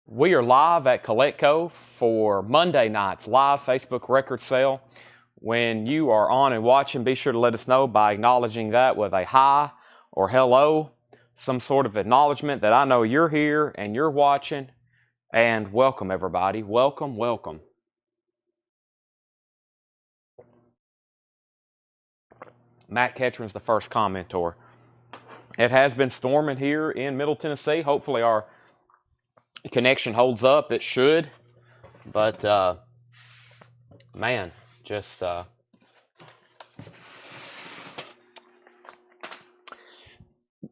We are live at Coletco for Monday night's live Facebook record sale. When you are on and watching, be sure to let us know by acknowledging that with a hi or hello, some sort of acknowledgement that I know you're here and you're watching. And welcome, everybody. Welcome, welcome. Matt Ketcherin's the first commenter. It has been storming here in Middle Tennessee. Hopefully our connection holds up. It should. But, man, just...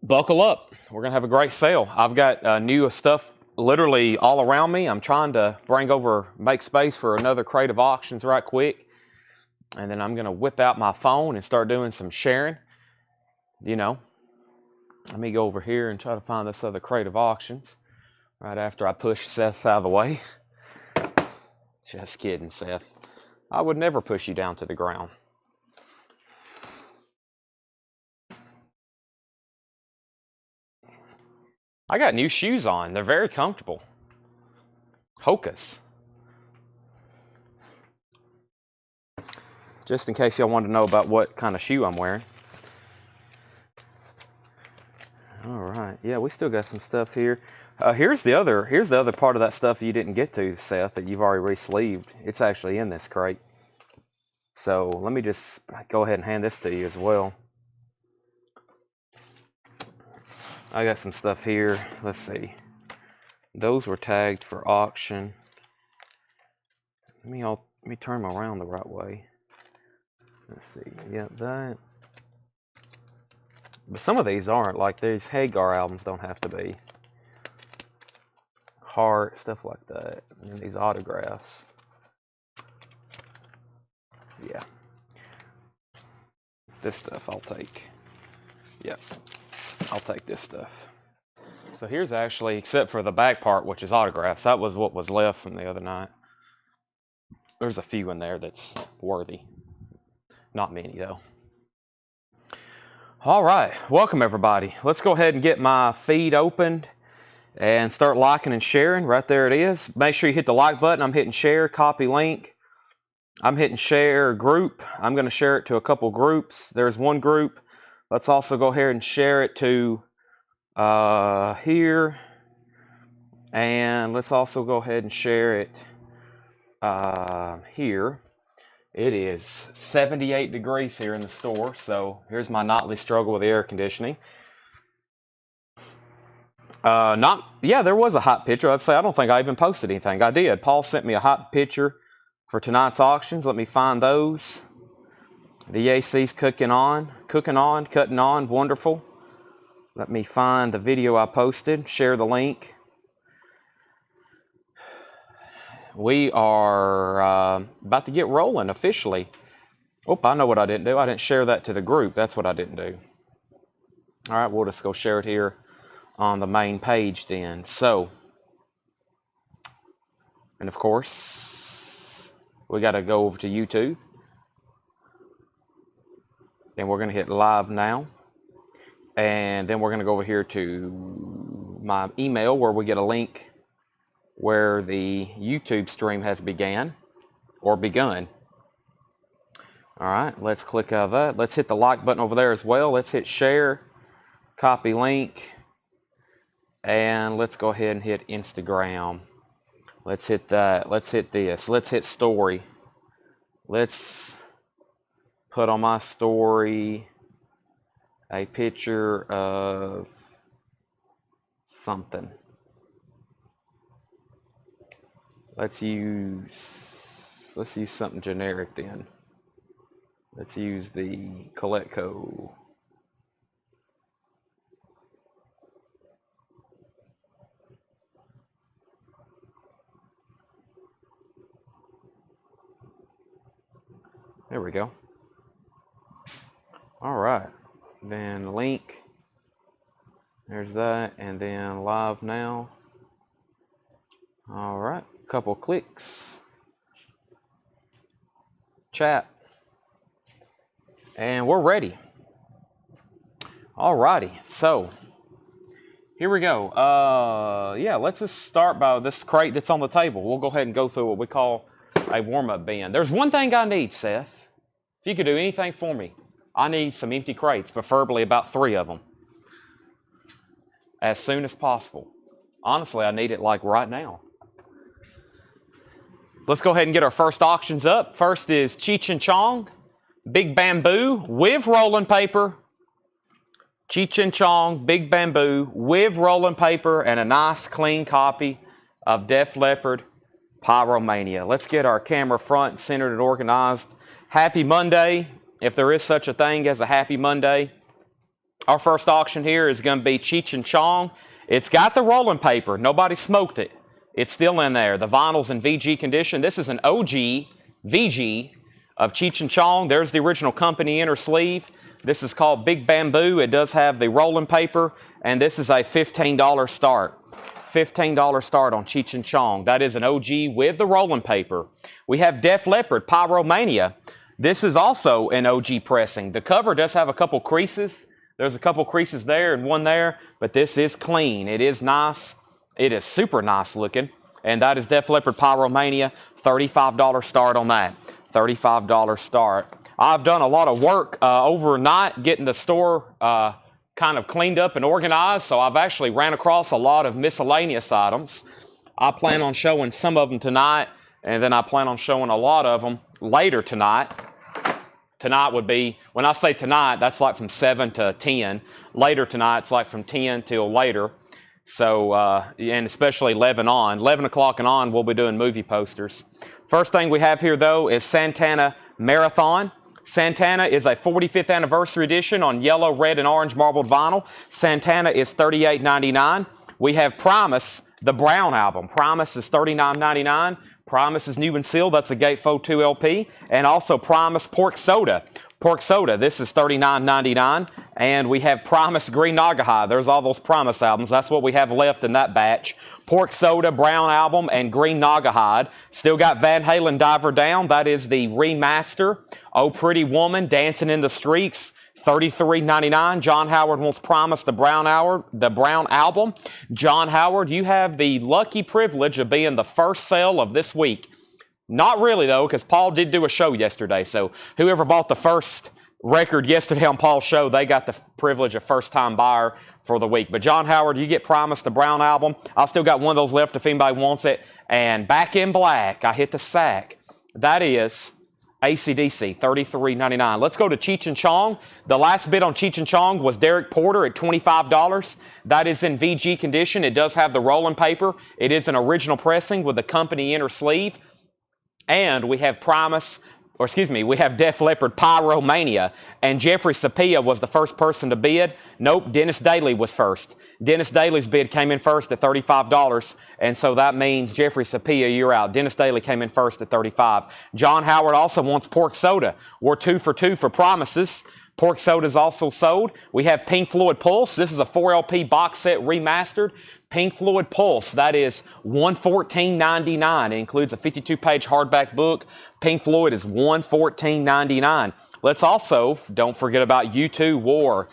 buckle up. We're going to have a great sale. I've got new stuff literally all around me. I'm trying to make space for another crate of auctions right quick. And then I'm going to whip out my phone and start doing some sharing. You know, let me go over here and try to find this other crate of auctions right after I push Seth out of the way. Just kidding, Seth. I would never push you down to the ground. I got new shoes on. They're very comfortable. Hocus. Just in case y'all want to know about what kind of shoe I'm wearing. All right. Yeah, we still got some stuff here. Here's the other part of that stuff you didn't get to, Seth, that you've already re-sleeved. It's actually in this crate. So let me just go ahead and hand this to you as well. I got some stuff here. Let's see. Those were tagged for auction. Let me turn them around the right way. Let's see. Yeah, that. But some of these aren't. Like these Hagar albums don't have to be. Heart, stuff like that. And then these autographs. Yeah. This stuff I'll take. Yep. I'll take this stuff. So here's actually, except for the back part, which is autographs, that was what was left from the other night. There's a few in there that's worthy. Not many, though. All right. Welcome, everybody. Let's go ahead and get my feed opened and start liking and sharing. Right there it is. Make sure you hit the like button. I'm hitting share, copy link. I'm hitting share group. I'm going to share it to a couple groups. There's one group. Let's also go ahead and share it to here. And let's also go ahead and share it here. It is 78 degrees here in the store, so here's my nightly struggle with the air conditioning. There was a hot picture. I'd say I don't think I even posted anything. I did. Paul sent me a hot picture for tonight's auctions. Let me find those. The AC's cutting on, wonderful. Let me find the video I posted, share the link. We are about to get rolling officially. Oh, I know what I didn't do. I didn't share that to the group. That's what I didn't do. All right, we'll just go share it here on the main page then. So, and of course, we got to go over to YouTube. And we're going to hit live now. And then we're going to go over here to my email where we get a link where the YouTube stream has begun. All right, let's click out of that. Let's hit the like button over there as well. Let's hit share, copy link, and let's go ahead and hit Instagram. Let's hit that. Let's hit this. Let's hit story. Let's put on my story a picture of something. Let's use something generic then. Let's use the Coletco. There we go. All right. Then link. There's that. And then live now. All right. Couple clicks. Chat. And we're ready. All righty. So Here we go. Yeah, let's just start by this crate that's on the table. We'll go ahead and go through what we call a warm-up bin. There's one thing I need, Seth. If you could do anything for me, I need some empty crates, preferably about 3 of them, as soon as possible. Honestly, I need it like right now. Let's go ahead and get our first auctions up. First is Cheech and Chong, Big Bamboo with rolling paper. Cheech and Chong, Big Bamboo with rolling paper and a nice clean copy of Def Leppard, Pyromania. Let's get our camera front centered and organized. Happy Monday, if there is such a thing as a happy Monday. Our first auction here is going to be Cheech and Chong. It's got the rolling paper. Nobody smoked it. It's still in there. The vinyl's in VG condition. This is an OG VG of Cheech and Chong. There's the original company inner sleeve. This is called Big Bamboo. It does have the rolling paper, and this is a $15 start. $15 start on Cheech and Chong. That is an OG with the rolling paper. We have Def Leppard, Pyromania. This is also an OG pressing. The cover does have a couple creases. There's a couple creases there and one there, but this is clean. It is nice. It is super nice looking, and that is Def Leppard, Pyromania. $35 start on that. $35 start. I've done a lot of work overnight getting the store kind of cleaned up and organized, so I've actually ran across a lot of miscellaneous items. I plan on showing some of them tonight, and then I plan on showing a lot of them later tonight. Tonight would be, when I say tonight, that's like from 7 to 10. Later tonight, it's like from 10 till later. So, and especially 11 on. 11 o'clock and on, we'll be doing movie posters. First thing we have here, though, is Santana Marathon. Santana is a 45th anniversary edition on yellow, red, and orange marbled vinyl. Santana is $38.99. We have Primus, the Brown album. Primus is $39.99. Primus is new and sealed. That's a Gatefold 2 LP. And also Primus Pork Soda. Pork Soda, this is $39.99. And we have Primus Green Naugahyde. There's all those Primus albums. That's what we have left in that batch. Pork Soda, Brown Album, and Green Naugahyde. Still got Van Halen Diver Down. That is the remaster. Oh Pretty Woman, Dancing in the Streets. $33.99. John Howard wants Primus, the Brown album. John Howard, you have the lucky privilege of being the first sale of this week. Not really, though, because Paul did do a show yesterday. So whoever bought the first record yesterday on Paul's show, they got the privilege of first-time buyer for the week. But John Howard, you get Primus, the Brown album. I still got one of those left if anybody wants it. And Back in Black, I hit the sack. That is AC/DC, $33.99. Let's go to Cheech and Chong. The last bid on Cheech and Chong was Derek Porter at $25. That is in VG condition. It does have the rolling paper. It is an original pressing with the company inner sleeve. And we have we have Def Leppard Pyromania, and Jeffrey Sapia was the first person to bid. Nope, Dennis Daly was first. Dennis Daly's bid came in first at $35, and so that means Jeffrey Sapia, you're out. Dennis Daly came in first at $35. John Howard also wants Pork Soda. We're 2 for 2 for promises. Pork Soda is also sold. We have Pink Floyd Pulse. This is a 4LP box set remastered. Pink Floyd Pulse, that is $114.99. It includes a 52-page hardback book. Pink Floyd is $114.99. Let's also, don't forget about U2 War.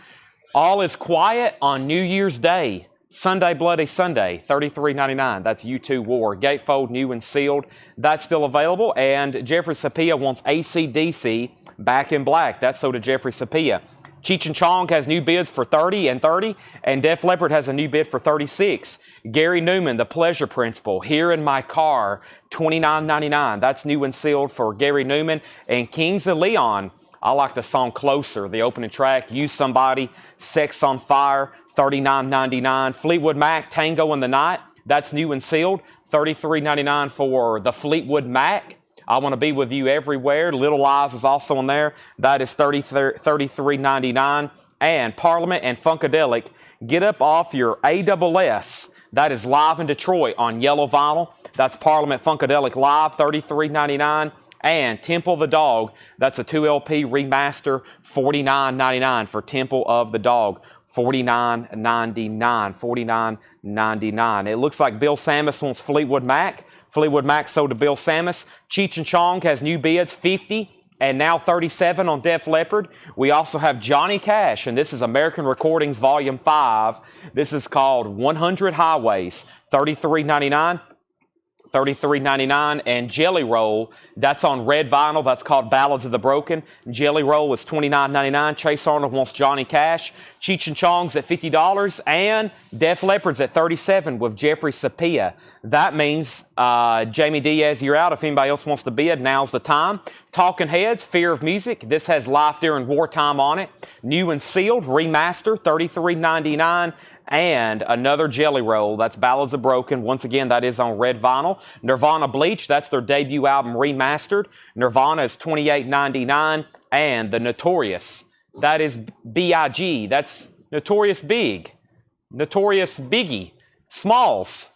All is Quiet on New Year's Day. Sunday Bloody Sunday, $33.99. That's U2 War. Gatefold, new and sealed. That's still available. And Jeffrey Sapia wants AC/DC Back in Black. That's sold to Jeffrey Sapia. Cheech and Chong has new bids for $30 and $30, and Def Leppard has a new bid for $36. Gary Newman, The Pleasure Principle, Here in My Car, $29.99. That's new and sealed for Gary Newman. And Kings of Leon, I like the song Closer, the opening track, Use Somebody, Sex on Fire, $39.99. Fleetwood Mac, Tango in the Night, that's new and sealed, $33.99 for the Fleetwood Mac. I Want to Be With You Everywhere. Little Lies is also in there. That is $33.99. And Parliament and Funkadelic, Get Up Off Your ASS. That is live in Detroit on yellow vinyl. That's Parliament Funkadelic Live, $33.99. And Temple of the Dog, that's a 2LP remaster, $49.99 for Temple of the Dog. $49.99. $49.99. It looks like Bill Samus wants Fleetwood Mac. Fleetwood Mac sold to Bill Samus. Cheech and Chong has new bids, $50 and now 37 on Def Leppard. We also have Johnny Cash, and this is American Recordings Volume 5. This is called 100 Highways, $33.99. $33.99, and Jelly Roll, that's on red vinyl. That's called Ballads of the Broken. Jelly Roll is $29.99. Chase Arnold wants Johnny Cash. Cheech and Chong's at $50, and Def Leppard's at $37 with Jeffrey Sapia. That means Jamie Diaz, you're out. If anybody else wants to bid, now's the time. Talking Heads, Fear of Music. This has Life During Wartime on it. New and sealed, remaster, $33.99. And another Jelly Roll, that's Ballads of Broken. Once again, that is on red vinyl. Nirvana Bleach, that's their debut album remastered. Nirvana is $28.99. And the Notorious, that is B.I.G. That's Notorious Big. Notorious Biggie. Smalls.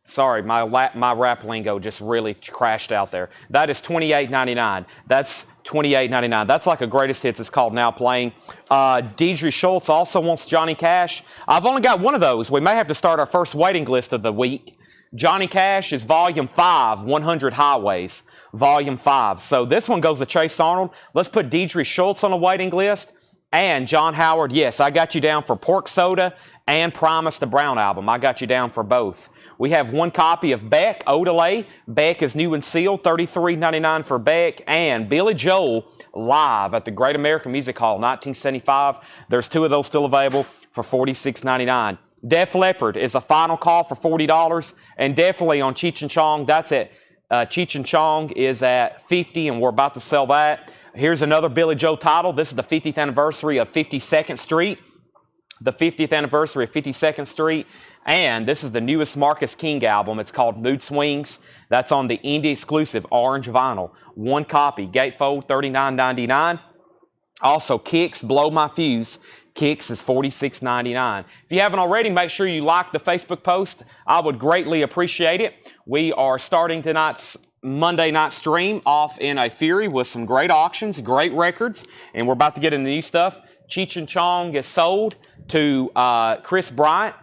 Sorry, my rap lingo just really crashed out there. That is $28.99. That's $28.99. That's like a greatest hits. It's called Now Playing. Deidre Schultz also wants Johnny Cash. I've only got one of those. We may have to start our first waiting list of the week. Johnny Cash is Volume 5, 100 Highways, Volume 5. So this one goes to Chase Arnold. Let's put Deidre Schultz on the waiting list. And John Howard, yes, I got you down for Pork Soda and Promise the Brown Album. I got you down for both. We have one copy of Beck, Odelay. Beck is new and sealed, $33.99 for Beck. And Billy Joel live at the Great American Music Hall, 1975. There's two of those still available for $46.99. Def Leppard is a final call for $40. And definitely on Cheech and Chong, that's it. Cheech and Chong is at $50, and we're about to sell that. Here's another Billy Joel title. This is the 50th anniversary of 52nd Street. The 50th anniversary of 52nd Street. And this is the newest Marcus King album. It's called Mood Swings. That's on the indie exclusive orange vinyl. One copy, gatefold, $39.99. Also, Kicks, Blow My Fuse. Kicks is $46.99. If you haven't already, make sure you like the Facebook post. I would greatly appreciate it. We are starting tonight's Monday night stream off in a fury with some great auctions, great records, and we're about to get into new stuff. Cheech and Chong is sold to Chris Bryant.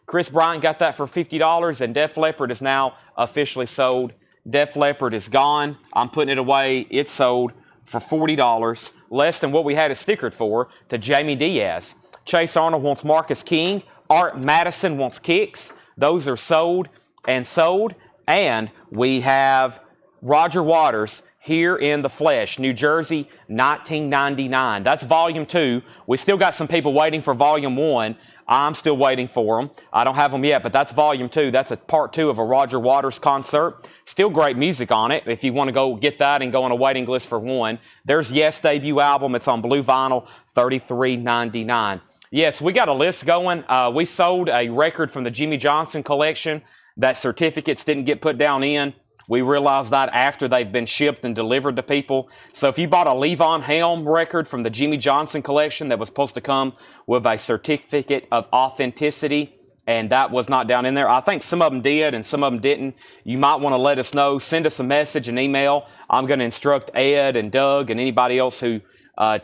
Chris Bryant got that for $50, and Def Leppard is now officially sold. Def Leppard is gone. I'm putting it away. It's sold for $40, less than what we had it stickered for, to Jamie Diaz. Chase Arnold wants Marcus King. Art Madison wants Kicks. Those are sold and sold. And we have Roger Waters, Here in the Flesh, New Jersey, 1999. That's Volume 2. We still got some people waiting for Volume 1. I'm still waiting for them. I don't have them yet, but that's Volume 2. That's a Part 2 of a Roger Waters concert. Still great music on it. If you want to go get that and go on a waiting list for one. There's Yes debut album. It's on blue vinyl, $33.99. Yes, we got a list going. We sold a record from the Jimmy Johnson collection that certificates didn't get put down in. We realized that after they've been shipped and delivered to people. So if you bought a Levon Helm record from the Jimmy Johnson collection that was supposed to come with a certificate of authenticity, and that was not down in there, I think some of them did and some of them didn't. You might want to let us know. Send us a message, an email. I'm going to instruct Ed and Doug and anybody else who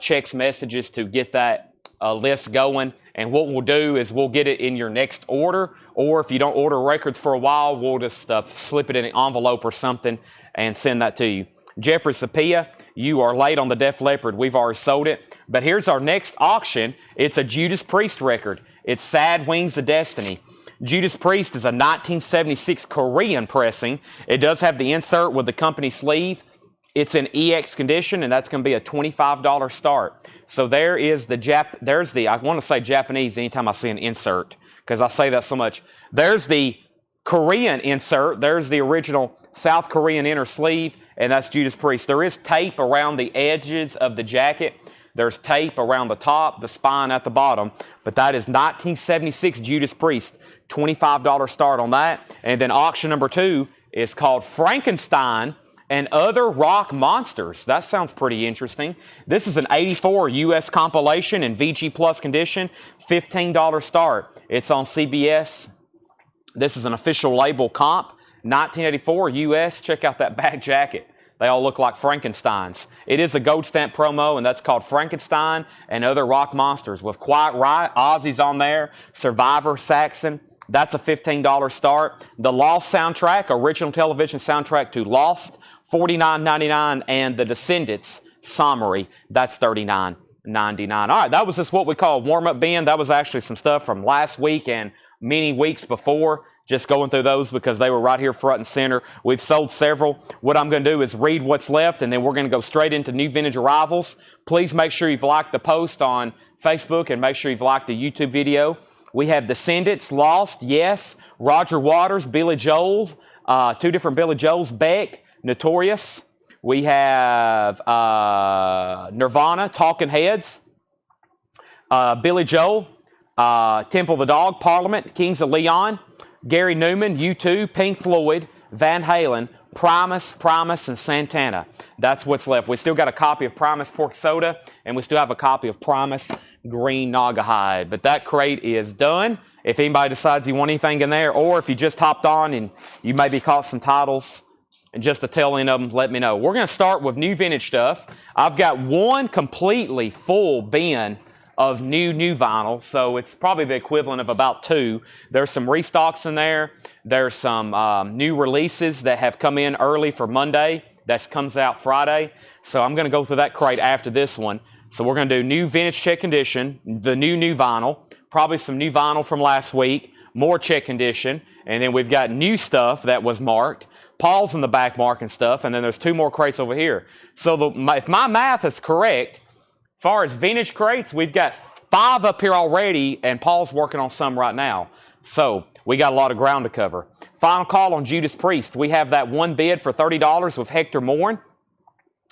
checks messages to get that list going. And what we'll do is we'll get it in your next order, or if you don't order records for a while, we'll just slip it in an envelope or something and send that to you. Jeffrey Sapia, you are late on the Def Leppard. We've already sold it. But here's our next auction. It's a Judas Priest record. It's Sad Wings of Destiny. Judas Priest is a 1976 Korean pressing. It does have the insert with the company sleeve. It's in EX condition, and that's going to be a $25 start. So there is the I want to say Japanese anytime I see an insert, because I say that so much. There's the Korean insert. There's the original South Korean inner sleeve, and that's Judas Priest. There is tape around the edges of the jacket. There's tape around the top, the spine at the bottom. But that is 1976 Judas Priest. $25 start on that. And then auction number 2 is called Frankenstein and Other Rock Monsters. That sounds pretty interesting. This is an 84 U.S. compilation in VG Plus condition. $15 start. It's on CBS. This is an official label comp. 1984 U.S. Check out that back jacket. They all look like Frankensteins. It is a gold stamp promo, and that's called Frankenstein and Other Rock Monsters with Quiet Riot, Ozzy's on there, Survivor, Saxon. That's a $15 start. The Lost soundtrack, original television soundtrack to Lost, $49.99, and the Descendants Summary, that's $39.99. All right, that was just what we call a warm-up bin. That was actually some stuff from last week and many weeks before. Just going through those because they were right here front and center. We've sold several. What I'm going to do is read what's left, and then we're going to go straight into new vintage arrivals. Please make sure you've liked the post on Facebook and make sure you've liked the YouTube video. We have Descendants, Lost, yes. Roger Waters, Billy Joel, two different Billy Joels, Beck, Notorious. We have Nirvana, Talking Heads, Billy Joel, Temple of the Dog, Parliament, Kings of Leon, Gary Newman, U2, Pink Floyd, Van Halen, Primus, and Santana. That's what's left. We still got a copy of Primus Pork Soda, and we still have a copy of Primus Green Naugahyde. But that crate is done. If anybody decides you want anything in there, or if you just hopped on and you maybe caught some titles, and just a tail end of them, let me know. We're going to start with new vintage stuff. I've got one completely full bin of new vinyl, so it's probably the equivalent of about two. There's some restocks in there. There's some new releases that have come in early for Monday. That comes out Friday. So I'm going to go through that crate after this one. So we're going to do new vintage check condition, the new vinyl, probably some new vinyl from last week, more check condition, and then we've got new stuff that was marked. Paul's in the back marking stuff, and then there's two more crates over here. So if my math is correct, as far as vintage crates, we've got 5 up here already, and Paul's working on some right now. So we got a lot of ground to cover. Final call on Judas Priest. We have that one bid for $30 with Hector Morin.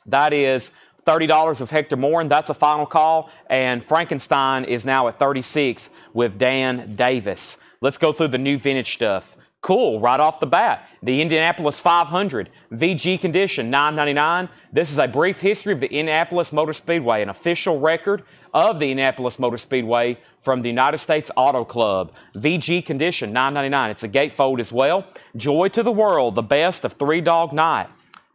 That is $30 with Hector Morin. That's a final call. And Frankenstein is now at $36 with Dan Davis. Let's go through the new vintage stuff. Cool, right off the bat. The Indianapolis 500, VG condition, $9.99. This is a brief history of the Indianapolis Motor Speedway, an official record of the Indianapolis Motor Speedway from the United States Auto Club. VG condition, $9.99. It's a gatefold as well. Joy to the world, the best of Three Dog Night.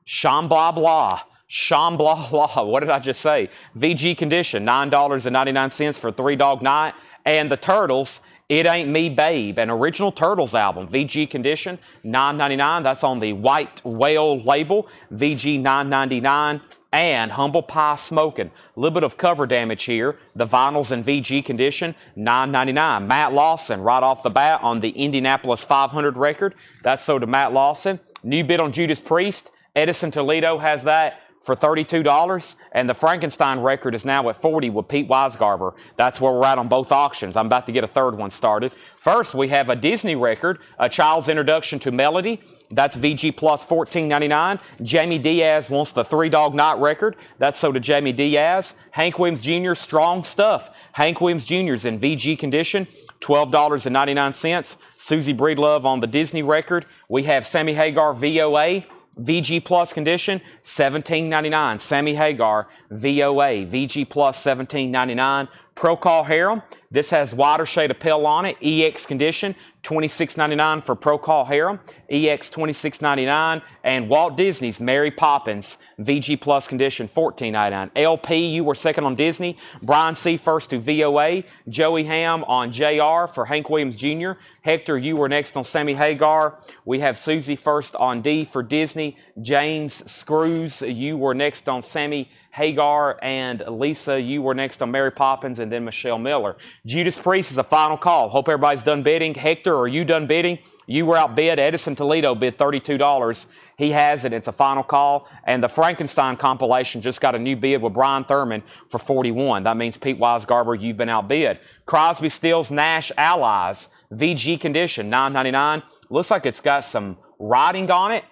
Shambhala blah. Shambhala blah. What did I just say? VG condition, $9.99 for Three Dog Night. And the Turtles, It Ain't Me Babe, an original Turtles album, VG condition, $9.99. That's on the White Whale label, VG $9.99. And Humble Pie Smokin'. A little bit of cover damage here. The vinyl's in VG condition, $9.99. Matt Lawson, right off the bat on the Indianapolis 500 record. That's sold to Matt Lawson. New bid on Judas Priest. Edison Toledo has that for $32, and the Frankenstein record is now at $40 with Pete Weisgarber. That's where we're at on both auctions. I'm about to get a third one started. First, we have a Disney record, A Child's Introduction to Melody. That's VG plus $14.99. Jamie Diaz wants the Three Dog Night record. That's sold to Jamie Diaz. Hank Williams Jr., Strong Stuff. Hank Williams Jr. is in VG condition, $12.99. Susie Breedlove on the Disney record. We have Sammy Hagar VOA. VG Plus condition, $17.99. Sammy Hagar, VOA, VG Plus $17.99. Pro Call Harem, this has wider shade of pale on it. EX condition, $26.99 for Pro Call Harem. EX $26.99. And Walt Disney's Mary Poppins, VG Plus condition, $14.99. LP, you were second on Disney. Brian C. first to VOA. Joey Ham on JR for Hank Williams Jr. Hector, you were next on Sammy Hagar. We have Susie first on D for Disney. James Screws, you were next on Sammy Hagar. And Lisa, you were next on Mary Poppins, and then Michelle Miller. Judas Priest is a final call. Hope everybody's done bidding. Hector, are you done bidding? You were outbid. Edison Toledo bid $32. He has it. It's a final call. And the Frankenstein compilation just got a new bid with Brian Thurman for $41. That means Pete Weisgarber, you've been outbid. Crosby, Stills, Nash, Allies, VG condition, $9.99. Looks like it's got some writing on it.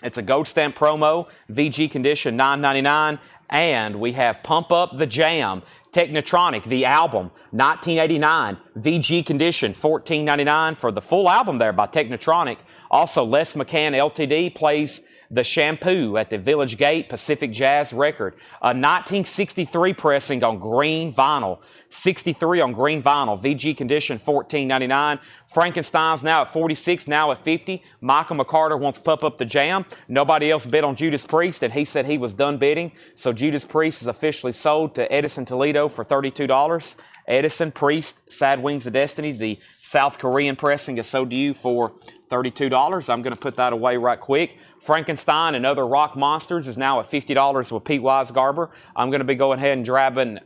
It's a gold stamp promo, VG condition, $9.99. And we have Pump Up the Jam, Technotronic, the album, 1989, VG condition, $14.99 for the full album there by Technotronic. Also, Les McCann Ltd. plays The Shampoo at the Village Gate Pacific Jazz record. A 1963 pressing on green vinyl. 63 on green vinyl. VG condition, $14.99. Frankenstein's now at $46, now at $50. Michael McCarter wants Pump Up the Jam. Nobody else bid on Judas Priest, and he said he was done bidding. So Judas Priest is officially sold to Edison Toledo for $32. Edison, Priest, Sad Wings of Destiny. The South Korean pressing is sold to you for $32. I'm going to put that away right quick. Frankenstein and Other Rock Monsters is now at $50 with Pete Weisgarber. I'm going to be going ahead and grabbing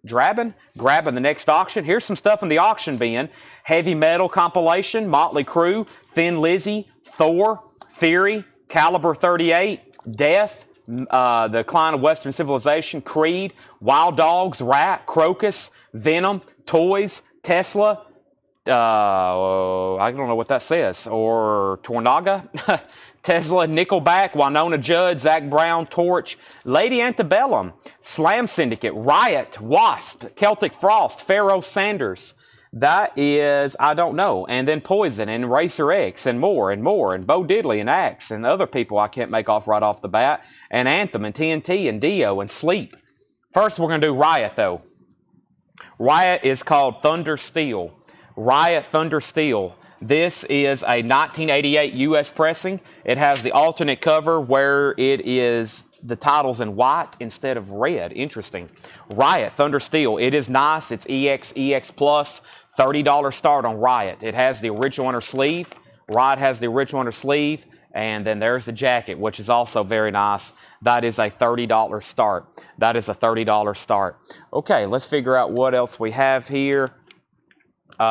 the next auction. Here's some stuff in the auction bin. Heavy Metal compilation, Motley Crue, Thin Lizzy, Thor, Theory, Caliber 38, Death, The Decline of Western Civilization, Creed, Wild Dogs, Rat, Crocus, Venom, Toys, Tesla, I don't know what that says, or Tornaga, Tesla, Nickelback, Winona Judd, Zach Brown, Torch, Lady Antebellum, Slam Syndicate, Riot, Wasp, Celtic Frost, Pharaoh Sanders. That is, I don't know. And then Poison and Racer X and more, and Bo Diddley and Axe and other people I can't make off right off the bat. And Anthem and TNT and Dio and Sleep. First, we're going to do Riot, though. Riot is called Thunder Steel. Riot Thunder Steel. This is a 1988 U.S. pressing. It has the alternate cover where it is the title's in white instead of red. Interesting. Riot Thunder Steel. It is nice. It's EX Plus. $30 start on Riot. It has the original inner sleeve. Riot has the original inner sleeve. And then there's the jacket, which is also very nice. That is a $30 start. That is a $30 start. Okay, let's figure out what else we have here.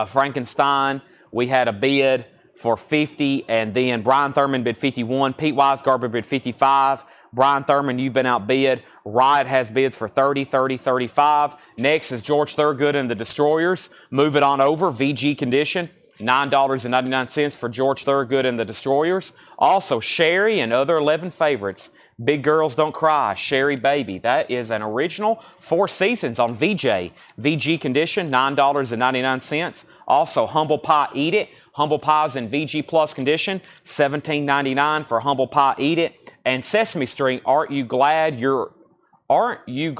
Frankenstein, we had a bid for 50, and then Brian Thurman bid 51. Pete Weisgarber bid 55. Brian Thurman, you've been outbid. Riot has bids for 30, 30, 35. Next is George Thorogood and the Destroyers. Move it on over. VG condition. $9.99 for George Thorogood and the Destroyers. Also, Sherry and Other 11 Favorites. Big Girls Don't Cry, Sherry Baby. That is an original 4 Seasons on VJ. VG condition, $9.99. Also, Humble Pie Eat It. Humble Pie's in VG Plus condition, $17.99 for Humble Pie Eat It. And Sesame Street, Aren't You Glad You're You?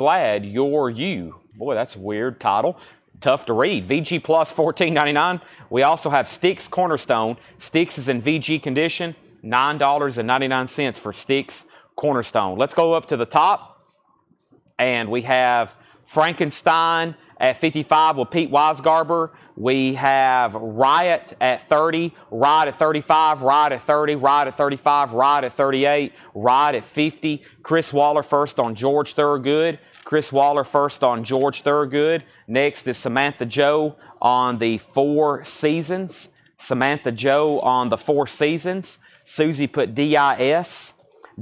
Boy, that's a weird title. Tough to read. VG Plus, $14.99. We also have Styx Cornerstone. Styx is in VG condition, $9.99 for Styx Cornerstone. Let's go up to the top, and we have Frankenstein at 55 with Pete Weisgarber. We have Riot at 30, Riot at 35, Riot at 30, Riot at 35, Riot at 38, Riot at 50. Chris Waller first on George Thorogood. Chris Waller first on George Thorogood. Next is Samantha Joe on the 4 Seasons. Samantha Joe on the 4 Seasons. Susie put DIS.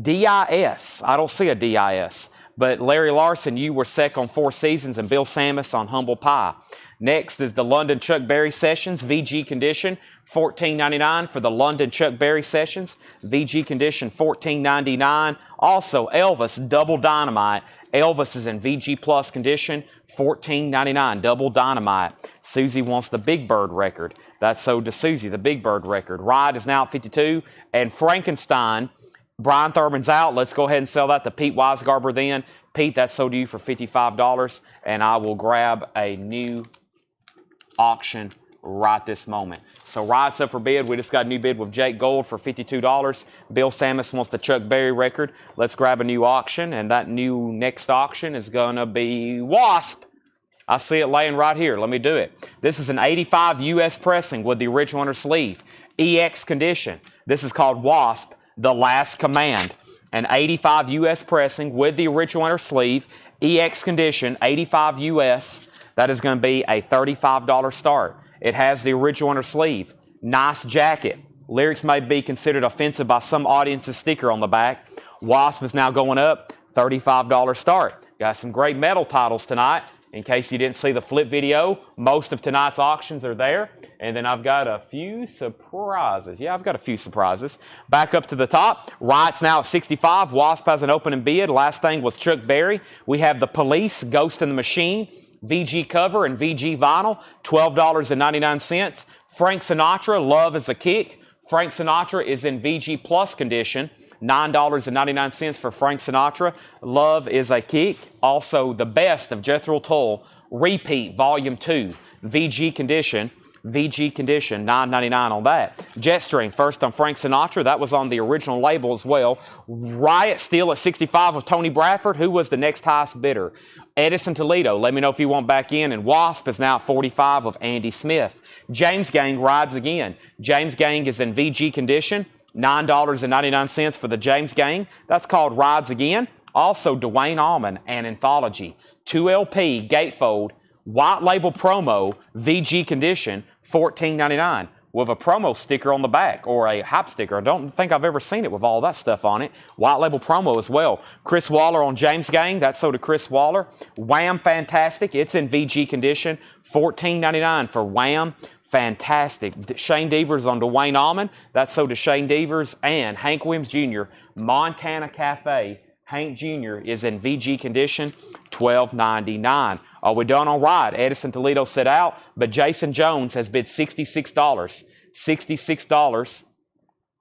DIS. I don't see a DIS. But Larry Larson, you were sec on 4 Seasons, and Bill Samus on Humble Pie. Next is the London Chuck Berry Sessions, VG condition, $14.99 for the London Chuck Berry Sessions. VG condition, $14.99. Also, Elvis Double Dynamite. Elvis is in VG Plus condition, $14.99. Double Dynamite. Susie wants the Big Bird record. That's sold to Susie, the Big Bird record. Riot is now at 52. And Frankenstein, Brian Thurman's out. Let's go ahead and sell that to Pete Weisgarber then. Pete, that's sold to you for $55, and I will grab a new auction right this moment. So Riot's up for bid. We just got a new bid with Jake Gold for $52. Bill Samus wants the Chuck Berry record. Let's grab a new auction, and that new next auction is going to be Wasp. I see it laying right here. Let me do it. This is an 85 U.S. pressing with the original inner sleeve. EX condition. This is called Wasp, The Last Command. An 85 U.S. pressing with the original inner sleeve. EX condition, 85 U.S. That is going to be a $35 start. It has the original inner sleeve. Nice jacket. Lyrics may be considered offensive by some audience's sticker on the back. Wasp is now going up, $35 start. Got some great metal titles tonight. In case you didn't see the flip video, most of tonight's auctions are there. And then I've got a few surprises. Yeah, I've got a few surprises. Back up to the top. Riot's now at 65. Wasp has an opening bid. Last thing was Chuck Berry. We have the Police, Ghost in the Machine, VG cover and VG vinyl, $12.99. Frank Sinatra, Love is a Kick. Frank Sinatra is in VG Plus condition. $9.99 for Frank Sinatra. Love is a Kick. Also, The Best of Jethro Tull, Repeat, Volume 2, VG condition, VG condition, $9.99 on that. Jetstream, first on Frank Sinatra. That was on the original label as well. Riot still at 65 of Tony Bradford. Who was the next highest bidder? Edison Toledo. Let me know if you want back in. And Wasp is now at 45 of Andy Smith. James Gang rides again. James Gang is in VG condition. $9.99 for the James Gang. That's called Rides Again. Also, Dwayne Allman, an anthology. 2LP, gatefold, white label promo, VG condition, $14.99 with a promo sticker on the back or a hype sticker. I don't think I've ever seen it with all that stuff on it. White label promo as well. Chris Waller on James Gang. That's sold to Chris Waller. Wham! Fantastic. It's in VG condition. $14.99 for Wham! Fantastic. Shane Devers on Dwayne Allman. That's sold to Shane Devers. And Hank Williams Jr., Montana Cafe. Hank Jr. is in VG condition, $12.99. Are we done on Ride? Edison Toledo set out, but Jason Jones has bid $66. $66.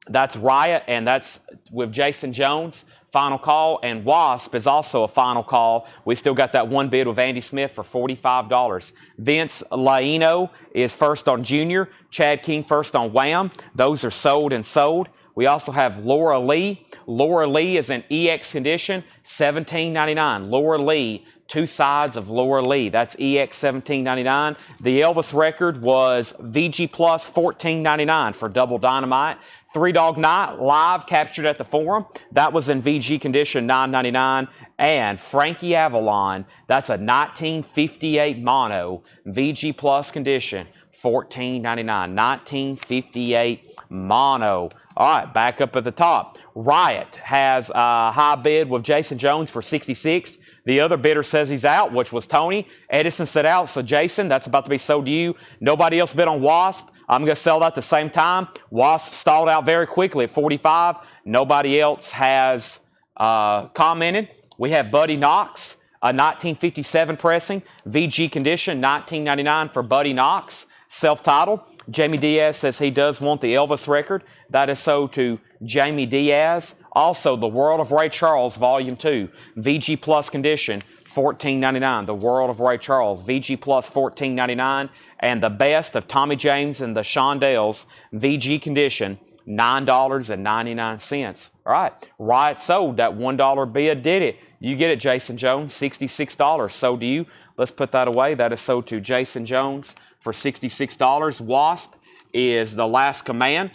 That's Riot, and that's with Jason Jones. Final call, and Wasp is also a final call. We still got that one bid with Andy Smith for $45. Vince Laino is first on Junior. Chad King first on Wham! Those are sold and sold. We also have Laura Lee. Laura Lee is in EX condition, $17.99. Laura Lee, two sides of Laura Lee. That's EX $17.99. The Elvis record was VG Plus $14.99 for Double Dynamite. Three Dog Night live captured at the Forum. That was in VG condition, $9.99. And Frankie Avalon, that's a 1958 mono, VG Plus condition, $14.99. 1958 mono. All right, back up at the top. Riot has a high bid with Jason Jones for $66. The other bidder says he's out, which was Tony. Edison said out, so Jason, that's about to be sold to you. Nobody else bid on Wasp. I'm going to sell that at the same time. Wasp stalled out very quickly at 45. Nobody else has commented. We have Buddy Knox, a 1957 pressing, VG condition, $19.99 for Buddy Knox, self-titled. Jamie Diaz says he does want the Elvis record. That is sold to Jamie Diaz. Also, The World of Ray Charles, Volume 2, VG Plus condition, $14.99. The World of Ray Charles, VG Plus, $14.99. And The Best of Tommy James and the Shondells, VG condition, $9.99. All right, Riot sold. That $1 bid did it. You get it, Jason Jones, $66. Sold to you. Let's put that away. That is sold to Jason Jones for $66. Wasp is The Last Command,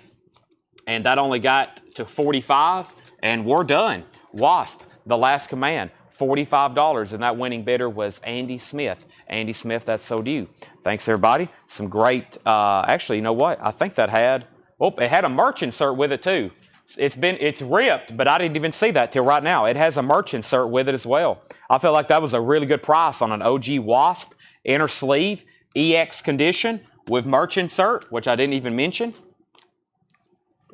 and that only got to 45, and we're done. Wasp, The Last Command, $45, and that winning bidder was Andy Smith. Andy Smith, that's sold to you. Thanks, everybody. Some great, actually, you know what? I think that had, it had a merch insert with it, too. It's ripped, but I didn't even see that till right now. It has a merch insert with it as well. I felt like that was a really good price on an OG Wasp inner sleeve, EX condition with merch insert, which I didn't even mention.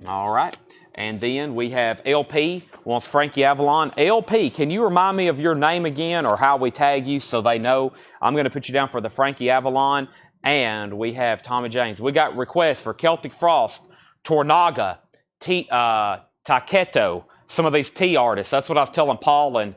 All right. And then we have LP wants Frankie Avalon. LP, can you remind me of your name again or how we tag you so they know? I'm going to put you down for the Frankie Avalon. And we have Tommy James. We got requests for Celtic Frost, Tornaga, Taketo, some of these tea artists. That's what I was telling Paul and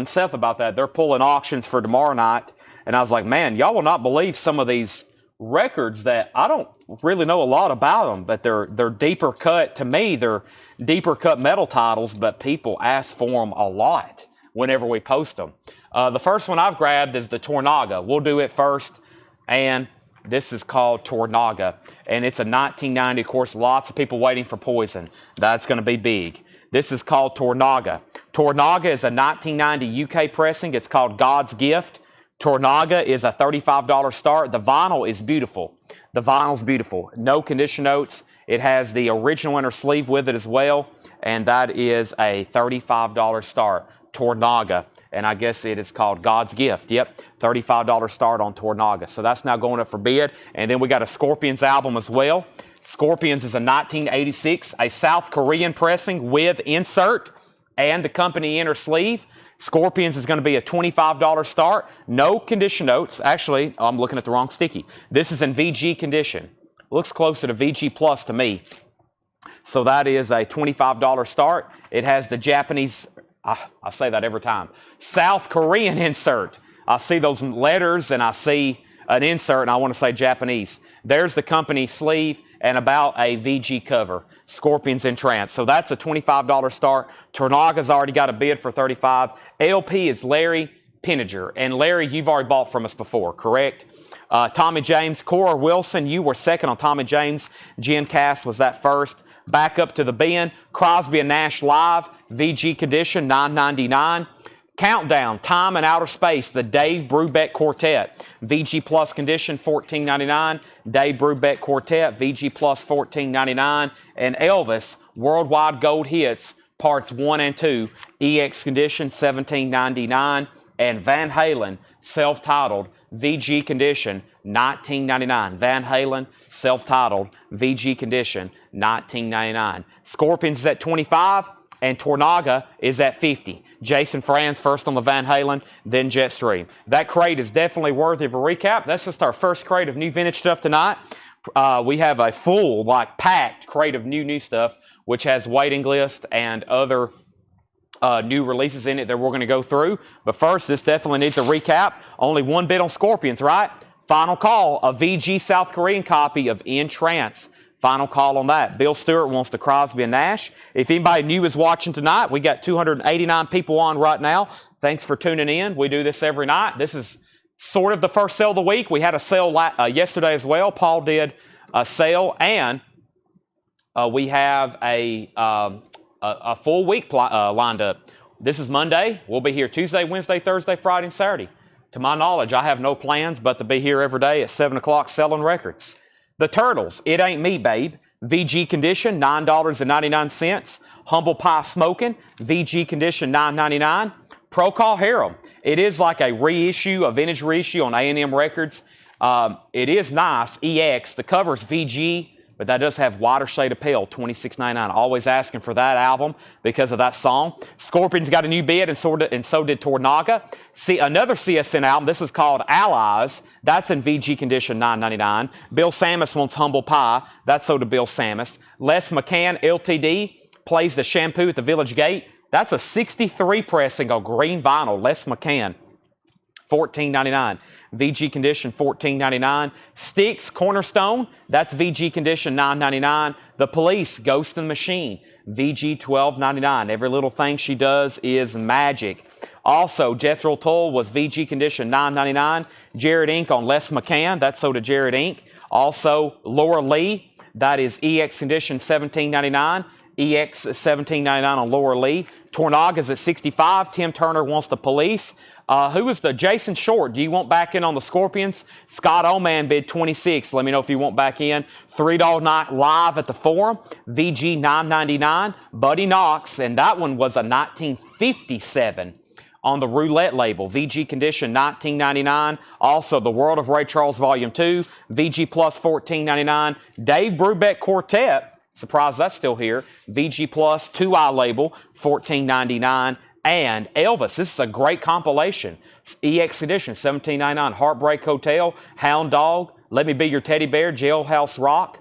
Seth about that. They're pulling auctions for tomorrow night. And I was like, man, y'all will not believe some of these records that I don't really know a lot about them, but they're deeper cut. To me, they're deeper cut metal titles, but people ask for them a lot whenever we post them. The first one I've grabbed is the Tornaga. We'll do it first, and this is called Tornaga, and it's a 1990. Of course, lots of people waiting for Poison. That's going to be big. This is called Tornaga. Tornaga is a 1990 UK pressing. It's called God's Gift. Tornaga is a $35 start. The vinyl is beautiful. The vinyl's beautiful. No condition notes. It has the original inner sleeve with it as well, and that is a $35 start. Tornaga, and I guess it is called God's Gift. Yep, $35 start on Tornaga. So that's now going up for bid. And then we got a Scorpions album as well. Scorpions is a 1986, a South Korean pressing with insert and the company inner sleeve. Scorpions is going to be a $25 start. No condition notes. Actually, I'm looking at the wrong sticky. This is in VG condition. Looks closer to VG Plus to me. So that is a $25 start. It has the Japanese, I say that every time, South Korean insert. I see those letters and I see an insert, and I want to say Japanese. There's the company sleeve and about a VG cover. Scorpions in Trance. So that's a $25 start. Tornaga's already got a bid for $35. LP is Larry Pininger. And Larry, you've already bought from us before, correct? Tommy James, Cora Wilson, you were second on Tommy James. Jen Cass was that first. Back up to the bin. Crosby and Nash Live, VG condition, $9.99. Countdown, Time and Outer Space, the Dave Brubeck Quartet. VG Plus condition, $14.99. Dave Brubeck Quartet, VG Plus, $14.99. And Elvis, Worldwide Gold Hits, Parts 1 and 2, EX condition, $17.99. And Van Halen, self-titled, VG condition, $19.99. Van Halen, self-titled, VG condition, $19.99. Scorpions is at $25, and Tornaga is at $50. Jason Franz first on the Van Halen, then Jetstream. That crate is definitely worthy of a recap. That's just our first crate of new vintage stuff tonight. We have a full, packed crate of new stuff, which has waiting list and other new releases in it that we're going to go through. But first, this definitely needs a recap. Only one bid on Scorpions, right? Final call, a VG South Korean copy of In Trance. Final call on that. Bill Stewart wants the Crosby and Nash. If anybody new is watching tonight, we got 289 people on right now. Thanks for tuning in. We do this every night. This is sort of the first sale of the week. We had a sale yesterday as well. Paul did a sale, and we have a full week lined up. This is Monday. We'll be here Tuesday, Wednesday, Thursday, Friday, and Saturday. To my knowledge, I have no plans but to be here every day at 7 o'clock selling records. The Turtles, It Ain't Me, Babe. VG condition, $9.99. Humble Pie Smoking, VG condition, $9.99. Pro Call Harold. It is like a reissue, a vintage reissue on A&M Records. It is nice, EX. The cover's VG, but that does have Wider Shade of Pale, $26.99. Always asking for that album because of that song. Scorpions got a new bid, and so did Tornaga. See, another CSN album. This is called Allies. That's in VG condition, $9.99. Bill Samus wants Humble Pie. That's so did Bill Samus. Les McCann, LTD, plays the Shampoo at the Village Gate. That's a 63 pressing of green vinyl. Les McCann, $14.99. VG condition, $14.99. Styx, Cornerstone, that's VG condition, $9.99. The Police, Ghost in the Machine, VG, $12.99. Every little thing she does is magic. Also, Jethro Tull was VG condition, $9.99. Jared Inc. on Les McCann, that's so to Jared Inc. Also, Laura Lee, that is EX condition, $17.99. EX $17.99 on Laura Lee. Tornaga's at $65. Tim Turner wants the Police. Who was the Jason Short? Do you want back in on the Scorpions? Scott Oman bid $26. Let me know if you want back in. $3 Night Live at the Forum. VG $9.99. Buddy Knox, and that one was a 1957 on the Roulette label. VG condition $19.99. Also, The World of Ray Charles Volume 2. VG Plus $14.99. Dave Brubeck Quartet. Surprised that's still here. VG Plus 2i label $14.99. And Elvis, this is a great compilation. EX edition, $17.99. Heartbreak Hotel, Hound Dog, Let Me Be Your Teddy Bear, Jailhouse Rock.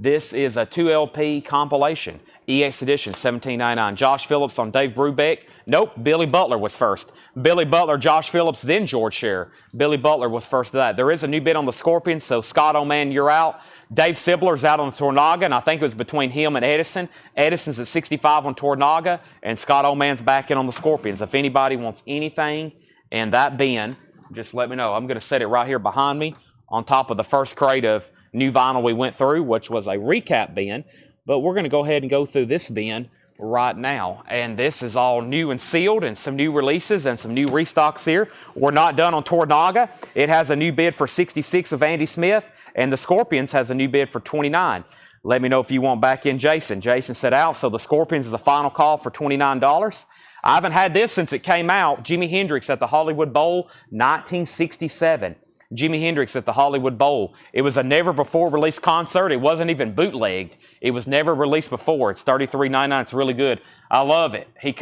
This is a 2LP compilation. EX edition, $17.99. Josh Phillips on Dave Brubeck. Nope, Billy Butler was first. Billy Butler, Josh Phillips, then George Scherer. Billy Butler was first to that. There is a new bid on the Scorpions, so Scott Oman, you're out. Dave Sibler's out on the Tornaga, and I think it was between him and Edison. Edison's at $65 on Tornaga, and Scott Oman's back in on the Scorpions. If anybody wants anything in that bin, just let me know. I'm going to set it right here behind me on top of the first crate of new vinyl we went through, which was a recap bin. But we're going to go ahead and go through this bin right now. And this is all new and sealed, and some new releases and some new restocks here. We're not done on Tornaga. It has a new bid for $66 of Andy Smith. And the Scorpions has a new bid for $29. Let me know if you want back in Jason. Jason said out, so the Scorpions is a final call for $29. I haven't had this since it came out. Jimi Hendrix at the Hollywood Bowl, 1967. Jimi Hendrix at the Hollywood Bowl. It was a never-before-released concert. It wasn't even bootlegged. It was never released before. It's $33.99. It's really good. I love it. He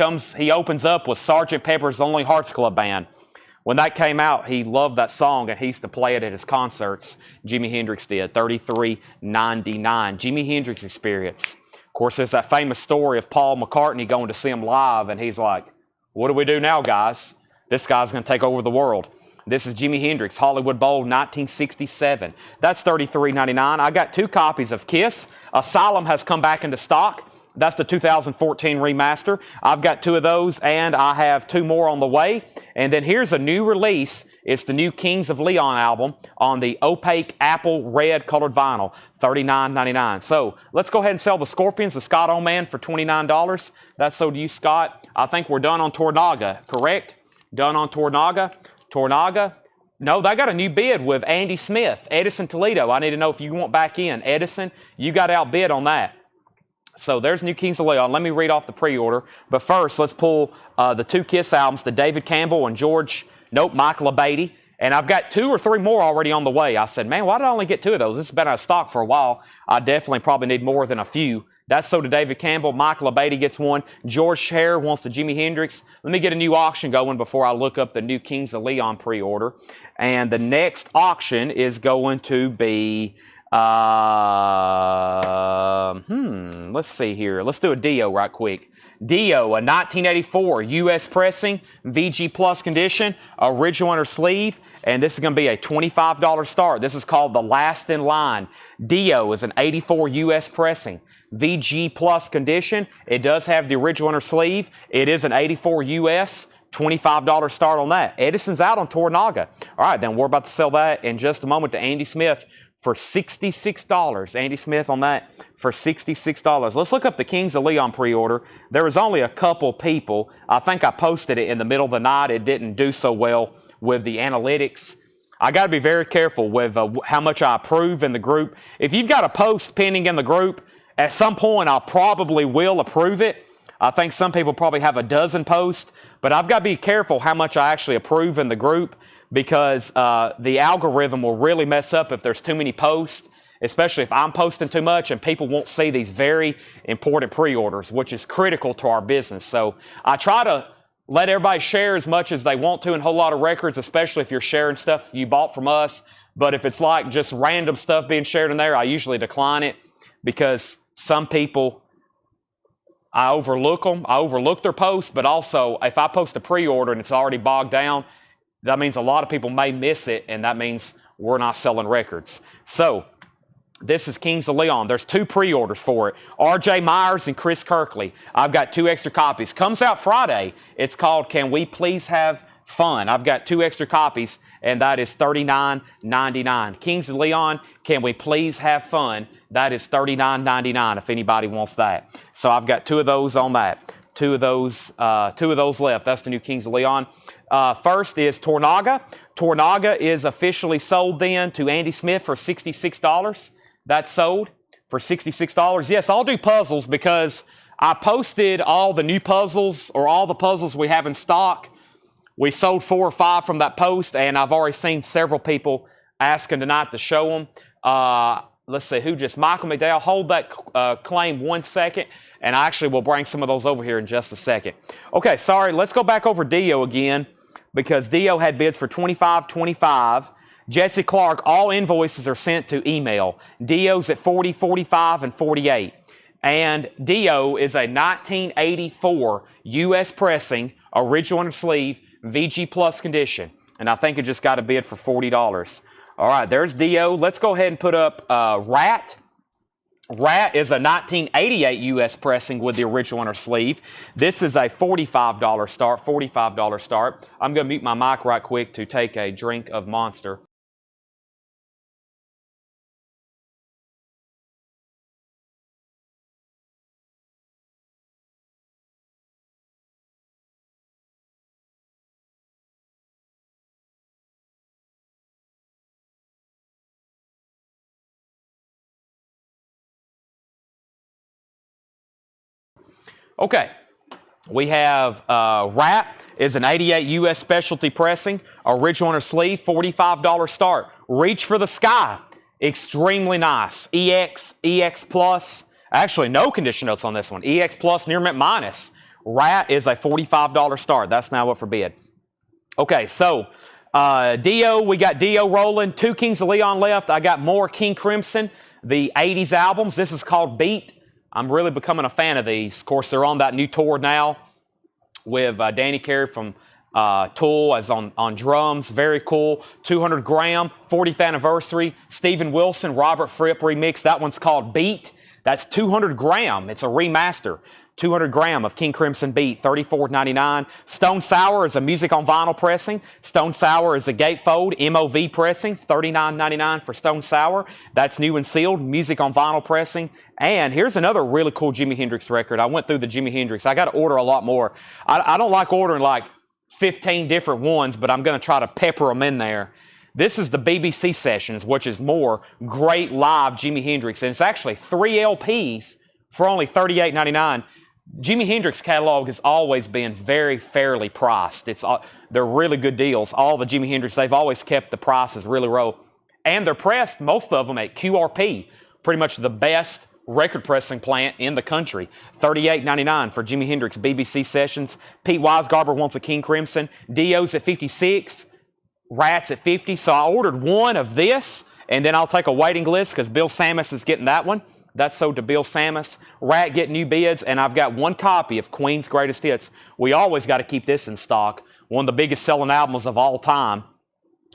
opens up with Sgt. Pepper's Lonely Hearts Club Band. When that came out, he loved that song, and he used to play it at his concerts. Jimi Hendrix did. $33.99. Jimi Hendrix Experience. Of course, there's that famous story of Paul McCartney going to see him live, and he's like, what do we do now, guys? This guy's going to take over the world. This is Jimi Hendrix, Hollywood Bowl, 1967. That's $33.99. I got 2 copies of Kiss. Asylum has come back into stock. That's the 2014 remaster. I've got 2 of those, and I have 2 more on the way. And then here's a new release. It's the new Kings of Leon album on the opaque apple red colored vinyl, $39.99. So let's go ahead and sell the Scorpions, the Scott Oman, for $29. That's sold to you, Scott. I think we're done on Tornaga, correct? Done on Tornaga. Tornaga. No, they got a new bid with Andy Smith, Edison Toledo. I need to know if you want back in. Edison, you got outbid on that. So there's new Kings of Leon. Let me read off the pre-order. But first, let's pull the 2 Kiss albums, the David Campbell and Michael Abatey. And I've got 2 or 3 more already on the way. I said, man, why did I only get 2 of those? This has been out of stock for a while. I definitely probably need more than a few. That's so to David Campbell. Michael Abatey gets one. George Scher wants the Jimi Hendrix. Let me get a new auction going before I look up the new Kings of Leon pre-order. And the next auction is going to be... let's see here. Let's do a Dio right quick. Dio, a 1984 U.S. pressing, VG Plus condition, original inner sleeve, and this is going to be a $25 start. This is called The Last in Line. Dio is an 84 U.S. pressing, VG Plus condition. It does have the original inner sleeve. It is an 84 U.S., $25 start on that. Edison's out on Tornaga. All right, then we're about to sell that in just a moment to Andy Smith for $66. Andy Smith on that for $66. Let's look up the Kings of Leon pre-order. There was only a couple people. I think I posted it in the middle of the night. It didn't do so well with the analytics. I got to be very careful with how much I approve in the group. If you've got a post pending in the group, at some point I probably will approve it. I think some people probably have a dozen posts, but I've got to be careful how much I actually approve in the group, because the algorithm will really mess up if there's too many posts, especially if I'm posting too much and people won't see these very important pre-orders, which is critical to our business. So I try to let everybody share as much as they want to and a whole lot of records, especially if you're sharing stuff you bought from us. But if it's like just random stuff being shared in there, I usually decline it, because some people, I overlook them. I overlook their posts, but also if I post a pre-order and it's already bogged down, that means a lot of people may miss it, and that means we're not selling records. So this is Kings of Leon. There's 2 pre-orders for it. R.J. Myers and Chris Kirkley. I've got 2 extra copies. Comes out Friday. It's called Can We Please Have Fun. I've got 2 extra copies, and that is $39.99. Kings of Leon, Can We Please Have Fun. That is $39.99 if anybody wants that. So I've got 2 of those on that. 2 of those left. That's the new Kings of Leon. First is Tornaga. Tornaga is officially sold then to Andy Smith for $66. That's sold for $66. Yes, I'll do puzzles because I posted all the new puzzles, or all the puzzles we have in stock. We sold 4 or 5 from that post, and I've already seen several people asking tonight to show them. Let's see, who just, Michael McDowell. Hold that claim 1 second, and I actually will bring some of those over here in just a second. Okay, sorry, let's go back over Dio again, because Dio had bids for $25.25. Jesse Clark, all invoices are sent to email. Dio's at $40, $45, and $48. And Dio is a 1984 U.S. pressing, original inner sleeve, VG Plus condition. And I think it just got a bid for $40. All right, there's Dio. Let's go ahead and put up Rat. Rat is a 1988 U.S. pressing with the original inner sleeve. This is a $45 start, $45 start. I'm going to mute my mic right quick to take a drink of Monster. Okay, we have Rat is an 88 U.S. specialty pressing, original inner sleeve, $45 start. Reach for the Sky, extremely nice. EX Plus, actually no condition notes on this one. EX Plus, near mint minus. Rat is a $45 start. That's now up for bid. Okay, so Dio, we got Dio rolling. 2 Kings of Leon left. I got more King Crimson, the 80s albums. This is called Beat. I'm really becoming a fan of these. Of course, they're on that new tour now with Danny Carey from Tool as on drums, very cool. 200 gram, 40th anniversary, Steven Wilson, Robert Fripp remix. That one's called Beat. That's 200 gram. It's a remaster. 200 gram of King Crimson Beat, $34.99. Stone Sour is a music on vinyl pressing. Stone Sour is a gatefold MOV pressing, $39.99 for Stone Sour. That's new and sealed, music on vinyl pressing. And here's another really cool Jimi Hendrix record. I went through the Jimi Hendrix. I got to order a lot more. I don't like ordering like 15 different ones, but I'm going to try to pepper them in there. This is the BBC Sessions, which is more great live Jimi Hendrix. And it's actually 3 LPs for only $38.99. Jimi Hendrix catalog has always been very fairly priced. They're really good deals. All the Jimi Hendrix, they've always kept the prices really low. And they're pressed, most of them, at QRP, pretty much the best record pressing plant in the country. $38.99 for Jimi Hendrix BBC Sessions. Pete Weisgarber wants a King Crimson. Dio's at 56. Rat's at 50. So I ordered one of this, and then I'll take a waiting list because Bill Samus is getting that one. That's sold to Bill Samus. Rat getting new bids, and I've got one copy of Queen's Greatest Hits. We always got to keep this in stock. One of the biggest selling albums of all time.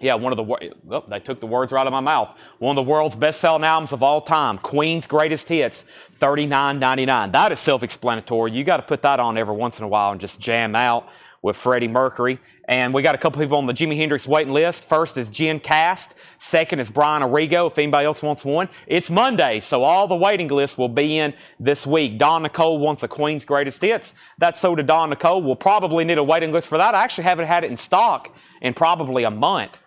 Yeah, they took the words right out of my mouth. One of the world's best-selling albums of all time, Queen's Greatest Hits, $39.99. That is self-explanatory. You got to put that on every once in a while and just jam out with Freddie Mercury. And we got a couple people on the Jimi Hendrix waiting list. First is Jen Cast. Second is Brian Arrigo, if anybody else wants one. It's Monday, so all the waiting lists will be in this week. Don Nicole wants a Queen's Greatest Hits. That's sold to Don Nicole. We'll probably need a waiting list for that. I actually haven't had it in stock in probably a month.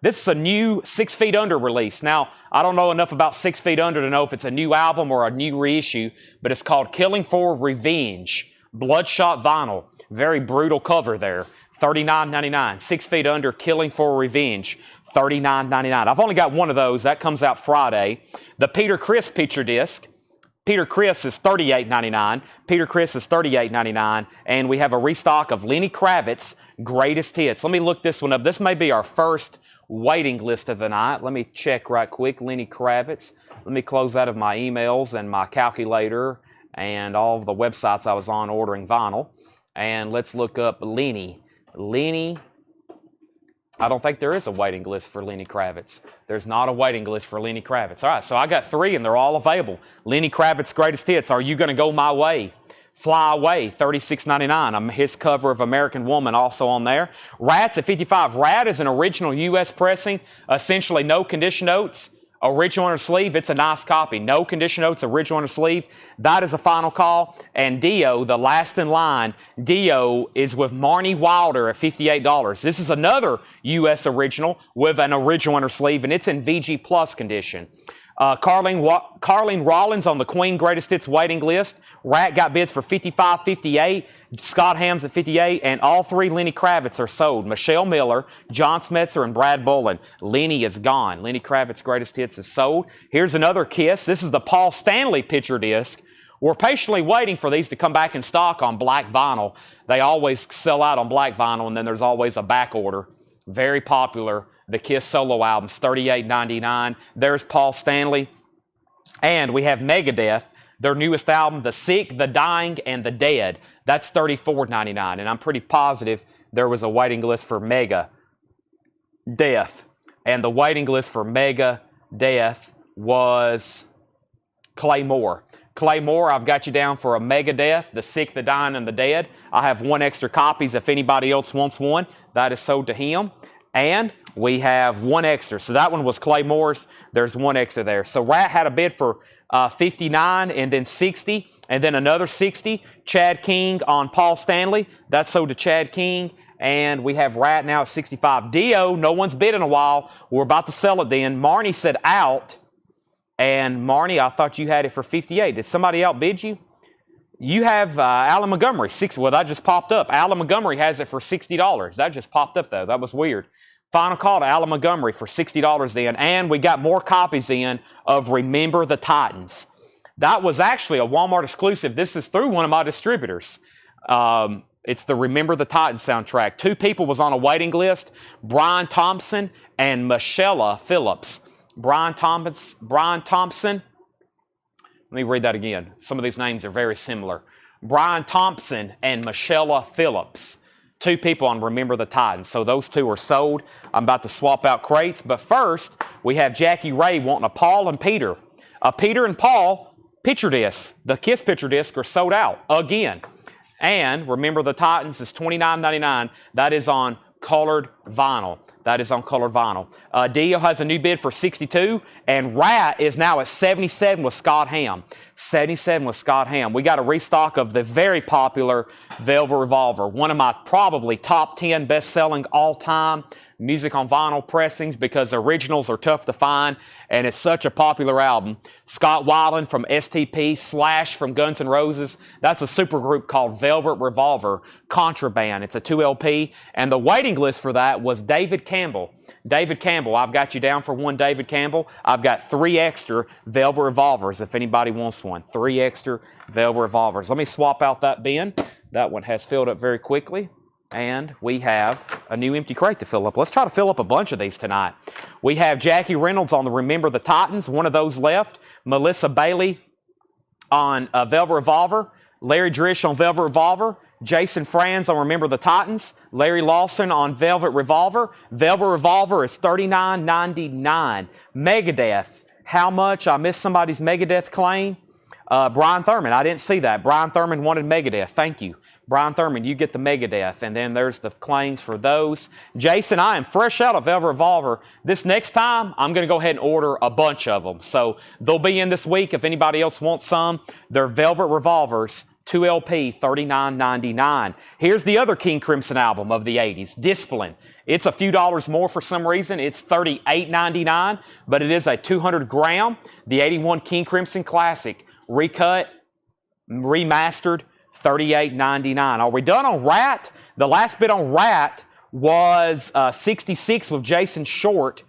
This is a new 6 Feet Under release. Now, I don't know enough about 6 Feet Under to know if it's a new album or a new reissue, but it's called Killing for Revenge. Bloodshot vinyl. Very brutal cover there. $39.99. 6 Feet Under, Killing for Revenge. $39.99. I've only got one of those. That comes out Friday. The Peter Criss picture disc. Peter Criss is $38.99. Peter Criss is $38.99. And we have a restock of Lenny Kravitz's Greatest Hits. Let me look this one up. This may be our first waiting list of the night. Let me check right quick. Lenny Kravitz. Let me close out of my emails and my calculator and all of the websites I was on ordering vinyl. And let's look up Lenny. Lenny. I don't think there is a waiting list for Lenny Kravitz. There's not a waiting list for Lenny Kravitz. All right, so I got 3 and they're all available. Lenny Kravitz's Greatest Hits. Are You Gonna Go My Way? Fly Away, $36.99. His cover of American Woman also on there. Rat's at 55. Rat is an original U.S. pressing, essentially no condition notes. Original under sleeve, it's a nice copy. No condition notes, original under sleeve. That is a final call. And Dio, the last in line, Dio is with Marnie Wilder at $58. This is another U.S. original with an original under sleeve, and it's in VG Plus condition. Carlene Rollins on the Queen Greatest Hits waiting list. Rat got bids for $55, $58. Scott Ham's at $58, and all 3 Lenny Kravitz are sold. Michelle Miller, John Smetzer, and Brad Bullen. Lenny is gone. Lenny Kravitz's Greatest Hits is sold. Here's another Kiss. This is the Paul Stanley picture disc. We're patiently waiting for these to come back in stock on black vinyl. They always sell out on black vinyl, and then there's always a back order. Very popular. The Kiss solo albums, $38.99. There's Paul Stanley. And we have Megadeth, their newest album, The Sick, The Dying, and The Dead. That's $34.99. And I'm pretty positive there was a waiting list for Megadeth. And the waiting list for Megadeth was Claymore. Claymore, I've got you down for a Megadeth, The Sick, The Dying, and The Dead. I have 1 extra copies if anybody else wants one. That is sold to him. And we have 1 extra. So that one was Claymore's. There's 1 extra there. So Rat had a bid for 59 and then 60 and then another 60. Chad King on Paul Stanley. That's sold to Chad King. And we have Rat now at 65. Dio, no one's bid in a while. We're about to sell it then. Marnie said out. And Marnie, I thought you had it for 58. Did somebody outbid you? You have Alan Montgomery. Well, that just popped up. Alan Montgomery has it for $60. That just popped up, though. That was weird. Final call to Alan Montgomery for $60 then. And we got more copies in of Remember the Titans. That was actually a Walmart exclusive. This is through one of my distributors. It's the Remember the Titans soundtrack. 2 people was on a waiting list. Brian Thompson and Michelle Phillips. Brian Thompson. Let me read that again. Some of these names are very similar. Brian Thompson and Michelle Phillips. 2 people on Remember the Titans. So those 2 are sold. I'm about to swap out crates. But first, we have Jackie Ray wanting a Paul and Peter. A Peter and Paul picture disc. The Kiss picture disc are sold out again. And Remember the Titans is $29.99. That is on colored vinyl. That is on colored vinyl. Dio has a new bid for $62, and Rat is now at $77 with Scott Ham. $77 with Scott Ham. We got a restock of the very popular Velvet Revolver, one of my probably top 10 best-selling all-time music on vinyl pressings because the originals are tough to find, and it's such a popular album. Scott Weiland from STP, Slash from Guns N' Roses. That's a supergroup called Velvet Revolver. Contraband. It's a 2 LP, and the waiting list for that was David Campbell. David Campbell, I've got you down for one David Campbell. I've got 3 extra Velvet Revolvers if anybody wants one. 3 extra Velvet Revolvers. Let me swap out that bin. That one has filled up very quickly. And we have a new empty crate to fill up. Let's try to fill up a bunch of these tonight. We have Jackie Reynolds on the Remember the Titans. One of those left. Melissa Bailey on Velvet Revolver. Larry Drish on Velvet Revolver. Jason Franz on Remember the Titans. Larry Lawson on Velvet Revolver. Velvet Revolver is $39.99. Megadeth. How much? I missed somebody's Megadeth claim. Brian Thurman. I didn't see that. Brian Thurman wanted Megadeth. Thank you. Brian Thurman, you get the Megadeth, and then there's the claims for those. Jason, I am fresh out of Velvet Revolver. This next time, I'm going to go ahead and order a bunch of them. So they'll be in this week if anybody else wants some. They're Velvet Revolvers, 2 LP, $39.99. Here's the other King Crimson album of the 80s, Discipline. It's a few dollars more for some reason. It's $38.99, but it is a 200 gram, the 81 King Crimson Classic, recut, remastered, $38.99. Are we done on Rat? The last bid on Rat was 66 with Jason Short.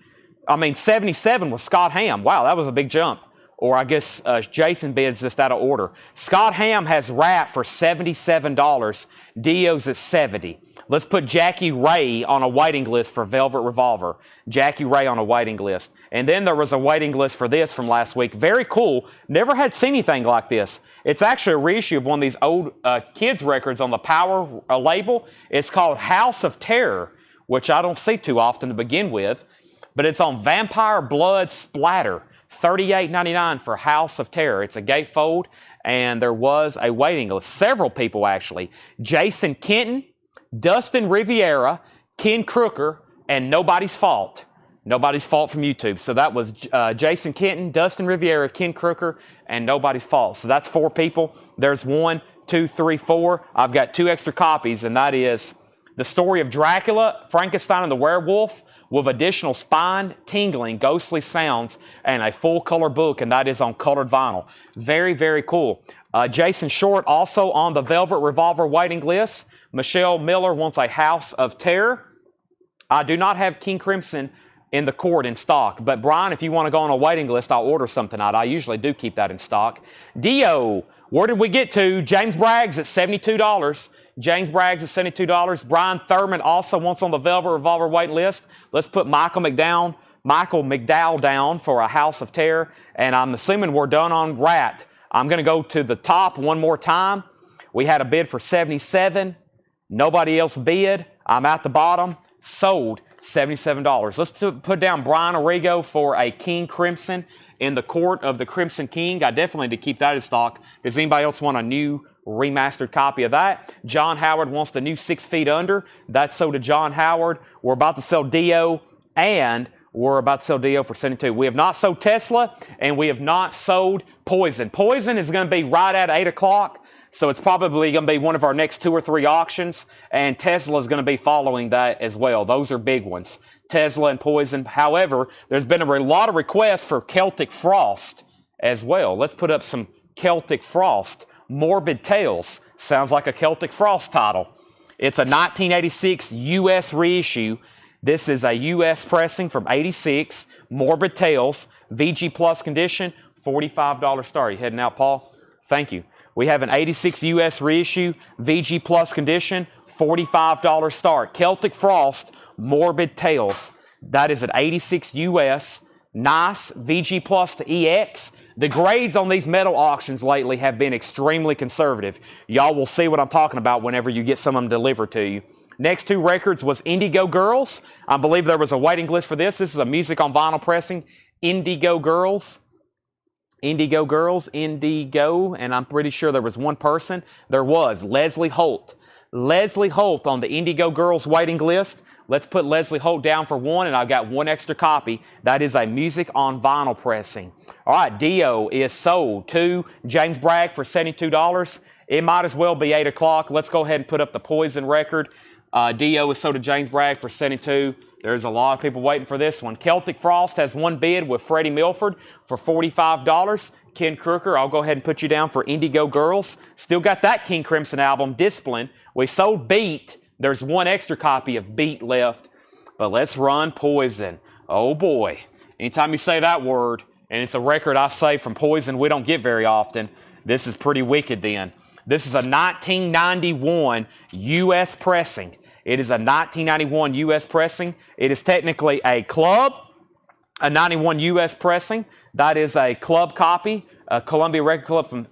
77 with Scott Ham. Wow, that was a big jump. Or I guess Jason bids just out of order. Scott Ham has Rat for $77. Dio's at $70. Let's put Jackie Ray on a waiting list for Velvet Revolver. Jackie Ray on a waiting list. And then there was a waiting list for this from last week. Very cool. Never had seen anything like this. It's actually a reissue of one of these old kids records on the Power label. It's called House of Terror, which I don't see too often to begin with. But it's on Vampire Blood Splatter. $38.99 for House of Terror. It's a gatefold, and there was a waiting list. Several people, actually. Jason Kenton, Dustin Riviera, Ken Crooker, and Nobody's Fault. Nobody's Fault from YouTube. So that was Jason Kenton, Dustin Riviera, Ken Crooker, and Nobody's Fault. So that's 4 people. There's 1, 2, 3, 4. I've got 2 extra copies, and that is The Story of Dracula, Frankenstein and the Werewolf, with additional spine-tingling, ghostly sounds, and a full-color book, and that is on colored vinyl. Very, very cool. Jason Short also on the Velvet Revolver waiting list. Michelle Miller wants a House of Terror. I do not have King Crimson in the court in stock, but Brian, if you want to go on a waiting list, I'll order some tonight. I usually do keep that in stock. Dio, where did we get to? James Bragg's at $72. James Bragg's at $72. Brian Thurman also wants on the Velvet Revolver wait list. Let's put Michael McDowell down for a House of Terror. And I'm assuming we're done on Rat. I'm going to go to the top one more time. We had a bid for $77. Nobody else bid. I'm at the bottom. Sold $77. Let's put down Brian Arrigo for a King Crimson in the Court of the Crimson King. I definitely need to keep that in stock. Does anybody else want a new remastered copy of that? John Howard wants the new 6 Feet Under. That's sold to John Howard. We're about to sell Dio, and we're about to sell Dio for $72. We have not sold Tesla, and we have not sold Poison. Poison is going to be right at 8 o'clock, so it's probably going to be one of our next 2 or 3 auctions, and Tesla is going to be following that as well. Those are big ones, Tesla and Poison. However, there's been a lot of requests for Celtic Frost as well. Let's put up some Celtic Frost. Morbid Tales. Sounds like a Celtic Frost title. It's a 1986 U.S. reissue. This is a U.S. pressing from 86. Morbid Tales. VG Plus condition. $45 start. You heading out, Paul? Thank you. We have an 86 U.S. reissue. VG Plus condition. $45 start. Celtic Frost. Morbid Tales. That is an 86 U.S. Nice. VG Plus to EX. The grades on these metal auctions lately have been extremely conservative. Y'all will see what I'm talking about whenever you get some of them delivered to you. Next two records was Indigo Girls. I believe there was a waiting list for this. This is a music on vinyl pressing. Indigo Girls. Indigo Girls, Indigo, and I'm pretty sure there was one person. There was Leslie Holt. Leslie Holt on the Indigo Girls waiting list. Let's put Leslie Holt down for one, and I've got one extra copy. That is a music on vinyl pressing. All right, Dio is sold to James Bragg for $72. It might as well be 8 o'clock. Let's go ahead and put up the Poison record. Dio is sold to James Bragg for $72. There's a lot of people waiting for this one. Celtic Frost has one bid with Freddie Milford for $45. Ken Crooker, I'll go ahead and put you down for Indigo Girls. Still got that King Crimson album, Discipline. We sold Beat. There's one extra copy of Beat left. But let's run Poison. Oh boy. Anytime you say that word, and it's a record I say from Poison we don't get very often, this is pretty wicked then. This is a 1991 U.S. pressing. It is a 1991 U.S. pressing. It is technically a club, a 91 U.S. pressing. That is a club copy, a Columbia Record Club from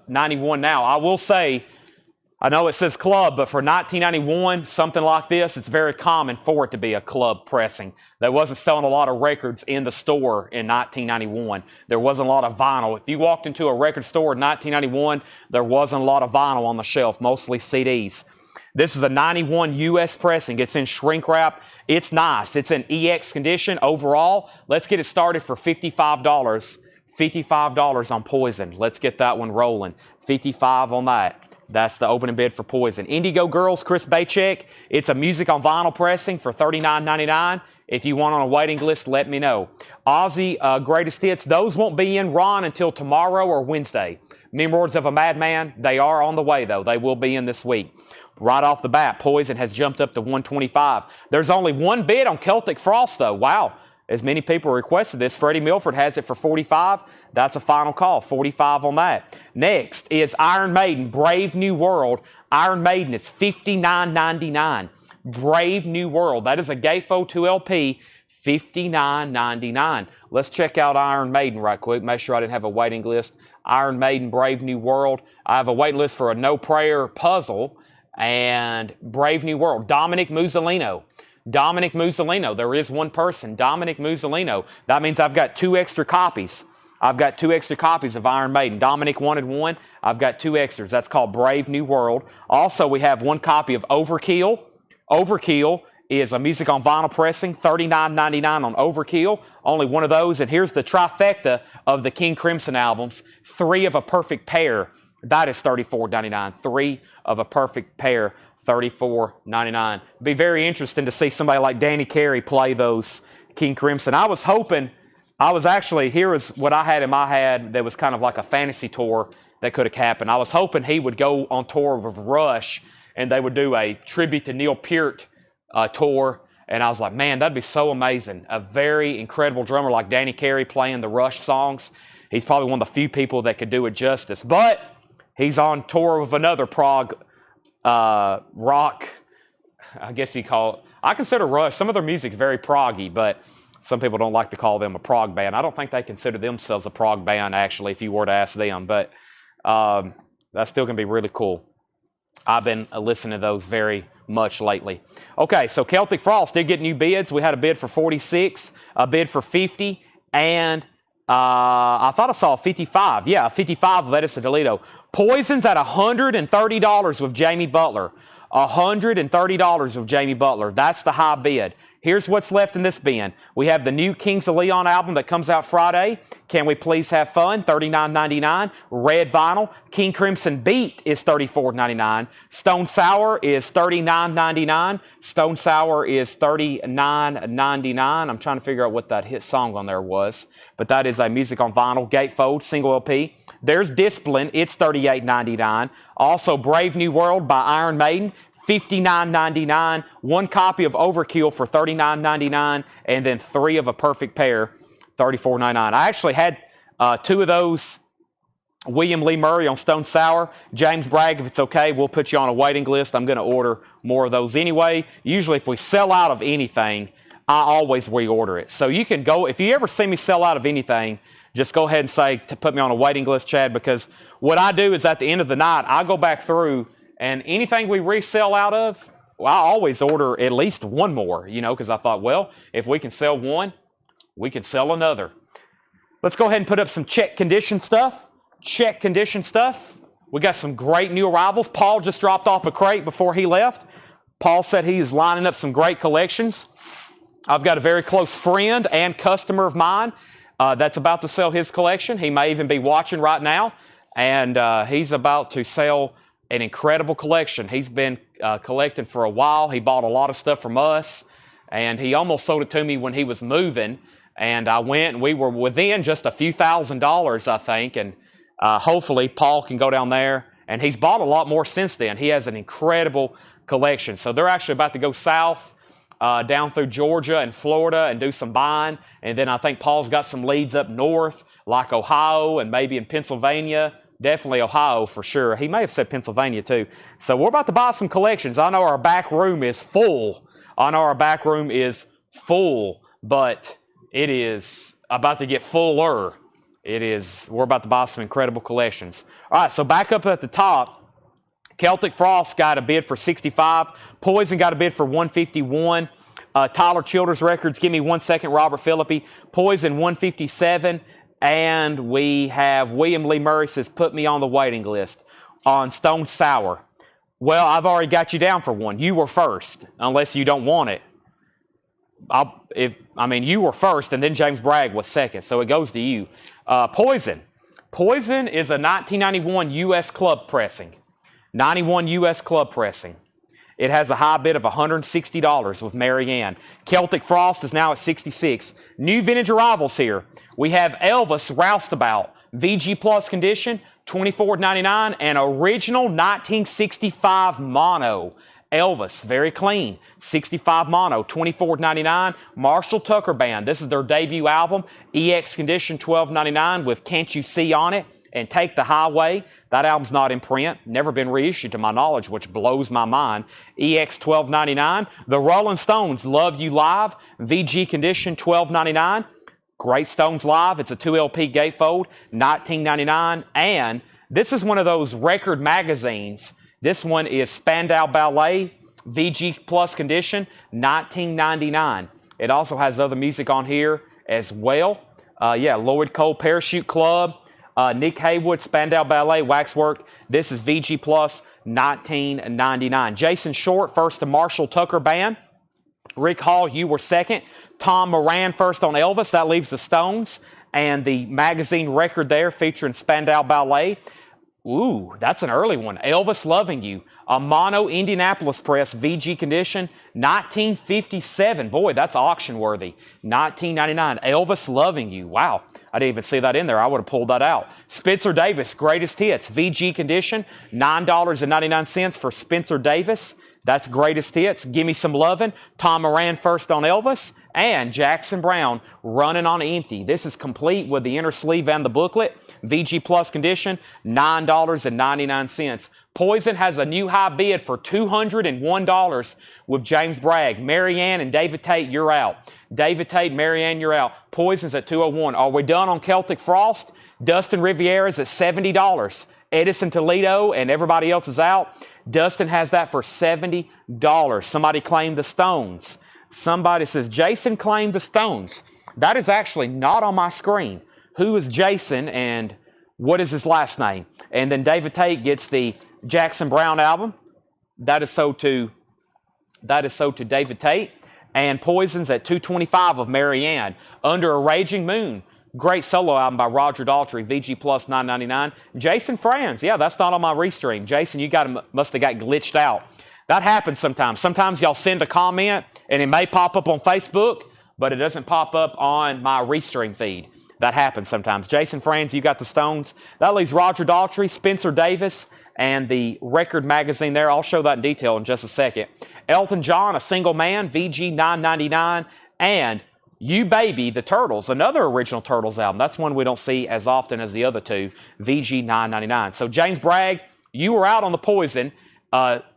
91 now. I will say, I know it says club, but for 1991, something like this, it's very common for it to be a club pressing. They wasn't selling a lot of records in the store in 1991. There wasn't a lot of vinyl. If you walked into a record store in 1991, there wasn't a lot of vinyl on the shelf, mostly CDs. This is a 91 U.S. pressing. It's in shrink wrap. It's nice. It's in EX condition overall. Let's get it started for $55. $55 on Poison. Let's get that one rolling. $55 on that. That's the opening bid for Poison. Indigo Girls, Chris Bachek. It's a music on vinyl pressing for $39.99. If you want on a waiting list, let me know. Ozzy Greatest Hits. Those won't be in Ron until tomorrow or Wednesday. Memoirs of a Madman. They are on the way, though. They will be in this week. Right off the bat, Poison has jumped up to $125. There's only one bid on Celtic Frost, though. Wow. As many people requested this, Freddie Milford has it for $45. That's a final call, $45 on that. Next is Iron Maiden, Brave New World. Iron Maiden is $59.99. Brave New World. That is a Gatefold 2 LP, $59.99. Let's check out Iron Maiden right quick. Make sure I didn't have a waiting list. Iron Maiden, Brave New World. I have a waiting list for a No Prayer Puzzle and Brave New World. Dominic Musolino. Dominic Musolino. There is one person, Dominic Musolino. That means I've got two extra copies. I've got two extra copies of Iron Maiden. Dominic wanted one. I've got two extras. That's called Brave New World. Also, we have one copy of Overkill. Overkill is a music on vinyl pressing, $39.99 on Overkill. Only one of those. And here's the trifecta of the King Crimson albums. 3 of a Perfect Pair. That is $34.99. 3 of a Perfect Pair. $34.99. Be very interesting to see somebody like Danny Carey play those King Crimson. I was hoping, here is what I had in my head that was kind of like a fantasy tour that could have happened. I was hoping he would go on tour with Rush and they would do a tribute to Neil Peart tour. And I was like, man, that'd be so amazing. A very incredible drummer like Danny Carey playing the Rush songs. He's probably one of the few people that could do it justice. But he's on tour with another prog rock, I guess you call it. I consider Rush, some of their music's very proggy, but some people don't like to call them a prog band. I don't think they consider themselves a prog band, actually, if you were to ask them, but that's still going to be really cool. I've been listening to those very much lately. Okay, so Celtic Frost did get new bids. We had a bid for 46, a bid for 50, and I thought I saw 55. Yeah, 55 of Lettuce to Toledo. Poison's at $130 with Jamie Butler. $130 with Jamie Butler. That's the high bid. Here's what's left in this bin. We have the new Kings of Leon album that comes out Friday. Can We Please Have Fun? $39.99. Red vinyl. King Crimson Beat is $34.99. Stone Sour is $39.99. Stone Sour is $39.99. I'm trying to figure out what that hit song on there was. But that is a music on vinyl. Gatefold, single LP. There's Discipline. It's $38.99. Also, Brave New World by Iron Maiden. $59.99, one copy of Overkill for $39.99, and then 3 of a Perfect Pair, $34.99. I actually had 2 of those. William Lee Murray on Stone Sour. James Bragg, if it's okay, we'll put you on a waiting list. I'm going to order more of those anyway. Usually if we sell out of anything, I always reorder it. So you can go, if you ever see me sell out of anything, just go ahead and say to put me on a waiting list, Chad, because what I do is at the end of the night, I go back through and anything we resell out of, I always order at least one more, you know, because I thought, well, if we can sell one, we can sell another. Let's go ahead and put up some check condition stuff. Check condition stuff. We got some great new arrivals. Paul just dropped off a crate before he left. Paul said he is lining up some great collections. I've got a very close friend and customer of mine that's about to sell his collection. He may even be watching right now, and he's about to sell an incredible collection. He's been collecting for a while. He bought a lot of stuff from us, and he almost sold it to me when he was moving, and I went, and we were within just a few $1,000s, I think, and hopefully Paul can go down there, and he's bought a lot more since then. He has an incredible collection. So they're actually about to go south down through Georgia and Florida and do some buying. And then I think Paul's got some leads up north, like Ohio and maybe in Pennsylvania. Definitely Ohio for sure. He may have said Pennsylvania too. So we're about to buy some collections. I know our back room is full. But it is about to get fuller. We're about to buy some incredible collections. All right, so back up at the top, Celtic Frost got a bid for 65. Poison got a bid for 151. Tyler Childers Records, give me 1 second, Robert Philippi. Poison 157. And we have William Lee Murray says, put me on the waiting list on Stone Sour. Well, I've already got you down for one. You were first, unless you don't want it. You were first, and then James Bragg was second, so it goes to you. Poison. Poison is a 1991 U.S. club pressing. 91 U.S. club pressing. It has a high bid of $160 with Mary Ann. Celtic Frost is now at 66. New vintage arrivals here. We have Elvis Roustabout, VG Plus condition, $24.99, and original 1965 mono. Elvis, very clean, 65 mono, $24.99. Marshall Tucker Band, this is their debut album, EX condition, $12.99 with Can't You See on it, and Take the Highway. That album's not in print, never been reissued to my knowledge, which blows my mind. EX, $12.99. The Rolling Stones, Love You Live, VG condition, $12.99. Great Stones Live, it's a 2LP gatefold, $19.99. And this is one of those record magazines. This one is Spandau Ballet, VG Plus condition, $19.99. It also has other music on here as well. Lloyd Cole Parachute Club, Nick Haywood, Spandau Ballet, Waxwork. This is VG Plus, $19.99. Jason Short, first to Marshall Tucker Band. Rick Hall, you were second. Tom Moran, first on Elvis. That leaves the Stones. And the magazine record there featuring Spandau Ballet. Ooh, that's an early one. Elvis Loving You. A mono Indianapolis press, VG condition, 1957. Boy, that's auction worthy. $19.99. Elvis Loving You. Wow, I didn't even see that in there. I would have pulled that out. Spencer Davis, Greatest Hits, VG condition, $9.99 for Spencer Davis. That's Greatest Hits. Gimme Some Lovin'. Tom Moran, first on Elvis. And Jackson Browne, Running on Empty. This is complete with the inner sleeve and the booklet. VG Plus condition, $9.99. Poison has a new high bid for $201 with James Bragg. Mary Ann and David Tate, you're out. David Tate, Mary Ann, you're out. Poison's at $201. Are we done on Celtic Frost? Dustin Riviera's at $70. Edison Toledo and everybody else is out. Dustin has that for $70. Somebody claimed the Stones. Somebody says, Jason claimed the Stones. That is actually not on my screen. Who is Jason and what is his last name? And then David Tate gets the Jackson Browne album. That is so to David Tate. And Poison's at $225 of Mary Ann. Under a Raging Moon. Great solo album by Roger Daltrey, VG Plus $9.99. Jason Franz, yeah, that's not on my restream. Jason, you must have got glitched out. That happens sometimes. Sometimes y'all send a comment and it may pop up on Facebook, but it doesn't pop up on my restream feed. That happens sometimes. Jason Franz, you got the Stones. That leaves Roger Daltrey, Spencer Davis, and the record magazine there. I'll show that in detail in just a second. Elton John, A Single Man, VG $9.99, and You Baby, The Turtles, another original Turtles album. That's one we don't see as often as the other two, VG $9.99. So James Bragg, you were out on the Poison.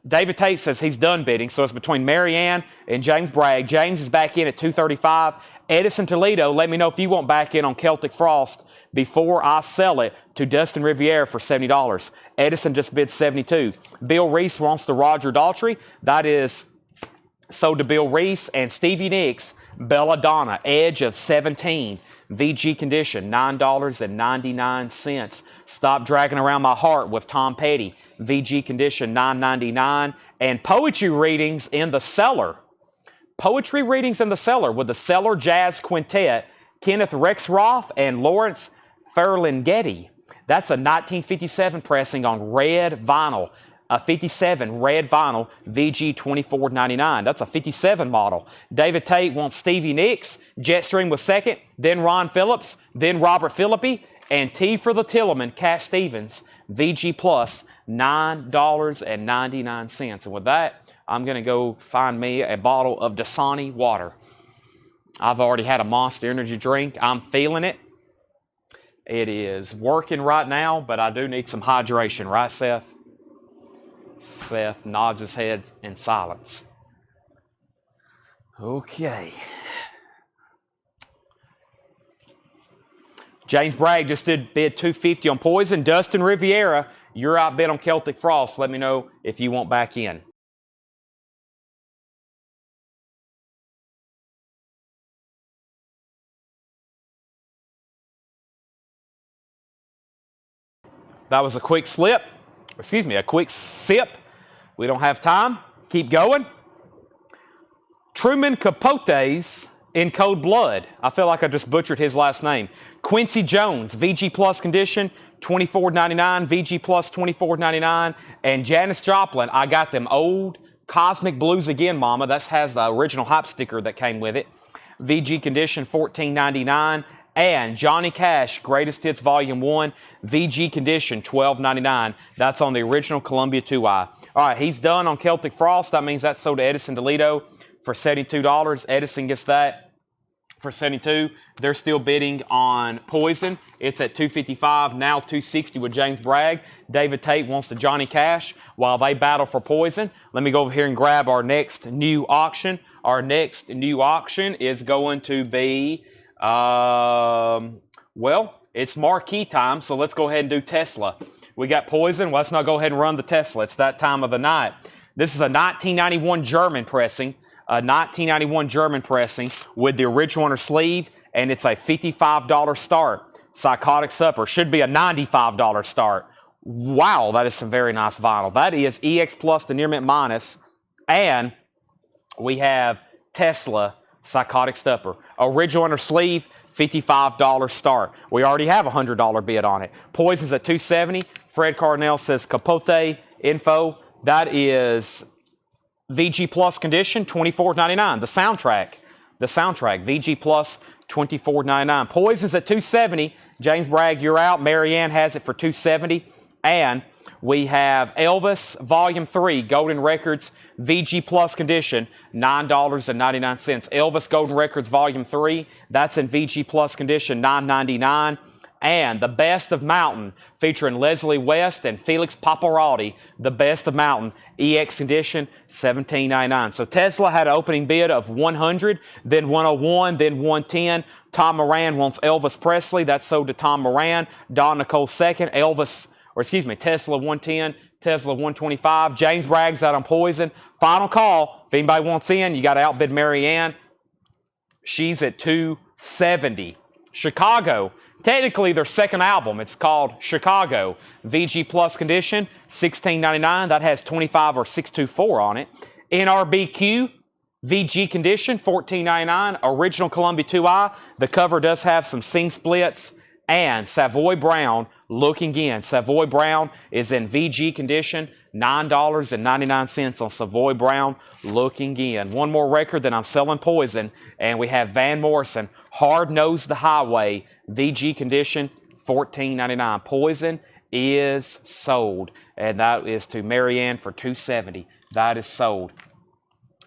David Tate says he's done bidding, so it's between Mary Ann and James Bragg. James is back in at $235. Edison Toledo, let me know if you want back in on Celtic Frost before I sell it to Dustin Riviera for $70. Edison just bid $72. Bill Reese wants the Roger Daltrey. That is sold to Bill Reese. And Stevie Nicks, Belladonna, Edge of 17, VG condition, $9.99. Stop Dragging Around My Heart with Tom Petty, VG condition, $9.99. And poetry readings in the cellar. Poetry readings in the cellar with the Cellar Jazz Quintet, Kenneth Rexroth and Lawrence Ferlinghetti. That's a 1957 pressing on red vinyl. A 57 red vinyl, VG $24.99. That's a 57 model. David Tate wants Stevie Nicks. Jetstream was second, then Ron Phillips, then Robert Philippi, and T for the Tillman, Cat Stevens, VG Plus, $9.99. And with that, I'm going to go find me a bottle of Dasani water. I've already had a Monster Energy drink. I'm feeling it. It is working right now, but I do need some hydration. Right, Seth? Seth nods his head in silence. Okay. James Bragg just did bid $250 on Poison. Dustin Riviera, you're out bid on Celtic Frost. Let me know if you want back in. That was a quick slip. Excuse me, a quick sip. We don't have time. Keep going. Truman Capote's In Cold Blood. I feel like I just butchered his last name. Quincy Jones, VG Plus condition, $24.99. VG Plus, $24.99. And Janis Joplin, I got them old Cosmic Blues Again, Mama. That has the original hype sticker that came with it. VG condition, $14.99. And Johnny Cash, Greatest Hits Volume 1, VG condition, $12.99. That's on the original Columbia 2i. All right, he's done on Celtic Frost. That means that's sold to Edison Toledo for $72. Edison gets that for $72. They're still bidding on Poison. It's at $255, now $260 with James Bragg. David Tate wants the Johnny Cash while they battle for Poison. Let me go over here and grab our next new auction. Our next new auction is going to be... well, it's marquee time, so let's go ahead and do Tesla. We got Poison. Let's not go ahead and run the Tesla. It's that time of the night. This is a 1991 German pressing. A 1991 German pressing with the original on her sleeve, and it's a $55 start. Psychotic Supper should be a $95 start. Wow, that is some very nice vinyl. That is EX Plus, the Near Mint Minus, and we have Tesla Psychotic Stupper. Original on her sleeve, $55 start. We already have a $100 bid on it. Poison's at $270. Fred Cardinal says Capote info. That is VG Plus condition, $24.99. The soundtrack, VG Plus, $24.99. Poison's at $270. James Bragg, you're out. Marianne has it for $270. And we have Elvis Volume 3, Golden Records, VG Plus condition, $9.99. Elvis Golden Records Volume 3, that's in VG Plus condition, $9.99. And The Best of Mountain, featuring Leslie West and Felix Paparotti, The Best of Mountain, EX condition, $17.99. So Tesla had an opening bid of $100, then $101, then $110. Tom Moran wants Elvis Presley. That's sold to Tom Moran. Don Nicole second. Tesla 110, Tesla 125. James Bragg's out on Poison. Final call. If anybody wants in, you got to outbid Marianne. She's at $270. Chicago. Technically, their second album. It's called Chicago. VG Plus condition, $16.99. That has 25 or 624 on it. NRBQ, VG condition, $14.99. Original Columbia 2i. The cover does have some seam splits. And Savoy Brown, looking in. Savoy Brown is in VG condition, $9.99 on Savoy Brown, looking in. One more record, then I'm selling Poison. And we have Van Morrison, Hard Nosed the Highway, VG condition, $14.99. Poison is sold. And that is to Marianne for $270. That is sold.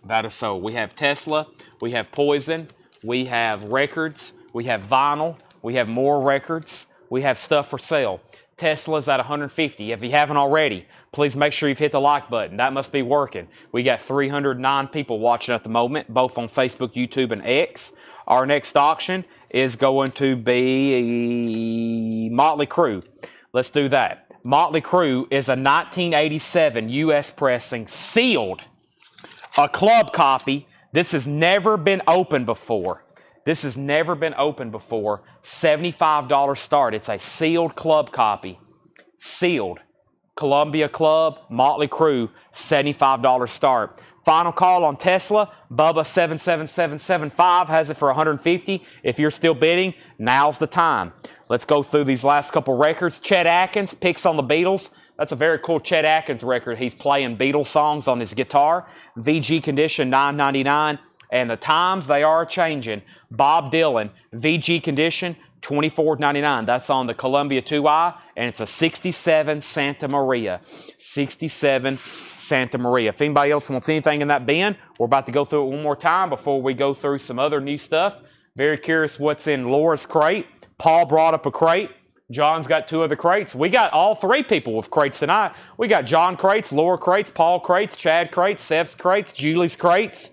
That is sold. We have Tesla, we have Poison, we have records, we have vinyl, we have more records. We have stuff for sale. Tesla's at $150. If you haven't already, please make sure you've hit the like button. That must be working. We got 309 people watching at the moment, both on Facebook, YouTube, and X. Our next auction is going to be Motley Crue. Let's do that. Motley Crue is a 1987 U.S. pressing, sealed A club copy. This has never been opened before. This has never been opened before. $75 start. It's a sealed club copy. Sealed. Columbia Club, Motley Crue, $75 start. Final call on Tesla. Bubba 77775 has it for $150. If you're still bidding, now's the time. Let's go through these last couple records. Chet Atkins, Picks on the Beatles. That's a very cool Chet Atkins record. He's playing Beatles songs on his guitar. VG condition, $9.99. And the times, they are changing. Bob Dylan, VG condition, $24.99. That's on the Columbia 2i, and it's a 67 Santa Maria. 67 Santa Maria. If anybody else wants anything in that bin, we're about to go through it one more time before we go through some other new stuff. Very curious what's in Laura's crate. Paul brought up a crate. John's got 2 other crates. We got all 3 people with crates tonight. We got John crates, Laura crates, Paul crates, Chad crates, Seth's crates, Julie's crates.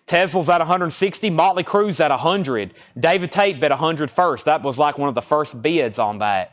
Tesla's at 160. Motley Crue's at 100. David Tate bid 100 first. That was like one of the first bids on that.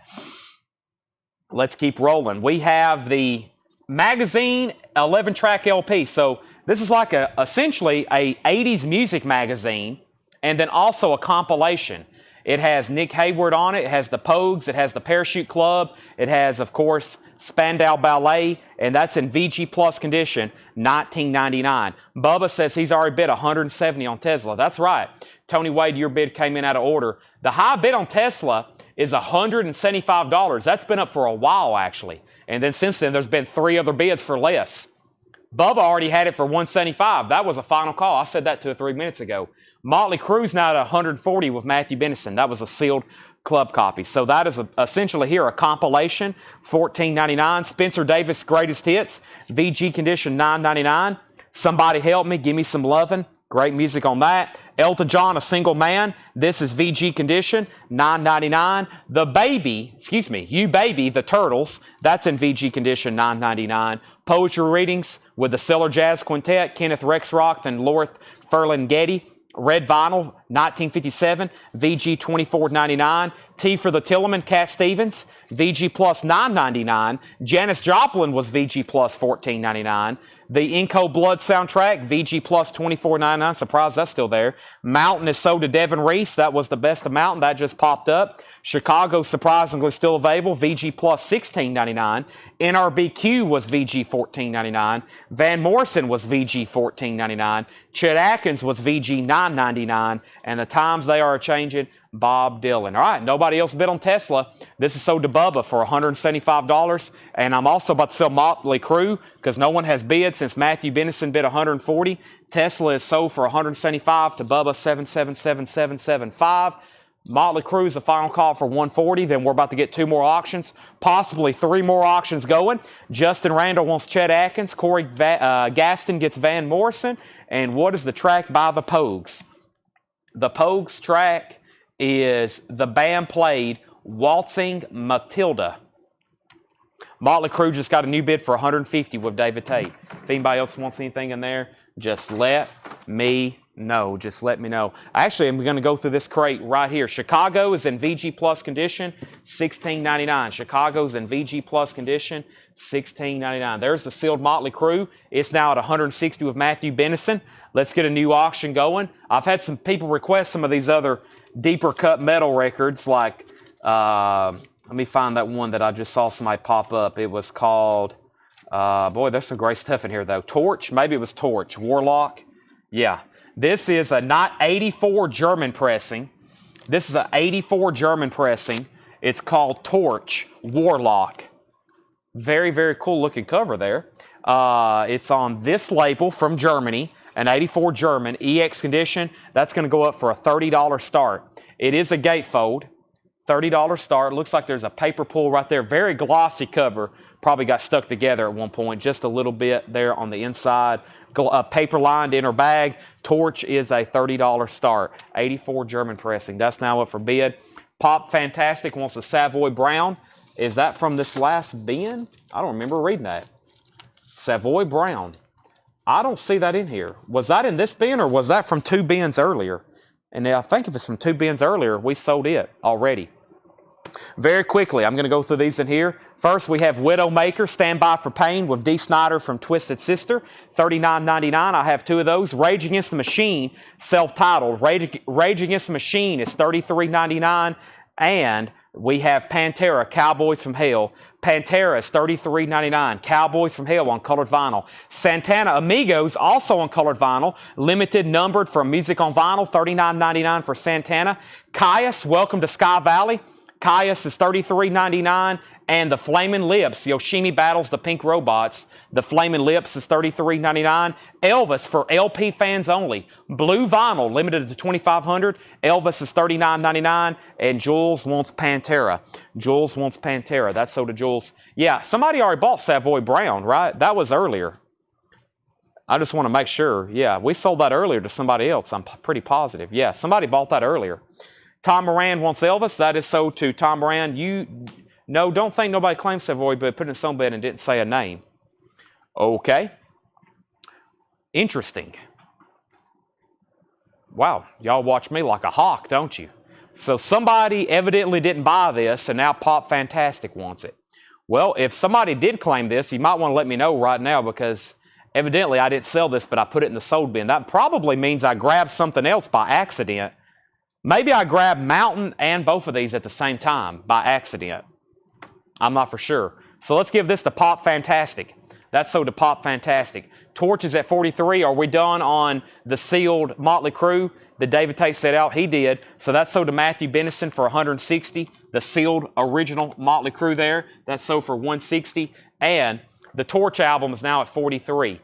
Let's keep rolling. We have the magazine 11-track LP. So this is like essentially a 80s music magazine and then also a compilation. It has Nick Hayward on it. It has the Pogues. It has the Parachute Club. It has, of course, Spandau Ballet, and that's in VG Plus condition, $19.99. Bubba says he's already bid $170 on Tesla. That's right. Tony Wade, your bid came in out of order. The high bid on Tesla is $175. That's been up for a while, actually. And then since then, there's been 3 other bids for less. Bubba already had it for $175. That was a final call. I said that 2 or 3 minutes ago. Motley Crue's now at $140 with Matthew Benison. That was a sealed club copy. So that is essentially here a compilation, $14.99. Spencer Davis Greatest Hits, VG condition, $9.99. Somebody Help Me, Give Me Some Lovin'. Great music on that. Elton John, A Single Man. This is VG condition, $9.99. The Baby, You Baby, The Turtles. That's in VG condition, $9.99. Poetry readings with the Cellar Jazz Quintet, Kenneth Rexroth and Laura Ferlinghetti. Red Vinyl, 1957, VG $24.99. T for the Tilleman, Cat Stevens, VG Plus $9.99. Janis Joplin was VG Plus $14.99. The Inco Blood soundtrack, VG Plus $24.99. Surprised that's still there. Mountain is sold to Devin Reese. That was the best of Mountain. That just popped up. Chicago, surprisingly, still available. VG Plus $16.99. NRBQ was VG $14.99. Van Morrison was VG $14.99. Chet Atkins was VG $9.99. And the times they are changing, Bob Dylan. All right, nobody else bid on Tesla. This is sold to Bubba for $175. And I'm also about to sell Motley Crue because no one has bid since Matthew Benison bid $140. Tesla is sold for $175 to Bubba 777775. Motley Crue is the final call for $140. Then we're about to get 2 more auctions, possibly 3 more auctions going. Justin Randall wants Chet Atkins. Corey Gaston gets Van Morrison. And what is the track by the Pogues? The Pogues track is the band played Waltzing Matilda. Motley Crue just got a new bid for $150 with David Tate. If anybody else wants anything in there, just let me know. Just let me know. Actually, I'm going to go through this crate right here. Chicago is in VG Plus condition, $16.99. Chicago's in VG Plus condition, $16.99. There's the sealed Motley Crue. It's now at $160 with Matthew Benison. Let's get a new auction going. I've had some people request some of these other deeper cut metal records, like let me find that one that I just saw somebody pop up. It was called boy, there's some great stuff in here though. Torch, maybe it was Torch. Warlock. Yeah. This is a not 84 German pressing. This is an 84 German pressing. It's called Torch Warlock. Very, very cool looking cover there. It's on this label from Germany, an 84 German, EX condition. That's going to go up for a $30 start. It is a gatefold, $30 start. Looks like there's a paper pull right there. Very glossy cover. Probably got stuck together at one point, just a little bit there on the inside. Paper lined inner bag. Torch is a $30 start. 84 German pressing. That's now up for bid. Pop Fantastic wants a Savoy Brown. Is that from this last bin? I don't remember reading that. Savoy Brown. I don't see that in here. Was that in this bin or was that from 2 bins earlier? And I think if it's from 2 bins earlier, we sold it already. Very quickly, I'm going to go through these in here. First, we have Widowmaker, Stand By for Pain with Dee Snider from Twisted Sister, $39.99. I have two of those. Rage Against the Machine, self-titled. Rage Against the Machine is $33.99. And we have Pantera, Cowboys from Hell. Pantera is $33.99. Cowboys from Hell on colored vinyl. Santana Amigos, also on colored vinyl. Limited numbered from Music on Vinyl, $39.99 for Santana. Caius, Welcome to Sky Valley. Caius is $33.99, and the Flamin' Lips, Yoshimi battles the Pink Robots. The Flamin' Lips is $33.99. Elvis for LP fans only. Blue vinyl, limited to 2,500. Elvis is $39.99, and Jules wants Pantera. Jules wants Pantera. That's so to Jules. Yeah, somebody already bought Savoy Brown, right? That was earlier. I just want to make sure. Yeah, we sold that earlier to somebody else. I'm pretty positive. Yeah, somebody bought that earlier. Tom Moran wants Elvis. That is sold to Tom Moran. No, don't think nobody claims Savoy, but put in some bed and didn't say a name. Okay. Interesting. Wow, y'all watch me like a hawk, don't you? So somebody evidently didn't buy this, and now Pop Fantastic wants it. Well, if somebody did claim this, you might want to let me know right now, because evidently I didn't sell this, but I put it in the sold bin. That probably means I grabbed something else by accident. Maybe I grabbed Mountain and both of these at the same time by accident. I'm not for sure. So let's give this to Pop Fantastic. That's sold to Pop Fantastic. Torch is at 43. Are we done on the sealed Motley Crue that David Tate set out? He did. So that's sold to Matthew Benison for 160. The sealed original Motley Crue there. That's sold for 160. And the Torch album is now at 43.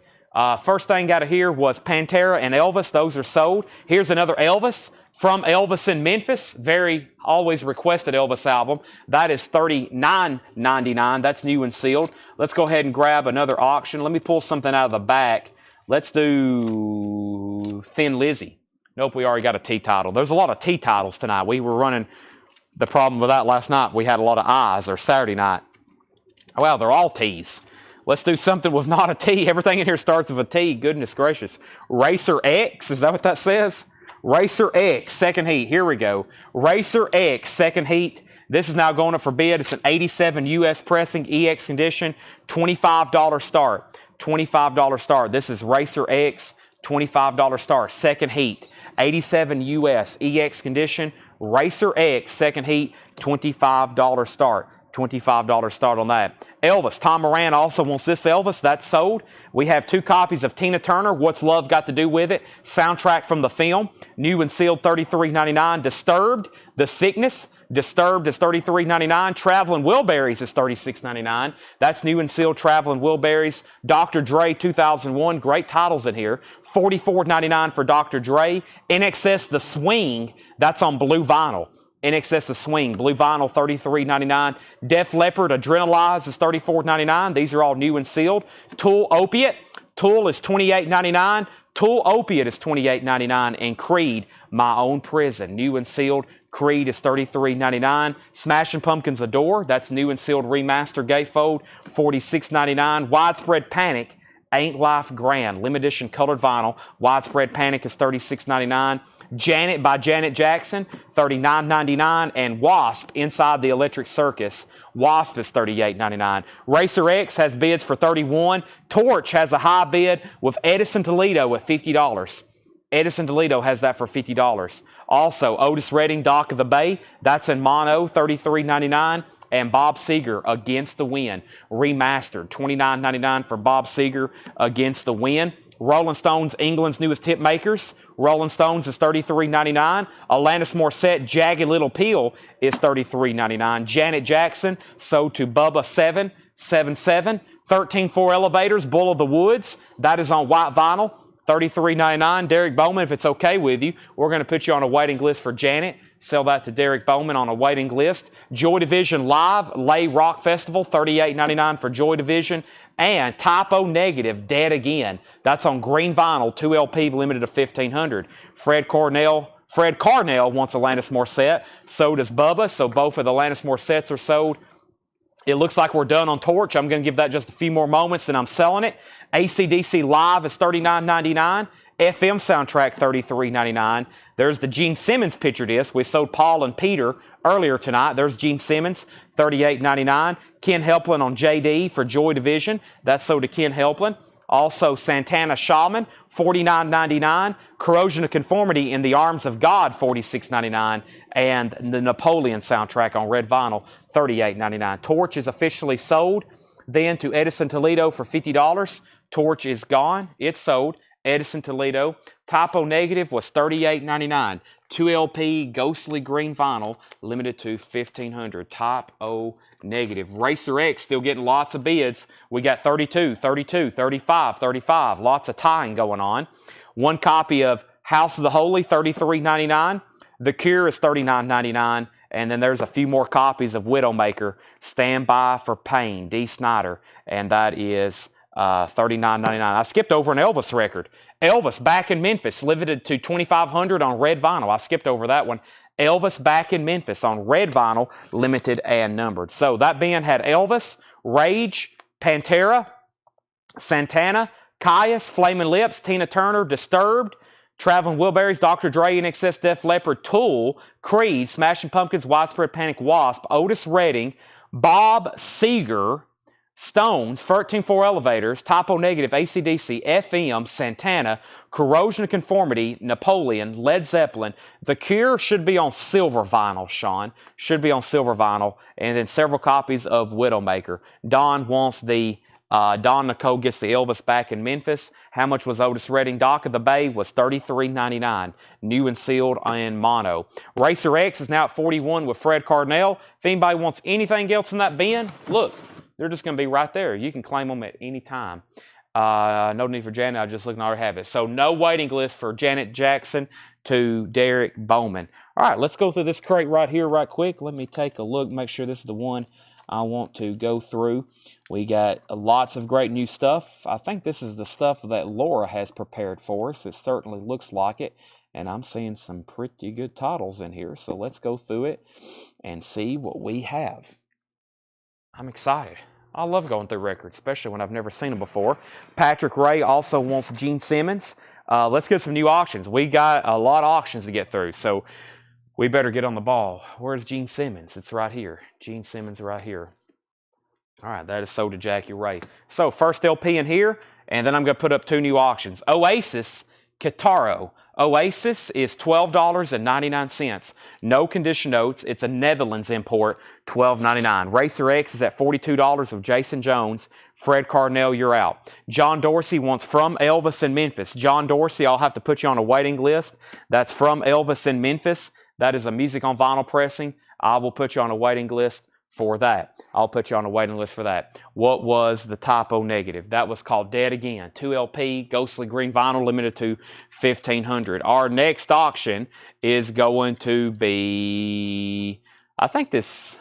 First thing out of here was Pantera and Elvis. Those are sold. Here's another Elvis. From Elvis in Memphis, very always requested Elvis album. That is $39.99. That's new and sealed. Let's go ahead and grab another auction. Let me pull something out of the back. Let's do Thin Lizzy. Nope, we already got a T title. There's a lot of T titles tonight. We were running the problem with that last night. We had a lot of I's, or Saturday night. Wow, they're all T's. Let's do something with not a T. Everything in here starts with a T. Goodness gracious. Racer X, is that what that says? Racer X, second heat. Here we go. Racer X, second heat. This is now going up for bid. It's an 87 US pressing, EX condition, $25 start. $25 start. This is Racer X, $25 start. Second heat. 87 US, EX condition, Racer X, second heat, $25 start. $25 start on that. Elvis, Tom Moran also wants this Elvis. That's sold. We have two copies of Tina Turner, What's Love Got to Do With It? Soundtrack from the film. New and sealed, $33.99. Disturbed, The Sickness. Disturbed is $33.99. Traveling Wilburys is $36.99. That's new and sealed Traveling Wilburys. Dr. Dre 2001. Great titles in here. $44.99 for Dr. Dre. NXS The Swing. That's on blue vinyl. NXS The Swing, blue vinyl, $33.99. Def Leppard, Adrenalize is $34.99. These are all new and sealed. Tool Opiate, Tool is $28.99. Tool Opiate is $28.99. And Creed, My Own Prison, new and sealed. Creed is $33.99. Smashing Pumpkins Adore, that's new and sealed remaster gatefold, $46.99. Widespread Panic, Ain't Life Grand, limited edition colored vinyl. Widespread Panic is $36.99. Janet by Janet Jackson, $39.99. And Wasp, Inside the Electric Circus, Wasp is $38.99. Racer X has bids for $31. Torch has a high bid with Edison Toledo at $50. Edison Toledo has that for $50. Also, Otis Redding, Dock of the Bay, that's in mono, $33.99. And Bob Seger, Against the Wind, remastered, $29.99 for Bob Seger, Against the Wind. Rolling Stones, England's Newest Hit Makers. Rolling Stones is $33.99. Alanis Morissette, Jagged Little Pill is $33.99. Janet Jackson, sold to Bubba 777. 13-4 Elevators, Bull of the Woods. That is on white vinyl, $33.99. Derek Bowman, if it's okay with you, we're going to put you on a waiting list for Janet. Sell that to Derek Bowman on a waiting list. Joy Division Live, Lay Rock Festival, $38.99 for Joy Division. And Typo Negative, Dead Again. That's on green vinyl, 2 LP, limited to 1,500. Fred Carnell wants Alanis Morissette. So does Bubba. So both of the Alanis Morissettes are sold. It looks like we're done on Torch. I'm going to give that just a few more moments and I'm selling it. AC/DC Live is $39.99. FM soundtrack, $33.99. There's the Gene Simmons picture disc. We sold Paul and Peter earlier tonight. There's Gene Simmons, $38.99. Ken Helplin on JD for Joy Division. That's sold to Ken Helplin. Also, Santana Shaman, $49.99. Corrosion of Conformity in the Arms of God, $46.99. And the Napoleon soundtrack on red vinyl, $38.99. Torch is officially sold then to Edison Toledo for $50. Torch is gone. It's sold. Edison Toledo. Typo Negative was $38.99. 2LP Ghostly Green Vinyl, limited to 1,500. Typo Negative. Racer X still getting lots of bids. We got 32, 32, 35, 35. Lots of tying going on. One copy of House of the Holy, $33.99. The Cure is $39.99. And then there's a few more copies of Widowmaker, Stand By for Pain, Dee Snider, and that is $39.99. I skipped over an Elvis record. Elvis back in Memphis, limited to 2,500 on red vinyl. I skipped over that one. Elvis back in Memphis on red vinyl, limited and numbered. So that band had Elvis, Rage, Pantera, Santana, Caius, Flamin' Lips, Tina Turner, Disturbed, Traveling Wilburys, Dr. Dre, NXS, Def Leppard, Tool, Creed, Smashing Pumpkins, Widespread Panic, Wasp, Otis Redding, Bob Seger, Stones, 13-4 Elevators, Typo Negative, AC/DC, FM, Santana, Corrosion of Conformity, Napoleon, Led Zeppelin. The Cure should be on silver vinyl, Sean. Should be on silver vinyl. And then several copies of Widowmaker. Don wants the Don Nicole gets the Elvis back in Memphis. How much was Otis Redding? Dock of the Bay was $33.99. New and sealed and mono. Racer X is now at 41 with Fred Cardinal. If anybody wants anything else in that bin, look, they're just going to be right there. You can claim them at any time. No need for Janet. I just look and already have it. So no waiting list for Janet Jackson to Derek Bowman. All right, let's go through this crate right here right quick. Let me take a look, make sure this is the one I want to go through. We got lots of great new stuff. I think this is the stuff that Laura has prepared for us. It certainly looks like it. And I'm seeing some pretty good titles in here. So let's go through it and see what we have. I'm excited. I love going through records, especially when I've never seen them before. Patrick Ray also wants Gene Simmons. Let's get some new auctions. We got a lot of auctions to get through, so we better get on the ball. Where's Gene Simmons? It's right here. Gene Simmons right here. All right, that is sold to Jackie Ray. So first LP in here, and then I'm going to put up two new auctions. Oasis, Kitaro. Oasis is $12.99. No condition notes. It's a Netherlands import, $12.99. Racer X is at $42 of Jason Jones. Fred Cardinal, you're out. John Dorsey wants From Elvis in Memphis. John Dorsey, I'll have to put you on a waiting list. That's From Elvis in Memphis. That is a music on vinyl pressing. I will put you on a waiting list for that. I'll put you on a waiting list for that. What was the Typo Negative? That was called Dead Again. 2LP, Ghostly Green Vinyl, limited to 1,500. Our next auction is going to be, I think this,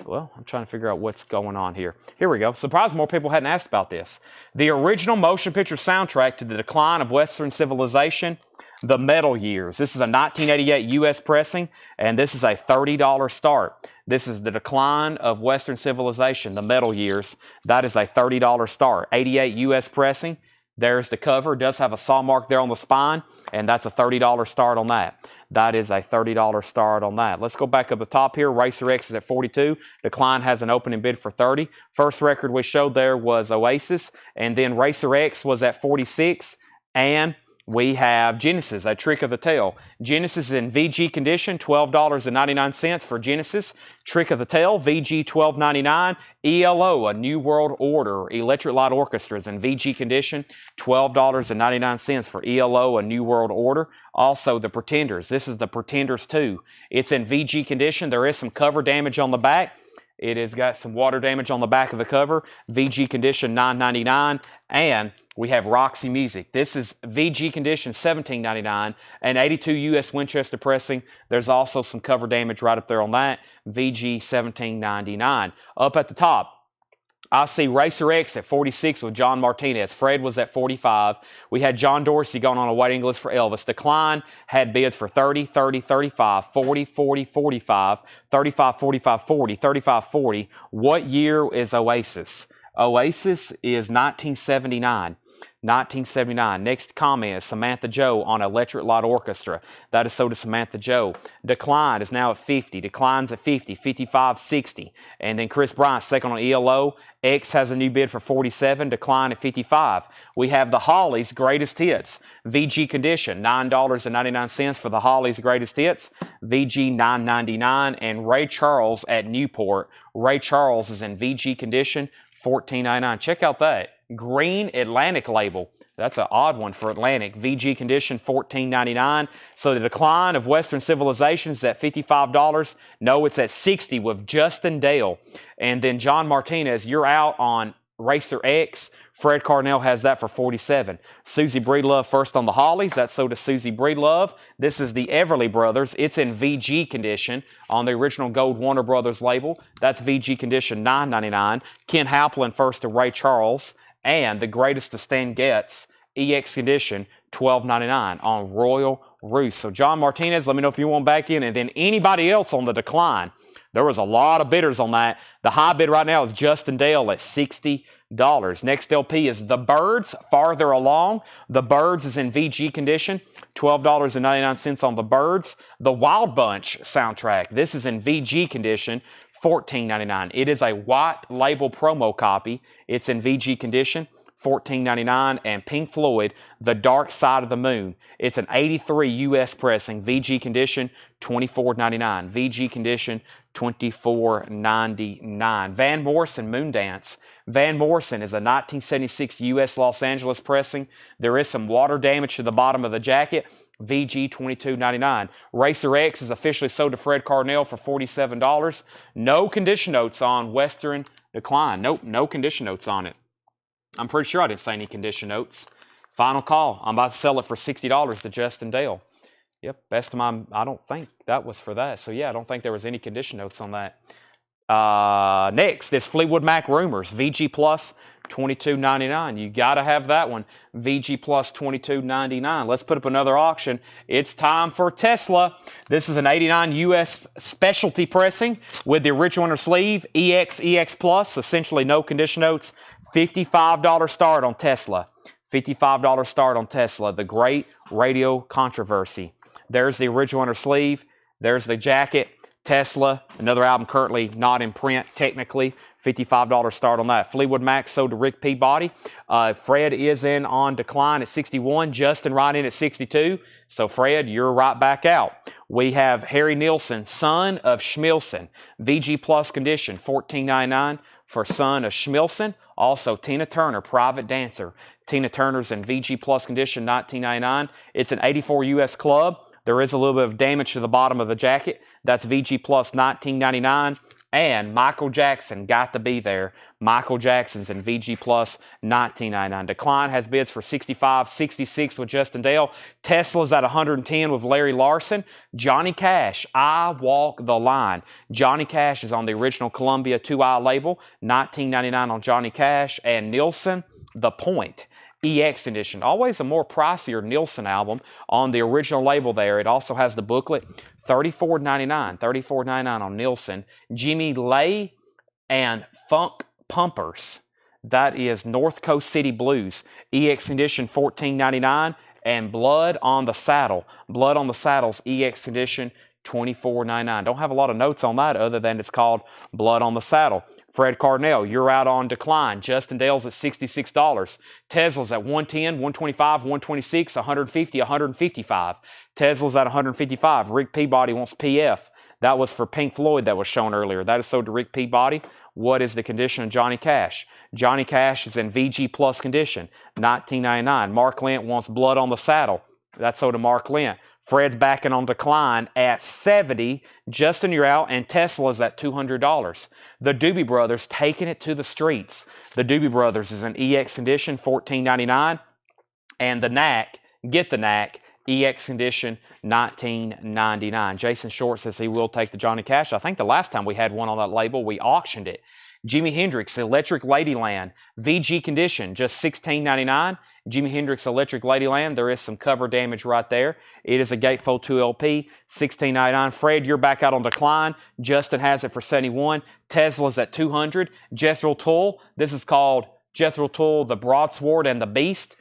well, I'm trying to figure out what's going on here. Here we go. Surprised more people hadn't asked about this. The original motion picture soundtrack to the decline of Western civilization, The Metal Years. This is a 1988 U.S. pressing, and this is a $30 start. This is the decline of Western civilization, The Metal Years. That is a $30 start. 88 U.S. pressing. There's the cover. It does have a saw mark there on the spine, and that's a $30 start on that. That is a $30 start on that. Let's go back up the top here. Racer X is at 42. Decline has an opening bid for 30. First record we showed there was Oasis, and then Racer X was at 46, and we have Genesis, a Trick of the Tail. Genesis is in VG condition, $12.99 for Genesis. Trick of the Tail, VG $12.99. ELO, a New World Order, Electric Light Orchestras in VG condition, $12.99 for ELO, a New World Order. Also, the Pretenders. This is the Pretenders 2. It's in VG condition. There is some cover damage on the back. It has got some water damage on the back of the cover. VG condition, $9.99. And we have Roxy Music. This is VG condition, $17.99, and 82 U.S. Winchester pressing. There's also some cover damage right up there on that. VG, $17.99. Up at the top, I see Racer X at 46 with John Martinez. Fred was at 45. We had John Dorsey going on a waiting list for Elvis. Decline had bids for 30, 30, 35, 40, 40, 45, 35, 45, 40, 35, 40. What year is Oasis? Oasis is 1979. $19.79. Next comment is Samantha Joe on Electric Light Orchestra. That is sold to Samantha Joe. Decline is now at 50. Decline's at 50. 55, 60. And then Chris Bryant, second on ELO. X has a new bid for 47. Decline at 55. We have the Hollies Greatest Hits. VG Condition, $9.99 for the Hollies Greatest Hits. VG $9.99. And Ray Charles at Newport. Ray Charles is in VG Condition, $14.99. Check out that. Green Atlantic label. That's an odd one for Atlantic. VG Condition, $14.99. So the decline of Western Civilization is at $55. No, it's at $60 with Justin Dale. And then John Martinez, you're out on Racer X. Fred Carnell has that for $47. Susie Breedlove first on the Hollies. That's sold to Susie Breedlove. This is the Everly Brothers. It's in VG Condition on the original Gold Warner Brothers label. That's VG Condition, $9.99. Ken Halplin first to Ray Charles. And the Greatest to Stan Getz, EX Condition, $12.99 on Royal Roost. So John Martinez, let me know if you want back in. And then anybody else on the decline. There was a lot of bidders on that. The high bid right now is Justin Dale at $60. Next LP is The Birds, farther along. The Birds is in VG Condition, $12.99 on The Birds. The Wild Bunch soundtrack, this is in VG Condition, $14.99. It is a white label promo copy. It's in VG Condition, $14.99. And Pink Floyd, The Dark Side of the Moon. It's an 83 US pressing, VG Condition, $24.99. VG Condition, $24.99. Van Morrison Moondance. Van Morrison is a 1976 US Los Angeles pressing. There is some water damage to the bottom of the jacket. VG $22.99. Racer X is officially sold to Fred Carnell for $47. No condition notes on Western Decline. Nope, no condition notes on it. I'm pretty sure I didn't say any condition notes. Final call. I'm about to sell it for $60 to Justin Dale. Yep, best of my, I don't think that was for that. So yeah, I don't think there was any condition notes on that. Next is Fleetwood Mac Rumors. VG Plus, $22.99. You got to have that one. VG Plus, $22.99. Let's put up another auction. It's time for Tesla. This is an 89 US specialty pressing with the original inner sleeve. EX Plus, essentially no condition notes. $55 start on Tesla. $55 start on Tesla. The Great Radio Controversy. There's the original inner sleeve. There's the jacket. Tesla, another album currently not in print technically. $55 start on that. Fleetwood Mac sold to Rick Peabody. Fred is in on decline at 61. Justin right in at 62. So Fred, you're right back out. We have Harry Nilsson, son of Schmilson. VG Plus condition, $14.99 for son of Schmilson. Also Tina Turner, private dancer. Tina Turner's in VG Plus condition, $19.99. It's an 84 US club. There is a little bit of damage to the bottom of the jacket. That's VG Plus $19.99. And Michael Jackson got to be there. Michael Jackson's in VG Plus $19.99. Decline has bids for $65, $66 with Justin Dale. Tesla's at $110 with Larry Larson. Johnny Cash, I Walk the Line. Johnny Cash is on the original Columbia 2i label. $19.99 on Johnny Cash. And Nilsson, The Point. EX edition. Always a more pricier Nilsson album on the original label there. It also has the booklet. $34.99. $34.99 on Nilsson. Jimmy Lay and Funk Pumpers. That is North Coast City Blues. EX edition $14.99. And Blood on the Saddle. Blood on the Saddle's EX edition $24.99. Don't have a lot of notes on that other than it's called Blood on the Saddle. Fred Carnell, you're out on decline. Justin Dale's at $66. Tesla's at $110, $125, $126, $150, $155. Tesla's at $155. Rick Peabody wants PF. That was for Pink Floyd that was shown earlier. That is sold to Rick Peabody. What is the condition of Johnny Cash? Johnny Cash is in VG Plus condition, $19.99. Mark Lent wants Blood on the Saddle. That's sold to Mark Lent. Fred's backing on decline at $70. Justin, you're out, and Tesla's at $200. The Doobie Brothers taking it to the streets. The Doobie Brothers is in EX condition, $14.99. And the Knack, get the Knack, EX condition, $19.99. Jason Short says he will take the Johnny Cash. I think the last time we had one on that label, we auctioned it. Jimi Hendrix, Electric Ladyland, VG condition, just $16.99. Jimi Hendrix Electric Ladyland, there is some cover damage right there. It is a Gatefold 2 LP, $16.99. Fred, you're back out on decline. Justin has it for $71. Tesla's at $200. Jethro Tull, this is called Jethro Tull, the Broadsword and the Beast.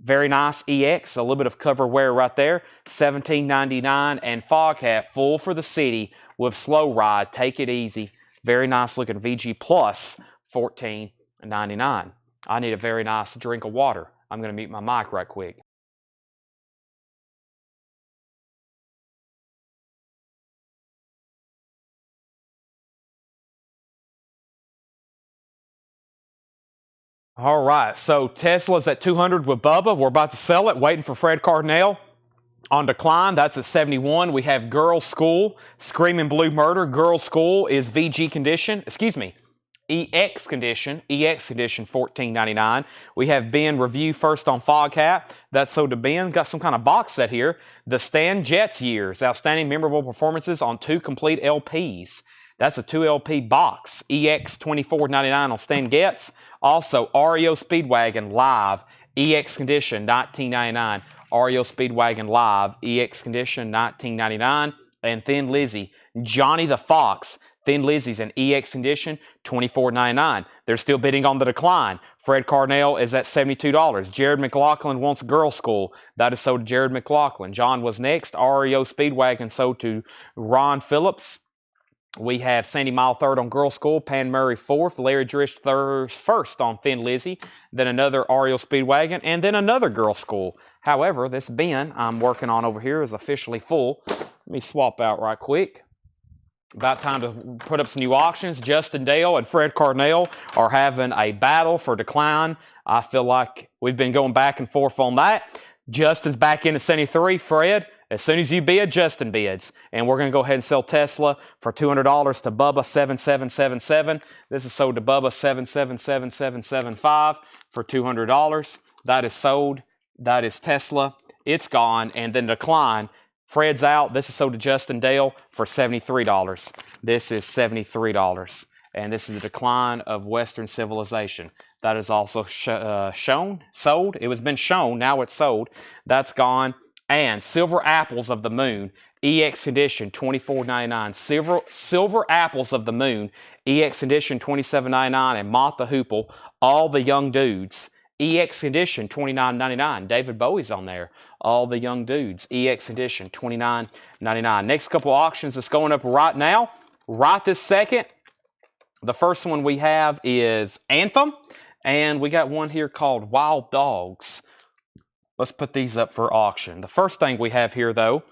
Very nice EX, a little bit of cover wear right there, $17.99. And Fog Hat, full for the city with Slow Ride, Take It Easy. Very nice looking VG Plus, $14.99. I need a very nice drink of water. I'm going to mute my mic right quick. All right, so Tesla's at 200 with Bubba. We're about to sell it, waiting for Fred Cardinale. On decline, that's at 71. We have Girl School, Screaming Blue Murder. Girl School is VG condition, EX condition, $14.99. We have Ben review first on Foghat. That's sold to Ben. Got some kind of box set here. The Stan Jets years, outstanding memorable performances on 2 complete LPs. That's a 2 LP box. EX $24.99 on Stan Getz. Also, REO Speedwagon Live, EX condition, $19.99. REO Speedwagon Live, EX condition, $19.99. And Thin Lizzy, Johnny the Fox, Thin Lizzy's an EX condition, $24.99. They're still bidding on the decline. Fred Cardinale is at $72. Jared McLaughlin wants Girl School. That is sold to Jared McLaughlin. John was next. REO Speedwagon sold to Ron Phillips. We have Sandy Mile third on Girl School, Pan Murray fourth, Larry Drish first on Thin Lizzy, then another REO Speedwagon, and then another Girl School. However, this bin I'm working on over here is officially full. Let me swap out right quick. About time to put up some new auctions. Justin Dale and Fred Cardinale are having a battle for decline. I feel like we've been going back and forth on that. Justin's back in at 73. Fred, as soon as you bid, Justin bids. And we're going to go ahead and sell Tesla for $200 to Bubba 7777. This is sold to Bubba 777775 for $200. That is sold. That is Tesla. It's gone. And then decline. Fred's out. This is sold to Justin Dale for $73. This is $73. And this is the decline of Western civilization. That is also sold. It was been shown. Now it's sold. That's gone. And Silver Apples of the Moon, EX Edition, $24.99. Silver Apples of the Moon, EX Edition, $27.99. And Mott the Hoople, All the Young Dudes, EX Edition, $29.99. David Bowie's on there. All the Young Dudes, EX Edition, $29.99. Next couple auctions that's going up right now, right this second. The first one we have is Anthem. And we got one here called Wild Dogs. Let's put these up for auction. The first thing we have here, though,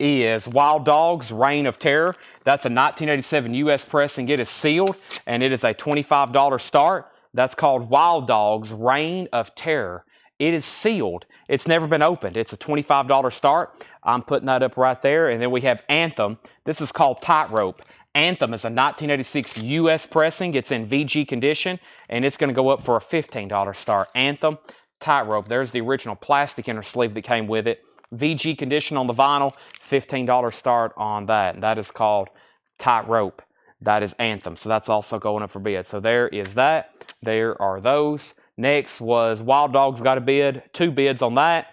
is Wild Dogs, Reign of Terror. That's a 1987 U.S. pressing. It is sealed, and it is a $25 start. That's called Wild Dogs, Reign of Terror. It is sealed. It's never been opened. It's a $25 start. I'm putting that up right there. And then we have Anthem. This is called Tightrope. Anthem is a 1986 U.S. pressing. It's in VG condition, and it's going to go up for a $15 start. Anthem, Tightrope. There's the original plastic inner sleeve that came with it. VG condition on the vinyl, $15 start on that. And that is called Tightrope. That is Anthem. So that's also going up for bid. So there is that. There are those. Next was Wild Dogs got a bid. 2 bids on that.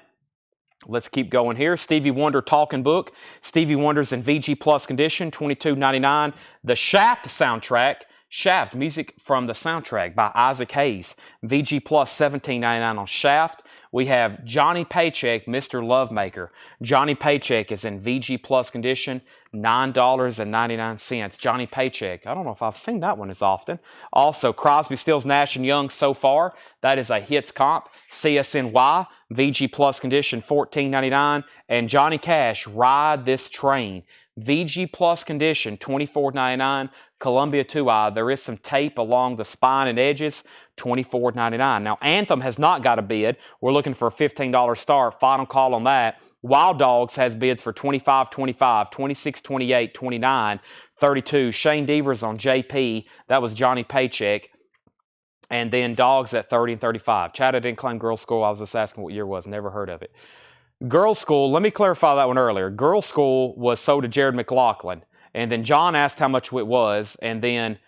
Let's keep going here. Stevie Wonder Talking Book. Stevie Wonder's in VG Plus condition, $22.99. The Shaft soundtrack. Shaft, music from the soundtrack by Isaac Hayes. VG Plus, $17.99 on Shaft. We have Johnny Paycheck, Mr. Lovemaker. Johnny Paycheck is in VG Plus condition, $9.99. Johnny Paycheck. I don't know if I've seen that one as often. Also, Crosby, Stills, Nash & Young, So Far. That is a hits comp. CSNY, VG Plus condition, $14.99. And Johnny Cash, Ride This Train. VG Plus condition, $24.99. Columbia 2-Eye, there is some tape along the spine and edges, $24.99. Now, Anthem has not got a bid. We're looking for a $15 start. Final call on that. Wild Dogs has bids for $25, $25, $26, $28, $29, $32. Shane Devers on JP. That was Johnny Paycheck. And then Dogs at $30 and $35. Chad, I didn't claim Girl School. I was just asking what year it was. Never heard of it. Girl School, let me clarify that one earlier. Girl School was sold to Jared McLaughlin. And then John asked how much it was, and then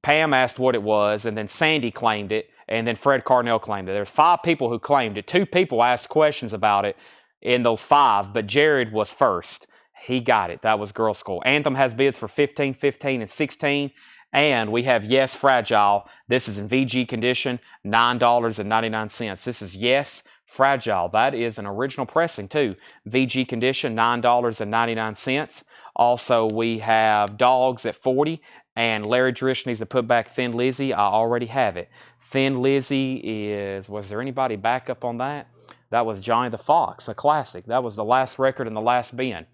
Pam asked what it was, and then Sandy claimed it, and then Fred Cardinale claimed it. There's 5 people who claimed it. 2 people asked questions about it in those 5, but Jared was first. He got it. That was Girl School. Anthem has bids for $15, $15, and $16. And we have Yes Fragile. This is in VG condition, $9.99. This is Yes Fragile. That is an original pressing too. VG condition, $9.99. Also, we have Dogs at 40, and Larry Drish needs to put back Thin Lizzy. I already have it. Thin Lizzy is, was there anybody back up on that? That was Johnny the Fox, a classic. That was the last record in the last bin.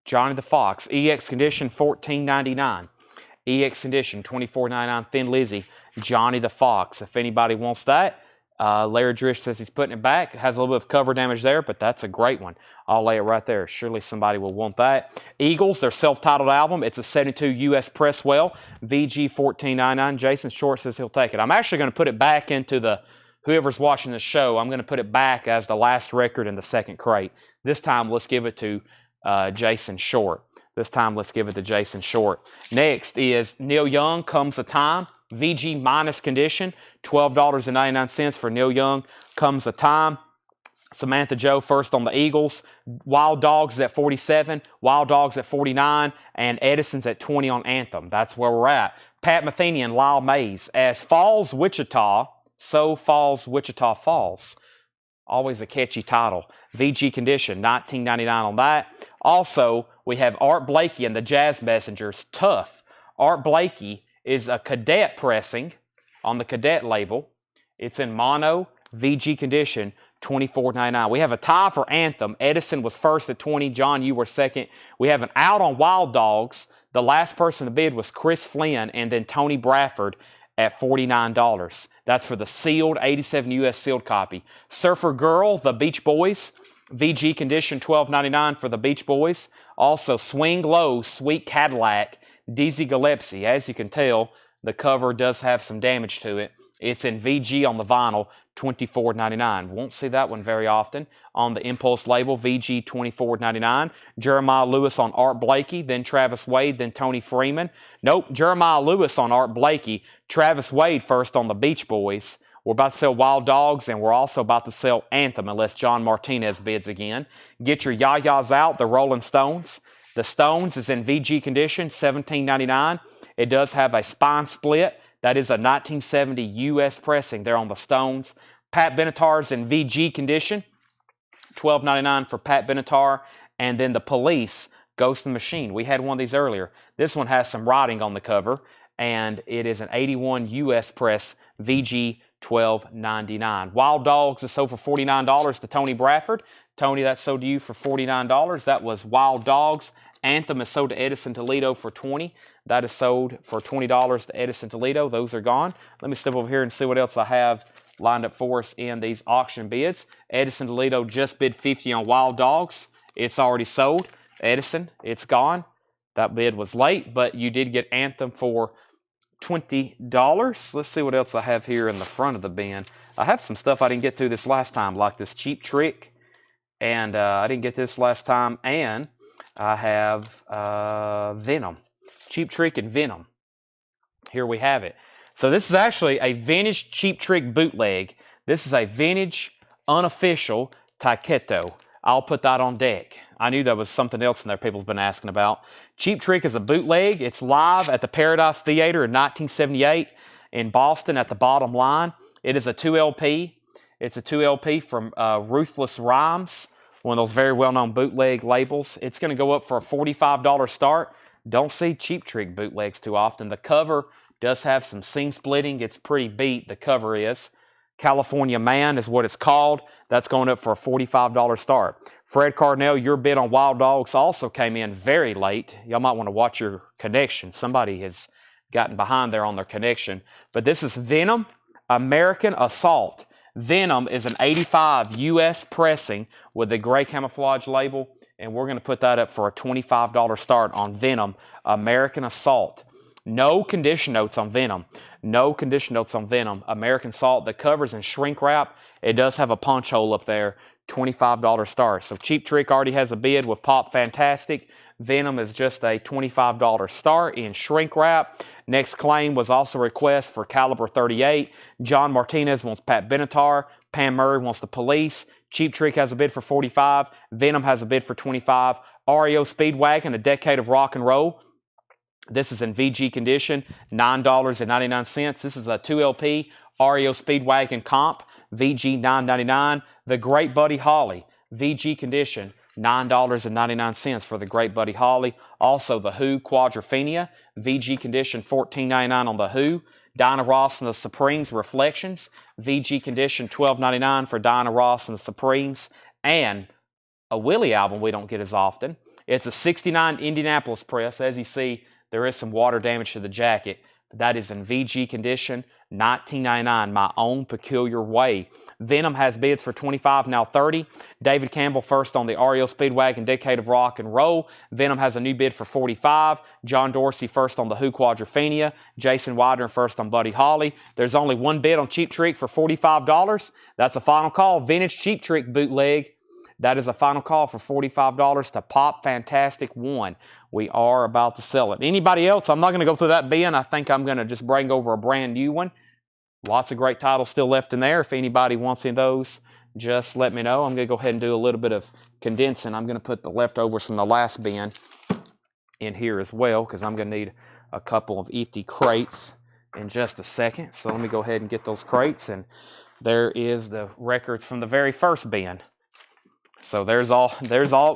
Johnny the Fox, EX condition, $14.99. EX condition, $24.99. Thin Lizzy, Johnny the Fox. If anybody wants that, Larry Drish says he's putting it back. It has a little bit of cover damage there, but that's a great one. I'll lay it right there. Surely somebody will want that. Eagles, their self-titled album. It's a 72 U.S. Presswell, VG $14.99. Jason Short says he'll take it. I'm actually going to put it back into the, whoever's watching the show, I'm going to put it back as the last record in the second crate. This time, let's give it to Jason Short. This time, let's give it to Jason Short. Next is Neil Young, Comes a Time. VG minus condition, $12.99 for Neil Young, Comes a Time. Samantha Joe first on the Eagles. Wild Dogs at 47, Wild Dogs at 49, and Edison's at 20 on Anthem. That's where we're at. Pat Metheny and Lyle Mays. As Falls Wichita, so Falls Wichita Falls. Always a catchy title. VG condition, $19.99 on that. Also, we have Art Blakey and the Jazz Messengers, Tough. Art Blakey is a cadet pressing on the cadet label. It's in mono, VG condition, $24.99. We have a tie for Anthem. Edison was first at 20. John, you were second. We have an out on Wild Dogs. The last person to bid was Chris Flynn and then Tony Bradford at $49. That's for the sealed 87 US sealed copy. Surfer Girl, the Beach Boys, VG condition, $12.99 for the Beach Boys. Also, Swing Low, Sweet Cadillac, Dizzy Gillespie. As you can tell, the cover does have some damage to it. It's in VG on the vinyl, $24.99. Won't see that one very often. On the Impulse label, VG $24.99. Jeremiah Lewis on Art Blakey, then Travis Wade, then Tony Freeman. Nope, Jeremiah Lewis on Art Blakey, Travis Wade first on the Beach Boys. We're about to sell Wild Dogs, and we're also about to sell Anthem, unless John Martinez bids again. Get your Yayas out, the Rolling Stones. The Stones is in VG condition, $17.99. It does have a spine split. That is a 1970 U.S. pressing there on the Stones. Pat Benatar's in VG condition, $12.99 for Pat Benatar. And then the Police, Ghost in the Machine. We had one of these earlier. This one has some writing on the cover, and it is an 81 U.S. press, VG $12.99. Wild Dogs is sold for $49 to Tony Bradford. Tony, that's sold to you for $49. That was Wild Dogs. Anthem is sold to Edison Toledo for $20. That is sold for $20 to Edison Toledo. Those are gone. Let me step over here and see what else I have lined up for us in these auction bids. Edison Toledo just bid $50 on Wild Dogs. It's already sold. Edison, it's gone. That bid was late, but you did get Anthem for $20. Let's see what else I have here in the front of the bin. I have some stuff I didn't get to this last time, like this Cheap Trick. And I didn't get this last time. And I have Venom. Cheap Trick and Venom. Here we have it. So this is actually a vintage Cheap Trick bootleg. This is a vintage, unofficial Taiketo. I'll put that on deck. I knew there was something else in there people's been asking about. Cheap Trick is a bootleg. It's live at the Paradise Theater in 1978 in Boston at the Bottom Line. It is a 2LP. It's a 2LP from Ruthless Rhymes, one of those very well-known bootleg labels. It's going to go up for a $45 start. Don't see Cheap Trick bootlegs too often. The cover does have some seam splitting. It's pretty beat, the cover is. California Man is what it's called. That's going up for a $45 start. Fred Carnell, your bid on Wild Dogs also came in very late. Y'all might want to watch your connection. Somebody has gotten behind there on their connection. But this is Venom, American Assault. Venom is an 85 U.S. pressing with the gray camouflage label, and we're going to put that up for a $25 start on Venom, American Assault. No condition notes on Venom. No condition notes on Venom. American Assault, the cover's in shrink wrap. It does have a punch hole up there, $25 start. So Cheap Trick already has a bid with Pop Fantastic. Venom is just a $25 start in shrink wrap. Next claim was also a request for Caliber 38. John Martinez wants Pat Benatar. Pam Murray wants the Police. Cheap Trick has a bid for $45. Venom has a bid for $25. REO Speedwagon, A Decade of Rock and Roll. This is in VG condition, $9.99. This is a 2LP REO Speedwagon Comp, VG $9.99. The Great Buddy Holly, VG condition, $9.99 for the Great Buddy Holly. Also the Who Quadrophenia, VG condition, $14.99 on the Who. Dinah Ross and the Supremes Reflections, VG condition, $12.99 for Dinah Ross and the Supremes. And a Willie album we don't get as often. It's a '69 Indianapolis press. As you see, there is some water damage to the jacket. That is in VG condition, $19.99, My Own Peculiar Way. Venom has bids for $25, now $30. David Campbell first on the REO Speedwagon Decade of Rock and Roll. Venom has a new bid for $45. John Dorsey first on the Who Quadrophenia. Jason Widener first on Buddy Holly. There's only one bid on Cheap Trick for $45. That's a final call. Vintage Cheap Trick bootleg. That is a final call for $45 to Pop Fantastic 1. We are about to sell it. Anybody else? I'm not going to go through that bin. I think I'm going to just bring over a brand new one. Lots of great titles still left in there. If anybody wants any of those, just let me know. I'm going to go ahead and do a little bit of condensing. I'm going to put the leftovers from the last bin in here as well because I'm going to need a couple of empty crates in just a second. So let me go ahead and get those crates. And there is the records from the very first bin. So there's all,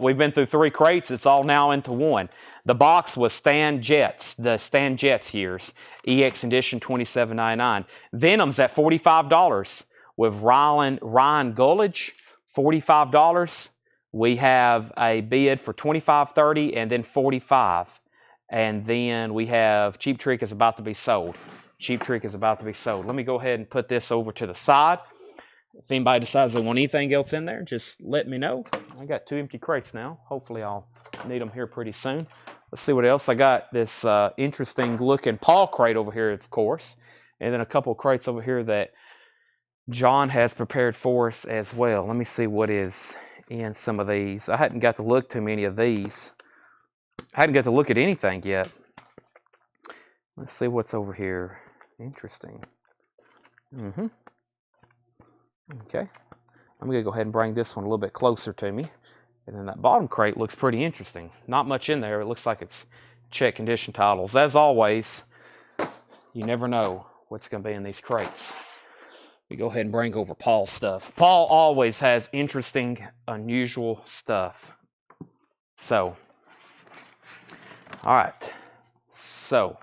we've been through 3 crates, it's all now into one. The box was Stan Jets, the Stan Jets years, EX edition $27.99. Venom's at $45 with Ryan Gullidge, $45. We have a bid for $25, $30, and then $45. And then we have Cheap Trick is about to be sold. Cheap Trick is about to be sold. Let me go ahead and put this over to the side. If anybody decides they want anything else in there, just let me know. I got 2 empty crates now. Hopefully I'll need them here pretty soon. Let's see what else. I got this interesting looking Paul crate over here, of course. And then a couple of crates over here that John has prepared for us as well. Let me see what is in some of these. I hadn't got to look too many of these. I hadn't got to look at anything yet. Let's see what's over here. Interesting. Okay, I'm going to go ahead and bring this one a little bit closer to me. And then that bottom crate looks pretty interesting. Not much in there. It looks like it's check condition titles. As always, you never know what's going to be in these crates. We go ahead and bring over Paul's stuff. Paul always has interesting, unusual stuff. So, all right. So,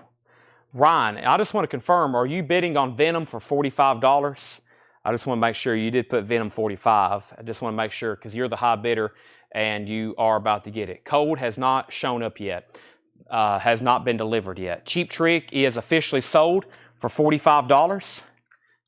Ryan, I just want to confirm, are you bidding on Venom for $45? I just want to make sure you did put Venom 45. I just want to make sure because you're the high bidder and you are about to get it. Code has not shown up yet, has not been delivered yet. Cheap Trick is officially sold for $45.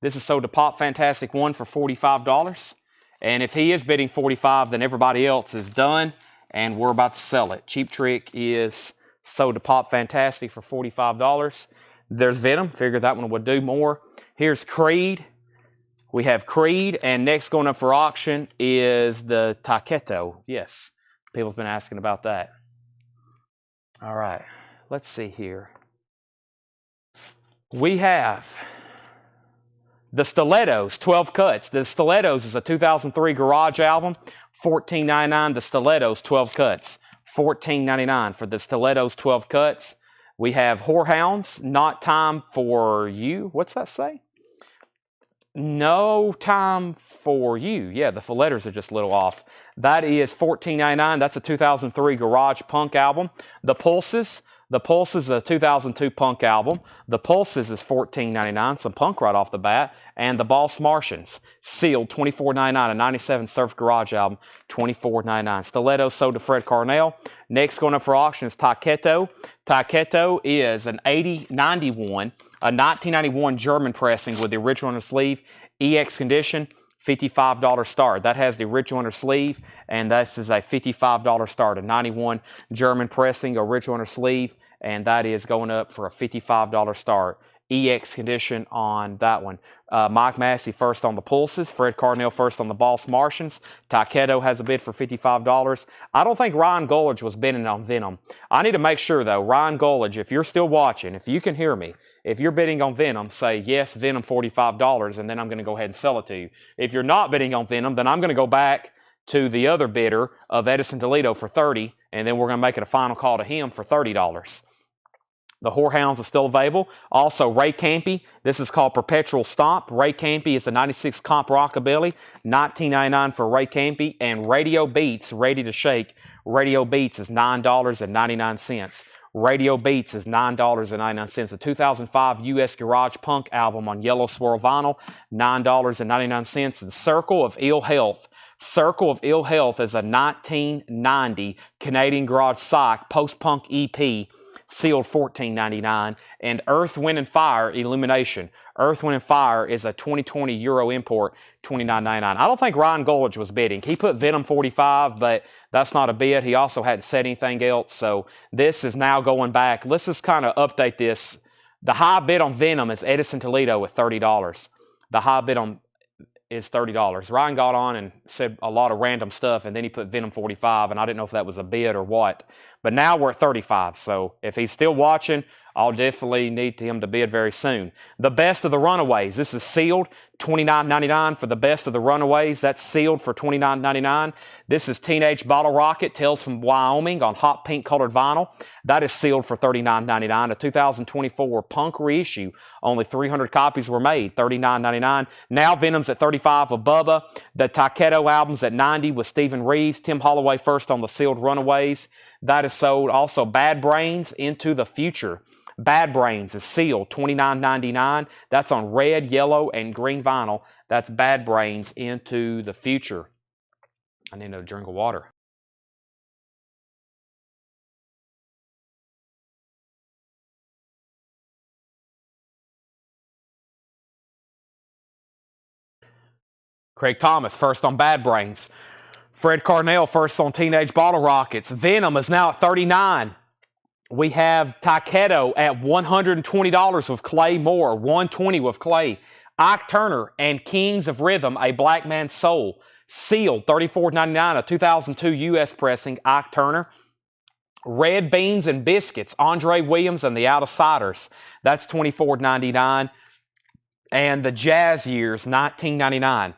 This is sold to Pop Fantastic 1 for $45. And if he is bidding $45, then everybody else is done and we're about to sell it. Cheap Trick is sold to Pop Fantastic for $45. There's Venom. Figured that one would do more. Here's Creed. We have Creed, and next going up for auction is the Taketo. Yes, people's been asking about that. All right, let's see here. We have the Stilettos, 12 cuts. The Stilettos is a 2003 Garage album, $14.99. The Stilettos, 12 cuts, $14.99 for the Stilettos, 12 cuts. We have Whorehounds, Not Time for You. What's that say? No Time for You. Yeah, the letters are just a little off. That is $14.99. That's a 2003 Garage Punk album. The Pulses is a 2002 punk album. The Pulses is $14.99, some punk right off the bat. And the Boss Martians, sealed, $24.99, a 97 Surf Garage album, $24.99. Stiletto sold to Fred Carnell. Next going up for auction is Taketo. Taketo is an 91, a 1991 German pressing with the original on the sleeve, EX condition, $55 start. That has the original on the sleeve, and this is a $55 start, a 91 German pressing, original on the sleeve, and that is going up for a $55 start. EX condition on that one. Mike Massey first on the Pulses. Fred Carnell first on the Boss Martians. Taketo has a bid for $55. I don't think Ryan Gullidge was bidding on Venom. I need to make sure, though, Ryan Gullidge, if you're still watching, if you can hear me, if you're bidding on Venom, say, yes, Venom $45, and then I'm going to go ahead and sell it to you. If you're not bidding on Venom, then I'm going to go back to the other bidder of Edison Toledo for $30, and then we're going to make it a final call to him for $30. The Whorehounds are still available. Also, Ray Campy. This is called Perpetual Stomp. Ray Campy is a 96 comp rockabilly. $19.99 for Ray Campy. And Radio Beats, Ready to Shake. Radio Beats is $9.99. Radio Beats is $9.99. The 2005 U.S. Garage Punk album on Yellow Swirl vinyl, $9.99. The Circle of Ill Health. Circle of Ill Health is a 1990 Canadian Garage Psych post-punk EP, sealed $14.99. And Earth, Wind & Fire Illumination. Earth, Wind & Fire is a 2020 Euro import, $29.99. I don't think Ryan Gulledge was bidding. He put Venom 45, but that's not a bid. He also hadn't said anything else, so this is now going back. Let's just kind of update this. The high bid on Venom is Edison Toledo at $30. The high bid on is $30. Ryan got on and said a lot of random stuff, and then he put Venom 45, and I didn't know if that was a bid or what. But now we're at 35, so if he's still watching, I'll definitely need him to bid very soon. The Best of the Runaways. This is sealed, $29.99 for the Best of the Runaways. That's sealed for $29.99. This is Teenage Bottle Rocket, Tales from Wyoming on hot pink colored vinyl. That is sealed for $39.99. A 2024 Punk reissue. Only 300 copies were made, $39.99. Now Venom's at $35 of Bubba. The Takedo album's at $90 with Stephen Reeves. Tim Holloway first on the sealed Runaways. That is sold. Also, Bad Brains, Into the Future. Bad Brains is sealed, $29.99. That's on red, yellow, and green vinyl. That's Bad Brains, Into the Future. I need a drink of water. Craig Thomas, first on Bad Brains. Fred Carnell, first on Teenage Bottle Rockets. Venom is now at $39. We have Takedo at $120 with Clay Moore, $120 with Clay. Ike Turner and Kings of Rhythm, A Black Man's Soul, sealed, $34.99, a 2002 U.S. pressing, Ike Turner. Red Beans and Biscuits, Andre Williams and the Outsiders, that's $24.99. And the Jazz Years, $19.99.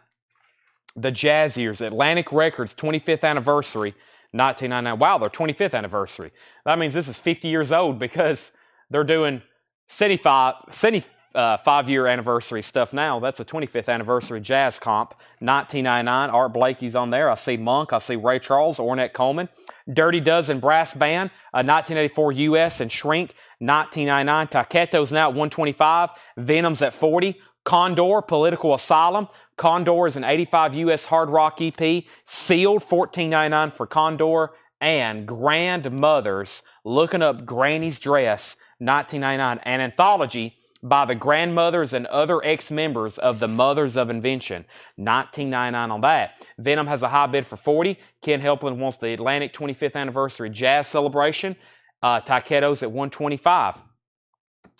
The Jazz Years, Atlantic Records, 25th anniversary, $19.99. Wow, their 25th anniversary. That means this is 50 years old because they're doing 5-year anniversary stuff now. That's a 25th anniversary jazz comp, $19.99. Art Blakey's on there. I see Monk. I see Ray Charles, Ornette Coleman. Dirty Dozen Brass Band, 1984 US and Shrink, $19.99. Taketo's now at $125. Venom's at $40. Condor, Political Asylum. Condor is an 85 US hard rock EP, sealed, $14.99 for Condor. And Grandmothers, Looking Up Granny's Dress, $19.99. An anthology by the grandmothers and other ex-members of the Mothers of Invention, $19.99 on that. Venom has a high bid for $40. Ken Helpland wants the Atlantic 25th Anniversary Jazz Celebration. Taketo's at $125.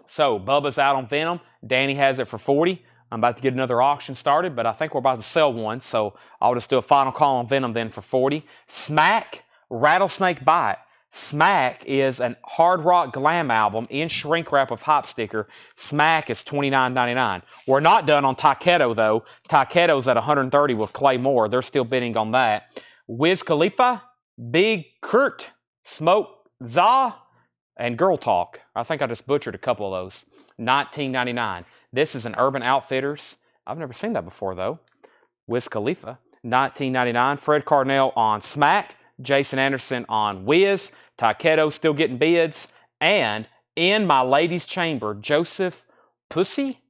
So, Bubba's out on Venom. Danny has it for $40. I'm about to get another auction started, but I think we're about to sell one, so I'll just do a final call on Venom then for $40. Smack, Rattlesnake Bite. Smack is a hard rock glam album in shrink wrap with hop sticker. Smack is $29.99. We're not done on Takedo, though. Taketo's at $130 with Clay Moore. They're still bidding on that. Wiz Khalifa, Big Kurt, Smoke Za, and Girl Talk. I think I just butchered a couple of those. $19.99. This is an Urban Outfitters. I've never seen that before, though. Wiz Khalifa, $19.99. Fred Carnell on Smack. Jason Anderson on Wiz. Takedo still getting bids. And In My Lady's Chamber, Joseph Pussy.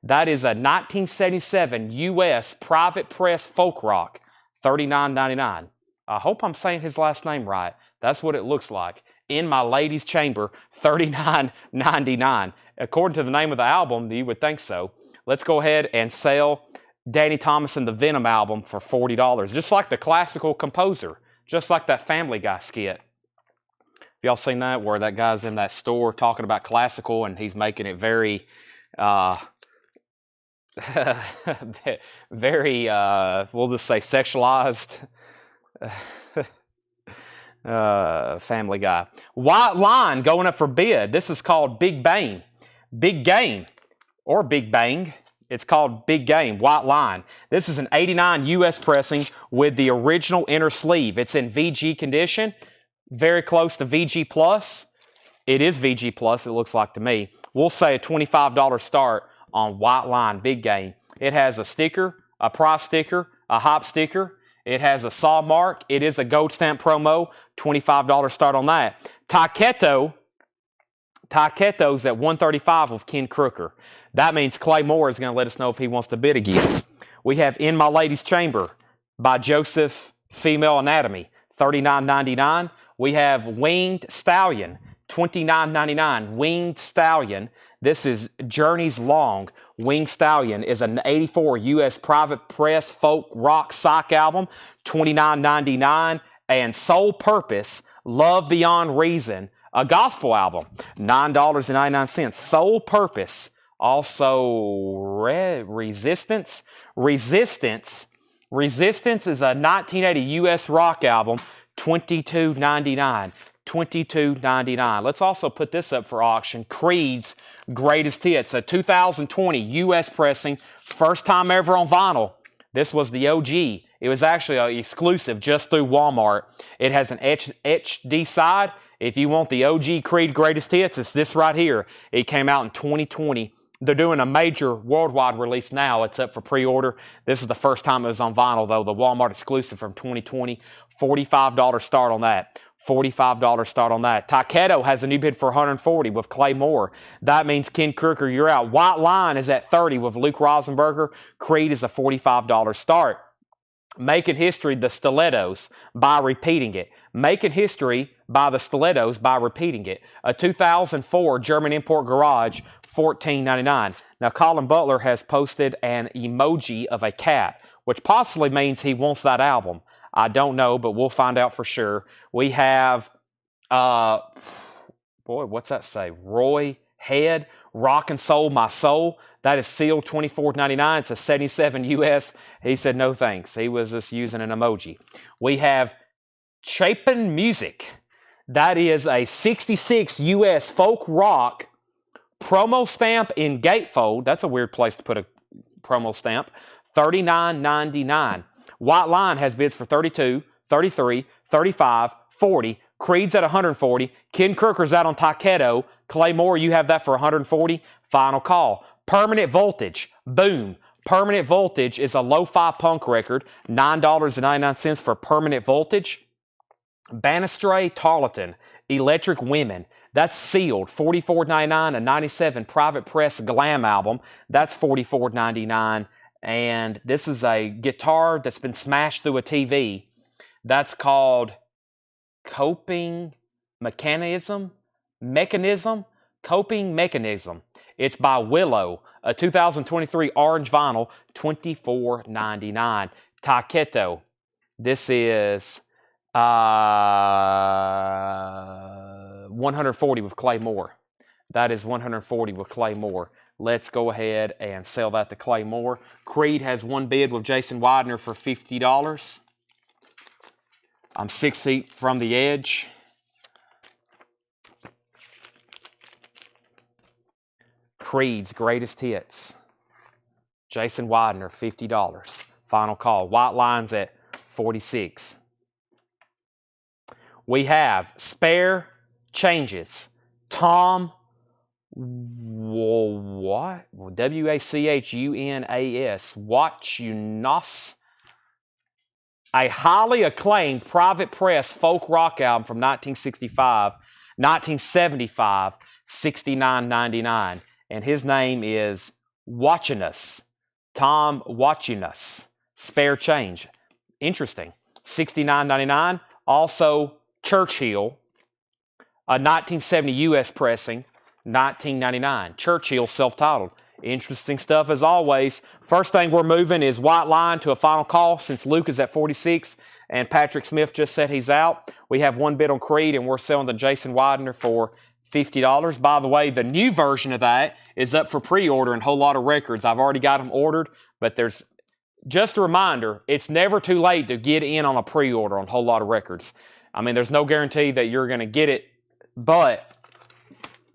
That is a 1977 U.S. private press folk rock, $39.99. I hope I'm saying his last name right. That's what it looks like. In My Lady's Chamber, $39.99. According to the name of the album, you would think so. Let's go ahead and sell Danny Thomas and the Venom album for $40. Just like the classical composer. Just like that Family Guy skit. Y'all seen that? Where that guy's in that store talking about classical and he's making it very, very, we'll just say sexualized. Family Guy. White Line going up for bid. This is called Big Bang. Big Game. Or Big Bang. It's called Big Game, White Line. This is an 89 US pressing with the original inner sleeve. It's in VG condition, very close to VG Plus. It is VG Plus, it looks like to me. We'll say a $25 start on White Line Big Game. It has a sticker, a price sticker, a hop sticker. It has a saw mark. It is a gold stamp promo. $25 start on that. Taqueto's at $135 with Ken Crooker. That means Clay Moore is going to let us know if he wants to bid again. We have In My Lady's Chamber by Joseph Female Anatomy, $39.99. We have Winged Stallion, $29.99. Winged Stallion. This is Journeys Long. Winged Stallion is an 84 U.S. private press folk rock psych album, $29.99. And Soul Purpose, Love Beyond Reason, a gospel album, $9.99. Soul Purpose. Also, Resistance. Resistance is a 1980 U.S. rock album, $22.99. $22.99. Let's also put this up for auction. Creed's Greatest Hits, a 2020 U.S. pressing, first time ever on vinyl. This was the OG. It was actually an exclusive just through Walmart. It has an HD side. If you want the OG Creed Greatest Hits, it's this right here. It came out in 2020. They're doing a major worldwide release now. It's up for pre-order. This is the first time it was on vinyl, though. The Walmart exclusive from 2020. $45 start on that. $45 start on that. Taqueto has a new bid for $140 with Clay Moore. That means Ken Crooker, you're out. White Line is at $30 with Luke Rosenberger. Creed is a $45 start. Making History, the Stilettos, by repeating it. Making History by the Stilettos by repeating it. A 2004 German Import Garage, $14.99. Now, Colin Butler has posted an emoji of a cat, which possibly means he wants that album. I don't know, but we'll find out for sure. We have, what's that say? Roy Head, Rock and Soul My Soul. That is sealed $24.99. It's a 77 US. He said no thanks. He was just using an emoji. We have Chapin Music. That is a 66 US folk rock promo stamp in gatefold. That's a weird place to put a promo stamp. $39.99. White Line has bids for $32, $33, $35, $40. Creed's at $140. Ken Crooker's out on Taqueto. Clay Moore, you have that for $140. Final call. Permanent Voltage. Boom. Permanent Voltage is a lo-fi punk record. $9.99 for Permanent Voltage. Banistray Tarleton. Electric Women. That's sealed. $44.99. A 97 private press glam album. That's $44.99. And this is a guitar that's been smashed through a TV. That's called Coping Mechanism. Coping Mechanism. It's by Willow, a 2023 orange vinyl, $24.99. Taqueto. This is $140 with Clay Moore. That is $140 with Clay Moore. Let's go ahead and sell that to Clay Moore. Creed has one bid with Jason Widener for $50. I'm 6 feet from the edge. Creed's Greatest Hits. Jason Widener, $50. Final call. White Line's at $46. We have Spare Changes. Tom what? Wachunas. Wachunas. A highly acclaimed private press folk rock album from 1975, $69.99. And his name is Wachunas. Tom Wachunas. Spare Change. Interesting. $69.99. Also, Churchill. A 1970 U.S. pressing. $19.99. Churchill, self-titled. Interesting stuff as always. First thing we're moving is White Line to a final call since Luke is at 46 and Patrick Smith just said he's out. We have one bid on Creed and we're selling to Jason Widener for $50. By the way, the new version of that is up for pre-order in Whole Lot of Records. I've already got them ordered, but there's just a reminder, it's never too late to get in on a pre-order on Whole Lot of Records. I mean, there's no guarantee that you're going to get it, but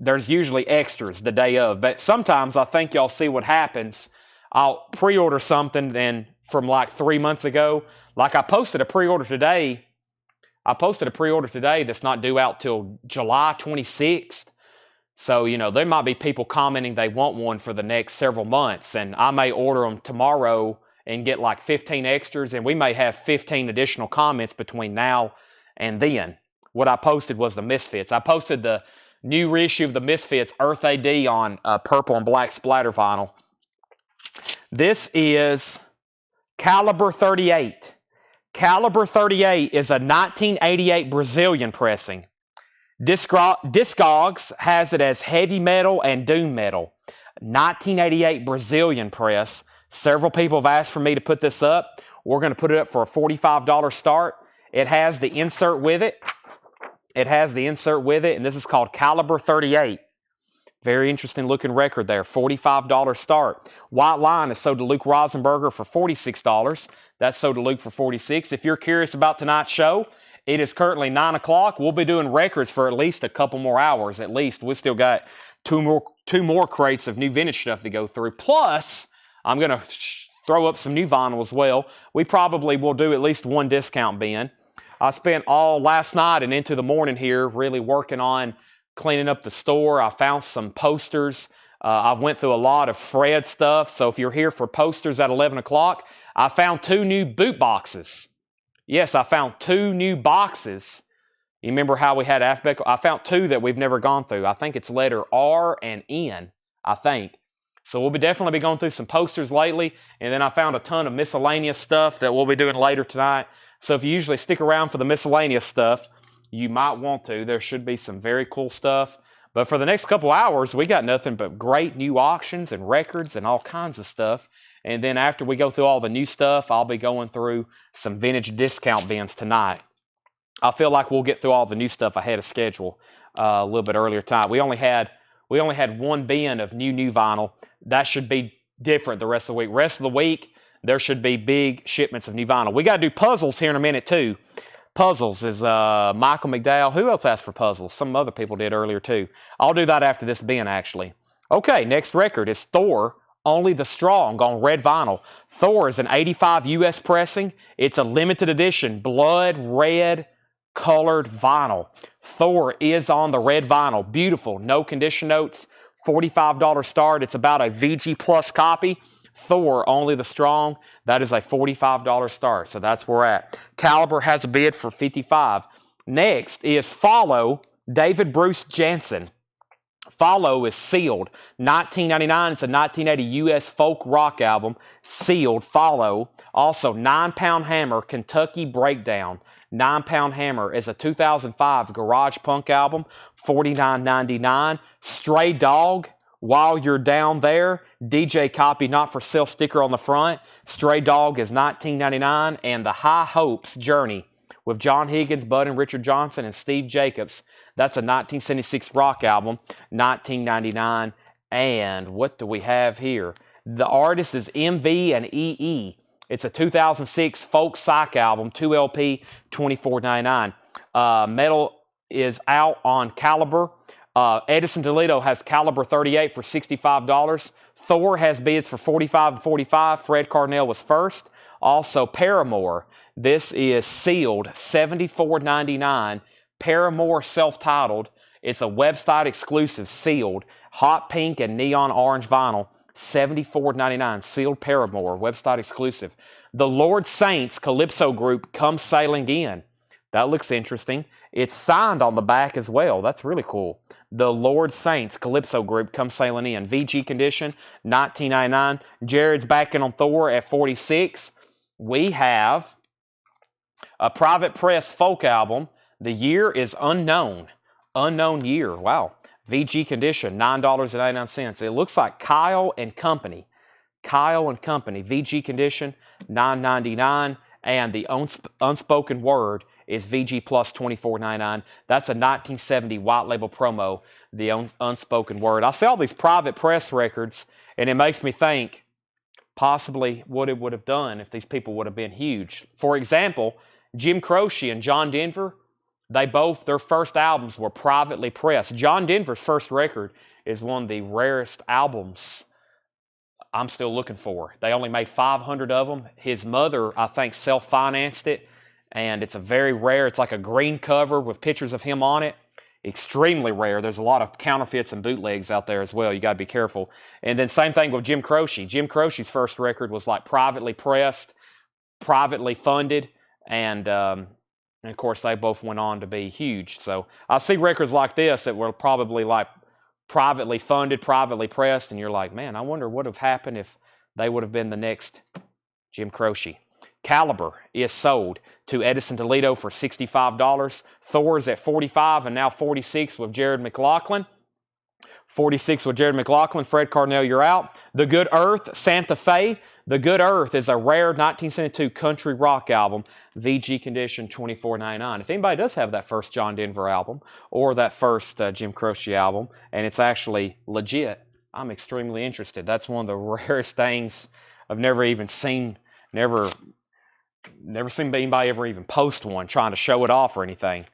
there's usually extras the day of. But sometimes I think y'all see what happens. I'll pre-order something then from like 3 months ago. Like I posted a pre-order today. I posted a pre-order today that's not due out till July 26th. So, you know, there might be people commenting they want one for the next several months, and I may order them tomorrow and get like 15 extras, and we may have 15 additional comments between now and then. What I posted was the Misfits. I posted the new reissue of the Misfits Earth AD on purple and black splatter vinyl. This is Caliber 38. Caliber 38 is a 1988 Brazilian pressing. Discogs has it as heavy metal and doom metal. 1988 Brazilian press. Several people have asked for me to put this up. We're going to put it up for a $45 start. It has the insert with it. And this is called Caliber 38. Very interesting looking record there. $45 start. White Line is sold to Luke Rosenberger for $46. That's sold to Luke for $46. If you're curious about tonight's show, it is currently 9 o'clock. We'll be doing records for at least a couple more hours, at least. We still got two more crates of new vintage stuff to go through. Plus, I'm going to throw up some new vinyl as well. We probably will do at least one discount bin. I spent all last night and into the morning here really working on cleaning up the store. I found some posters. I went through a lot of Fred stuff. So if you're here for posters at 11 o'clock, I found 2 new boot boxes. Yes, I found 2 new boxes. You remember how we had alphabetical? I found 2 that we've never gone through. I think it's letter R and N, I think. So we'll definitely be going through some posters lately. And then I found a ton of miscellaneous stuff that we'll be doing later tonight. So if you usually stick around for the miscellaneous stuff, you might want to. There should be some very cool stuff. But for the next couple hours, we got nothing but great new auctions and records and all kinds of stuff. And then after we go through all the new stuff, I'll be going through some vintage discount bins tonight. I feel like we'll get through all the new stuff ahead of schedule a little bit earlier tonight. We only had 1 bin of new vinyl. That should be different the rest of the week. Rest of the week, there should be big shipments of new vinyl. We got to do puzzles here in a minute too. Puzzles is Michael McDowell. Who else asked for puzzles? Some other people did earlier too. I'll do that after this bin actually. Okay, next record is Thor, Only the Strong on red vinyl. Thor is an 85 US pressing. It's a limited edition blood red colored vinyl. Thor is on the red vinyl. Beautiful, no condition notes. $45 start. It's about a VG Plus copy. Thor, Only the Strong, that is a $45 start. So that's where we're at. Caliber has a bid for $55. Next is Follow, David Bruce Jansen. Follow is sealed. $19.99. It's a 1980 US folk rock album. Sealed. Follow. Also, 9 Pound Hammer, Kentucky Breakdown. 9 Pound Hammer is a 2005 garage punk album. $49.99. Stray Dog, While You're Down There, DJ copy not for sale sticker on the front. Stray Dog is $19.99. And The High Hopes Journey with John Higgins, Bud and Richard Johnson, and Steve Jacobs. That's a 1976 rock album, $19.99. And what do we have here? The artist is MV and EE. It's a 2006 folk psych album, 2 LP, $24.99. Metal is out on Caliber. Edison Toledo has Caliber 38 for $65. Thor has bids for $45 and $45. Fred Carnell was first. Also, Paramore. This is sealed, $74.99. Paramore self-titled. It's a website exclusive, sealed. Hot pink and neon orange vinyl. $74.99. Sealed Paramore, website exclusive. The Lord Saints Calypso Group, Come Sailing In. That looks interesting. It's signed on the back as well. That's really cool. The Lord Saints Calypso Group, Come Sailing In. VG condition, $19.99. Jared's backing on Thor at $46. We have a private press folk album. The year is unknown. Unknown year. Wow. VG condition, $9.99. It looks like Kyle and Company. Kyle and Company. VG condition, $9.99. And the Unspoken Word is VG Plus $24.99. That's a 1970 white label promo, the Unspoken Word. I see all these private press records, and it makes me think possibly what it would have done if these people would have been huge. For example, Jim Croce and John Denver, their first albums were privately pressed. John Denver's first record is one of the rarest albums I'm still looking for. They only made 500 of them. His mother, I think, self-financed it, and it's a very rare. It's like a green cover with pictures of him on it. Extremely rare. There's a lot of counterfeits and bootlegs out there as well. You got to be careful. And then same thing with Jim Croce. Jim Croce's first record was like privately pressed, privately funded, and of course they both went on to be huge. So I see records like this that were probably like privately funded, privately pressed, and you're like, man, I wonder what would have happened if they would have been the next Jim Croce. Caliber is sold to Edison Toledo for $65. Thor's at $45 and now $46 with Jared McLaughlin. $46 with Jared McLaughlin. Fred Carnell, you're out. The Good Earth, Santa Fe. The Good Earth is a rare 1972 country rock album, VG condition, $24.99. If anybody does have that first John Denver album or that first Jim Croce album, and it's actually legit, I'm extremely interested. That's one of the rarest things I've never even seen, never seen anybody ever even post one trying to show it off or anything.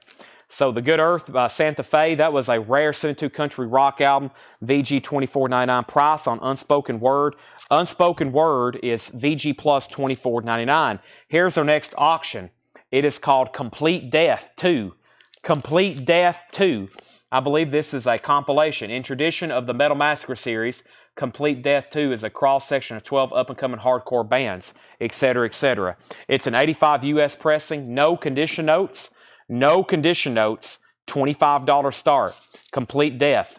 So The Good Earth by Santa Fe, that was a rare 72 country rock album, VG $24.99 price on Unspoken Word. Unspoken Word is VG plus $24.99. Here's our next auction. It is called Complete Death 2. Complete Death 2. I believe this is a compilation. In tradition of the Metal Massacre series, Complete Death 2 is a cross-section of 12 up-and-coming hardcore bands, etc., etc. It's an 85 US pressing, no condition notes, $25 start. Complete Death,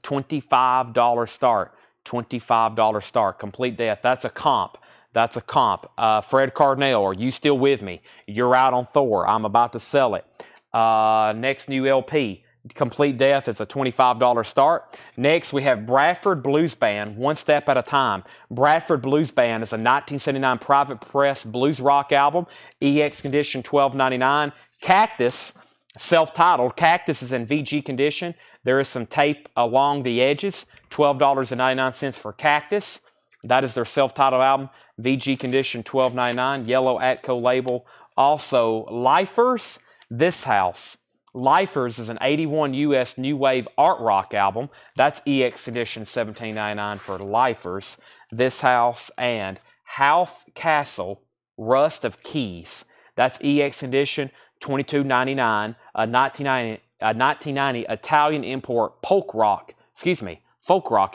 $25 start, $25 start. Complete Death, that's a comp. That's a comp. Fred Carnell, are you still with me? You're out on Thor. I'm about to sell it. Next new LP. Complete Death is a $25 start. Next, we have Bradford Blues Band, One Step at a Time. Bradford Blues Band is a 1979 private press blues rock album, EX condition, $12.99. Cactus, self-titled. Cactus is in VG condition. There is some tape along the edges, $12.99 for Cactus. That is their self-titled album, VG condition, $12.99. Yellow Atco label. Also, Lifers, This House. Lifers is an 81 US new wave art rock album. That's EX edition, $17.99 for Lifers, This House, and Houth Castle, Rust of Keys. That's EX edition, $22.99. A 1990 Italian import folk rock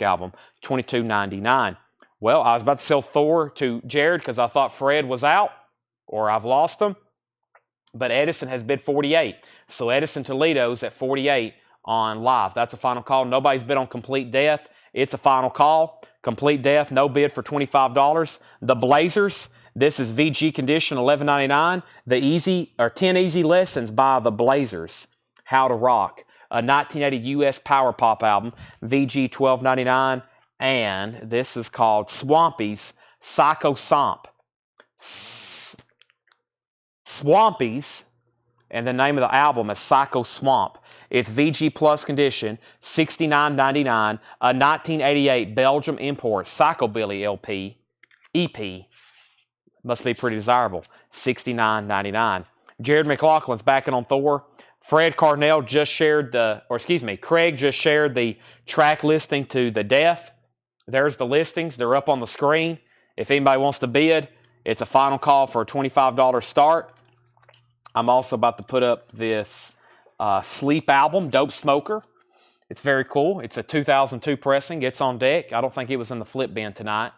album, $22.99. Well, I was about to sell Thor to Jared because I thought Fred was out or I've lost him. But Edison has bid 48. So Edison Toledo's at 48 on live. That's a final call. Nobody's bid on Complete Death. It's a final call. Complete Death, no bid for $25. The Blazers, this is VG condition, $11.99. The 10 Easy Lessons by The Blazers. How to Rock. A 1980 US power pop album, VG $12.99. And this is called Swampy's Psycho Somp. Swampies, and the name of the album is Psycho Swamp. It's VG Plus condition, $69.99. A 1988 Belgium import Psychobilly LP, EP. Must be pretty desirable. $69.99. Jared McLaughlin's backing on Thor. Fred Carnell just shared Craig just shared the track listing to The Death. There's the listings. They're up on the screen. If anybody wants to bid, it's a final call for a $25 start. I'm also about to put up this Sleep album, Dope Smoker. It's very cool. It's a 2002 pressing. It's on deck. I don't think it was in the flip bin tonight.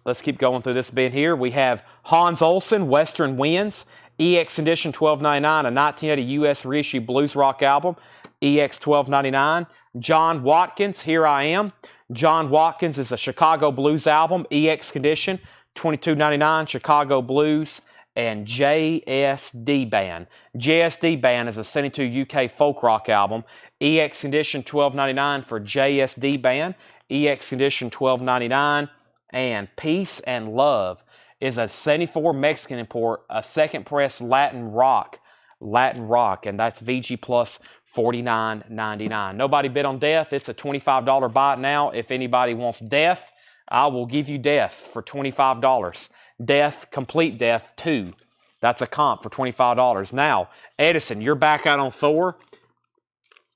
Let's keep going through this bin here. We have Hans Olsen, Western Winds, EX edition, $12.99, a 1980 US reissue blues rock album, EX $12.99. John Watkins, Here I Am. John Watkins is a Chicago blues album, EX condition, $22.99, Chicago Blues. And JSD Band. JSD Band is a 72 UK folk rock album. EX condition $12.99 for JSD Band. EX condition $12.99. And Peace and Love is a 74 Mexican import, a second press Latin rock, and that's VG plus $49.99. Nobody bid on Death. It's a $25 buy now. If anybody wants Death, I will give you Death for $25. Death, Complete Death 2. That's a comp for $25. Now, Edison, you're back out on Thor.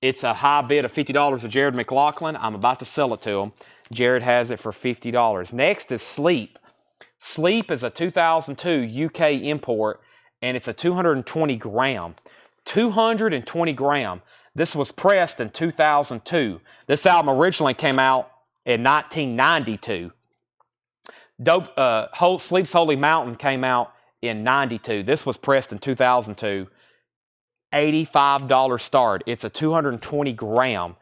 It's a high bid of $50 of Jared McLaughlin. I'm about to sell it to him. Jared has it for $50. Next is Sleep. Sleep is a 2002 UK import, and it's a 220 gram. 220 gram. This was pressed in 2002. This album originally came out in 1992. Sleep's Holy Mountain came out in 92. This was pressed in 2002. $85 start. It's a 220 gram.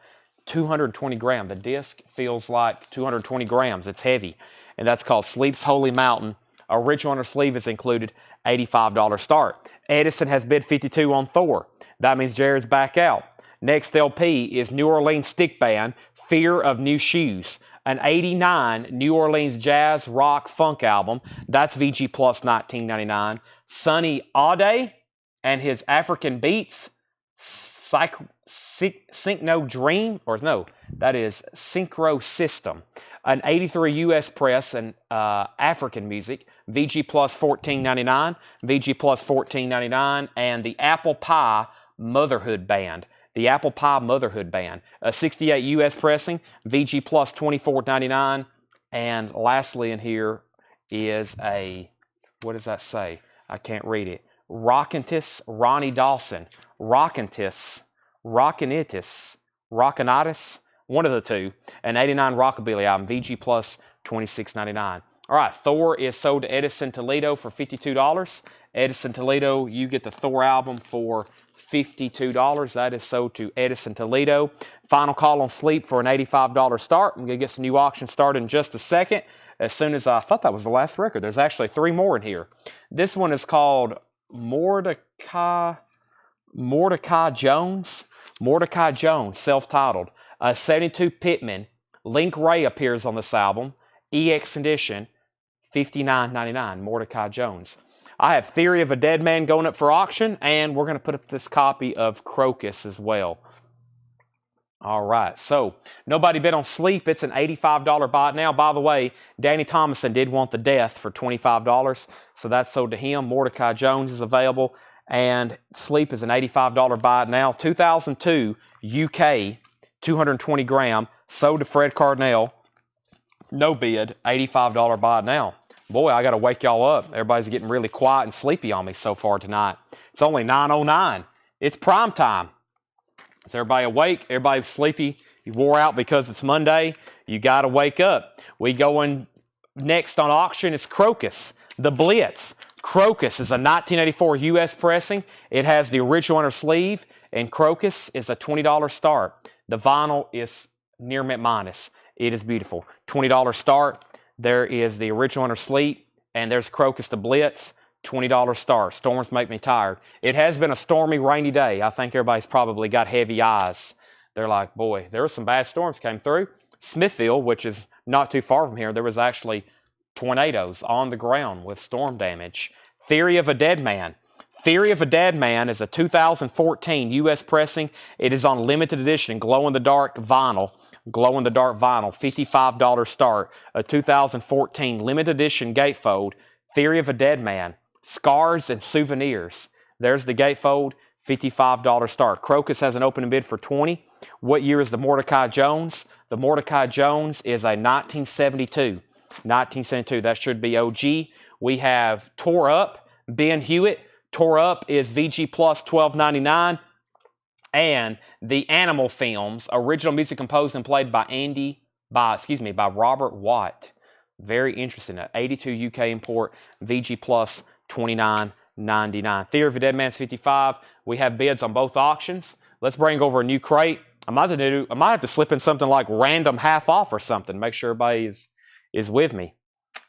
220 gram. The disc feels like 220 grams. It's heavy. And that's called Sleep's Holy Mountain. Original on sleeve is included. $85 start. Edison has bid 52 on Thor. That means Jared's back out. Next LP is New Orleans Stick Band, Fear of New Shoes. An 89 New Orleans jazz rock funk album. That's VG Plus $19.99. Sonny Ade and his African Beats, Synchro Dream, or no, that is Synchro System. An 83 US press and African music, VG Plus $14.99, VG Plus $14.99, and the Apple Pie Motherhood Band. The Apple Pie Motherhood Band. A 68 US pressing, VG Plus $24.99, and lastly in here is a, what does that say? I can't read it. Rockintis, Ronnie Dawson. Rockintis, one of the two. An 89 Rockabilly album, VG Plus $26.99. All right, Thor is sold to Edison Toledo for $52. Edison Toledo, you get the Thor album for $52. That is sold to Edison Toledo. Final call on Sleep for an $85 start. I'm going to get some new auction started in just a second. As soon as I thought that was the last record. There's actually 3 more in here. This one is called Mordecai Jones. Mordecai Jones, self-titled. 72 Pittman. Link Ray appears on this album. EX edition, $59.99. Mordecai Jones. I have Theory of a Dead Man going up for auction, and we're going to put up this copy of Crocus as well. All right, so nobody bid on Sleep. It's an $85 buy now. By the way, Danny Thomason did want the Death for $25, so that's sold to him. Mordecai Jones is available, and Sleep is an $85 buy now. 2002 UK, 220 gram, sold to Fred Cardinal. No bid, $85 buy now. Boy, I got to wake y'all up. Everybody's getting really quiet and sleepy on me so far tonight. It's only 9:09. It's prime time. Is everybody awake? Everybody sleepy? You wore out because it's Monday? You got to wake up. We going next on auction is Crocus, the Blitz. Crocus is a 1984 US pressing. It has the original inner sleeve, and Crocus is a $20 start. The vinyl is near mint minus. It is beautiful. $20 start. There is the original inner sleeve, and there's Crocus the Blitz. $20 start. Storms make me tired. It has been a stormy, rainy day. I think everybody's probably got heavy eyes. They're like, boy, there were some bad storms came through. Smithfield, which is not too far from here, there was actually tornadoes on the ground with storm damage. Theory of a Dead Man. Theory of a Dead Man is a 2014 US pressing. It is on limited edition glow-in-the-dark vinyl. Glow-in-the-dark vinyl, $55 start. A 2014 limited edition gatefold. Theory of a Dead Man. Scars and Souvenirs. There's the gatefold, $55 start. Crocus has an opening bid for $20. What year is the Mordecai Jones? The Mordecai Jones is a 1972. 1972, that should be OG. We have Tore Up, Ben Hewitt. Tore Up is VG Plus $12.99. And the Animal Films, original music composed and played by Robert Watt. Very interesting. 82 UK import, VG Plus $29.99. Theory of a Dead Man's 55. We have bids on both auctions. Let's bring over a new crate. I might have to slip in something like random half off or something. Make sure everybody is with me.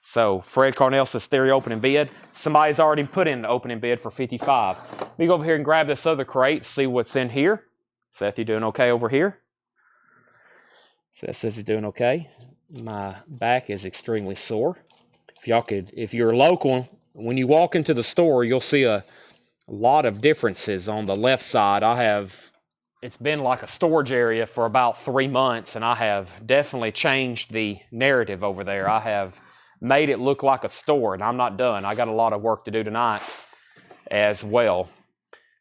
So Fred Carnell says Theory opening bid. Somebody's already put in the opening bid for 55. Let me go over here and grab this other crate, see what's in here. Seth, you doing okay over here? Seth says he's doing okay. My back is extremely sore. If you're local, when you walk into the store, you'll see a lot of differences on the left side. It's been like a storage area for about 3 months, and I have definitely changed the narrative over there. I have made it look like a store, and I'm not done. I got a lot of work to do tonight as well.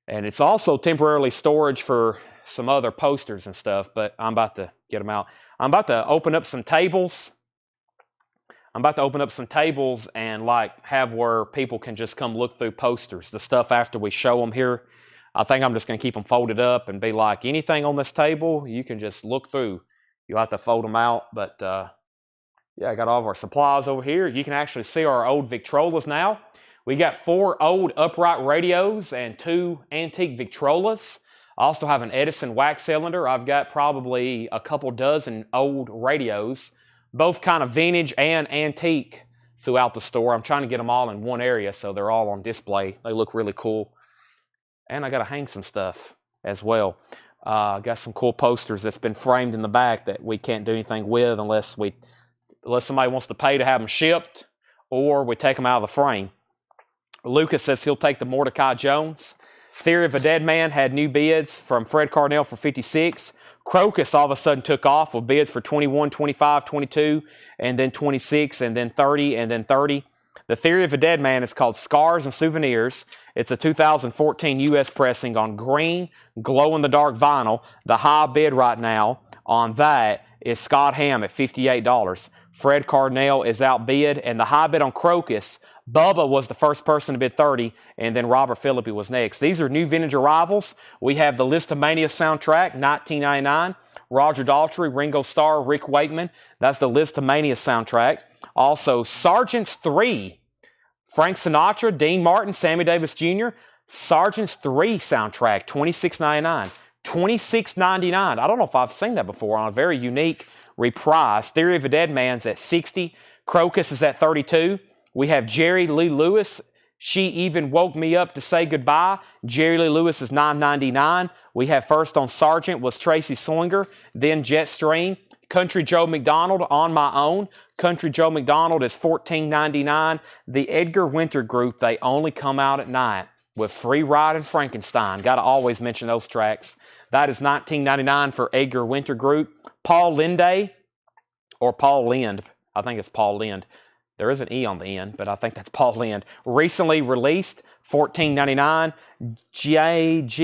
And it's also temporarily storage for some other posters and stuff, but I'm about to get them out. I'm about to open up some tables. I'm about to open up some tables and like have where people can just come look through posters, the stuff after we show them here. I think I'm just going to keep them folded up and be like, anything on this table, you can just look through. You'll have to fold them out, but yeah, I got all of our supplies over here. You can actually see our old Victrolas now. We got 4 old upright radios and 2 antique Victrolas. I also have an Edison wax cylinder. I've got probably a couple dozen old radios, both kind of vintage and antique throughout the store. I'm trying to get them all in one area so they're all on display. They look really cool. And I got to hang some stuff as well. Got some cool posters that's been framed in the back that we can't do anything with unless somebody wants to pay to have them shipped or we take them out of the frame. Lucas says he'll take the Mordecai Jones. Theory of a Dead Man had new bids from Fred Carnell for 56. Crocus all of a sudden took off with bids for 21, 25, 22, and then 26, and then 30, and then 30. The Theory of a Dead Man is called Scars and Souvenirs. It's a 2014 U.S. pressing on green, glow-in-the-dark vinyl. The high bid right now on that is Scott Ham at $58. Fred Carnell is outbid, and the high bid on Crocus, Bubba was the first person to bid 30, and then Robert Philippi was next. These are new vintage arrivals. We have the Listomania soundtrack, 1999. Roger Daltrey, Ringo Starr, Rick Wakeman. That's the Listomania soundtrack. Also, Sergeants 3, Frank Sinatra, Dean Martin, Sammy Davis Jr. Sergeants 3 soundtrack, $26.99. $26.99. I don't know if I've seen that before on a very unique reprise. Theory of a Dead Man's at $60. Crocus is at $32. We have Jerry Lee Lewis. She Even Woke Me Up to Say Goodbye. Jerry Lee Lewis is $9.99. We have first on Sergeant was Tracy Slinger, then Jetstream. Country Joe McDonald, On My Own. Country Joe McDonald is $14.99. The Edgar Winter Group, they only come out at night with Free Ride and Frankenstein. Got to always mention those tracks. That is $19.99 for Edgar Winter Group. Paul Linde, or Paul Lind. I think it's Paul Lind. There is an E on the end, but I think that's Paul Lind. Recently released, $14.99. James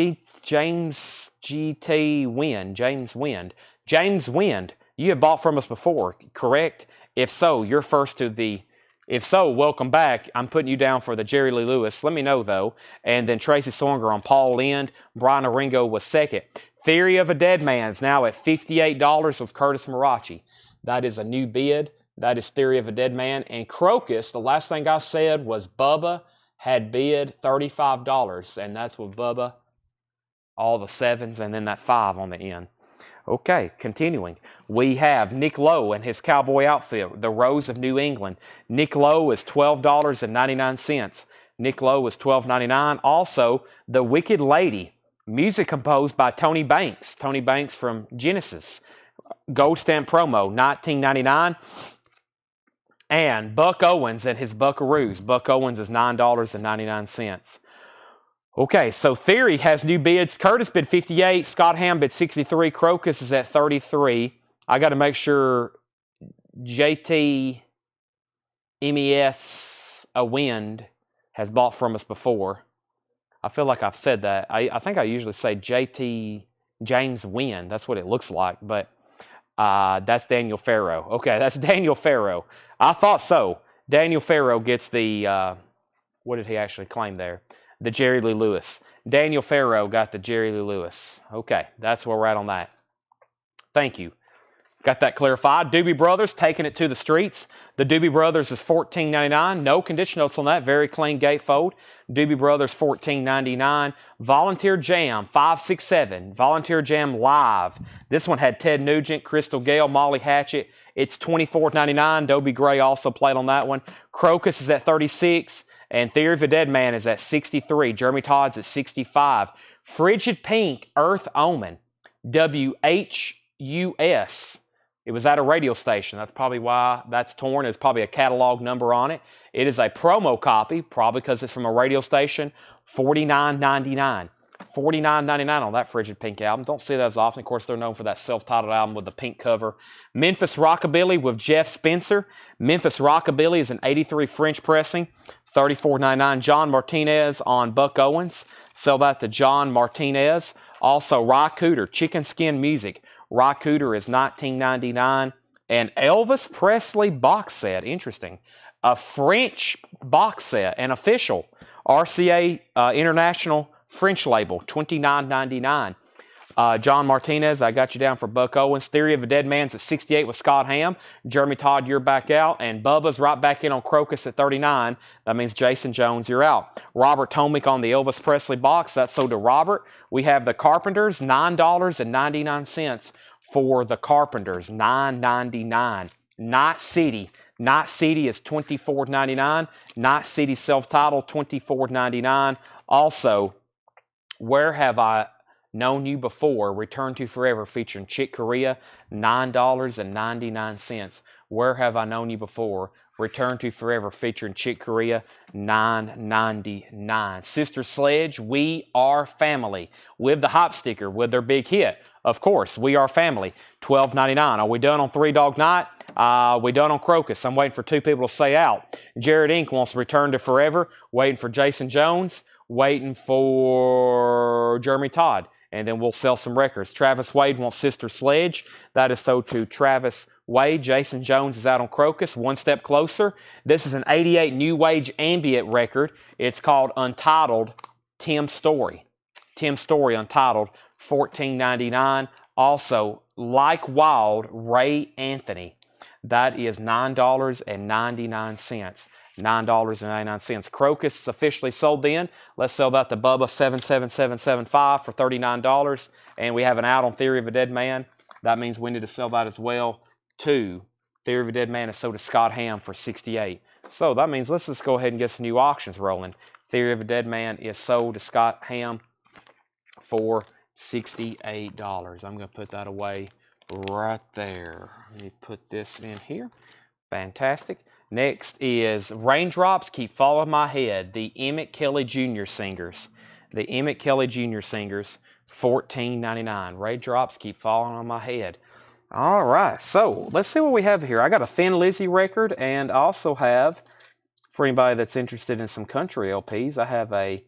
GT Wind. James Wind. James Wind. You have bought from us before, correct? If so, you're first to the... If so, welcome back. I'm putting you down for the Jerry Lee Lewis. Let me know, though. And then Tracy Slinger on Paul Lind. Brian Oringo was second. Theory of a Dead Man is now at $58 with Curtis Marachi. That is a new bid. That is Theory of a Dead Man. And Crocus, the last thing I said was Bubba had bid $35. And that's with Bubba, all the 7s, and then that 5 on the end. Okay, continuing. We have Nick Lowe and his cowboy outfit, The Rose of New England. Nick Lowe is $12.99. Nick Lowe is $12.99. Also, The Wicked Lady, music composed by Tony Banks. Tony Banks from Genesis. Gold stamp promo, $19.99. And Buck Owens and his Buckaroos. Buck Owens is $9.99. Okay, so Theory has new bids. Curtis bid 58. Scott Ham bid 63. Crocus is at 33. I got to make sure JT MES A Wind has bought from us before. I feel like I've said that. I think I usually say JT James Wind. That's what it looks like, but that's Daniel Farrow. Okay, that's Daniel Farrow. I thought so. Daniel Farrow gets the, what did he actually claim there? The Jerry Lee Lewis. Daniel Farrow got the Jerry Lee Lewis. Okay, that's where we're at on that. Thank you. Got that clarified. Doobie Brothers taking it to the streets. The Doobie Brothers is $14.99. No condition notes on that. Very clean gatefold. Doobie Brothers $14.99. Volunteer Jam 567. Volunteer Jam Live. This one had Ted Nugent, Crystal Gale, Molly Hatchet. It's $24.99. Dobie Gray also played on that one. Crocus is at 36. And Theory of a Dead Man is at 63. Jeremy Todd's at 65. Frigid Pink, Earth Omen, WHUS. It was at a radio station. That's probably why that's torn. There's probably a catalog number on it. It is a promo copy, probably because it's from a radio station. $49.99. $49.99 on that Frigid Pink album. Don't see that as often. Of course, they're known for that self-titled album with the pink cover. Memphis Rockabilly with Jeff Spencer. Memphis Rockabilly is an 83 French pressing. $34.99. John Martinez on Buck Owens. Sell that to John Martinez. Also, Rye Cooter, Chicken Skin Music. Rye Cooter is $19.99. An Elvis Presley box set. Interesting. A French box set. An official RCA International French label. $29.99. John Martinez, I got you down for Buck Owens. Theory of a Dead Man's at 68 with Scott Ham. Jeremy Todd, you're back out. And Bubba's right back in on Crocus at 39. That means Jason Jones, you're out. Robert Tomick on the Elvis Presley box. That's sold to Robert. We have the Carpenters, $9.99 for the Carpenters. $9.99. Night City. Night City is $24.99. Night City self-titled, $24.99. Also, Where Have I Known You Before, Return to Forever, featuring Chick Corea, $9.99. Where Have I Known You Before, Return to Forever, featuring Chick Corea, $9.99. Sister Sledge, We Are Family, with the hop sticker, with their big hit. Of course, We Are Family, $12.99. Are we done on Three Dog Night? We done on Crocus. I'm waiting for two people to say out. Jared Inc. wants to Return to Forever, waiting for Jason Jones, waiting for Jeremy Todd. And then we'll sell some records. Travis Wade wants Sister Sledge. That is sold to Travis Wade. Jason Jones is out on Crocus. One Step Closer. This is an 88 New Wage ambient record. It's called Untitled Tim Story. Tim Story Untitled, $14.99. Also, Like Wild, Ray Anthony. That is $9.99. $9.99. Crocus is officially sold then. Let's sell that to Bubba 77775 for $39. And we have an out on Theory of a Dead Man. That means we need to sell that as well to Theory of a Dead Man is sold to Scott Ham for $68. So that means let's just go ahead and get some new auctions rolling. Theory of a Dead Man is sold to Scott Ham for $68. I'm going to put that away right there. Let me put this in here. Fantastic. Next is Raindrops Keep Falling My Head, the Emmett Kelly Jr. Singers. The Emmett Kelly Jr. Singers, $14.99. Raindrops Keep Falling on My Head. All right, so let's see what we have here. I got a Thin Lizzy record, and I also have, for anybody that's interested in some country LPs, I have a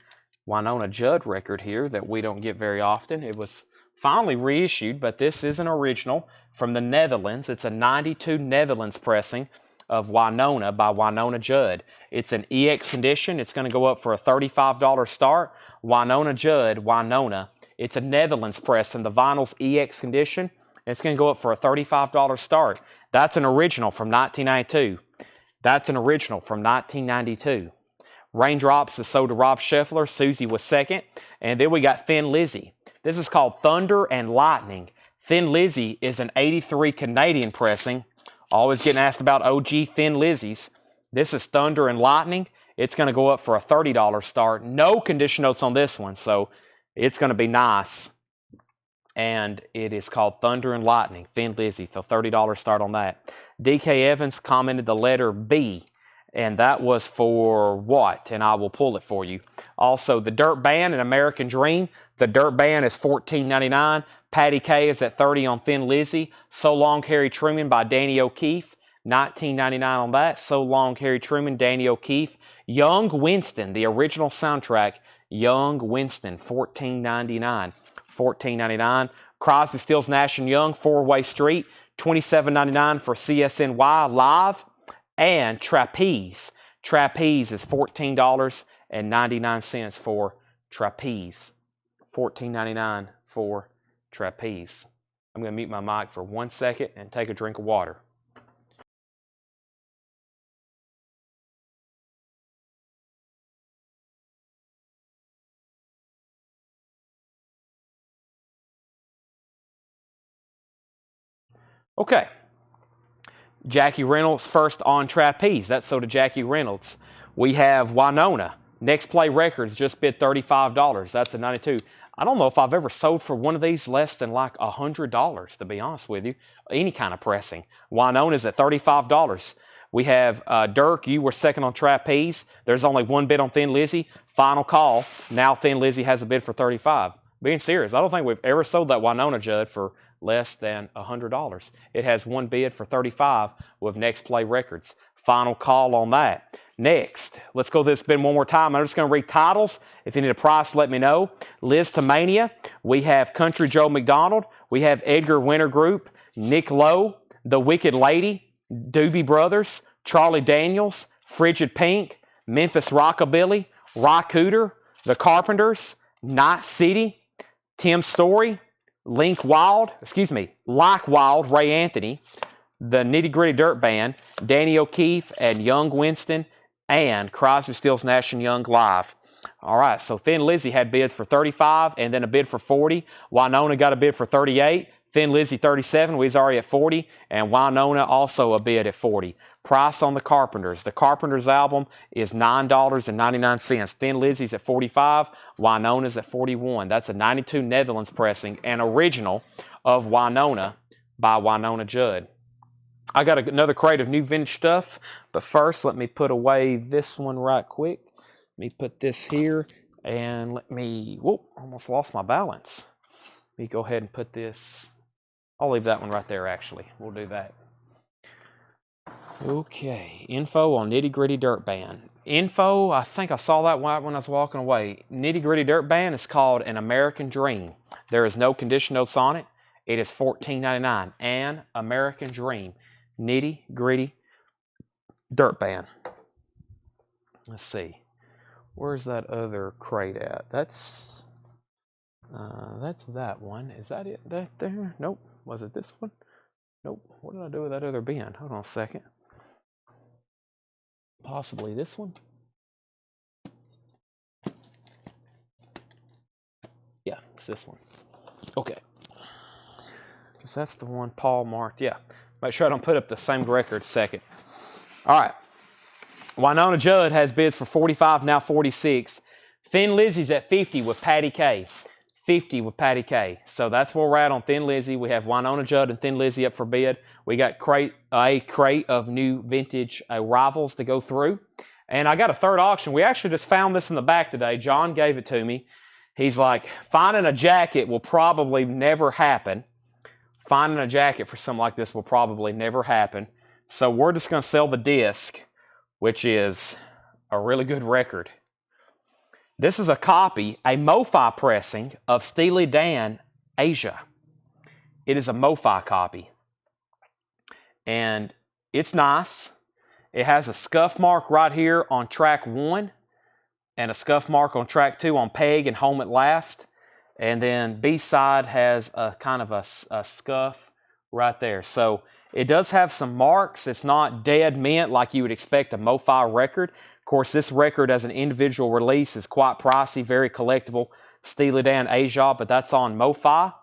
Winona Judd record here that we don't get very often. It was finally reissued, but this is an original from the Netherlands. It's a 92 Netherlands pressing of Winona by Winona Judd. It's an EX edition. It's going to go up for a $35 start. Winona Judd, Winona. It's a Netherlands press and the vinyl's EX condition. It's going to go up for a $35 start. That's an original from 1992. That's an original from 1992. Raindrops is sold to Rob Scheffler. Susie was second. And then we got Thin Lizzy. This is called Thunder and Lightning. Thin Lizzy is an 83 Canadian pressing. Always getting asked about OG Thin Lizzies. This is Thunder and Lightning. It's going to go up for a $30 start. No condition notes on this one, so it's going to be nice. And it is called Thunder and Lightning, Thin Lizzy. So $30 start on that. DK Evans commented the letter B, and that was for what? And I will pull it for you. Also, the Dirt Band and American Dream. The Dirt Band is $14.99. Patty K is at $30 on Thin Lizzy. So Long Harry Truman by Danny O'Keefe, $19.99 on that. So Long Harry Truman, Danny O'Keefe. Young Winston, the original soundtrack. Young Winston, $14.99. $14.99. Crosby, Stills, Nash & Young, Four-Way Street, $27.99 for CSNY Live. And Trapeze. Trapeze is $14.99 for Trapeze. $14.99 for Trapeze. I'm going to mute my mic for 1 second and take a drink of water. Okay. Jackie Reynolds first on Trapeze. That's sold to Jackie Reynolds. We have Winona. Next Play Records just bid $35. That's a 92. I don't know if I've ever sold for one of these less than like $100, to be honest with you. Any kind of pressing. Winona's at $35. We have Dirk, you were second on Trapeze. There's only one bid on Thin Lizzy. Final call. Now Thin Lizzy has a bid for $35. Being serious, I don't think we've ever sold that Winona Judd for less than $100. It has one bid for $35 with Next Play Records. Final call on that. Next, let's go through this bin one more time. I'm just going to read titles. If you need a price, let me know. Liz Tamania. We have Country Joe McDonald. We have Edgar Winter Group. Nick Lowe. The Wicked Lady, Doobie Brothers, Charlie Daniels, Frigid Pink, Memphis Rockabilly, Rock Cooter, The Carpenters, Night City, Tim Story, Like Wild, Ray Anthony, the Nitty Gritty Dirt Band, Danny O'Keefe, and Young Winston, and Crosby, Stills, Nash & Young Live. All right, so Thin Lizzy had bids for 35 and then a bid for 40. Winona got a bid for 38. Thin Lizzy 37, we was already at 40, and Winona also a bid at 40. Price on the Carpenters. The Carpenters album is $9.99. Thin Lizzy's at 45, Winona's at 41. That's a 92 Netherlands pressing, an original of Winona by Winona Judd. I got another crate of new vintage stuff, but first let me put away this one right quick. Let me put this here, and let me, whoop, almost lost my balance. Let me go ahead and put this, I'll leave that one right there actually. We'll do that. Okay, info on Nitty Gritty Dirt Band. Info, I think I saw that when I was walking away. Nitty Gritty Dirt Band is called An American Dream. There is no condition notes on it. It is $14.99. An American Dream. Nitty Gritty Dirt Band. Let's see. Where's that other crate at? That's that one. Is that it? That there? Nope. Was it this one? Nope. What did I do with that other bin? Hold on a second. Possibly this one? Yeah, it's this one. Okay. Because that's the one Paul marked. Yeah. Make sure I don't put up the same record second. All right. Winona Judd has bids for 45, now 46. Thin Lizzy's at 50 with Patty K. 50 with Patty K. So that's where we're at on Thin Lizzy. We have Winona Judd and Thin Lizzy up for bid. We got a crate of new vintage arrivals to go through. And I got a third auction. We actually just found this in the back today. John gave it to me. He's like, finding a jacket will probably never happen. Finding a jacket for something like this will probably never happen. So we're just going to sell the disc, which is a really good record. This is a copy, a MoFi pressing of Steely Dan, Asia. It is a MoFi copy. And it's nice. It has a scuff mark right here on track 1 and a scuff mark on track 2 on Peg and Home at Last. And then B-side has a kind of a scuff right there. So it does have some marks. It's not dead mint like you would expect a MoFi record. Of course, this record as an individual release is quite pricey, very collectible. Steely Dan Asia, but that's on MoFi,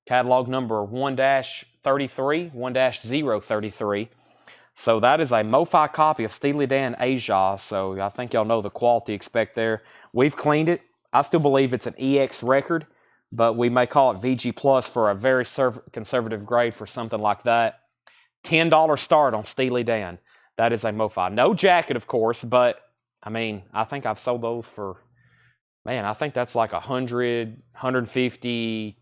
catalog number 1-33, 1-033. So that is a MoFi copy of Steely Dan Asia. So I think y'all know the quality expect there. We've cleaned it. I still believe it's an EX record, but we may call it VG Plus for a very conservative grade for something like that. $10 start on Steely Dan. That is a MoFi. No jacket, of course, but I mean, I think I've sold those for, man, I think that's like $100, $150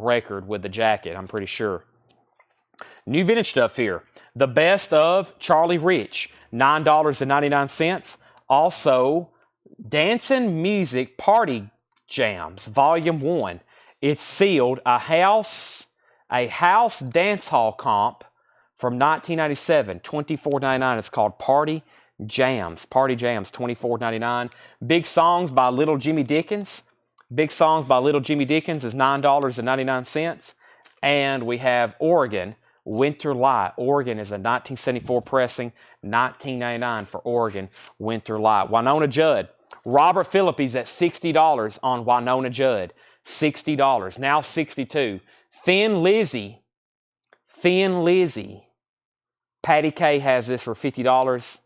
record with the jacket, I'm pretty sure. New vintage stuff here. The Best of Charlie Rich, $9.99. Also, Dancing Music Party Jams, Volume 1. It's sealed, a house dance hall comp from 1997, $24.99. It's called Party Jams, $24.99. Big Songs by Little Jimmy Dickens. Big Songs by Little Jimmy Dickens is $9.99. And we have Oregon, Winter Light. Oregon is a 1974 pressing, $19.99 for Oregon, Winter Light. Winona Judd. Robert Phillippe's at $60 on Winona Judd. $60, now $62. Thin Lizzy. Patty K has this for $50,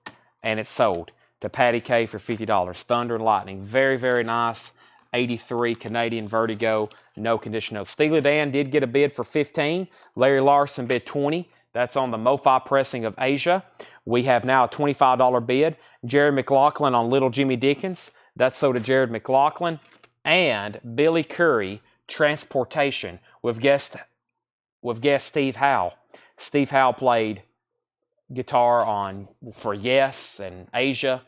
and it's sold to Patty K for $50. Thunder and Lightning, very, very nice. 83 Canadian Vertigo, no condition notes. Steely Dan did get a bid for $15. Larry Larson bid $20. That's on the MoFi pressing of Asia. We have now a $25 bid. Jared McLaughlin on Little Jimmy Dickens. That's sold to Jared McLaughlin. And Billy Currie, Transportation, with guest Steve Howe. Steve Howe played guitar for Yes and Asia.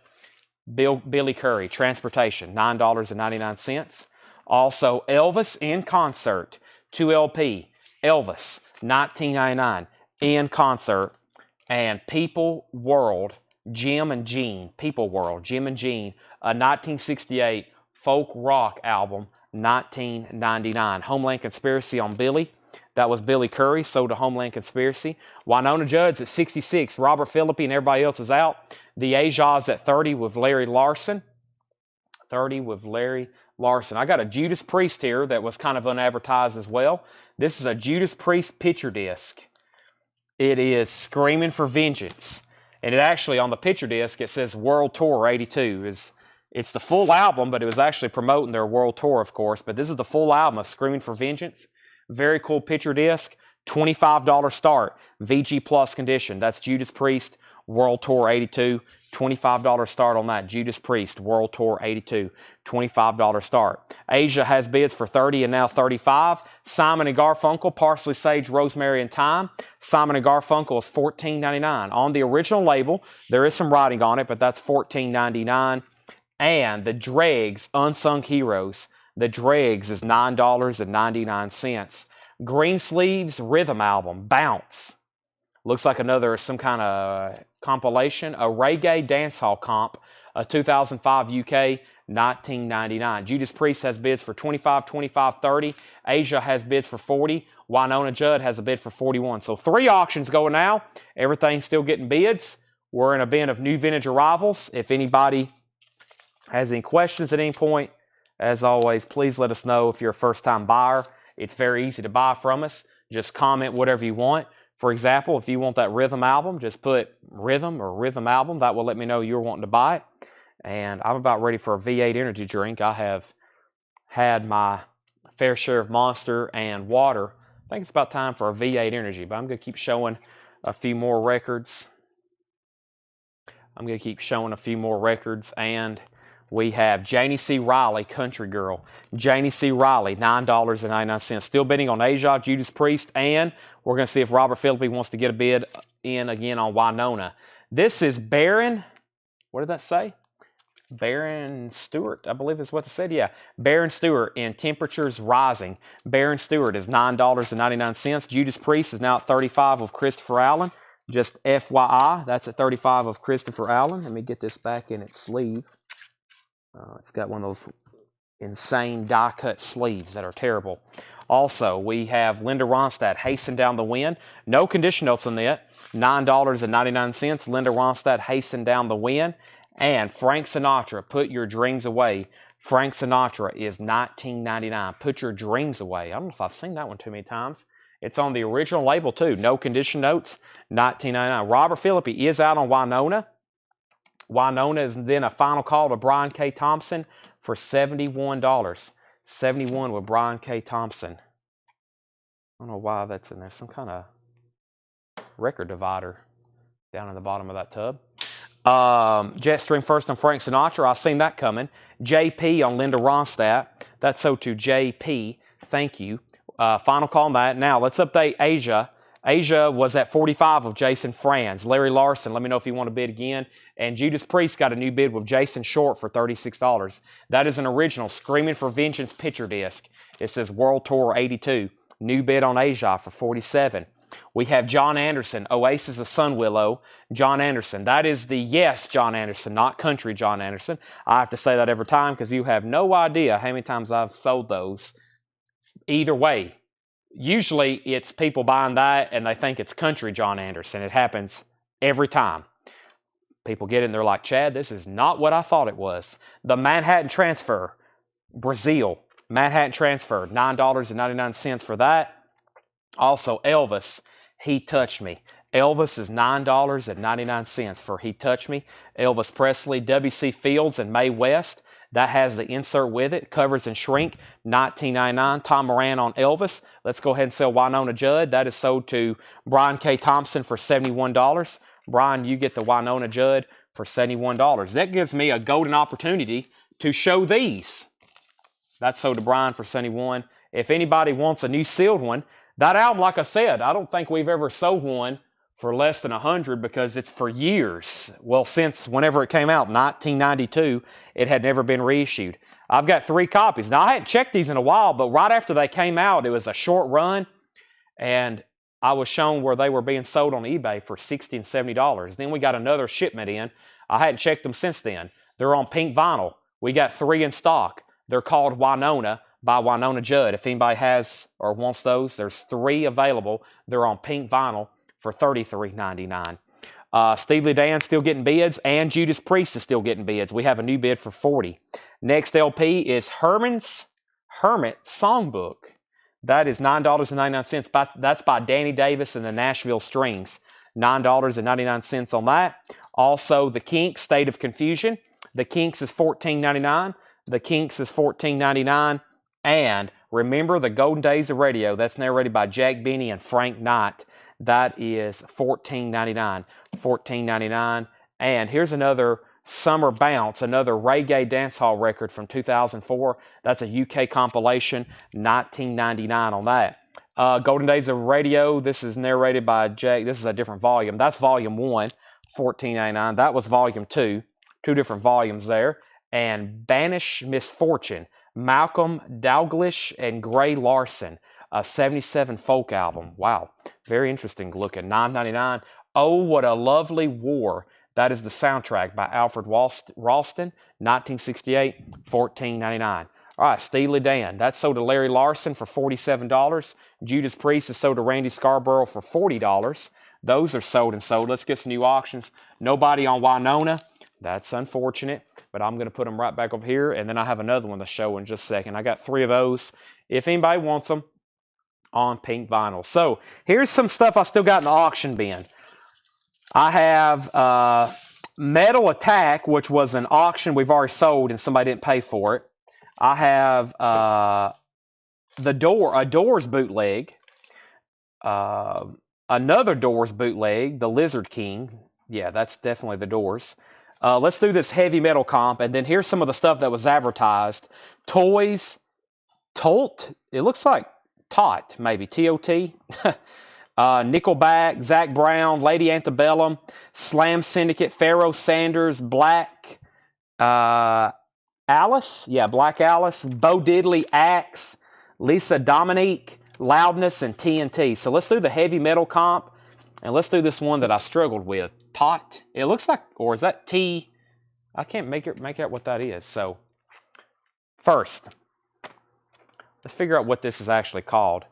Billy Currie, Transportation, $9.99. Also, Elvis in Concert, 2LP. Elvis, $19.99. in concert, and People World, Jim and Gene, People World, Jim and Gene, a 1968 folk rock album, 1999. Homeland Conspiracy on Billy. That was Billy Curry, sold to Homeland Conspiracy. Winona Judd's at 66. Robert Phillippe and everybody else is out. The Aja's at 30 with Larry Larson. 30 with Larry Larson. I got a Judas Priest here that was kind of unadvertised as well. This is a Judas Priest picture disc. It is Screaming for Vengeance. And it actually, on the picture disc, it says World Tour 82. It's the full album, but it was actually promoting their World Tour, of course. But this is the full album of Screaming for Vengeance. Very cool picture disc. $25 start. VG Plus condition. That's Judas Priest, World Tour 82. $25 start on that. Judas Priest, World Tour 82. $25 start. Asia has bids for 30 and now 35. Simon & Garfunkel, Parsley, Sage, Rosemary, and Thyme. Simon & Garfunkel is $14.99. On the original label, there is some writing on it, but that's $14.99. And the Dregs, Unsung Heroes. The Dregs is $9.99. Greensleeves Rhythm Album, Bounce. Looks like some kind of compilation. A reggae dancehall comp, a 2005 UK, $19.99. Judas Priest has bids for 25, 25, 30. Asia has bids for 40. Winona Judd has a bid for 41. So 3 auctions going now. Everything's still getting bids. We're in a bin of new vintage arrivals. If anybody has any questions at any point, as always, please let us know. If you're a first-time buyer, it's very easy to buy from us. Just comment whatever you want. For example, if you want that rhythm album, just put rhythm or rhythm album. That will let me know you're wanting to buy it. And I'm about ready for a V8 energy drink. I have had my fair share of Monster and water. I think it's about time for a V8 energy, but I'm going to keep showing a few more records. And we have Janie C. Riley, Country Girl. Janie C. Riley, $9.99. Still bidding on Aja, Judas Priest, and we're going to see if Robert Phillippe wants to get a bid in again on Winona. This is Baron, what did that say? Baron Stewart, I believe is what it said. Yeah, Baron Stewart in Temperatures Rising. Baron Stewart is $9.99. Judas Priest is now at 35 with Christopher Allen. Just FYI, that's at 35 of Christopher Allen. Let me get this back in its sleeve. It's got one of those insane die-cut sleeves that are terrible. Also, we have Linda Ronstadt, Hasten Down the Wind. No condition notes on that. $9.99. Linda Ronstadt, Hasten Down the Wind. And Frank Sinatra, Put Your Dreams Away. Frank Sinatra is $19.99. Put Your Dreams Away. I don't know if I've seen that one too many times. It's on the original label, too. No condition notes. $19.99. Robert Phillippe is out on Winona. Winona is then a final call to Brian K. Thompson for $71. 71 with Brian K. Thompson. I don't know why that's in there. Some kind of record divider down in the bottom of that tub. Jetstream First on Frank Sinatra. I've seen that coming. JP on Linda Ronstadt. That's so to JP. Thank you. Final call on that. Now, let's update Asia. Asia was at 45 with Jason Franz. Larry Larson, let me know if you want to bid again. And Judas Priest got a new bid with Jason Short for $36. That is an original Screaming for Vengeance picture disc. It says World Tour 82. New bid on Asia for $47. We have John Anderson, Oasis of Sunwillow. John Anderson. That is the yes John Anderson, not country John Anderson. I have to say that every time because you have no idea how many times I've sold those. Either way. Usually it's people buying that and they think it's country John Anderson. It happens every time. People get it and they're like, Chad, this is not what I thought it was. The Manhattan Transfer, Brazil. Manhattan Transfer, $9.99 for that. Also, Elvis, He Touched Me. Elvis is $9.99 for He Touched Me. Elvis Presley, W.C. Fields, and Mae West. That has the insert with it. Covers and shrink, $19.99. Tom Moran on Elvis. Let's go ahead and sell Winona Judd. That is sold to Brian K. Thompson for $71. Brian, you get the Winona Judd for $71. That gives me a golden opportunity to show these. That's sold to Brian for $71. If anybody wants a new sealed one, that album, like I said, I don't think we've ever sold one for less than $100 because it's for years. Well, since whenever it came out, 1992, it had never been reissued. I've got 3 copies. Now, I hadn't checked these in a while, but right after they came out, it was a short run, and I was shown where they were being sold on eBay for $60 and $70. Then we got another shipment in. I hadn't checked them since then. They're on pink vinyl. We got 3 in stock. They're called Winona by Winona Judd. If anybody has or wants those, there's 3 available. They're on pink vinyl for $33.99. Steely Dan still getting bids, and Judas Priest is still getting bids. We have a new bid for $40. Next LP is Herman's Hermit Songbook. That is $9.99. That's by Danny Davis and the Nashville Strings. $9.99 on that. Also, the Kinks, State of Confusion. The Kinks is $14.99. The Kinks is $14.99. And remember the Golden Days of Radio. That's narrated by Jack Benny and Frank Knight. That is $14.99. $14.99. And here's another Summer Bounce, another reggae dancehall record from 2004. That's a UK compilation, $19.99 on that. Golden Days of Radio, this is narrated by Jack. This is a different volume. That's volume 1, $14.99. That was volume 2, 2 different volumes there. And Banish Misfortune, Malcolm Dalglish and Gray Larson, a 77 folk album. Wow, very interesting looking, $9.99. Oh, What a Lovely War. That is the soundtrack by Alfred Ralston, 1968, $14.99. All right, Steely Dan. That's sold to Larry Larson for $47. Judas Priest is sold to Randy Scarborough for $40. Those are sold and sold. Let's get some new auctions. Nobody on Winona. That's unfortunate, but I'm going to put them right back over here, and then I have another one to show in just a second. I got 3 of those. If anybody wants them, on pink vinyl. So here's some stuff I still got in the auction bin. I have Metal Attack, which was an auction we've already sold and somebody didn't pay for it. I have a Doors bootleg, another Doors bootleg, the Lizard King. Yeah, that's definitely the Doors. Let's do this heavy metal comp, and then here's some of the stuff that was advertised. Toys, Tolt, it looks like Tot, maybe, T-O-T. Nickelback, Zac Brown, Lady Antebellum, Slam Syndicate, Pharoah Sanders, Black Alice, Black Alice, Bo Diddley, Axe, Lisa Dominique, Loudness, and TNT. So let's do the heavy metal comp, and let's do this one that I struggled with. Tot, it looks like, or is that T? I can't make out what that is. So first, let's figure out what this is actually called.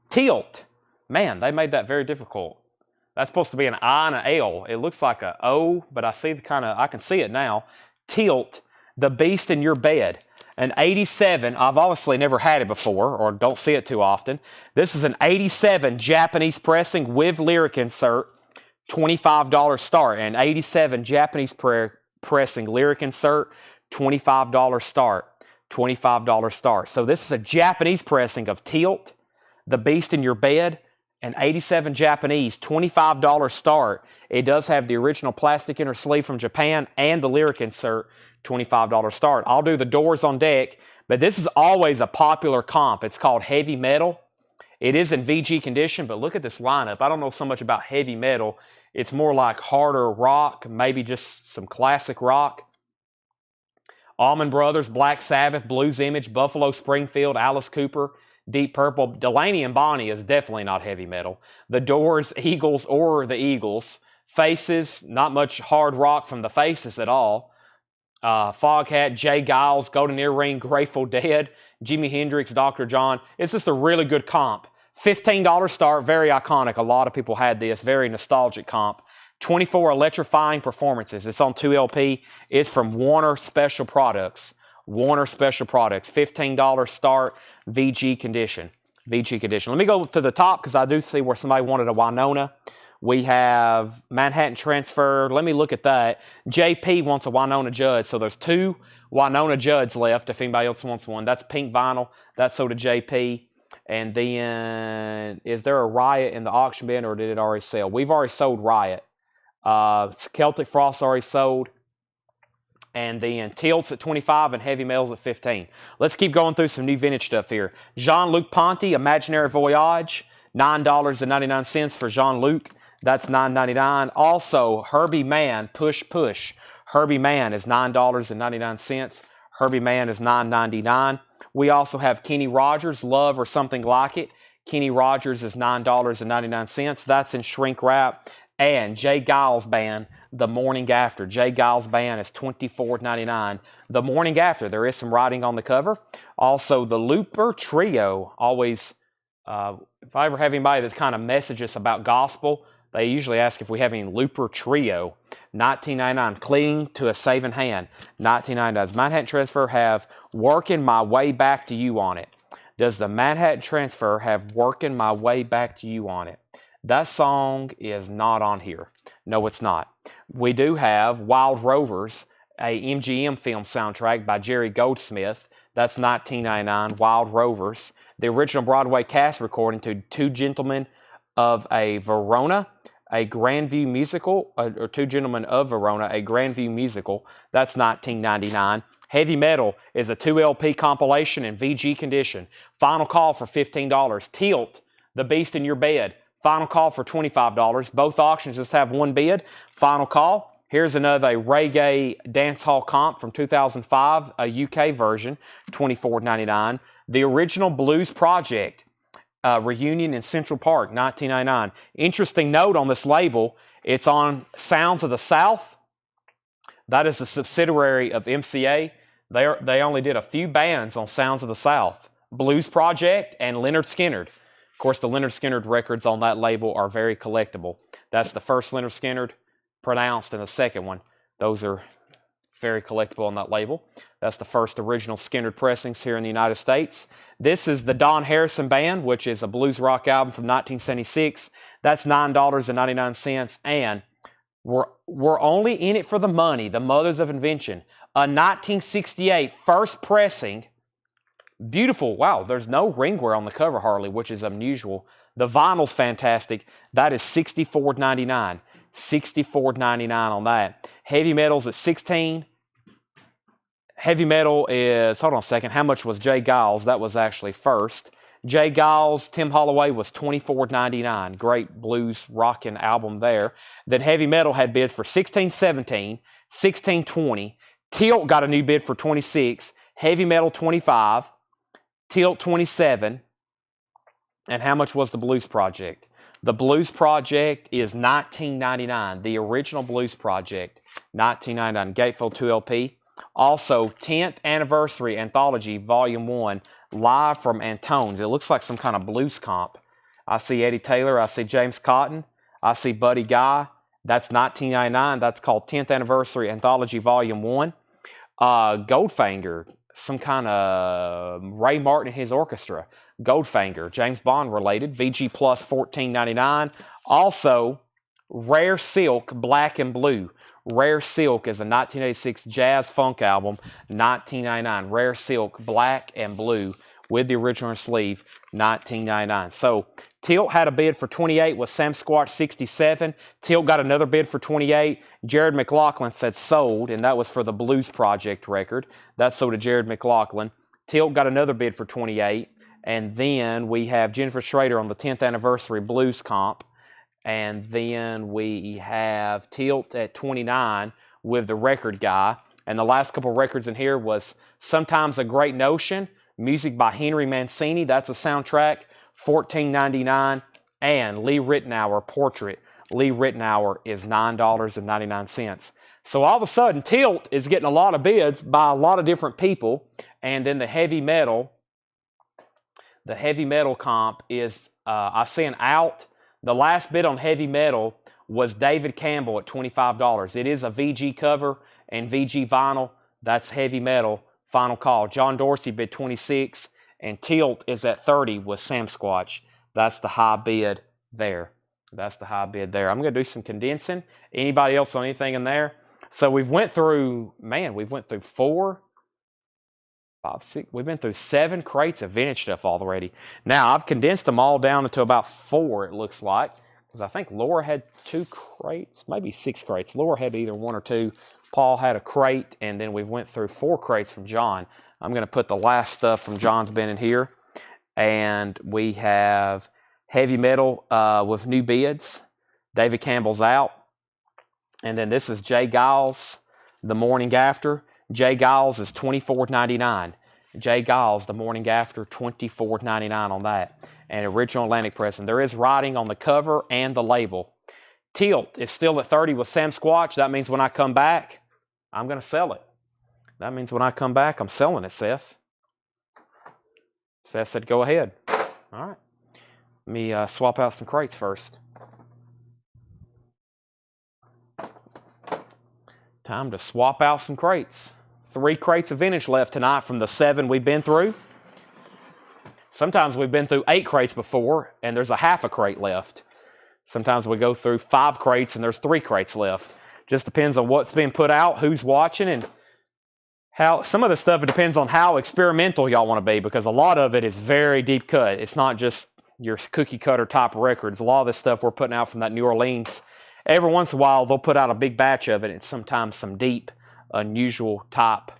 Tilt. Man, they made that very difficult. That's supposed to be an I and an L. It looks like a O, but I can see it now. Tilt, the Beast in Your Bed. An 87, I've obviously never had it before, or don't see it too often. This is an 87 Japanese pressing with lyric insert, $25 start. An 87 Japanese pressing lyric insert, $25 start. $25 start. So this is a Japanese pressing of Tilt, the Beast in Your Bed, an 87 Japanese, $25 start. It does have the original plastic inner sleeve from Japan and the lyric insert, $25 start. I'll do the Doors on deck, but this is always a popular comp. It's called Heavy Metal. It is in VG condition, but look at this lineup. I don't know so much about heavy metal. It's more like harder rock, maybe just some classic rock. Allman Brothers, Black Sabbath, Blues Image, Buffalo Springfield, Alice Cooper, Deep Purple. Delaney and Bonnie is definitely not heavy metal. The Doors, Eagles, or the Eagles. Faces, not much hard rock from the Faces at all. Foghat, Jay Giles, Golden Earring, Grateful Dead, Jimi Hendrix, Dr. John. It's just a really good comp. $15 start, very iconic. A lot of people had this, very nostalgic comp. 24 electrifying performances. It's on 2LP. It's from Warner Special Products. Warner Special Products. $15 start, VG condition. VG condition. Let me go to the top because I do see where somebody wanted a Winona. We have Manhattan Transfer. Let me look at that. JP wants a Winona Judd. So there's 2 Winona Judds left if anybody else wants one. That's pink vinyl. That's sold to JP. And then, is there a Riot in the auction bin or did it already sell? We've already sold Riot. Celtic Frost already sold. And then Tilts at 25 and Heavy Metals at 15. Let's keep going through some new vintage stuff here. Jean-Luc Ponty, Imaginary Voyage, $9.99 for Jean-Luc. That's $9.99. Also, Herbie Mann, Push Push. Herbie Mann is $9.99. Herbie Mann is $9.99. We also have Kenny Rogers, Love or Something Like It. Kenny Rogers is $9.99. That's in shrink wrap. And Jay Giles Band, The Morning After. Jay Giles Band is $24.99. The Morning After, there is some writing on the cover. Also, the Looper Trio, always, if I ever have anybody that kind of messages about gospel, they usually ask if we have any Looper Trio. $19.99. Cling to a Saving Hand. $19.99. Does Manhattan Transfer have Working My Way Back to You on it? Does the Manhattan Transfer have Working My Way Back to You on it? That song is not on here. No, it's not. We do have Wild Rovers, a MGM film soundtrack by Jerry Goldsmith. That's $19.99. Wild Rovers. The original Broadway cast recording to Two Gentlemen of a Verona, a Grandview musical, or Two Gentlemen of Verona, a Grandview musical. That's $19.99. Heavy Metal is a 2 LP compilation in VG condition. Final call for $15. Tilt, The Beast in Your Bed. Final call for $25. Both auctions just have one bid. Final call. Here's another reggae dancehall comp from 2005, a UK version, $24.99. The original Blues Project reunion in Central Park, $19.99. Interesting note on this label, it's on Sounds of the South. That is a subsidiary of MCA. They only did a few bands on Sounds of the South. Blues Project and Leonard Skinner. Of course, the Leonard Skinner records on that label are very collectible. That's the first Leonard Skinner pronounced and the second one. Those are very collectible on that label. That's the first original Skinner pressings here in the United States. This is the Don Harrison Band, which is a blues rock album from 1976. That's $9.99. And we're only in it for the money, the Mothers of Invention. A 1968 first pressing. Beautiful. Wow, there's no ringware on the cover hardly, which is unusual. The vinyl's fantastic. That is $64.99. $64.99 on that. Heavy Metal's at $16. Heavy Metal is, hold on a second, how much was Jay Giles? That was actually first. Jay Giles, Tim Holloway was $24.99. Great blues rocking album there. Then Heavy Metal had bids for $16.17, $16.20. Tilt got a new bid for $26. Heavy Metal $25. Tilt $27. And how much was the Blues Project? The Blues Project is $19.99. The original Blues Project, $19.99. Gatefold 2 LP. Also, 10th Anniversary Anthology, Volume 1, live from Antone's. It looks like some kind of blues comp. I see Eddie Taylor. I see James Cotton. I see Buddy Guy. That's $19.99. That's called 10th Anniversary Anthology, Volume 1. Goldfinger, some kind of Ray Martin and his orchestra. Goldfinger, James Bond related. VG Plus, $14.99. Also, Rare Silk, Black and Blue. Rare Silk is a 1986 jazz funk album, $19.99. Rare Silk, Black and Blue, with the original sleeve, $19.99. So, Tilt had a bid for $28 with Sam Squatch 67. Tilt got another bid for $28. Jared McLaughlin said sold, and that was for the Blues Project record. That's sold to Jared McLaughlin. Tilt got another bid for $28. And then we have Jennifer Schrader on the 10th Anniversary Blues Comp. And then we have Tilt at $29 with the record guy. And the last couple records in here was Sometimes a Great Notion, music by Henry Mancini. That's a soundtrack, $14.99. And Lee Ritenour, Portrait. Lee Ritenour is $9.99. So all of a sudden, Tilt is getting a lot of bids by a lot of different people. And then the heavy metal comp is, I see an out. The last bid on heavy metal was David Campbell at $25. It is a VG cover and VG vinyl. That's heavy metal. Final call. John Dorsey bid $26, and Tilt is at $30 with Sam Squatch. That's the high bid there. That's the high bid there. I'm going to do some condensing. Anybody else on anything in there? So we've went through 4, 5, 6. We've been through 7 crates of vintage stuff already. Now, I've condensed them all down into about 4, it looks like. Because I think Laura had 2 crates, maybe 6 crates. Laura had either 1 or 2. Paul had a crate, and then we went through 4 crates from John. I'm going to put the last stuff from John's bin in here. And we have heavy metal with new bids. David Campbell's out. And then this is Jay Giles, The Morning After. Jay Giles is $24.99. J. Giles, the morning after, $24.99 on that. And original Atlantic pressing. There is writing on the cover and the label. Tilt is still at 30 with Sam Squatch. That means when I come back, I'm going to sell it. That means when I come back, I'm selling it, Seth. Seth said, go ahead. All right. Let me swap out some crates first. Time to swap out some crates. 3 crates of vintage left tonight from the 7 we've been through. Sometimes we've been through 8 crates before, and there's a half a crate left. Sometimes we go through 5 crates, and there's 3 crates left. Just depends on what's being put out, who's watching, and how. Some of the stuff, it depends on how experimental y'all want to be, because a lot of it is very deep cut. It's not just your cookie cutter type records. A lot of this stuff we're putting out from that New Orleans. Every once in a while, they'll put out a big batch of it, and sometimes some deep, unusual type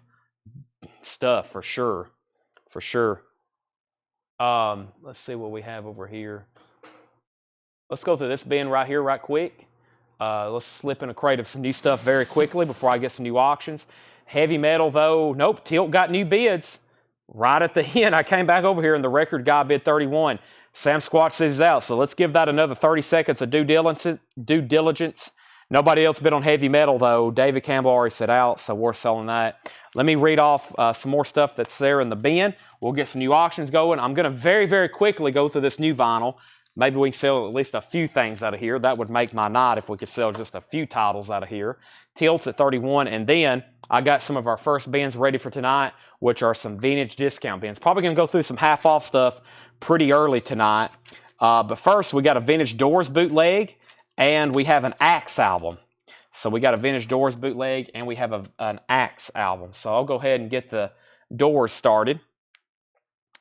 stuff for sure. For sure. Let's see what we have over here. Let's go through this bin right here right quick. Let's slip in a crate of some new stuff very quickly before I get some new auctions. Heavy metal, though, nope, Tilt got new bids. Right at the end, I came back over here and the record guy bid 31. Sam Squatch says he's out, so let's give that another 30 seconds of due diligence. Nobody else bid on heavy metal, though. David Campbell already said out, so we're selling that. Let me read off some more stuff that's there in the bin. We'll get some new auctions going. I'm going to very, very quickly go through this new vinyl. Maybe we can sell at least a few things out of here. That would make my night if we could sell just a few titles out of here. Tilts at 31, and then I got some of our first bins ready for tonight, which are some vintage discount bins. Probably going to go through some half-off stuff pretty early tonight. But first, we got a vintage Doors bootleg, and we have an Axe album. So we got a vintage Doors bootleg, and we have an Axe album. So I'll go ahead and get the Doors started.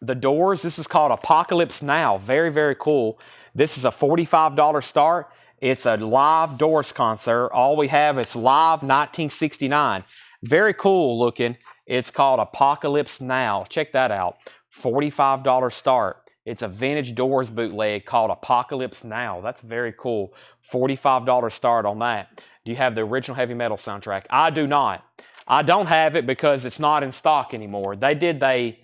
The Doors, this is called Apocalypse Now. Very, very cool. This is a $45 start. It's a live Doors concert. All we have is live 1969. Very cool looking. It's called Apocalypse Now. Check that out. $45 start. It's a vintage Doors bootleg called Apocalypse Now. That's very cool. $45 start on that. Do you have the original heavy metal soundtrack? I do not. I don't have it because it's not in stock anymore. They did a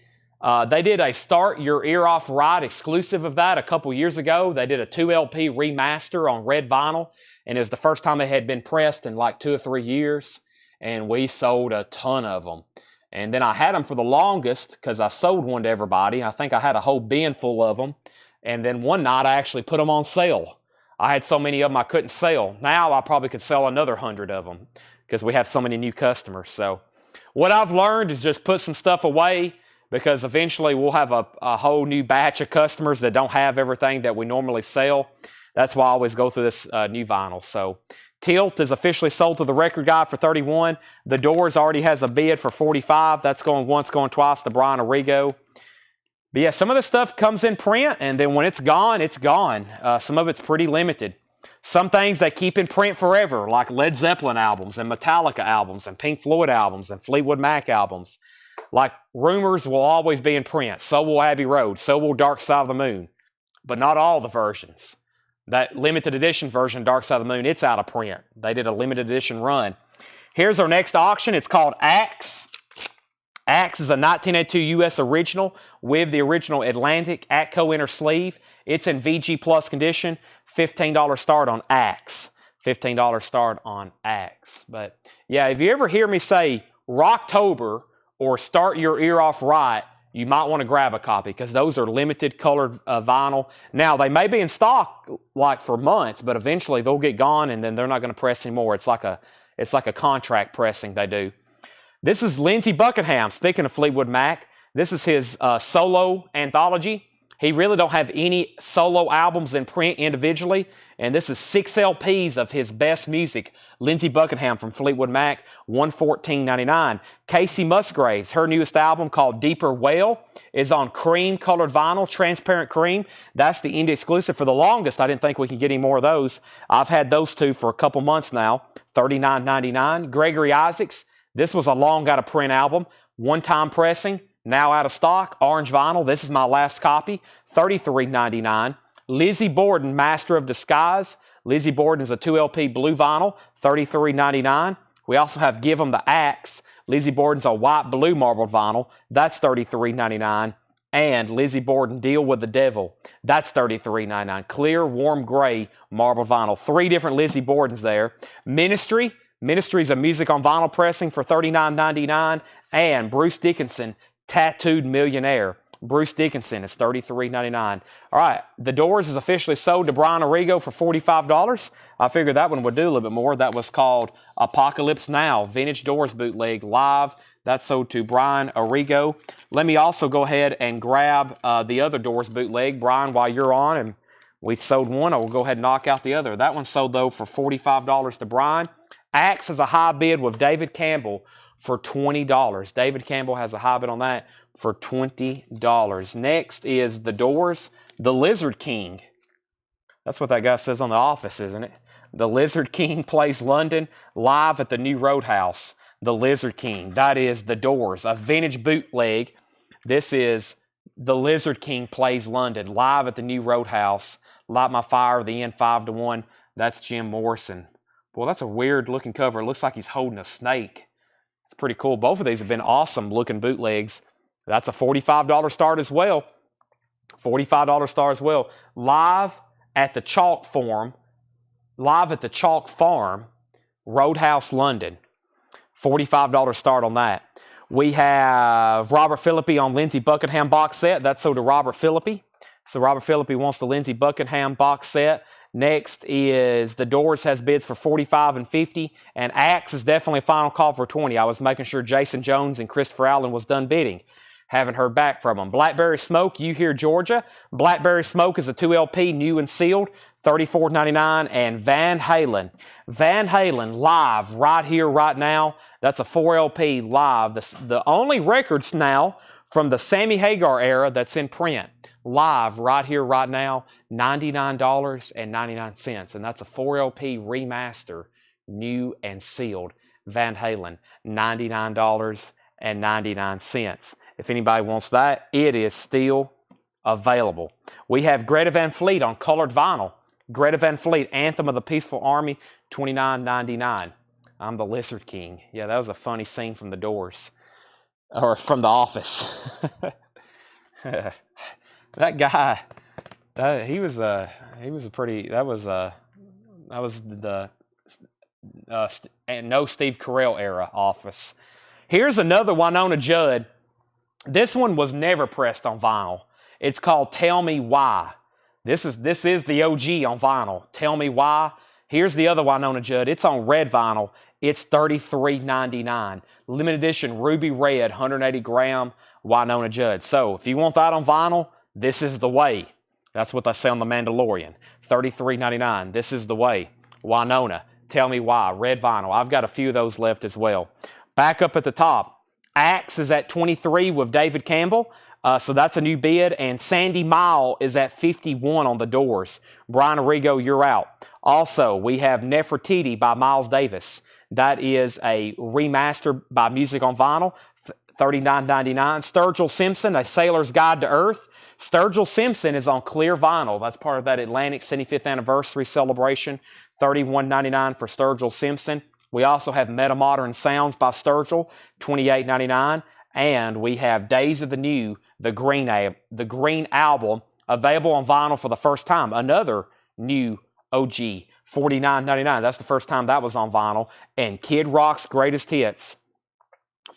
Start Your Ear Off Right exclusive of that a couple years ago. They did a 2 LP remaster on red vinyl, and it was the first time they had been pressed in like 2 or 3 years, and we sold a ton of them. And then I had them for the longest because I sold one to everybody. I think I had a whole bin full of them, and then one night I actually put them on sale. I had so many of them I couldn't sell. Now I probably could sell another 100 of them because we have so many new customers. So what I've learned is just put some stuff away, because eventually we'll have a whole new batch of customers that don't have everything that we normally sell. That's why I always go through this new vinyl. So Tilt is officially sold to the record guy for 31. The Doors already has a bid for 45. That's going once, going twice to Brian Arrigo. But yeah, some of this stuff comes in print, and then when it's gone, it's gone. Some of it's pretty limited. Some things they keep in print forever, like Led Zeppelin albums and Metallica albums and Pink Floyd albums and Fleetwood Mac albums. Like Rumors will always be in print. So will Abbey Road. So will Dark Side of the Moon. But not all the versions. That limited edition version, Dark Side of the Moon, it's out of print. They did a limited edition run. Here's our next auction. It's called Axe. Axe is a 1982 U.S. original with the original Atlantic Atco inner sleeve. It's in VG Plus condition. $15 start on Axe. $15 start on Axe. But yeah, if you ever hear me say Rocktober or Start Your Ear Off Right, you might want to grab a copy because those are limited colored vinyl. Now, they may be in stock like for months, but eventually they'll get gone and then they're not going to press anymore. It's like a contract pressing they do. This is Lindsey Buckingham. Speaking of Fleetwood Mac, this is his solo anthology. He really don't have any solo albums in print individually, and this is 6 LPs of his best music. Lindsey Buckingham from Fleetwood Mac, $114.99. Casey Musgraves, her newest album called Deeper Well, is on cream-colored vinyl, transparent cream. That's the indie exclusive. For the longest, I didn't think we could get any more of those. I've had those two for a couple months now, $39.99. Gregory Isaacs, this was a long out-of-print album, one-time pressing, now out of stock, orange vinyl. This is my last copy, $33.99. Lizzie Borden, Master of Disguise. Lizzie Borden is a 2 LP blue vinyl, $33.99. We also have Give 'em the Axe. Lizzie Borden's a white blue marbled vinyl. That's $33.99. And Lizzie Borden, Deal with the Devil. That's $33.99. Clear, warm gray marbled vinyl. 3 different Lizzie Bordens there. Ministry. Ministry's a music on vinyl pressing for $39.99. And Bruce Dickinson, Tattooed Millionaire. Bruce Dickinson is $33.99. All right, The Doors is officially sold to Brian Arrigo for $45. I figured that one would do a little bit more. That was called Apocalypse Now, Vintage Doors Bootleg Live. That's sold to Brian Arrigo. Let me also go ahead and grab the other Doors bootleg. Brian, while you're on, and we sold one, I will go ahead and knock out the other. That one sold, though, for $45 to Brian. Axe is a high bid with David Campbell for $20. David Campbell has a high bid on that for $20. Next is The Doors, The Lizard King. That's what that guy says on The Office, isn't it? The Lizard King plays London live at the New Roadhouse. The Lizard King. That is The Doors, a vintage bootleg. This is The Lizard King plays London live at the New Roadhouse. Light My Fire, the end 5-1. That's Jim Morrison. Well, that's a weird looking cover. It looks like he's holding a snake. It's pretty cool. Both of these have been awesome looking bootlegs. That's a $45 start as well. $45 start as well. Live at the Chalk Farm, Roadhouse, London. $45 start on that. We have Robert Philippi on Lindsey Buckingham box set. That's sold to Robert Philippi. So Robert Philippi wants the Lindsey Buckingham box set. Next is The Doors has bids for $45 and $50. And Axe is definitely a final call for $20. I was making sure Jason Jones and Christopher Allen was done bidding. Haven't heard back from them. Blackberry Smoke, You Hear Georgia. Blackberry Smoke is a 2 LP, new and sealed, $34.99. And Van Halen. Van Halen live right here, right now. That's a 4 LP live. The only records now from the Sammy Hagar era that's in print. Live right here, right now, $99.99. And that's a 4 LP remaster, new and sealed. Van Halen, $99.99. If anybody wants that, it is still available. We have Greta Van Fleet on colored vinyl. Greta Van Fleet, Anthem of the Peaceful Army, $29.99. I'm the Lizard King. Yeah, that was a funny scene from The Doors. Or from The Office. That guy, he was a pretty, that was the no Steve Carell era Office. Here's another Winona Judd. This one was never pressed on vinyl. It's called Tell Me Why. This is the OG on vinyl. Tell Me Why. Here's the other Winona Judd. It's on red vinyl. It's $33.99. Limited edition Ruby Red, 180 gram Winona Judd. So if you want that on vinyl, this is the way. That's what they say on The Mandalorian. $33.99. This is the way. Winona, Tell Me Why. Red vinyl. I've got a few of those left as well. Back up at the top. Axe is at $23 with David Campbell. So that's a new bid. And Sandy Mile is at $51 on The Doors. Brian Arrigo, you're out. Also, we have Nefertiti by Miles Davis. That is a remaster by Music on Vinyl, $39.99. Sturgill Simpson, A Sailor's Guide to Earth. Sturgill Simpson is on clear vinyl. That's part of that Atlantic 75th anniversary celebration. $31.99 for Sturgill Simpson. We also have Metamodern Sounds by Sturgill, $28.99. And we have Days of the New, the Green album, available on vinyl for the first time. Another new OG, $49.99. That's the first time that was on vinyl. And Kid Rock's Greatest Hits,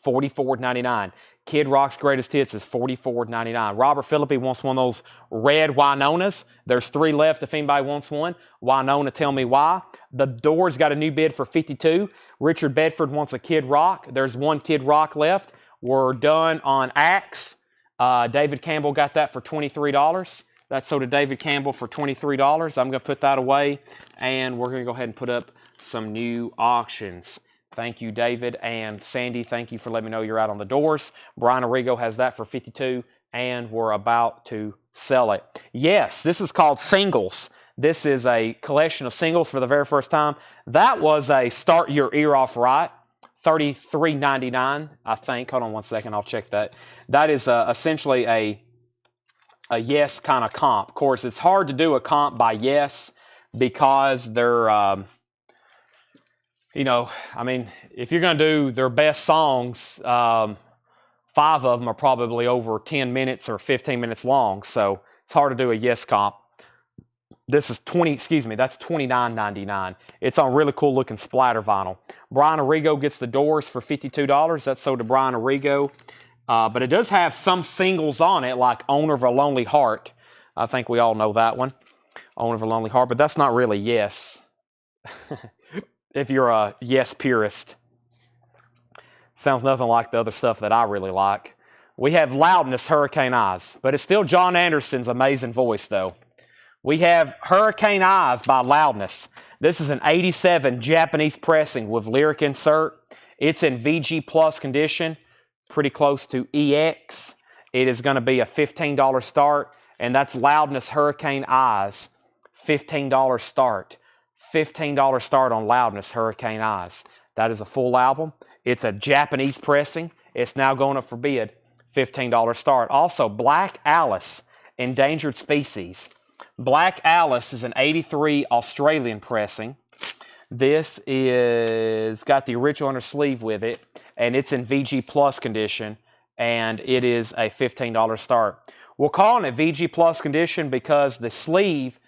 $44.99. Kid Rock's Greatest Hits is $44.99. Robert Philippi wants one of those red Winonas. There's 3 left if anybody wants one. Winona, Tell Me Why. The Doors got a new bid for $52. Richard Bedford wants a Kid Rock. There's 1 Kid Rock left. We're done on Axe. David Campbell got that for $23. That's sold to David Campbell for $23. I'm going to put that away, and we're going to go ahead and put up some new auctions. Thank you, David. And Sandy, thank you for letting me know you're out on The Doors. Brian Arrigo has that for $52, and we're about to sell it. Yes, this is called Singles. This is a collection of singles for the very first time. That was a Start Your Ear Off Right, $33.99, I think. Hold on one second, I'll check that. That is essentially a Yes kind of comp. Of course, it's hard to do a comp by Yes because they're you know, I mean, if you're going to do their best songs, 5 of them are probably over 10 minutes or 15 minutes long. So it's hard to do a yes comp. This is that's $29.99. It's on really cool looking splatter vinyl. Brian Arrigo gets the Doors for $52. That's sold to Brian Arrigo. But it does have some singles on it, like Owner of a Lonely Heart. I think we all know that one. Owner of a Lonely Heart, but that's not really Yes. If you're a Yes purist. Sounds nothing like the other stuff that I really like. We have Loudness, Hurricane Eyes, but it's still John Anderson's amazing voice, though. We have Hurricane Eyes by Loudness. This is an 87 Japanese pressing with lyric insert. It's in VG Plus condition, pretty close to EX. It is going to be a $15 start, and that's Loudness, Hurricane Eyes. $15 start. $15 start on Loudness, Hurricane Eyes. That is a full album. It's a Japanese pressing. It's now going up for bid. $15 start. Also, Black Alice, Endangered Species. Black Alice is an 83 Australian pressing. This is got the original inner sleeve with it, and it's in VG Plus condition, and it is a $15 start. We're calling it VG Plus condition because the sleeve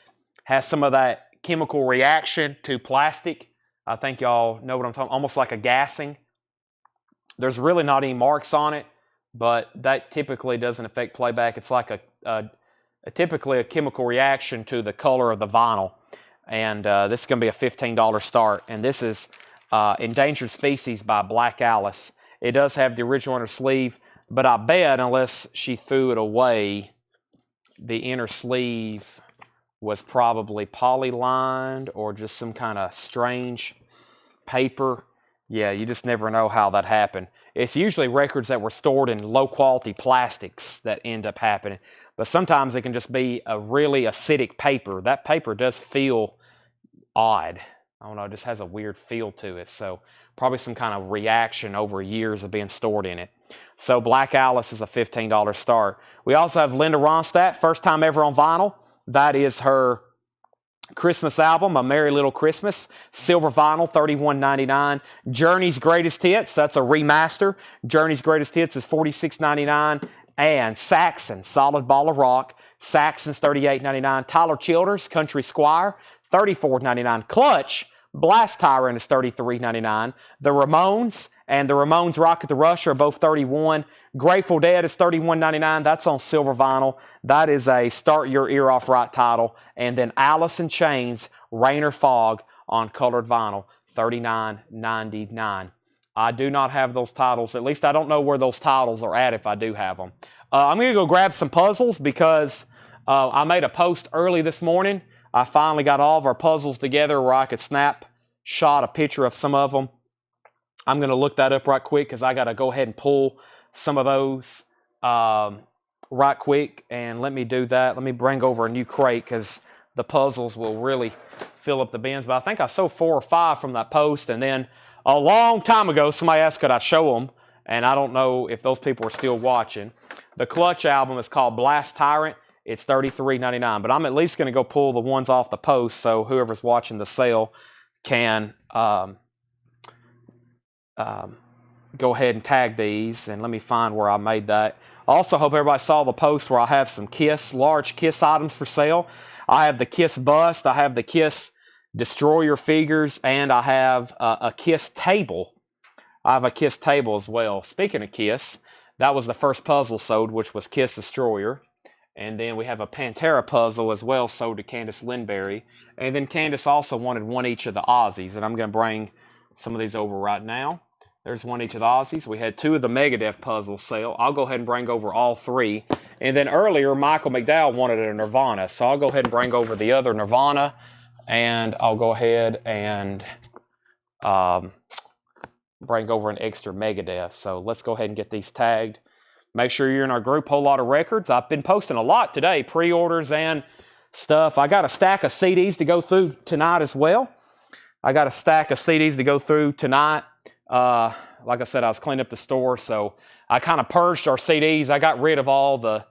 has some of that chemical reaction to plastic. I think y'all know what I'm talking about, almost like a gassing. There's really not any marks on it, but that typically doesn't affect playback. It's like typically a chemical reaction to the color of the vinyl. And this is going to be a $15 start. And this is Endangered Species by Black Alice. It does have the original inner sleeve, but I bet unless she threw it away, the inner sleeve was probably poly-lined or just some kind of strange paper. Yeah, you just never know how that happened. It's usually records that were stored in low-quality plastics that end up happening. But sometimes it can just be a really acidic paper. That paper does feel odd. I don't know, it just has a weird feel to it. So probably some kind of reaction over years of being stored in it. So Black Alice is a $15 start. We also have Linda Ronstadt, first time ever on vinyl. That is her Christmas album, A Merry Little Christmas, silver vinyl, $31.99. Journey's Greatest Hits, that's a remaster. Journey's Greatest Hits is $46.99. And Saxon, Solid Ball of Rock, Saxon's $38.99. Tyler Childers, Country Squire, $34.99. Clutch, Blast Tyrant is $33.99. The Ramones and the Ramones Rock at the Rush are both $31. Grateful Dead is $31.99. That's on silver vinyl. That is a Start Your Ear Off Right title. And then Alice in Chains, Rain or Fog on colored vinyl, $39.99. I do not have those titles. At least I don't know where those titles are at if I do have them. I'm going to go grab some puzzles because I made a post early this morning. I finally got all of our puzzles together where I could snapshot a picture of some of them. I'm going to look that up right quick because I got to go ahead and pull some of those right quick. And let me do that. Let me bring over a new crate because the puzzles will really fill up the bins. But I think I sold 4 or 5 from that post. And then a long time ago, somebody asked could I show them. And I don't know if those people are still watching. The Clutch album is called Blast Tyrant. It's $33.99. But I'm at least going to go pull the ones off the post so whoever's watching the sale can go ahead and tag these. And let me find where I made that. Also, hope everybody saw the post where I have some Kiss, large Kiss items for sale. I have the Kiss bust. I have the Kiss Destroyer figures. And I have a Kiss table. I have a Kiss table as well. Speaking of Kiss, that was the first puzzle sold, which was Kiss Destroyer. And then we have a Pantera puzzle as well sold to Candace Lindberry. And then Candace also wanted one each of the Aussies. And I'm going to bring some of these over right now. There's one each of the Aussies. We had 2 of the Megadeth puzzles sale. I'll go ahead and bring over all 3. And then earlier, Michael McDowell wanted a Nirvana. So I'll go ahead and bring over the other Nirvana. And I'll go ahead and bring over an extra Megadeth. So let's go ahead and get these tagged. Make sure you're in our group, Whole Lot of Records. I've been posting a lot today, pre-orders and stuff. I got a stack of CDs to go through tonight as well. Like I said, I was cleaning up the store, so I kind of purged our CDs. I got rid of all the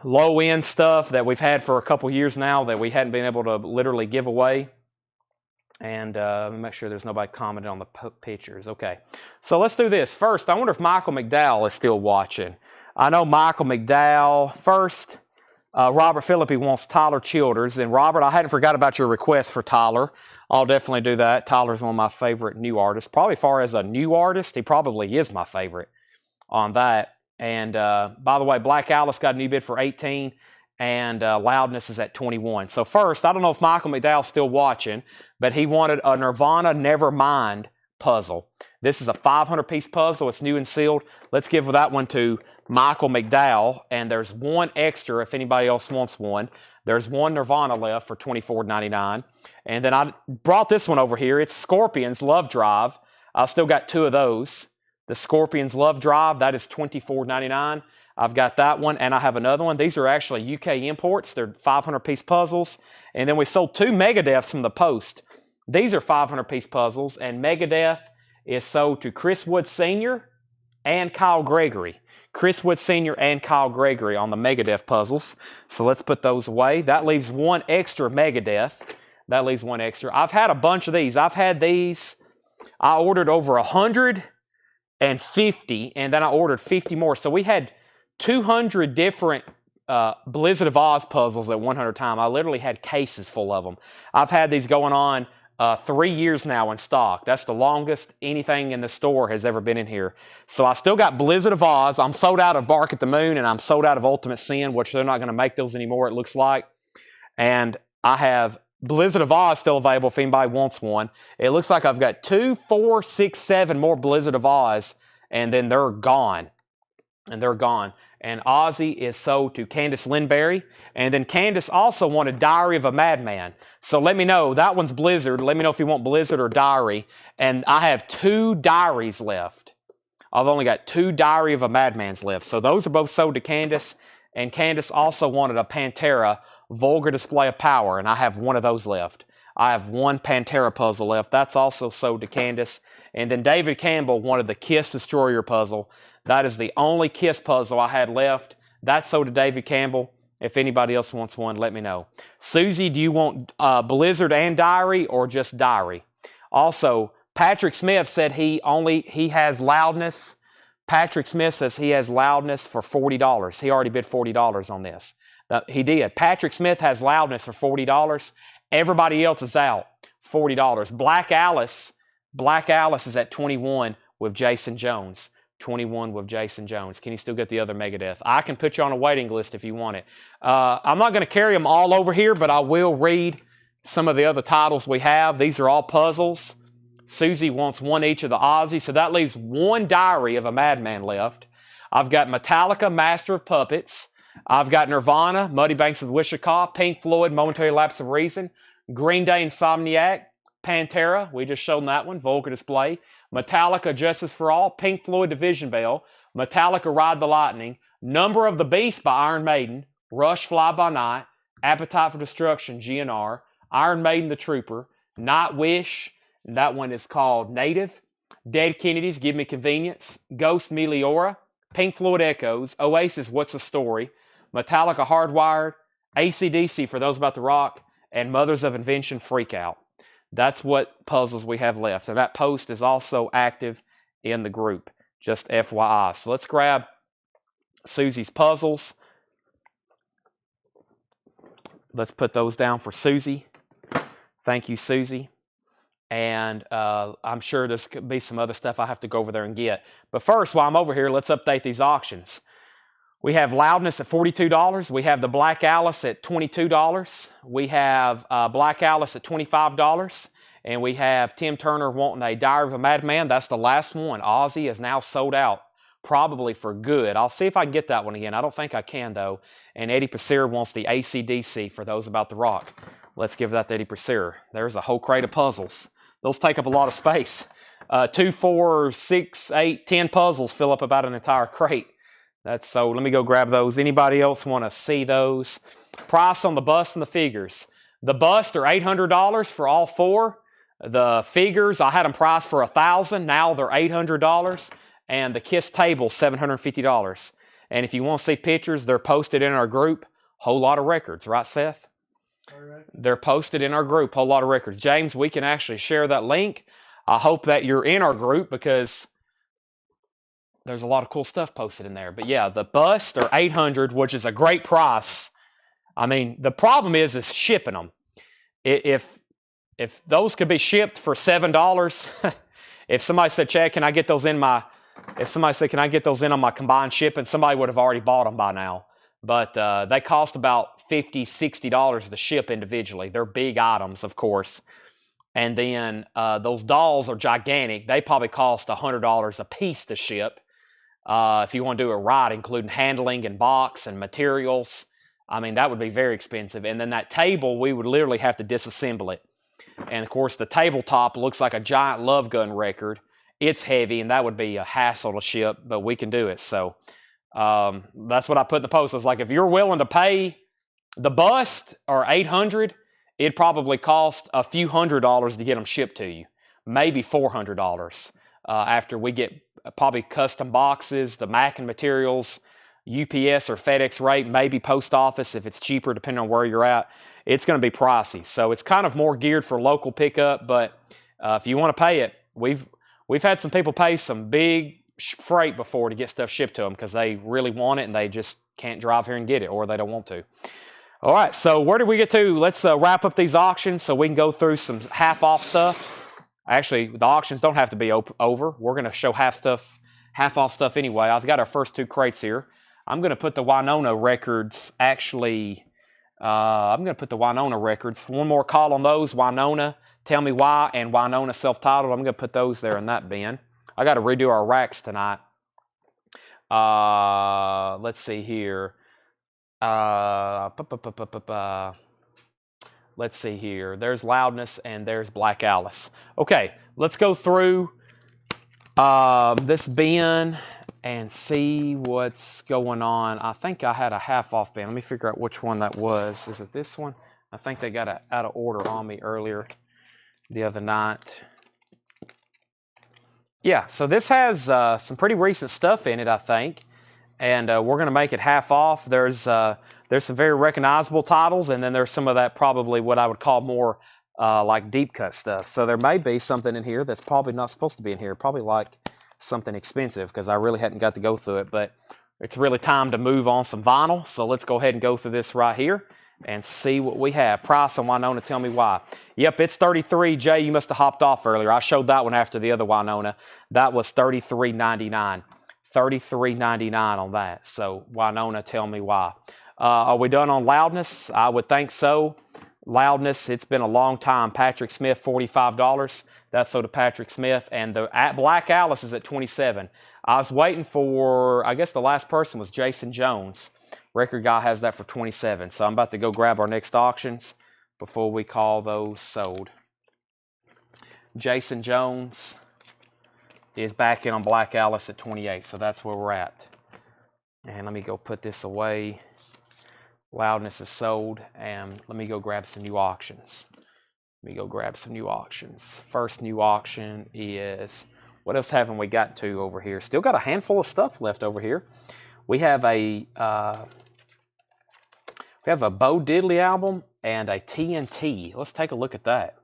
low-end stuff that we've had for a couple years now that we hadn't been able to literally give away. And let me make sure there's nobody commenting on the pictures. Okay, so let's do this. First, I wonder if Michael McDowell is still watching. I know Michael McDowell. First, Robert Philippi wants Tyler Childers. And Robert, I hadn't forgot about your request for Tyler. I'll definitely do that. Tyler's one of my favorite new artists. Probably as far as a new artist, he probably is my favorite on that. And by the way, Black Alice got a new bid for 18, and Loudness is at 21. So first, I don't know if Michael McDowell's still watching, but he wanted a Nirvana Nevermind puzzle. This is a 500-piece puzzle. It's new and sealed. Let's give that one to Michael McDowell, and there's one extra if anybody else wants one. There's one Nirvana left for $24.99. And then I brought this one over here. It's Scorpions Love Drive. I've still got two of those. The Scorpions Love Drive, that is $24.99. I've got that one, and I have another one. These are actually UK imports. They're 500-piece puzzles. And then we sold two Megadeths from the Post. These are 500-piece puzzles, and Megadeth is sold to Chris Wood Sr. and Kyle Gregory. Chris Wood Sr. and Kyle Gregory on the Megadeth puzzles. So let's put those away. That leaves one extra Megadeth. That leaves one extra. I've had a bunch of these. I've had these. I ordered over 150, and then I ordered 50 more. So we had 200 different Blizzard of Oz puzzles at 100 time. I literally had cases full of them. I've had these going on 3 years now in stock. That's the longest anything in the store has ever been in here. So I still got Blizzard of Oz. I'm sold out of Bark at the Moon, and I'm sold out of Ultimate Sin, which they're not going to make those anymore, it looks like. And I have Blizzard of Oz still available if anybody wants one. It looks like I've got 2, 4, 6, 7 more Blizzard of Oz, and then they're gone. And Ozzy is sold to Candace Lindberry. And then Candace also wanted Diary of a Madman. So let me know. That one's Blizzard. Let me know if you want Blizzard or Diary. And I have 2 diaries left. I've only got 2 Diary of a Madmans left. So those are both sold to Candace. And Candace also wanted a Pantera Vulgar Display of Power. And I have one of those left. I have one Pantera puzzle left. That's also sold to Candace. And then David Campbell wanted the Kiss Destroyer puzzle. That is the only Kiss puzzle I had left. That's sold to David Campbell. If anybody else wants one, let me know. Susie, do you want Blizzard and Diary or just Diary? Also, Patrick Smith said he has Loudness. Patrick Smith says he has Loudness for $40. He already bid $40 on this. He did. Patrick Smith has Loudness for $40. Everybody else is out. $40. Black Alice is at 21 with Jason Jones. 21 with Jason Jones. Can you still get the other Megadeth? I can put you on a waiting list if you want it. I'm not going to carry them all over here, but I will read some of the other titles we have. These are all puzzles. Susie wants one each of the Ozzy, so that leaves one Diary of a Madman left. I've got Metallica, Master of Puppets. I've got Nirvana, Muddy Banks of Wichita, Pink Floyd, Momentary Lapse of Reason, Green Day, Insomniac, Pantera, we just showed that one, Vulgar Display, Metallica, Justice for All, Pink Floyd, Division Bell, Metallica, Ride the Lightning, Number of the Beast by Iron Maiden, Rush, Fly By Night, Appetite for Destruction, GNR, Iron Maiden, The Trooper, Night Wish, and that one is called Native, Dead Kennedys, Give Me Convenience, Ghost, Meliora, Pink Floyd, Echoes, Oasis, What's the Story, Metallica, Hardwired, AC/DC, For Those About to Rock, and Mothers of Invention, Freak Out. That's what puzzles we have left. So that post is also active in the group, just FYI. So let's grab Susie's puzzles. Let's put those down for Susie. Thank you, Susie. And I'm sure there's could be some other stuff I have to go over there and get. But first, while I'm over here, let's update these auctions. We have Loudness at $42. We have the Black Alice at $22. We have Black Alice at $25. And we have Tim Turner wanting a Diary of a Madman. That's the last one. Ozzy is now sold out, probably for good. I'll see if I can get that one again. I don't think I can, though. And Eddie Pasir wants the AC/DC, For Those About to Rock. Let's give that to Eddie Pasir. There's a whole crate of puzzles. Those take up a lot of space. 2, 4, 6, 8, 10 puzzles fill up about an entire crate. That's so. Let me go grab those. Anybody else want to see those? Price on the bust and the figures. The bust are $800 for all 4. The figures, I had them priced for $1,000. Now they're $800. And the Kiss table, $750. And if you want to see pictures, they're posted in our group. Whole lot of records, right, Seth? They're posted in our group, Whole Lot of Records. James, we can actually share that link. I hope that you're in our group because there's a lot of cool stuff posted in there. But yeah, the bust are $800, which is a great price. I mean, the problem is shipping them. If those could be shipped for $7, if somebody said, Chad, can I get those in my, if somebody said, can I get those in on my combined shipping, somebody would have already bought them by now. But they cost about $50, $60 to ship individually. They're big items, of course. And then those dolls are gigantic. They probably cost $100 a piece to ship. If you want to do it right, including handling and box and materials, I mean, that would be very expensive. And then that table, we would literally have to disassemble it. And of course, the tabletop looks like a giant Love Gun record. It's heavy, and that would be a hassle to ship, but we can do it. So that's what I put in the post. I was like, if you're willing to pay the bust or $800, it'd probably cost a few $100s to get them shipped to you, maybe $400 after we get probably custom boxes, the Mackin materials, UPS or FedEx rate, maybe post office if it's cheaper depending on where you're at. It's going to be pricey. So it's kind of more geared for local pickup, but if you want to pay it, we've had some people pay some big freight before to get stuff shipped to them because they really want it and they just can't drive here and get it, or they don't want to. All right, so where did we get to? Let's wrap up these auctions so we can go through some half-off stuff. Actually, the auctions don't have to be over. We're going to show half-off stuff anyway. I've got our first two crates here. I'm going to put the Winona records, actually, I'm going to put the Winona records. One more call on those, Winona, Tell Me Why, and Winona Self-Titled. I'm going to put those there in that bin. I got to redo our racks tonight. Let's see here. Let's see here. There's Loudness and there's Black Alice. Okay, let's go through this bin and see what's going on. I think I had a half-off bin. Let me figure out which one that was. Is it this one? I think they got it out of order on me earlier the other night. Yeah, so this has some pretty recent stuff in it, I think. And we're going to make it half off. There's some very recognizable titles, and then there's some of that probably what I would call more like deep cut stuff. So there may be something in here that's probably not supposed to be in here. Probably like something expensive because I really hadn't got to go through it. But it's really time to move on some vinyl. So let's go ahead and go through this right here and see what we have. Price on Winona, Tell Me Why. Yep, it's $33. Jay, you must have hopped off earlier. I showed that one after the other Winona. That was $33.99. $33.99 on that. So Winona, Tell Me Why. Are we done on Loudness? I would think so. Loudness, it's been a long time. Patrick Smith, $45. That's so to Patrick Smith. And the Black Alice is at $27. I was waiting for, I guess the last person was Jason Jones. Record Guy has that for $27. So I'm about to go grab our next auctions before we call those sold. Jason Jones is back in on Black Alice at $28. So that's where we're at. And let me go put this away. Loudness is sold. And let me go grab some new auctions. First new auction is, what else haven't we got to over here? Still got a handful of stuff left over here. We have a Bo Diddley album and a TNT. Let's take a look at that.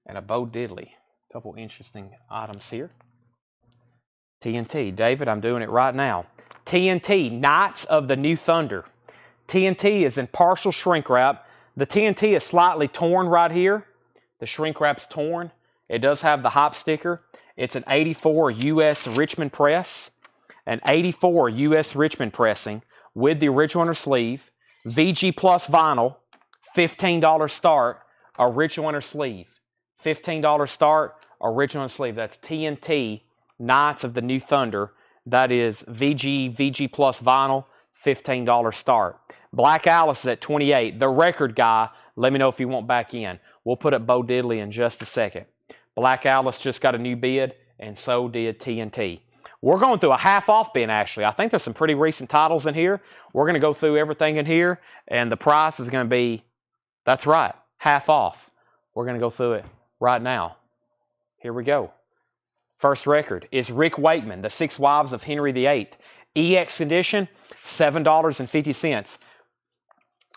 And a Bo Diddley. A couple interesting items here. TNT. David, I'm doing it right now. TNT, Knights of the New Thunder. TNT is in partial shrink wrap. The TNT is slightly torn right here. The shrink wrap's torn. It does have the hop sticker. It's an 84 US Richmond press. An 84 US Richmond pressing with the original inner sleeve. VG Plus vinyl. $15 start. Original inner sleeve. $15 start. Original inner sleeve. That's TNT, Knights of the New Thunder. That is VG Plus vinyl. $15 start. Black Alice is at $28. The Record Guy, let me know if you want back in. We'll put up Bo Diddley in just a second. Black Alice just got a new bid, and so did TNT. We're going through a half-off bin, actually. I think there's some pretty recent titles in here. We're going to go through everything in here, and the price is going to be, that's right, half off. We're going to go through it right now. Here we go. First record is Rick Wakeman, The Six Wives of Henry VIII. EX edition, $7.50.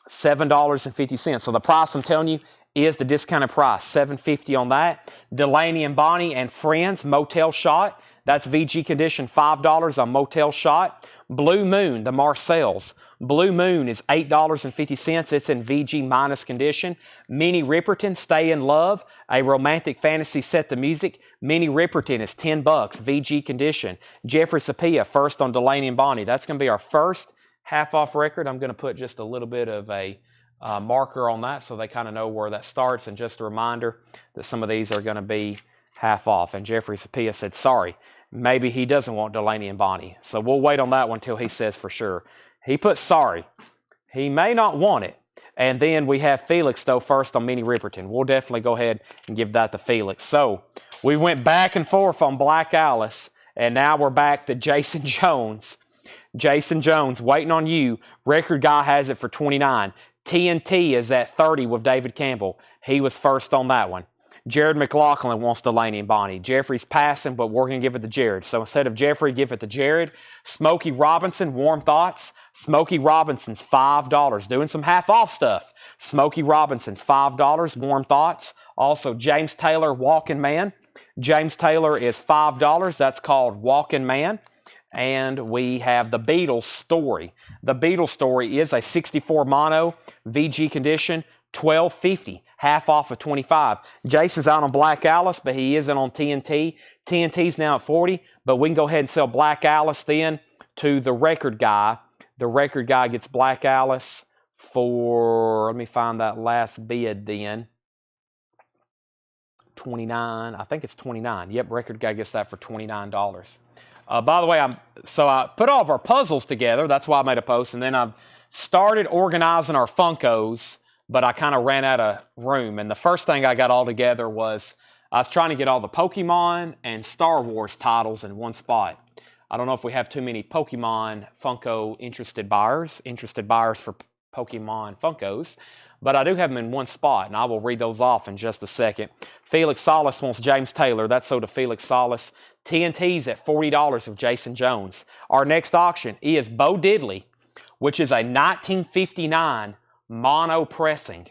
$7.50. So the price I'm telling you is the discounted price, $7.50 on that. Delaney and Bonnie and Friends Motel Shot. That's VG condition, $5 on Motel Shot. Blue Moon, the Marcells. Blue Moon is $8.50. It's in VG minus condition. Minnie Riperton, Stay in Love, a romantic fantasy set to music. Minnie Riperton is $10, VG condition. Jeffrey Sapia, first on Delaney and Bonnie. That's going to be our first half-off record. I'm going to put just a little bit of a marker on that so they kind of know where that starts. And just a reminder that some of these are going to be half off. And Jeffrey Sapia said, sorry, maybe he doesn't want Delaney and Bonnie. So we'll wait on that one until he says for sure. He put sorry. He may not want it. And then we have Felix, though, first on Minnie Riperton. We'll definitely go ahead and give that to Felix. So we went back and forth on Black Alice, and now we're back to Jason Jones. Jason Jones, waiting on you. Record guy has it for $29. TNT is at $30 with David Campbell. He was first on that one. Jared McLaughlin wants Delaney and Bonnie. Jeffrey's passing, but we're going to give it to Jared. So instead of Jeffrey, give it to Jared. Smokey Robinson, Warm Thoughts. Smokey Robinson's $5. Doing some half-off stuff. Smokey Robinson's $5. Warm Thoughts. Also, James Taylor, Walking Man. James Taylor is $5. That's called Walking Man. And we have the Beatles Story. The Beatles Story is a 64 mono, VG condition, $12.50, half off of $25. Jason's out on Black Alice, but he isn't on TNT. TNT's now at $40, but we can go ahead and sell Black Alice then to the record guy. The record guy gets Black Alice for, let me find that last bid then, 29. I think it's 29. Yep, record guy gets that for $29. By the way, I put all of our puzzles together. That's why I made a post. And then I started organizing our Funkos, but I kind of ran out of room. And the first thing I got all together was I was trying to get all the Pokemon and Star Wars titles in one spot. I don't know if we have too many Pokemon Funko interested buyers for Pokemon Funkos, but I do have them in one spot, and I will read those off in just a second. Felix Salas wants James Taylor. That's sold to Felix Salas. TNT's at $40 of Jason Jones. Our next auction is Bo Diddley, which is a 1959 mono pressing.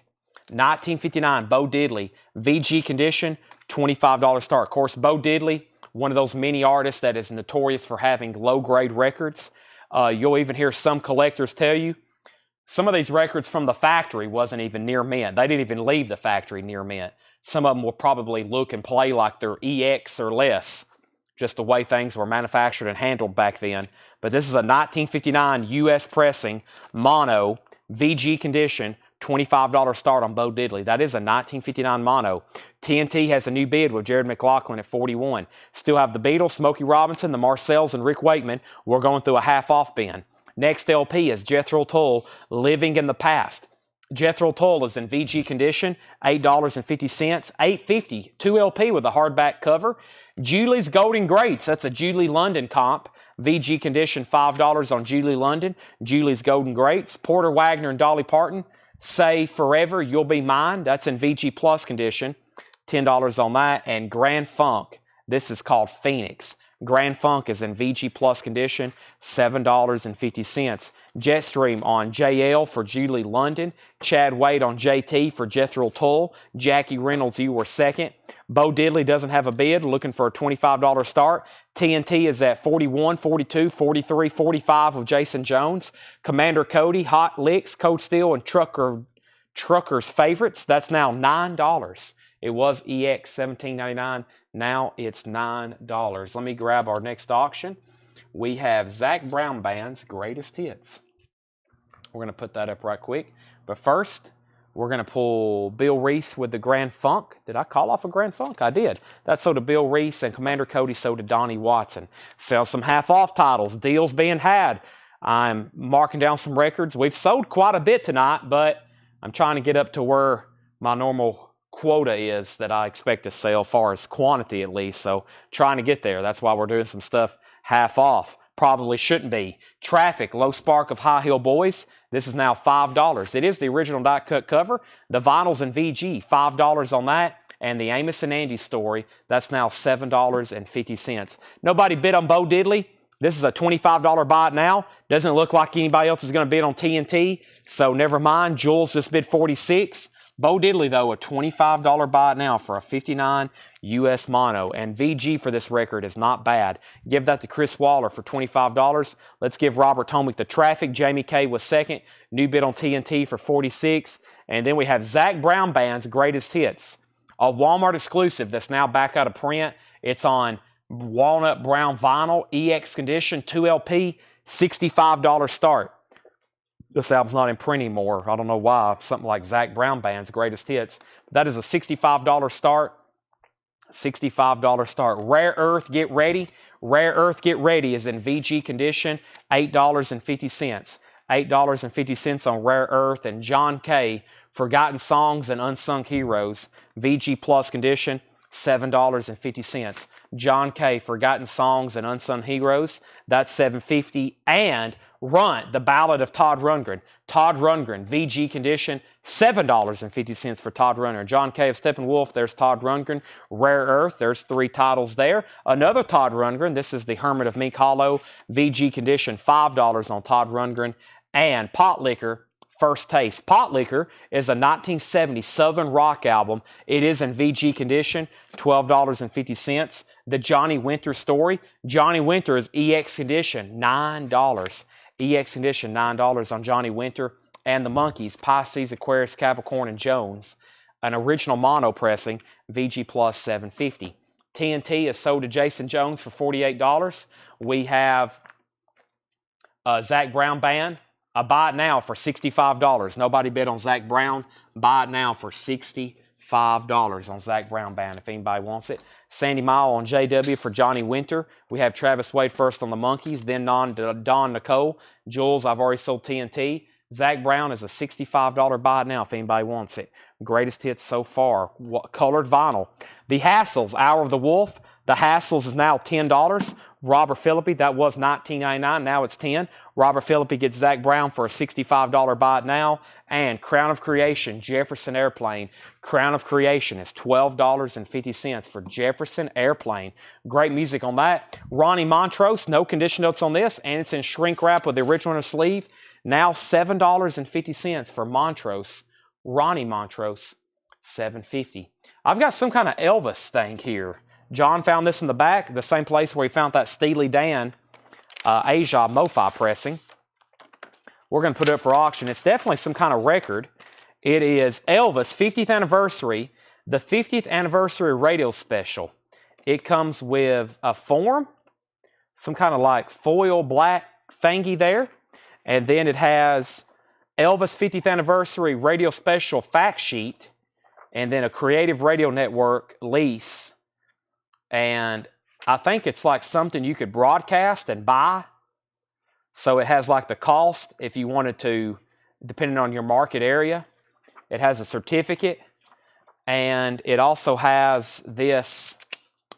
1959 Bo Diddley, VG condition, $25 start. Of course, Bo Diddley, one of those mini artists that is notorious for having low-grade records. You'll even hear some collectors tell you some of these records from the factory wasn't even near mint. They didn't even leave the factory near mint. Some of them will probably look and play like they're EX or less, just the way things were manufactured and handled back then. But this is a 1959 US pressing, mono, VG condition, $25 start on Bo Diddley. That is a 1959 mono. TNT has a new bid with Jared McLaughlin at $41. Still have the Beatles, Smokey Robinson, the Marcells, and Rick Wakeman. We're going through a half-off bin. Next LP is Jethro Tull, Living in the Past. Jethro Tull is in VG condition, $8.50, $8.50, 2 LP with a hardback cover. Julie's Golden Greats, that's a Julie London comp. VG condition, $5 on Julie London. Julie's Golden Greats. Porter Wagner and Dolly Parton, Say Forever, You'll Be Mine. That's in VG Plus condition, $10 on that. And Grand Funk, this is called Phoenix. Grand Funk is in VG Plus condition, $7.50. Jetstream on JL for Julie London. Chad Wade on JT for Jethro Tull. Jackie Reynolds, you were second. Bo Diddley doesn't have a bid, looking for a $25 start. TNT is at $41, $42, $43, $45 of Jason Jones. Commander Cody, Hot Licks, Code Steel, and Trucker's Favorites. That's now $9. It was EX $17.99. Now it's $9. Let me grab our next auction. We have Zach Brown Band's Greatest Hits. We're going to put that up right quick. But first, we're going to pull Bill Reese with the Grand Funk. Did I call off a Grand Funk? I did. That's sold to Bill Reese, and Commander Cody sold to Donnie Watson. Sell some half-off titles. Deals being had. I'm marking down some records. We've sold quite a bit tonight, but I'm trying to get up to where my normal quota is that I expect to sell, far as quantity at least. So trying to get there. That's why we're doing some stuff half off. Probably shouldn't be. Traffic, Low Spark of High Heel Boys. This is now $5. It is the original die cut cover. The vinyl's in VG, $5 on that. And the Amos and Andy Story, that's now $7.50. Nobody bid on Bo Diddley. This is a $25 buy it now. Doesn't look like anybody else is going to bid on TNT, so never mind. Jules just bid 46. Bo Diddley, though, a $25 buy it now for a 59 US mono. And VG for this record is not bad. Give that to Chris Waller for $25. Let's give Robert Tomick the traffic. Jamie K was second. New bid on TNT for 46. And then we have Zach Brown Band's Greatest Hits. A Walmart exclusive that's now back out of print. It's on walnut brown vinyl, EX condition, 2LP, $65 start. This album's not in print anymore. I don't know why. Something like Zach Brown Band's Greatest Hits. That is a $65 start. $65 start. Rare Earth, Get Ready. Rare Earth, Get Ready is in VG condition, $8.50. $8.50 on Rare Earth. And John K., Forgotten Songs and Unsung Heroes, VG Plus condition, $7.50. John K., Forgotten Songs and Unsung Heroes, that's $7.50. And Runt, The Ballad of Todd Rundgren. Todd Rundgren, VG condition, $7.50 for Todd Rundgren. John K. of Steppenwolf, there's Todd Rundgren. Rare Earth, there's 3 titles there. Another Todd Rundgren, this is The Hermit of Mink Hollow, VG condition, $5 on Todd Rundgren. And Pot Liquor, First Taste. Pot Liquor is a 1970 Southern rock album. It is in VG condition, $12.50. The Johnny Winter Story. Johnny Winter is EX condition, $9. EX condition, $9 on Johnny Winter. And the Monkees, Pisces, Aquarius, Capricorn, and Jones. An original mono pressing, VG Plus, $7.50. TNT is sold to Jason Jones for $48. We have Zach Brown Band. Buy it now for $65. Nobody bid on Zach Brown. Buy it now for $65 on Zach Brown Band if anybody wants it. Sandy Mile on JW for Johnny Winter. We have Travis Wade first on the Monkees, then Don Nicole. Jules, I've already sold TNT. Zach Brown is a $65 buy it now if anybody wants it. Greatest hits so far. Colored vinyl. The Hassles, Hour of the Wolf. The Hassles is now $10. Robert Phillippe, that was $19.99, now it's $10. Robert Phillippe gets Zach Brown for a $65 buy it now. And Crown of Creation, Jefferson Airplane. Crown of Creation is $12.50 for Jefferson Airplane. Great music on that. Ronnie Montrose, no condition notes on this, and it's in shrink wrap with the original in the sleeve. Now $7.50 for Montrose. Ronnie Montrose, $7.50. I've got some kind of Elvis thing here. John found this in the back, the same place where he found that Steely Dan Asia MoFi pressing. We're going to put it up for auction. It's definitely some kind of record. It is Elvis 50th anniversary, the 50th anniversary radio special. It comes with a form, some kind of like foil black thingy there. And then it has Elvis 50th anniversary radio special fact sheet. And then a Creative Radio Network lease. And I think it's like something you could broadcast and buy. So it has like the cost if you wanted to, depending on your market area. It has a certificate. And it also has this,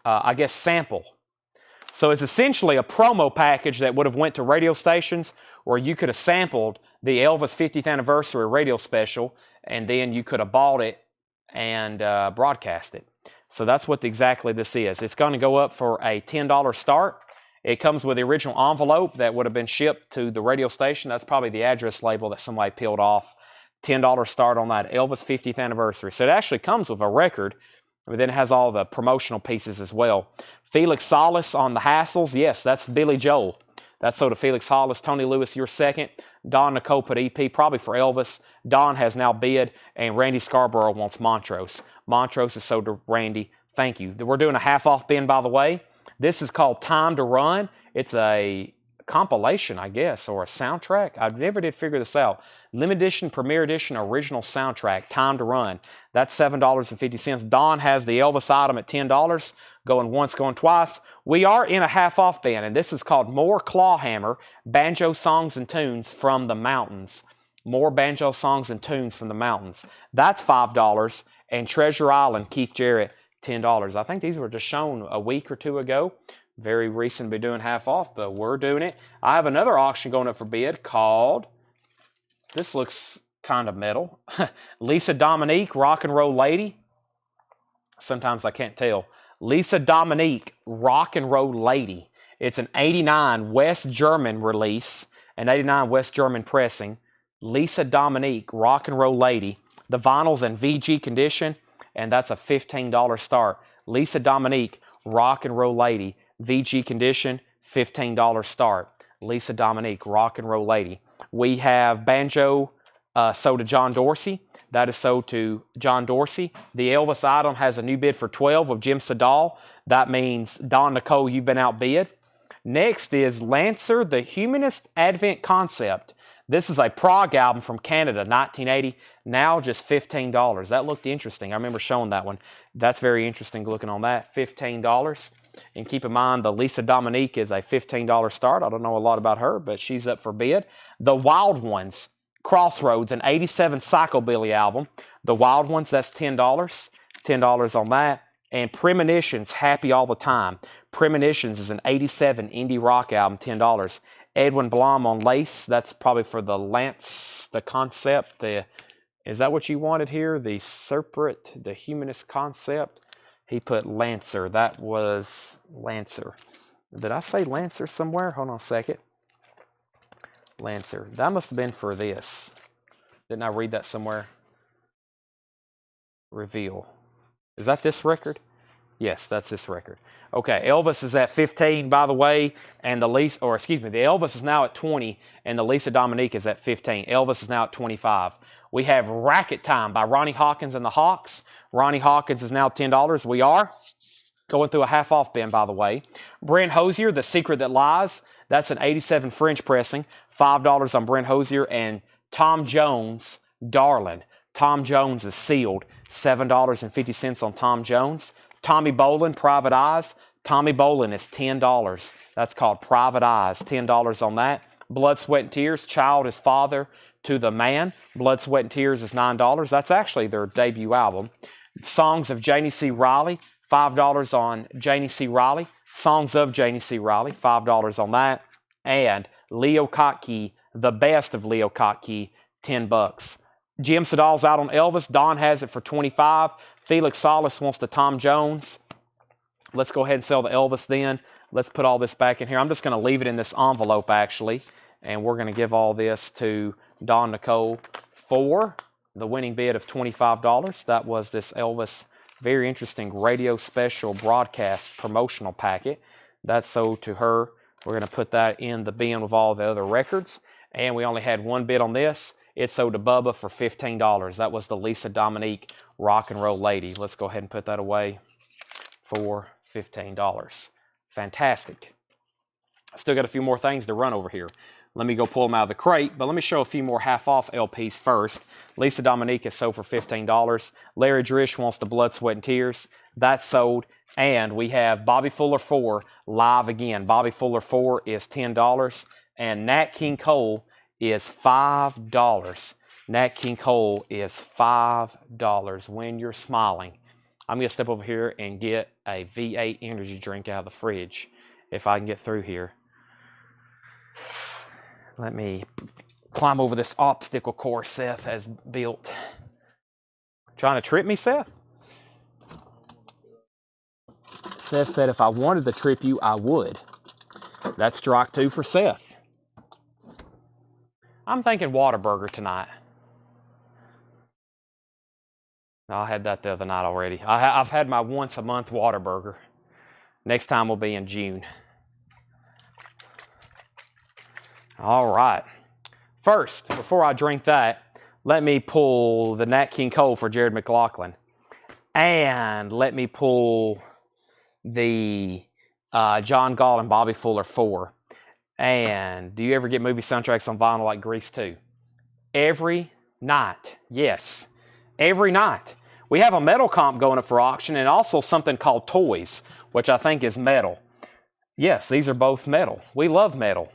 I guess, sample. So it's essentially a promo package that would have went to radio stations where you could have sampled the Elvis 50th anniversary radio special. And then you could have bought it and broadcast it. So that's what exactly this is. It's going to go up for a $10 start. It comes with the original envelope that would have been shipped to the radio station. That's probably the address label that somebody peeled off. $10 start on that Elvis 50th anniversary. So it actually comes with a record, but then it has all the promotional pieces as well. Felix Salas on the Hassles. Yes, that's Billy Joel. That's so to Felix Hollis. Tony Lewis, you're second. Don Nicole put EP, probably for Elvis. Don has now bid, and Randy Scarborough wants Montrose. Montrose is sold to Randy. Thank you. We're doing a half-off bin, by the way. This is called Time to Run. It's a compilation, I guess, or a soundtrack. I never did figure this out. Limited edition, premiere edition, original soundtrack, Time to Run. That's $7.50. Don has the Elvis item at $10. Going once, going twice. We are in a half-off bin, and this is called More Clawhammer, Banjo Songs and Tunes from the Mountains. More Banjo Songs and Tunes from the Mountains. That's $5. And Treasure Island, Keith Jarrett, $10. I think these were just shown a week or two ago. Very recent to be doing half off, but we're doing it. I have another auction going up for bid called, this looks kind of metal, Lisa Dominique, Rock and Roll Lady. Sometimes I can't tell. Lisa Dominique, Rock and Roll Lady. It's an 89 West German release, an 89 West German pressing. Lisa Dominique, Rock and Roll Lady. The vinyl's in VG condition, and that's a $15 start. Lisa Dominique, Rock and Roll Lady, VG condition, $15 start. Lisa Dominique, Rock and Roll Lady. We have Banjo sold to John Dorsey. That is sold to John Dorsey. The Elvis item has a new bid for 12 of Jim Sedal. That means, Don Nicole, you've been outbid. Next is Lancer, the Humanist Advent Concept. This is a prog album from Canada, 1980. Now just $15. That looked interesting. I remember showing that one. That's very interesting looking on that. $15. And keep in mind, the Lisa Dominique is a $15 start. I don't know a lot about her, but she's up for bid. The Wild Ones, Crossroads, an 87 Psychobilly album. The Wild Ones, that's $10. $10 on that. And Premonitions, Happy All the Time. Premonitions is an 87 indie rock album, $10. Edwin Blom on Lace, that's probably for the Lance, the concept. Is that what you wanted here? The Serpent, the Humanist Concept. He put Lancer. That was Lancer. Did I say Lancer somewhere? Hold on a second. Lancer. That must have been for this. Didn't I read that somewhere? Reveal. Is that this record? Yes, that's this record. Okay, Elvis is at 15, by the way, and the Elvis is now at 20, and the Lisa Dominique is at 15. Elvis is now at 25. We have Racket Time by Ronnie Hawkins and the Hawks. Ronnie Hawkins is now $10. We are going through a half-off bin, by the way. Brent Hosier, The Secret That Lies. That's an 87 French pressing. $5 on Brent Hosier. And Tom Jones, Darlin'. Tom Jones is sealed. $7.50 on Tom Jones. Tommy Bolin, Private Eyes. Tommy Bolin is $10. That's called Private Eyes. $10 on that. Blood, Sweat, and Tears. Child is Father to the Man. Blood, Sweat, and Tears is $9. That's actually their debut album. Songs of Janie C. Riley. $5 on Janie C. Riley. Songs of Janie C. Riley. $5 on that. And Leo Kottke, The Best of Leo Kottke. $10. Jim Sedal's out on Elvis. Don has it for $25. Felix Salas wants the Tom Jones. Let's go ahead and sell the Elvis then. Let's put all this back in here. I'm just going to leave it in this envelope, actually. And we're going to give all this to Don Nicole for the winning bid of $25. That was this Elvis very interesting radio special broadcast promotional packet. That's sold to her. We're going to put that in the bin with all the other records. And we only had one bid on this. It sold to Bubba for $15. That was the Lisa Dominique Rock and Roll Lady. Let's go ahead and put that away for $15. Fantastic. I still got a few more things to run over here. Let me go pull them out of the crate, but let me show a few more half-off LPs first. Lisa Dominique is sold for $15. Larry Drish wants the Blood, Sweat, and Tears. That's sold. And we have Bobby Fuller 4 live again. Bobby Fuller 4 is $10. And Nat King Cole is $5. Nat King Cole is $5 when you're smiling. I'm going to step over here and get a V8 energy drink out of the fridge if I can get through here. Let me climb over this obstacle course Seth has built. Trying to trip me, Seth? Seth said if I wanted to trip you, I would. That's strike 2 for Seth. I'm thinking Whataburger tonight. No, I had that the other night already. I've had my once a month Whataburger. Next time will be in June. All right. First, before I drink that, let me pull the Nat King Cole for Jared McLaughlin. And let me pull the John Gall and Bobby Fuller 4. And do you ever get movie soundtracks on vinyl like Grease 2? Every night. Yes. Every night. We have a metal comp going up for auction and also something called Toys, which I think is metal. Yes, these are both metal. We love metal.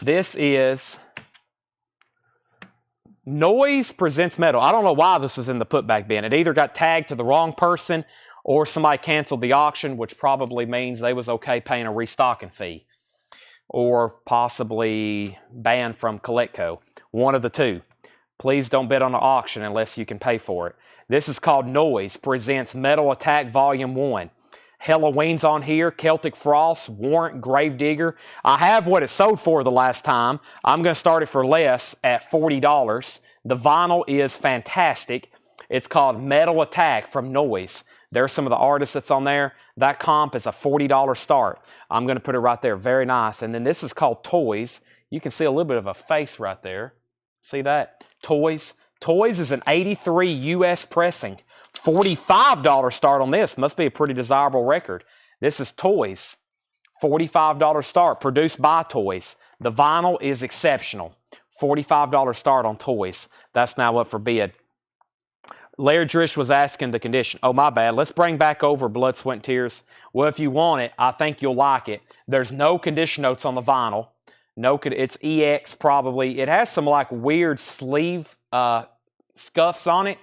This is Noise Presents Metal. I don't know why this is in the putback bin. It either got tagged to the wrong person or somebody canceled the auction, which probably means they was okay paying a restocking fee. Or possibly banned from Coletco. One of the two. Please don't bid on the auction unless you can pay for it. This is called Noise Presents Metal Attack Volume 1. Halloween's on here. Celtic Frost, Warrant, Gravedigger. I have what it sold for the last time. I'm going to start it for less at $40. The vinyl is fantastic. It's called Metal Attack from Noise. There's some of the artists that's on there. That comp is a $40 start. I'm going to put it right there. Very nice. And then this is called Toys. You can see a little bit of a face right there. See that? Toys. Toys is an 83 US pressing. $45 start on this. Must be a pretty desirable record. This is Toys. $45 start. Produced by Toys. The vinyl is exceptional. $45 start on Toys. That's now up for bid. Larry Drish was asking the condition. Oh, my bad. Let's bring back over Blood, Sweat, and Tears. Well, if you want it, I think you'll like it. There's no condition notes on the vinyl. No, it's EX probably. It has some like weird sleeve scuffs on it,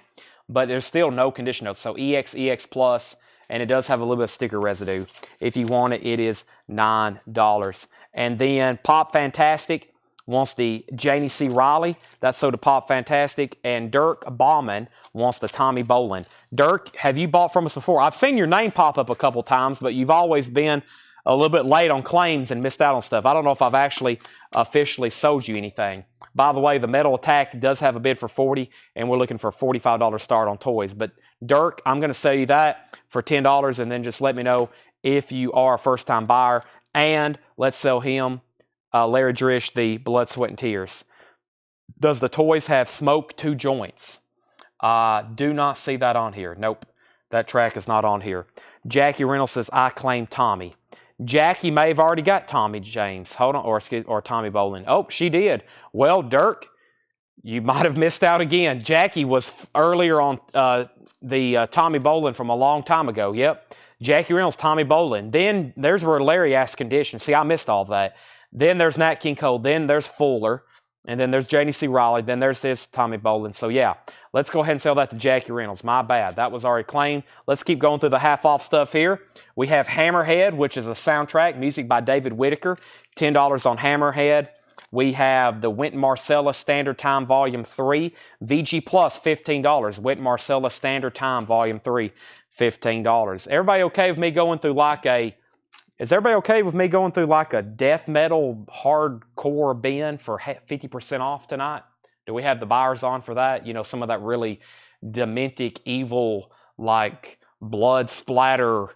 but there's still no condition notes. So EX, EX plus, and it does have a little bit of sticker residue. If you want it, it is $9. And then Pop Fantastic wants the Janie C. Riley. That's so to Pop Fantastic. And Dirk Bauman wants the Tommy Bolin. Dirk, have you bought from us before? I've seen your name pop up a couple times, but you've always been a little bit late on claims and missed out on stuff. I don't know if I've actually officially sold you anything. By the way, the Metal Attack does have a bid for $40, and we're looking for a $45 start on Toys. But Dirk, I'm going to sell you that for $10, and then just let me know if you are a first-time buyer. And let's sell him, Larry Drish, the Blood, Sweat, and Tears. Does the Toys have smoke 2 joints? Do not see that on here. Nope, that track is not on here. Jackie Reynolds says, I claim Tommy. Jackie may have already got Tommy James. Hold on, or Tommy Bolin. Oh, she did. Well, Dirk, you might have missed out again. Jackie was earlier on the Tommy Bolin from a long time ago. Yep. Jackie Reynolds, Tommy Bolin. Then there's where Larry asked condition. See, I missed all of that. Then there's Nat King Cole. Then there's Fuller. And then there's Janie C. Riley. Then there's this Tommy Bolin. So, yeah, let's go ahead and sell that to Jackie Reynolds. My bad. That was already claimed. Let's keep going through the half-off stuff here. We have Hammerhead, which is a soundtrack, music by David Whitaker. $10 on Hammerhead. We have the Wynton Marsalis Standard Time Volume 3. VG Plus, $15. Wynton Marsalis Standard Time Volume 3, $15. Everybody okay with me going through like a... Is everybody okay with me going through like a death metal hardcore bin for 50% off tonight? Do we have the buyers on for that? You know, some of that really dementic, evil, like blood splatter,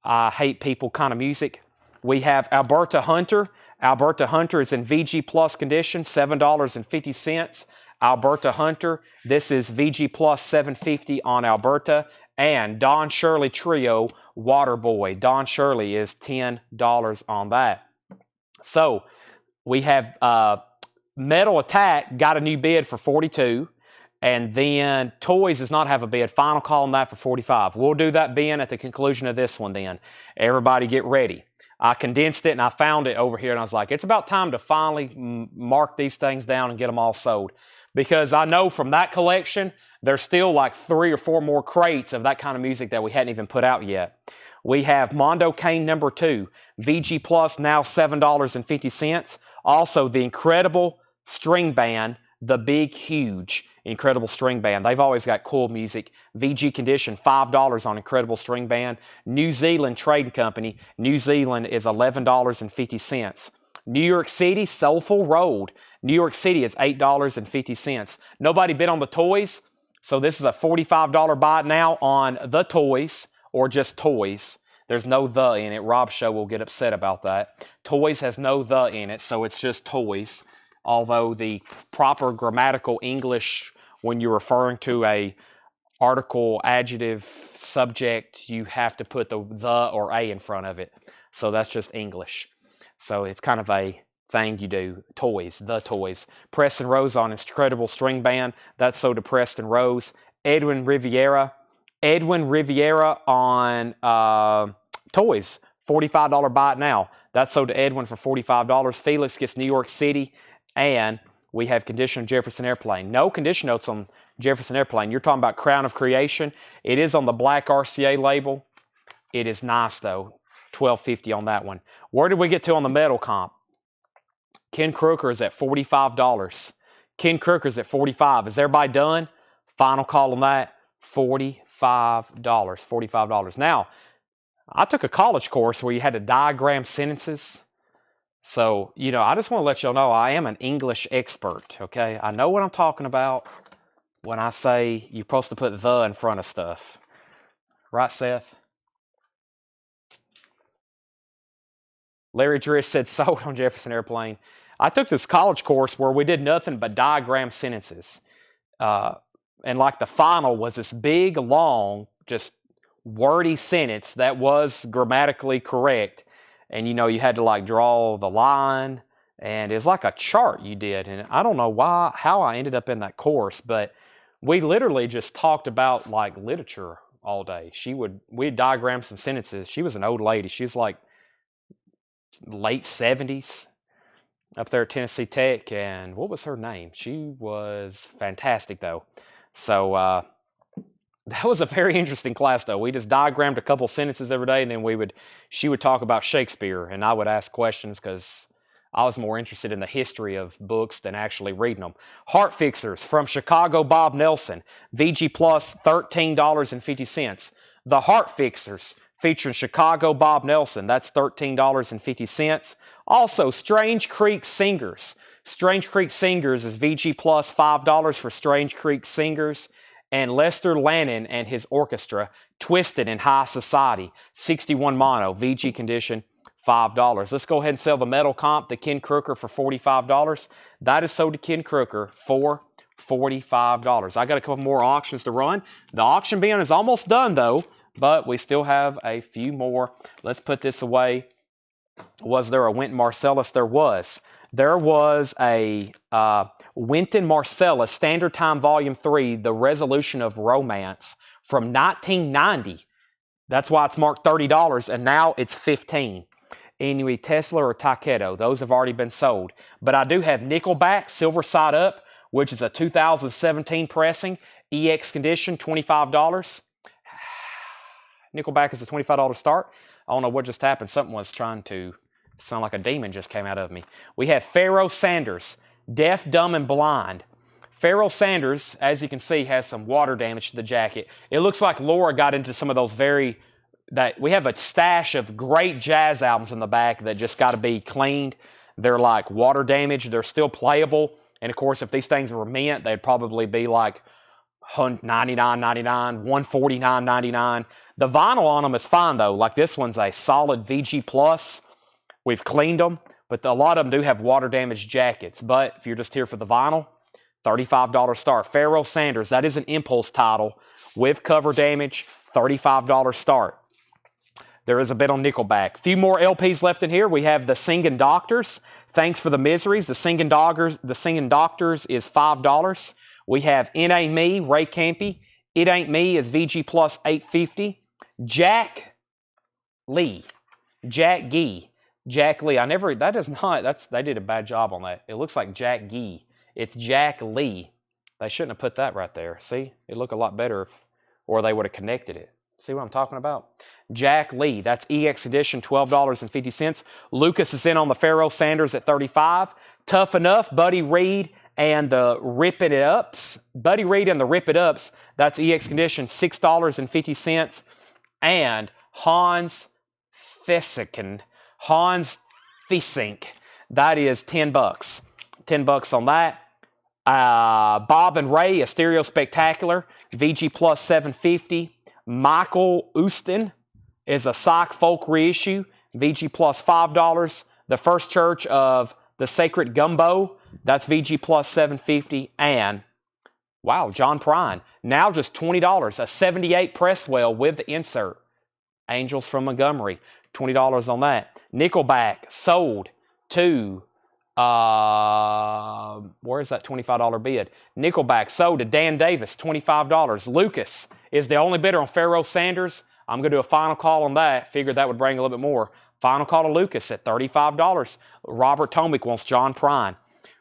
I hate people kind of music. We have Alberta Hunter. Alberta Hunter is in VG Plus condition, $7.50. Alberta Hunter. This is VG Plus $7.50 on Alberta. And Don Shirley Trio, Waterboy. Don Shirley is $10 on that. So we have Metal Attack got a new bid for $42. And then Toys does not have a bid. Final call on that for $45. We'll do that bin at the conclusion of this one then. Everybody get ready. I condensed it and I found it over here and I was like, it's about time to finally mark these things down and get them all sold. Because I know from that collection, there's still like 3 or 4 more crates of that kind of music that we hadn't even put out yet. We have Mondo Cane number 2, VG Plus now $7.50. Also the Incredible String Band, the Big Huge Incredible String Band. They've always got cool music. VG Condition, $5 on Incredible String Band. New Zealand Trading Company, New Zealand is $11.50. New York City, Soulful Road. New York City is $8.50. Nobody bid on the Toys, so this is a $45 buy now on the Toys, or just Toys. There's no the in it. Rob Show will get upset about that. Toys has no the in it, so it's just Toys. Although the proper grammatical English, when you're referring to a article, adjective, subject, you have to put the or a in front of it. So that's just English. So it's kind of a thing you do. Toys, the Toys. Preston Rose on Incredible String Band. That's sold to Preston Rose. Edwin Riviera. Edwin Riviera on Toys. $45 buy it now. That's sold to Edwin for $45. Felix gets New York City. And we have Condition of Jefferson Airplane. No condition notes on Jefferson Airplane. You're talking about Crown of Creation. It is on the black RCA label. It is nice, though. $12.50 on that one. Where did we get to on the metal comp? Ken Crooker is at $45. Ken Crooker is at $45. Is everybody done? Final call on that, $45. $45. Now, I took a college course where you had to diagram sentences. So, I just want to let y'all know I am an English expert, okay? I know what I'm talking about when I say you're supposed to put the in front of stuff. Right, Seth? Larry Drish said sold on Jefferson Airplane. I took this college course where we did nothing but diagram sentences. And like the final was this big, long, just wordy sentence that was grammatically correct. And you had to like draw the line, and it's like a chart you did. And I don't know how I ended up in that course, but we literally just talked about like literature all day. We'd diagram some sentences. She was an old lady. She was like late 70s up there at Tennessee Tech. And what was her name? She was fantastic though. So that was a very interesting class though. We just diagrammed a couple sentences every day, and then she would talk about Shakespeare, and I would ask questions because I was more interested in the history of books than actually reading them. Heart Fixers from Chicago, Bob Nelson. VG Plus, $13.50. The Heart Fixers featuring Chicago, Bob Nelson. That's $13.50. Also, Strange Creek Singers. Strange Creek Singers is VG Plus, $5 for Strange Creek Singers. And Lester Lannon and his orchestra, Twisted in High Society, 61 mono, VG condition, $5. Let's go ahead and sell the metal comp, the Ken Crooker, for $45. That is sold to Ken Crooker for $45. I got a couple more auctions to run. The auction bin is almost done though, but we still have a few more. Let's put this away. Was there a Wynton Marsalis? There was. There was a Wynton Marsalis Standard Time Volume 3, The Resolution of Romance, from 1990. That's why it's marked $30, and now it's $15. Anyway, Tesla or Takedo, those have already been sold. But I do have Nickelback, Silver Side Up, which is a 2017 pressing, EX condition, $25. Nickelback is a $25 start. I don't know what just happened. Something was trying to sound like a demon just came out of me. We have Pharoah Sanders, Deaf, Dumb, and Blind. Pharoah Sanders, as you can see, has some water damage to the jacket. It looks like Laura got into some of those we have a stash of great jazz albums in the back that just got to be cleaned. They're like water damaged. They're still playable. And of course, if these things were mint, they'd probably be like $99.99, $149.99. The vinyl on them is fine though. Like this one's a solid VG Plus. We've cleaned them, but a lot of them do have water damaged jackets. But if you're just here for the vinyl, $35 start. Pharoah Sanders, that is an impulse title with cover damage, $35 start. There is a bit on Nickelback. A few more LPs left in here. We have the Singing Doctors. Thanks for the Miseries. The Singing Doctors is $5. We have It Ain't Me, Ray Campy. It Ain't Me is VG Plus $8.50. Jack Gee. Jack Lee. They did a bad job on that. It looks like Jack Gee. It's Jack Lee. They shouldn't have put that right there. See? It'd look a lot better or they would have connected it. See what I'm talking about? Jack Lee. That's EX edition, $12.50. Lucas is in on the Pharoah Sanders at $35. Tough Enough, Buddy Reed and the Rip It Ups. Buddy Reed and the Rip It Ups. That's EX condition, $6.50. And Hans Thesink. That is $10. $10 on that. Bob and Ray, a Stereo Spectacular, VG Plus $7.50. Michael Uston is a Psych Folk reissue, VG Plus $5. The First Church of the Sacred Gumbo, that's VG Plus $7.50. And, wow, John Prine, now just $20. A 78 Presswell with the insert. Angels from Montgomery, $20 on that. Nickelback sold to, where's that $25 bid? Nickelback sold to Dan Davis, $25. Lucas is the only bidder on Pharoah Sanders. I'm going to do a final call on that. Figured that would bring a little bit more. Final call to Lucas at $35. Robert Tomick wants John Prine.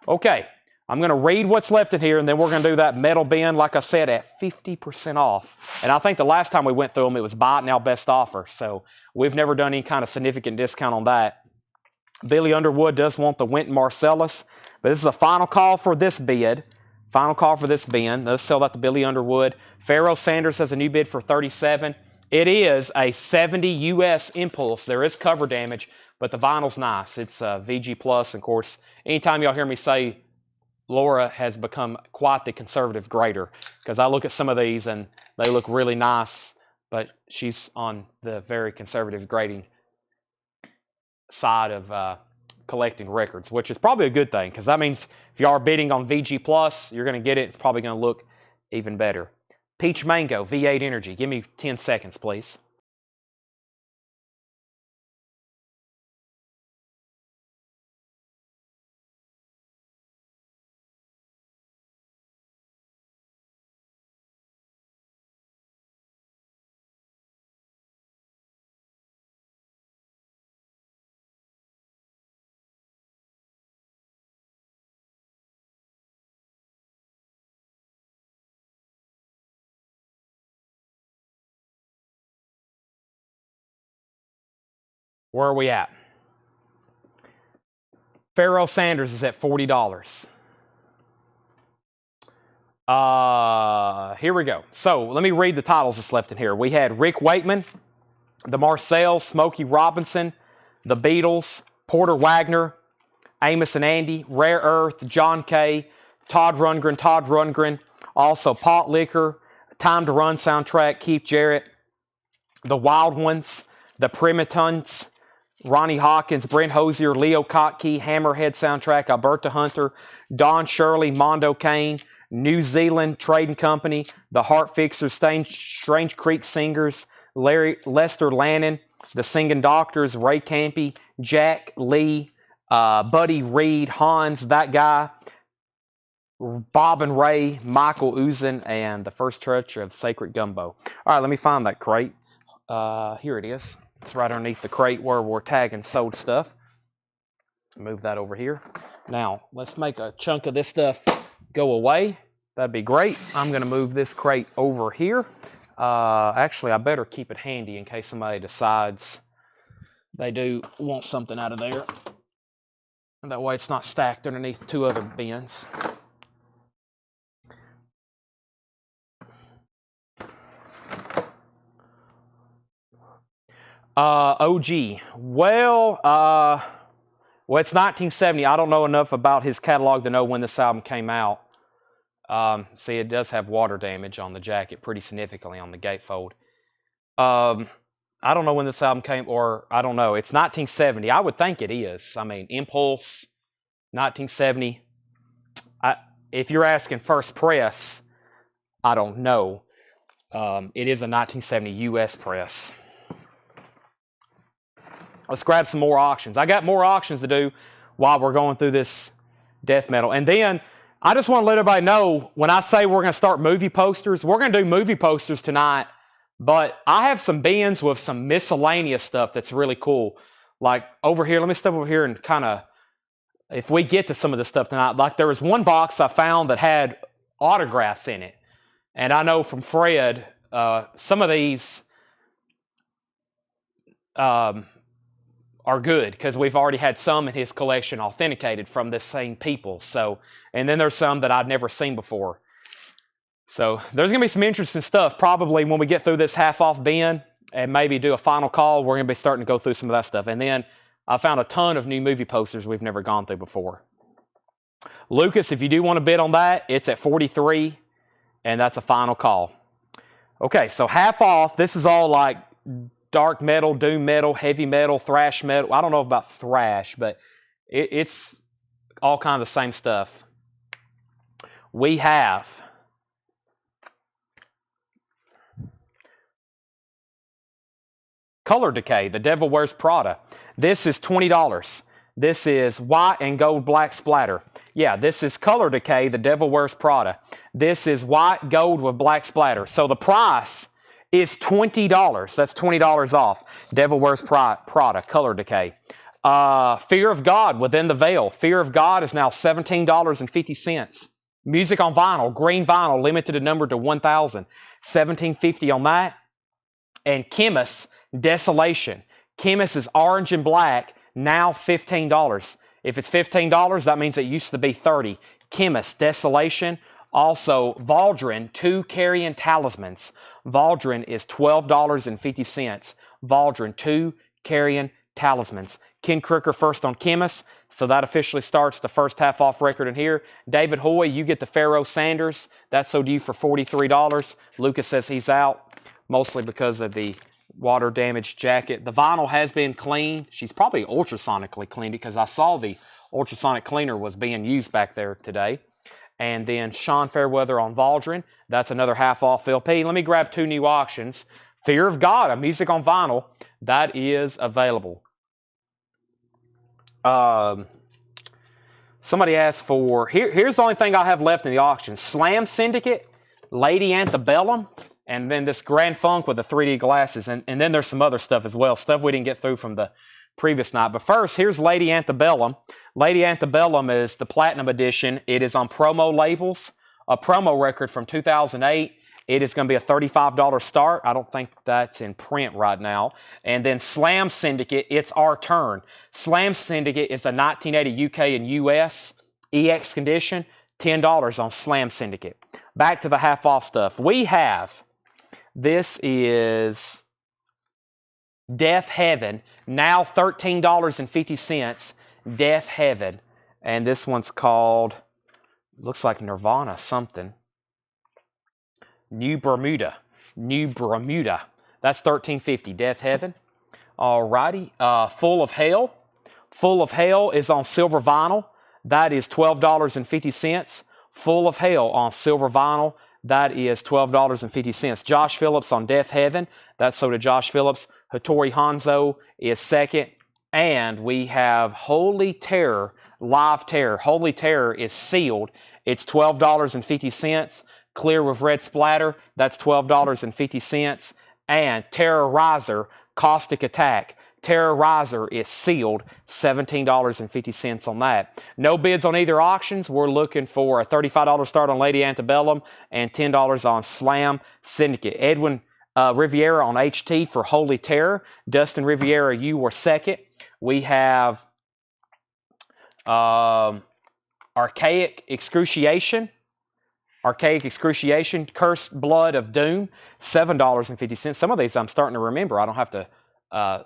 Okay, I'm going to read what's left in here, and then we're going to do that metal bin, like I said, at 50% off. And I think the last time we went through them, it was buy it now, best offer. So we've never done any kind of significant discount on that. Billy Underwood does want the Wynton Marsalis, but this is a final call for this bid. Final call for this bin. Let's sell that to Billy Underwood. Pharoah Sanders has a new bid for $37. It is a 70 US impulse. There is cover damage, but the vinyl's nice. It's VG Plus. Of course, anytime y'all hear me say Laura has become quite the conservative grader, because I look at some of these and they look really nice, but she's on the very conservative grading side of collecting records, which is probably a good thing, because that means if you are bidding on VG Plus, you're going to get it. It's probably going to look even better. Peach Mango, V8 Energy. Give me 10 seconds, please. Where are we at? Pharoah Sanders is at $40. Here we go. So let me read the titles that's left in here. We had Rick Wakeman, the Marcells, Smokey Robinson, the Beatles, Porter Wagner, Amos and Andy, Rare Earth, John Kay, Todd Rundgren, also Pot Liquor, Time to Run soundtrack, Keith Jarrett, the Wild Ones, the Primatons, Ronnie Hawkins, Brent Hosier, Leo Kottke, Hammerhead soundtrack, Alberta Hunter, Don Shirley, Mondo Kane, New Zealand Trading Company, the Heart Fixers, Strange Creek Singers, Lester Lannon, the Singing Doctors, Ray Campy, Jack Lee, Buddy Reed, Hans, that guy, Bob and Ray, Michael Uzin, and the First Church of Sacred Gumbo. All right, let me find that crate. Here it is. It's right underneath the crate where we're tagging sold stuff. Move that over here. Now, let's make a chunk of this stuff go away. That'd be great. I'm going to move this crate over here. Actually, I better keep it handy in case somebody decides they do want something out of there. That way it's not stacked underneath two other bins. OG. Well, it's 1970. I don't know enough about his catalog to know when this album came out. See, it does have water damage on the jacket pretty significantly on the gatefold. I don't know when this album came, or I don't know. It's 1970. I would think it is. I mean, Impulse, 1970. If you're asking first press, I don't know. It is a 1970 U.S. press. Let's grab some more auctions. I got more auctions to do while we're going through this death metal. And then I just want to let everybody know, when I say we're going to start movie posters, we're going to do movie posters tonight. But I have some bins with some miscellaneous stuff that's really cool. Like over here, let me step over here and kind of, if we get to some of this stuff tonight, like there was one box I found that had autographs in it. And I know from Fred, some of these are good because we've already had some in his collection authenticated from the same people. So, and then there's some that I've never seen before. So there's going to be some interesting stuff probably when we get through this half-off bin and maybe do a final call. We're going to be starting to go through some of that stuff. And then I found a ton of new movie posters we've never gone through before. Lucas, if you do want to bid on that, it's at 43, and that's a final call. Okay, so half off. This is all like dark metal, doom metal, heavy metal, thrash metal. I don't know about thrash, but it's all kind of the same stuff. We have Color Decay, The Devil Wears Prada. This is $20. This is white and gold black splatter. Yeah, this is Color Decay, The Devil Wears Prada. This is white, gold with black splatter. So the price is $20. That's $20 off. Devil Wears Prada, Color Decay. Fear of God, Within the Veil. Fear of God is now $17.50. Music on vinyl, green vinyl, limited number to 1,000. $17.50 on that. And Chemist, Desolation. Chemist is orange and black, now $15. If it's $15, that means it used to be $30. Chemist, Desolation, Also, Valdrin 2 carrying talismans. Valdrin is $12.50. Valdrin 2 carrying talismans. Ken Crooker first on Chemist. So that officially starts the first half off record in here. David Hoy, you get the Pharaoh Sanders. That's so due for $43. Lucas says he's out, mostly because of the water damaged jacket. The vinyl has been cleaned. She's probably ultrasonically cleaned it because I saw the ultrasonic cleaner was being used back there today. And then Sean Fairweather on Valdrin. That's another half off LP. Let me grab 2 new auctions. Fear of God, a music on vinyl. That is available. Somebody asked for, here's the only thing I have left in the auction. Slam Syndicate, Lady Antebellum, and then this Grand Funk with the 3D glasses. And then there's some other stuff as well, stuff we didn't get through from the previous night. But first, here's Lady Antebellum. Lady Antebellum is the Platinum Edition. It is on promo labels, a promo record from 2008. It is going to be a $35 start. I don't think that's in print right now. And then Slam Syndicate, It's Our Turn. Slam Syndicate is a 1980 UK and US EX condition. $10 on Slam Syndicate. Back to the half off stuff. We have, this is Death Heaven, now $13.50. Death Heaven. And this one's called, looks like Nirvana something. New Bermuda. That's $13.50. Death Heaven. Alrighty. Full of Hell. Full of Hell is on silver vinyl. That is $12.50. Full of Hell on silver vinyl. That is $12.50. Josh Phillips on Death Heaven. That's so to Josh Phillips. Hattori Hanzo is second. And we have Holy Terror, Live Terror. Holy Terror is sealed. It's $12.50. Clear with red splatter, that's $12.50. And Terrorizer, Caustic Attack. Terrorizer is sealed, $17.50 on that. No bids on either auctions. We're looking for a $35 start on Lady Antebellum and $10 on Slam Syndicate. Edwin Riviera on HT for Holy Terror. Dustin Riviera, you were second. We have Archaic Excruciation. Cursed Blood of Doom, $7.50. Some of these I'm starting to remember. I don't have to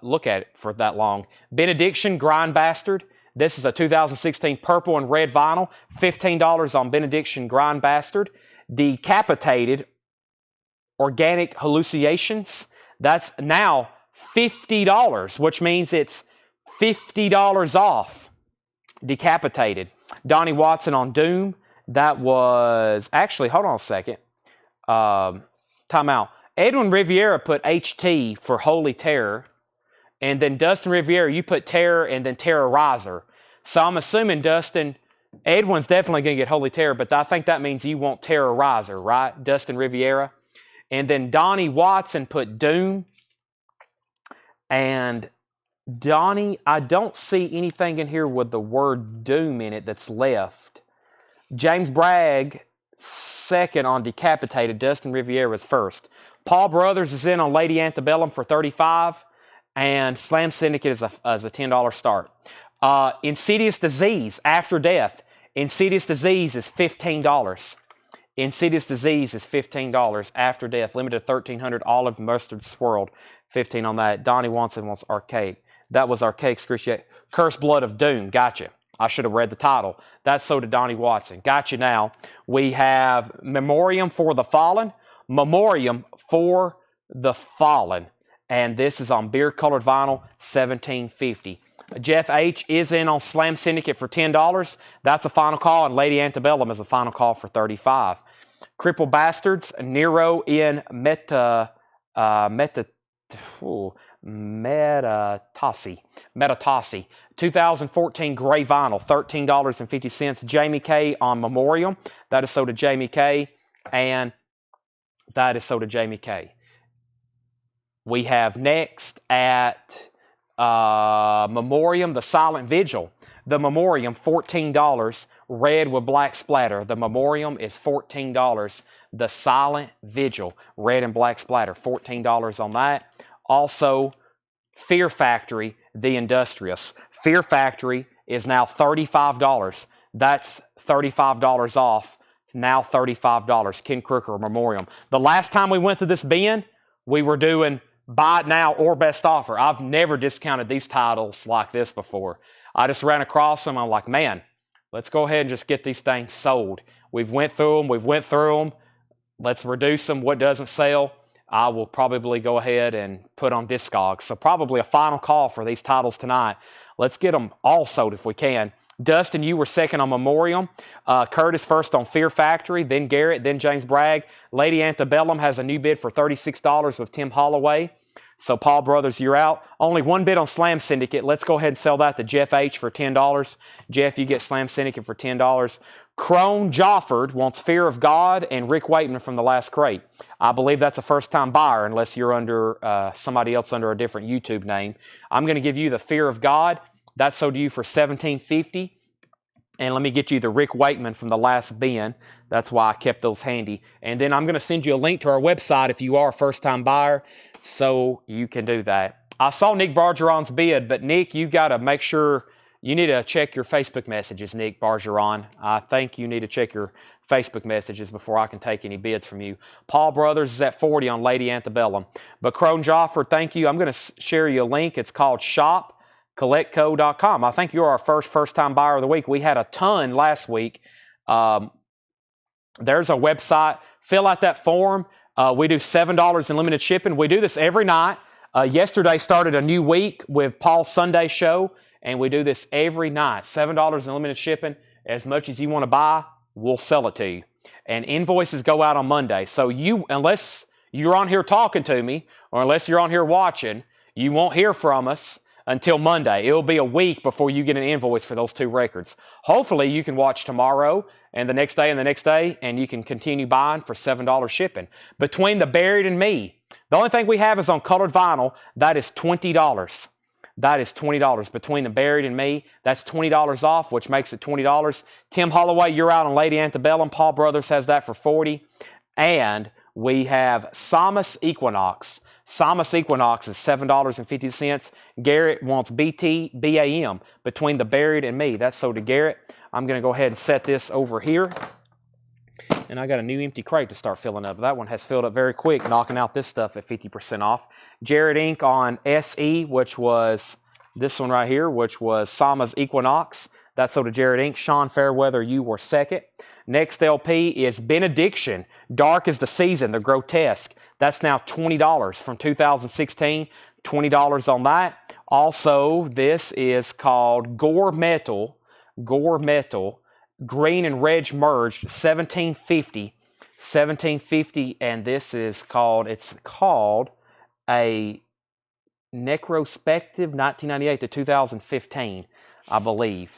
look at it for that long. Benediction, Grind Bastard. This is a 2016 purple and red vinyl. $15 on Benediction, Grind Bastard. Decapitated, Organic Hallucinations. That's now $50, which means it's $50 off. Decapitated. Donnie Watson on Doom. That was, actually, hold on a second. Time out. Edwin Riviera put HT for Holy Terror. And then Dustin Riviera, you put Terror and then Terrorizer. So I'm assuming, Dustin, Edwin's definitely going to get Holy Terror, but I think that means you want Terrorizer, right? Dustin Riviera. And then Donnie Watson put Doom. And Donnie, I don't see anything in here with the word Doom in it that's left. James Bragg, second on Decapitated. Dustin Riviera was first. Paul Brothers is in on Lady Antebellum for $35. And Slam Syndicate is a $10 start. Insidious Disease, After Death. Insidious Disease is $15. Insidious Disease is $15. After Death, limited 1,300. Olive Mustard Swirled, $15 on that. Donnie Watson wants Archaic. That was Archaic Excruciate. Cursed Blood of Doom. Gotcha. I should have read the title. That's so to Donnie Watson. Got you now. We have Memoriam for the Fallen. Memoriam for the Fallen. And this is on beer-colored vinyl, $17.50. Jeff H. is in on Slam Syndicate for $10. That's a final call, and Lady Antebellum is a final call for $35. Crippled Bastards, Nero in Metatasi. 2014 gray vinyl, $13.50. Jamie K on Memoriam. That is so to Jamie K. And that is so to Jamie K. We have next at Memoriam, the Silent Vigil. The Memoriam, $14. Red with black splatter. The Memoriam is $14. The Silent Vigil, red and black splatter, $14 on that. Also, Fear Factory, The Industrious. Fear Factory is now $35. That's $35 off now $35. Ken Crooker Memoriam. The last time we went to this bin, we were doing buy it now or best offer. I've never discounted these titles like this before. I just ran across them. I'm like, man, let's go ahead and just get these things sold. We've went through them. Let's reduce them. What doesn't sell, I will probably go ahead and put on Discogs. So probably a final call for these titles tonight. Let's get them all sold if we can. Dustin, you were second on Memoriam. Curtis first on Fear Factory, then Garrett, then James Bragg. Lady Antebellum has a new bid for $36 with Tim Holloway. So Paul Brothers, you're out. Only one bid on Slam Syndicate. Let's go ahead and sell that to Jeff H. for $10. Jeff, you get Slam Syndicate for $10. Crone Jofford wants Fear of God and Rick Waitman from the last crate. I believe that's a first-time buyer unless you're under somebody else under a different YouTube name. I'm going to give you the Fear of God. That's sold to you for $17.50. And let me get you the Rick Waitman from the last bin. That's why I kept those handy. And then I'm going to send you a link to our website if you are a first-time buyer, so you can do that. I saw Nick Bargeron's bid, but Nick, you got to make sure you need to check your Facebook messages, Nick Bargeron. I think you need to check your Facebook messages before I can take any bids from you. Paul Brothers is at 40 on Lady Antebellum. But Crone Jofford, thank you. I'm going to share you a link. It's called shopcollectco.com. I think you're our first-time buyer of the week. We had a ton last week. There's a website. Fill out that form. We do $7 in limited shipping. We do this every night. Yesterday started a new week with Paul's Sunday show, and we do this every night. $7 in limited shipping. As much as you want to buy, we'll sell it to you. And invoices go out on Monday. So unless you're on here talking to me, or unless you're on here watching, you won't hear from us until Monday. It'll be a week before you get an invoice for those two records. Hopefully you can watch tomorrow and the next day and the next day, and you can continue buying for $7 shipping. Between the Buried and Me, the only thing we have is on colored vinyl. That is $20. That is $20. Between the Buried and Me, that's $20 off, which makes it $20. Tim Holloway, you're out on Lady Antebellum. Paul Brothers has that for $40. And we have Samus Equinox. Samus Equinox is $7.50. Garrett wants BAM Between the Buried and Me. That's sold to Garrett. I'm going to go ahead and set this over here. And I got a new empty crate to start filling up. That one has filled up very quick, knocking out this stuff at 50% off. Jared Inc. on SE, which was this one right here, which was Samus Equinox. That's sold to Jared Inc. Sean Fairweather, you were second. Next LP is Benediction. Dark is the Season, the Grotesque. That's now $20 from 2016. $20 on that. Also, this is called Gore Metal. Gore Metal. Green and red merged. $17.50. $17.50. And this is called, it's called a Necrospective 1998 to 2015, I believe.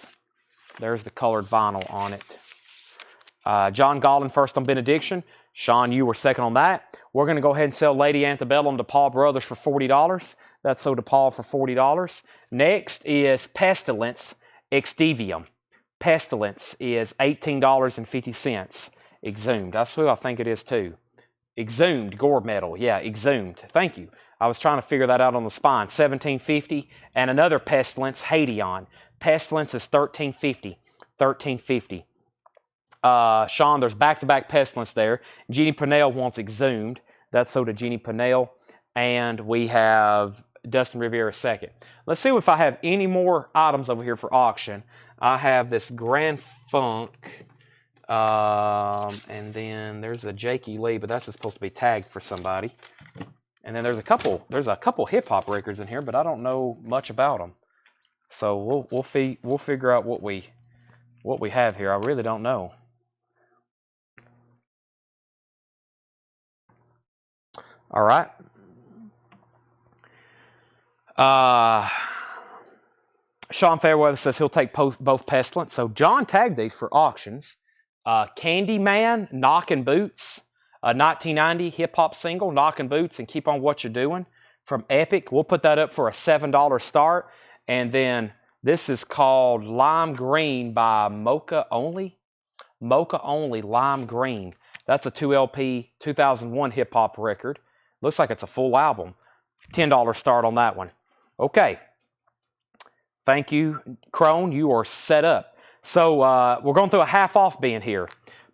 There's the colored vinyl on it. John Gollin first on Benediction. Sean, you were second on that. We're going to go ahead and sell Lady Antebellum to Paul Brothers for $40. That's sold to Paul for $40. Next is Pestilence Exdevium. Pestilence is $18.50. Exhumed. That's who I think it is too. Exhumed Gore Metal. Yeah, Exhumed. Thank you. I was trying to figure that out on the spine. $17.50. And another Pestilence, Hadeon. Pestilence is $13.50. $13.50. Sean, there's back-to-back Pestilence there. Jeannie Pinnell wants Exhumed. That's sold to Jeannie Pinnell. And we have Dustin Rivera second. Let's see if I have any more items over here for auction. I have this Grand Funk. And then there's a Jakey Lee, but that's supposed to be tagged for somebody. And then there's a couple hip-hop records in here, but I don't know much about them. So we'll figure out what we have here. I really don't know. All right. Sean Fairweather says he'll take both Pestilence. So John tagged these for auctions. Candyman, Knockin' Boots, a 1990 hip-hop single, Knockin' Boots and Keep On What You're Doing from Epic. We'll put that up for a $7 start. And then this is called Lime Green by Mocha Only. Mocha Only, Lime Green. That's a 2LP 2001 hip-hop record. Looks like it's a full album. $10 start on that one. Okay. Thank you, Crone. You are set up. So we're going through a half-off bin here.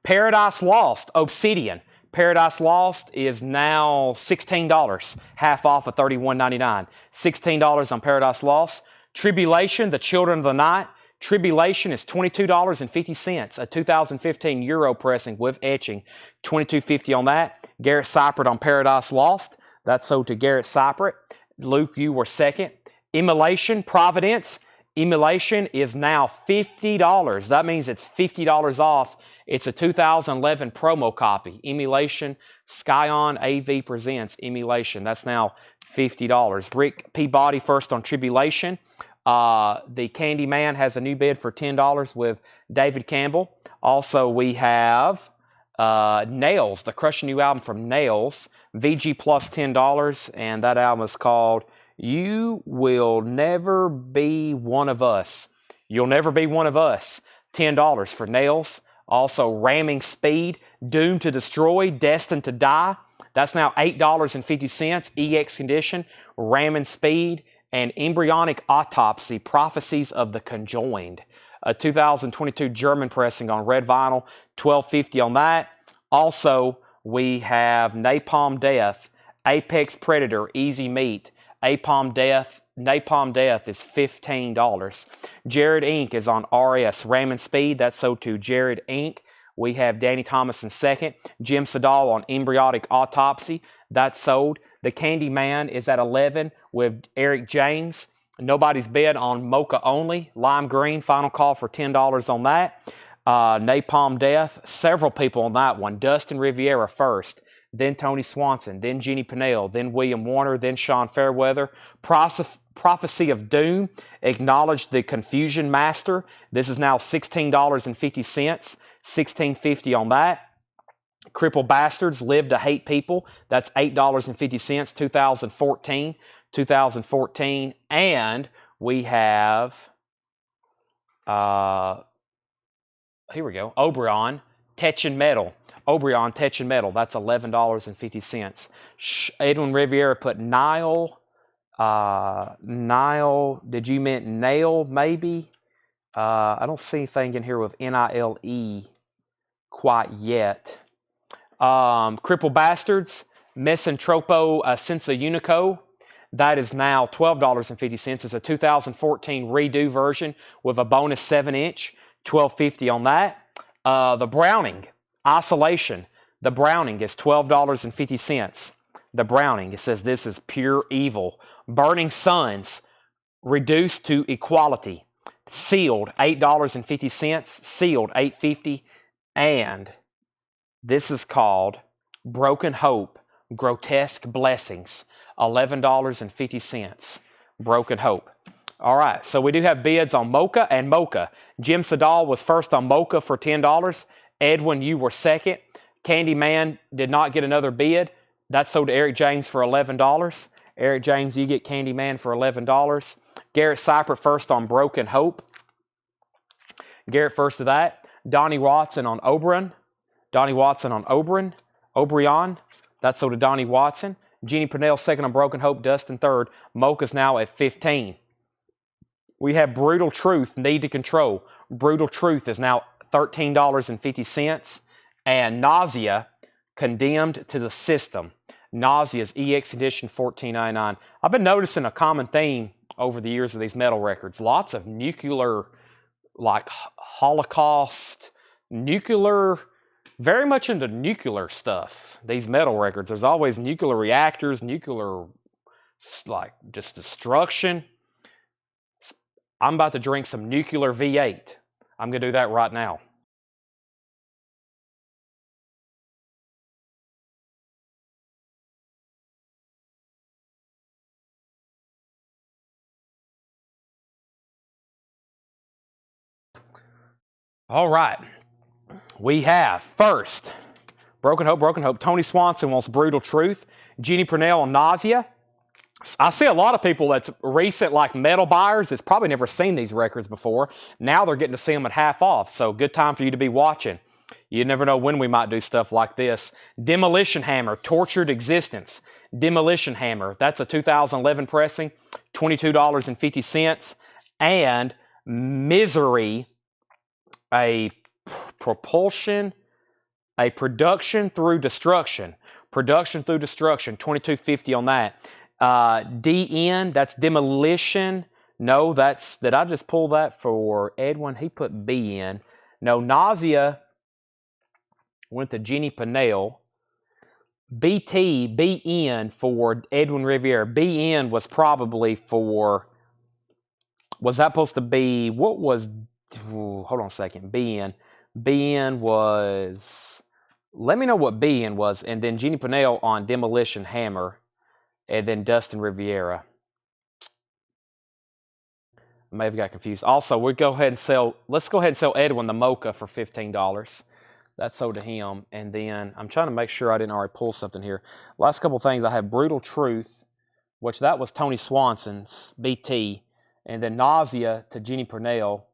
Paradise Lost, Obsidian. Paradise Lost is now $16, half off of $31.99. $16 on Paradise Lost. Tribulation, The Children of the Night. Tribulation is $22.50, a 2015 Euro pressing with etching. $22.50 on that. Garrett Cypert on Paradise Lost. That's sold to Garrett Cypert. Luke, you were second. Immolation, Providence. Immolation is now $50. That means it's $50 off. It's a 2011 promo copy. Immolation, Skyon AV presents Immolation. That's now $50. Rick Peabody first on Tribulation. The Candyman has a new bid for $10 with David Campbell. Also, we have Nails, the crushing new album from Nails. VG plus $10, and that album is called You Will Never Be One of Us. You'll Never Be One of Us. $10 for Nails. Also, Ramming Speed, Doomed to Destroy, Destined to Die. That's now $8.50. EX Condition, Ramming Speed, and Embryonic Autopsy, Prophecies of the Conjoined. A 2022 German pressing on red vinyl, $12.50 on that. Also, we have Napalm Death, Apex Predator, Easy Meat. Napalm Death is $15. Jared Inc. is on RS, Ramming Speed. That's sold to Jared Inc. We have Danny Thomas in second. Jim Sedal on Embryonic Autopsy. That's sold. The Candyman is at 11 with Eric James. Nobody's bid on Mocha Only. Lime Green, final call for $10 on that. Napalm Death, several people on that one. Dustin Riviera first, then Tony Swanson, then Jeannie Pinnell, then William Warner, then Sean Fairweather. Prophecy of Doom, Acknowledge the Confusion Master. This is now $16.50. $16.50 on that. Crippled Bastards, Live to Hate People. That's $8.50, 2014. And we have, here we go, Oberon, Tetchin Metal. Oberon, Tetchin Metal. That's $11.50. Edwin Riviera put Nile. Nile, did you mean Nail, maybe? I don't see anything in here with Nile quite yet. Crippled Bastards, Misanthropo Senza Unico. That is now $12.50. It's a 2014 redo version with a bonus 7-inch. $12.50 on that. The Browning, Isolation. The Browning is $12.50. The Browning, it says this is pure evil. Burning Suns, Reduced to Equality. Sealed, $8.50. Sealed, $8.50. And this is called Broken Hope, Grotesque Blessings, $11.50. Broken Hope. All right, so we do have bids on Mocha and Mocha. Jim Sedal was first on Mocha for $10. Edwin, you were second. Candyman did not get another bid. That's sold to Eric James for $11. Eric James, you get Candyman for $11. Garrett Cypert first on Broken Hope. Garrett first to that. Donnie Watson on Oberon. Oberon. That's sold to Donnie Watson. Jeannie Purnell second on Broken Hope. Dustin third. Mocha's now at 15. We have Brutal Truth, Need to Control. Brutal Truth is now $13.50. And Nausea, Condemned to the System. Nausea's EX Edition, $14.99. I've been noticing a common theme over the years of these metal records. Lots of nuclear, like Holocaust, nuclear, very much into nuclear stuff. These metal records, there's always nuclear reactors, nuclear, like, just destruction. I'm about to drink some nuclear V8. I'm going to do that right now. All right. We have first, Broken Hope. Tony Swanson wants Brutal Truth. Jeannie Purnell on Nausea. I see a lot of people that's recent, like metal buyers, that's probably never seen these records before. Now they're getting to see them at half off, so good time for you to be watching. You never know when we might do stuff like this. Demolition Hammer, Tortured Existence. Demolition Hammer, that's a 2011 pressing, $22.50. And Misery, a propulsion A production through destruction. Production through destruction, $22.50 on that. DN, that's demolition. No, did I just pull that for Edwin? He put B in. No, nausea went to Jeannie Pinnell. BN for Edwin Riviera. BN was probably for, was that supposed to be, what was, hold on a second, BN. BN was, let me know what BN was, and then Jeannie Pinnell on Demolition Hammer, and then Dustin Riviera. I may have got confused. Also, let's go ahead and sell Edwin the Mocha for $15. That's sold to him. And then I'm trying to make sure I didn't already pull something here. Last couple things, I have Brutal Truth, which that was Tony Swanson's, BT. And then Nausea to Jeannie Pinnell.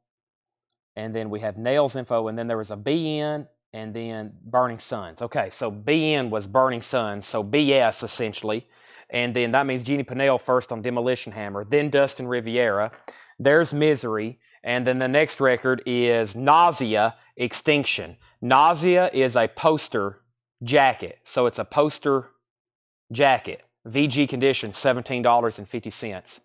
And then we have Nails Info. And then there was a BN and then Burning Suns. Okay, so BN was Burning Suns. So BS, essentially. And then that means Jeannie Pinnell first on Demolition Hammer. Then Dustin Riviera. There's Misery. And then the next record is Nausea, Extinction. Nausea is a poster jacket. So it's a poster jacket. VG condition, $17.50.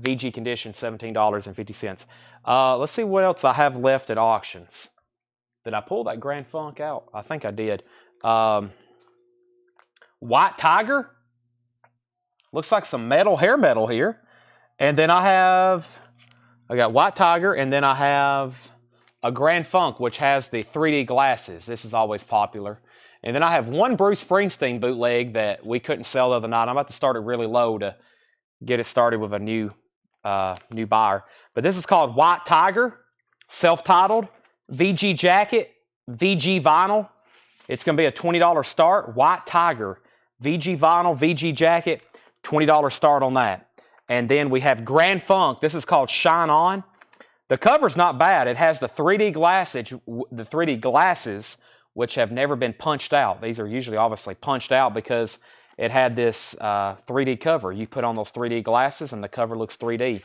VG condition, $17.50. Let's see what else I have left at auctions. Did I pull that Grand Funk out? I think I did. White Tiger. Looks like some hair metal here. And then I got White Tiger, and then I have a Grand Funk, which has the 3D glasses. This is always popular. And then I have one Bruce Springsteen bootleg that we couldn't sell the other night. I'm about to start it really low to get it started with a new buyer. But this is called White Tiger, self-titled, VG jacket, VG vinyl. It's going to be a $20 start. White Tiger, VG vinyl, VG jacket, $20 start on that. And then we have Grand Funk. This is called Shine On. The cover's not bad. It has the 3D glasses, which have never been punched out. These are usually obviously punched out because it had this 3D cover. You put on those 3D glasses and the cover looks 3D.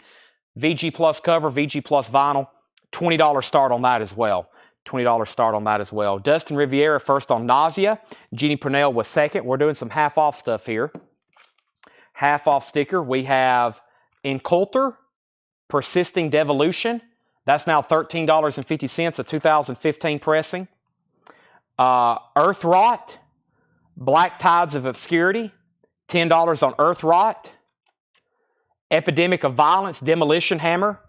VG Plus cover, VG Plus vinyl, $20 start on that as well. $20 start on that as well. Dustin Riviera first on Nausea. Jeannie Pinnell was second. We're doing some half-off stuff here. Half-off sticker. We have Inculter, Persisting Devolution. That's now $13.50, a 2015 pressing. Earth Rot, Black Tides of Obscurity, $10 on Earth Rot. Epidemic of Violence, Demolition Hammer,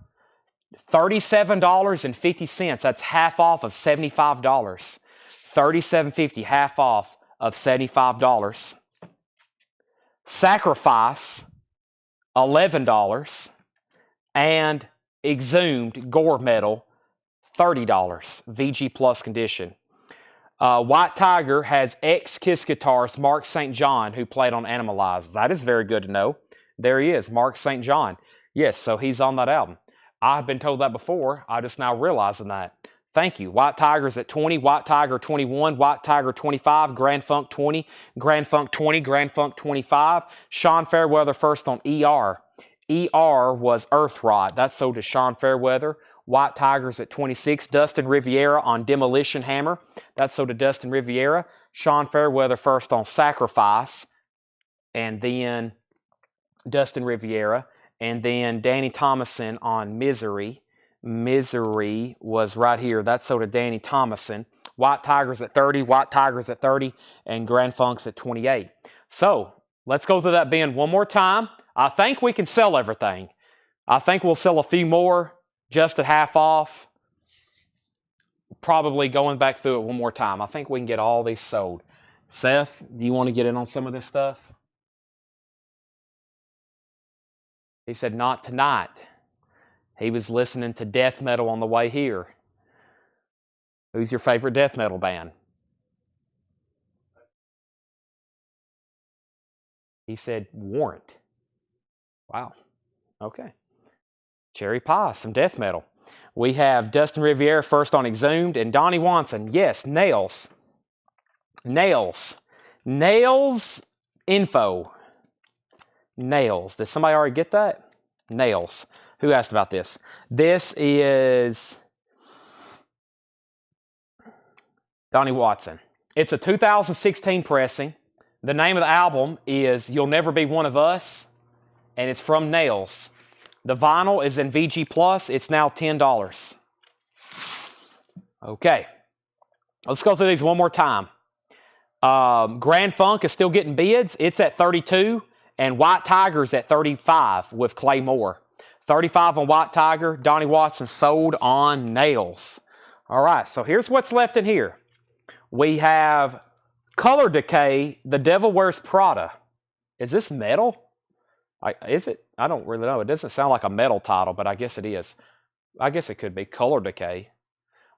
$37.50. That's half off of $75. $37.50, half off of $75. Sacrifice, $11. And Exhumed Gore Metal, $30. VG Plus condition. White Tiger has ex-Kiss guitarist Mark St. John, who played on Animalize. That is very good to know. There he is, Mark St. John. Yes, so he's on that album. I've been told that before. I just now realizing that. Thank you. White Tiger's at 20, White Tiger 21, White Tiger 25, Grand Funk 20, Grand Funk 20, Grand Funk 25. Sean Fairweather first on ER. ER was Earth Rot. That's sold to Sean Fairweather. White Tigers at 26. Dustin Riviera on Demolition Hammer. That's sold to Dustin Riviera. Sean Fairweather first on Sacrifice. And then Dustin Riviera. And then Danny Thomason on Misery. Misery was right here. That's sold to Danny Thomason. White Tigers at 30. White Tigers at 30. And Grand Funk's at 28. So let's go through that bin one more time. I think we can sell everything. I think we'll sell a few more just at half off. Probably going back through it one more time. I think we can get all these sold. Seth, do you want to get in on some of this stuff? He said, not tonight. He was listening to death metal on the way here. Who's your favorite death metal band? He said, Warrant. Wow. Okay. Cherry Pie, some death metal. We have Dustin Riviera first on Exhumed and Donnie Watson. Yes, Nails. Nails. Nails info. Nails. Did somebody already get that? Nails. Who asked about this? This is Donnie Watson. It's a 2016 pressing. The name of the album is You'll Never Be One of Us, and it's from Nails. The vinyl is in VG Plus. It's now $10. Okay, let's go through these one more time. Grand Funk is still getting bids. It's at 32, and White Tiger's at 35 with Clay Moore. 35 on White Tiger. Donnie Watson sold on Nails. All right, so here's what's left in here. We have Color Decay, The Devil Wears Prada. Is this metal? Is it? I don't really know. It doesn't sound like a metal title, but I guess it is. I guess it could be Color Decay.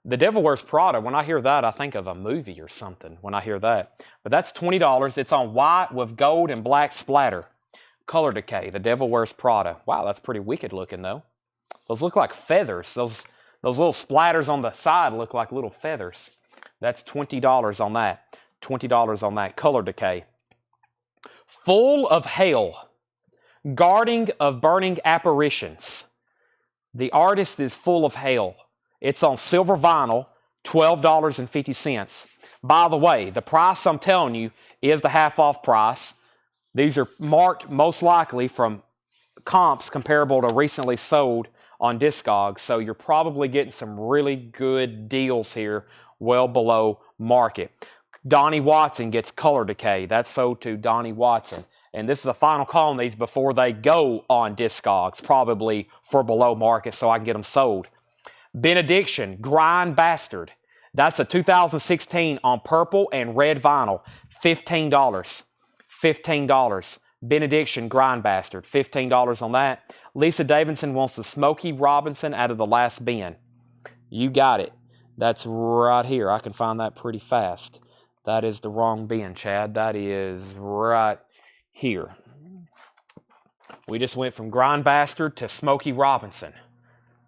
The Devil Wears Prada, when I hear that, I think of a movie or something when I hear that. But that's $20. It's on white with gold and black splatter. Color Decay, The Devil Wears Prada. Wow, that's pretty wicked looking, though. Those look like feathers. Those little splatters on the side look like little feathers. That's $20 on that. $20 on that. Color Decay. Full of Hell. Guarding of Burning Apparitions. The artist is Full of Hell. It's on silver vinyl, $12.50. By the way, the price I'm telling you is the half-off price. These are marked most likely from comps comparable to recently sold on Discogs, so you're probably getting some really good deals here, well below market. Donnie Watson gets Color Decay. That's sold to Donnie Watson. And this is the final call on these before they go on Discogs, probably for below market so I can get them sold. Benediction, Grind Bastard. That's a 2016 on purple and red vinyl. $15. $15. Benediction, Grind Bastard. $15 on that. Lisa Davidson wants the Smokey Robinson out of the last bin. You got it. That's right here. I can find that pretty fast. That is the wrong bin, Chad. That is right here. We just went from Grind Bastard to Smokey Robinson.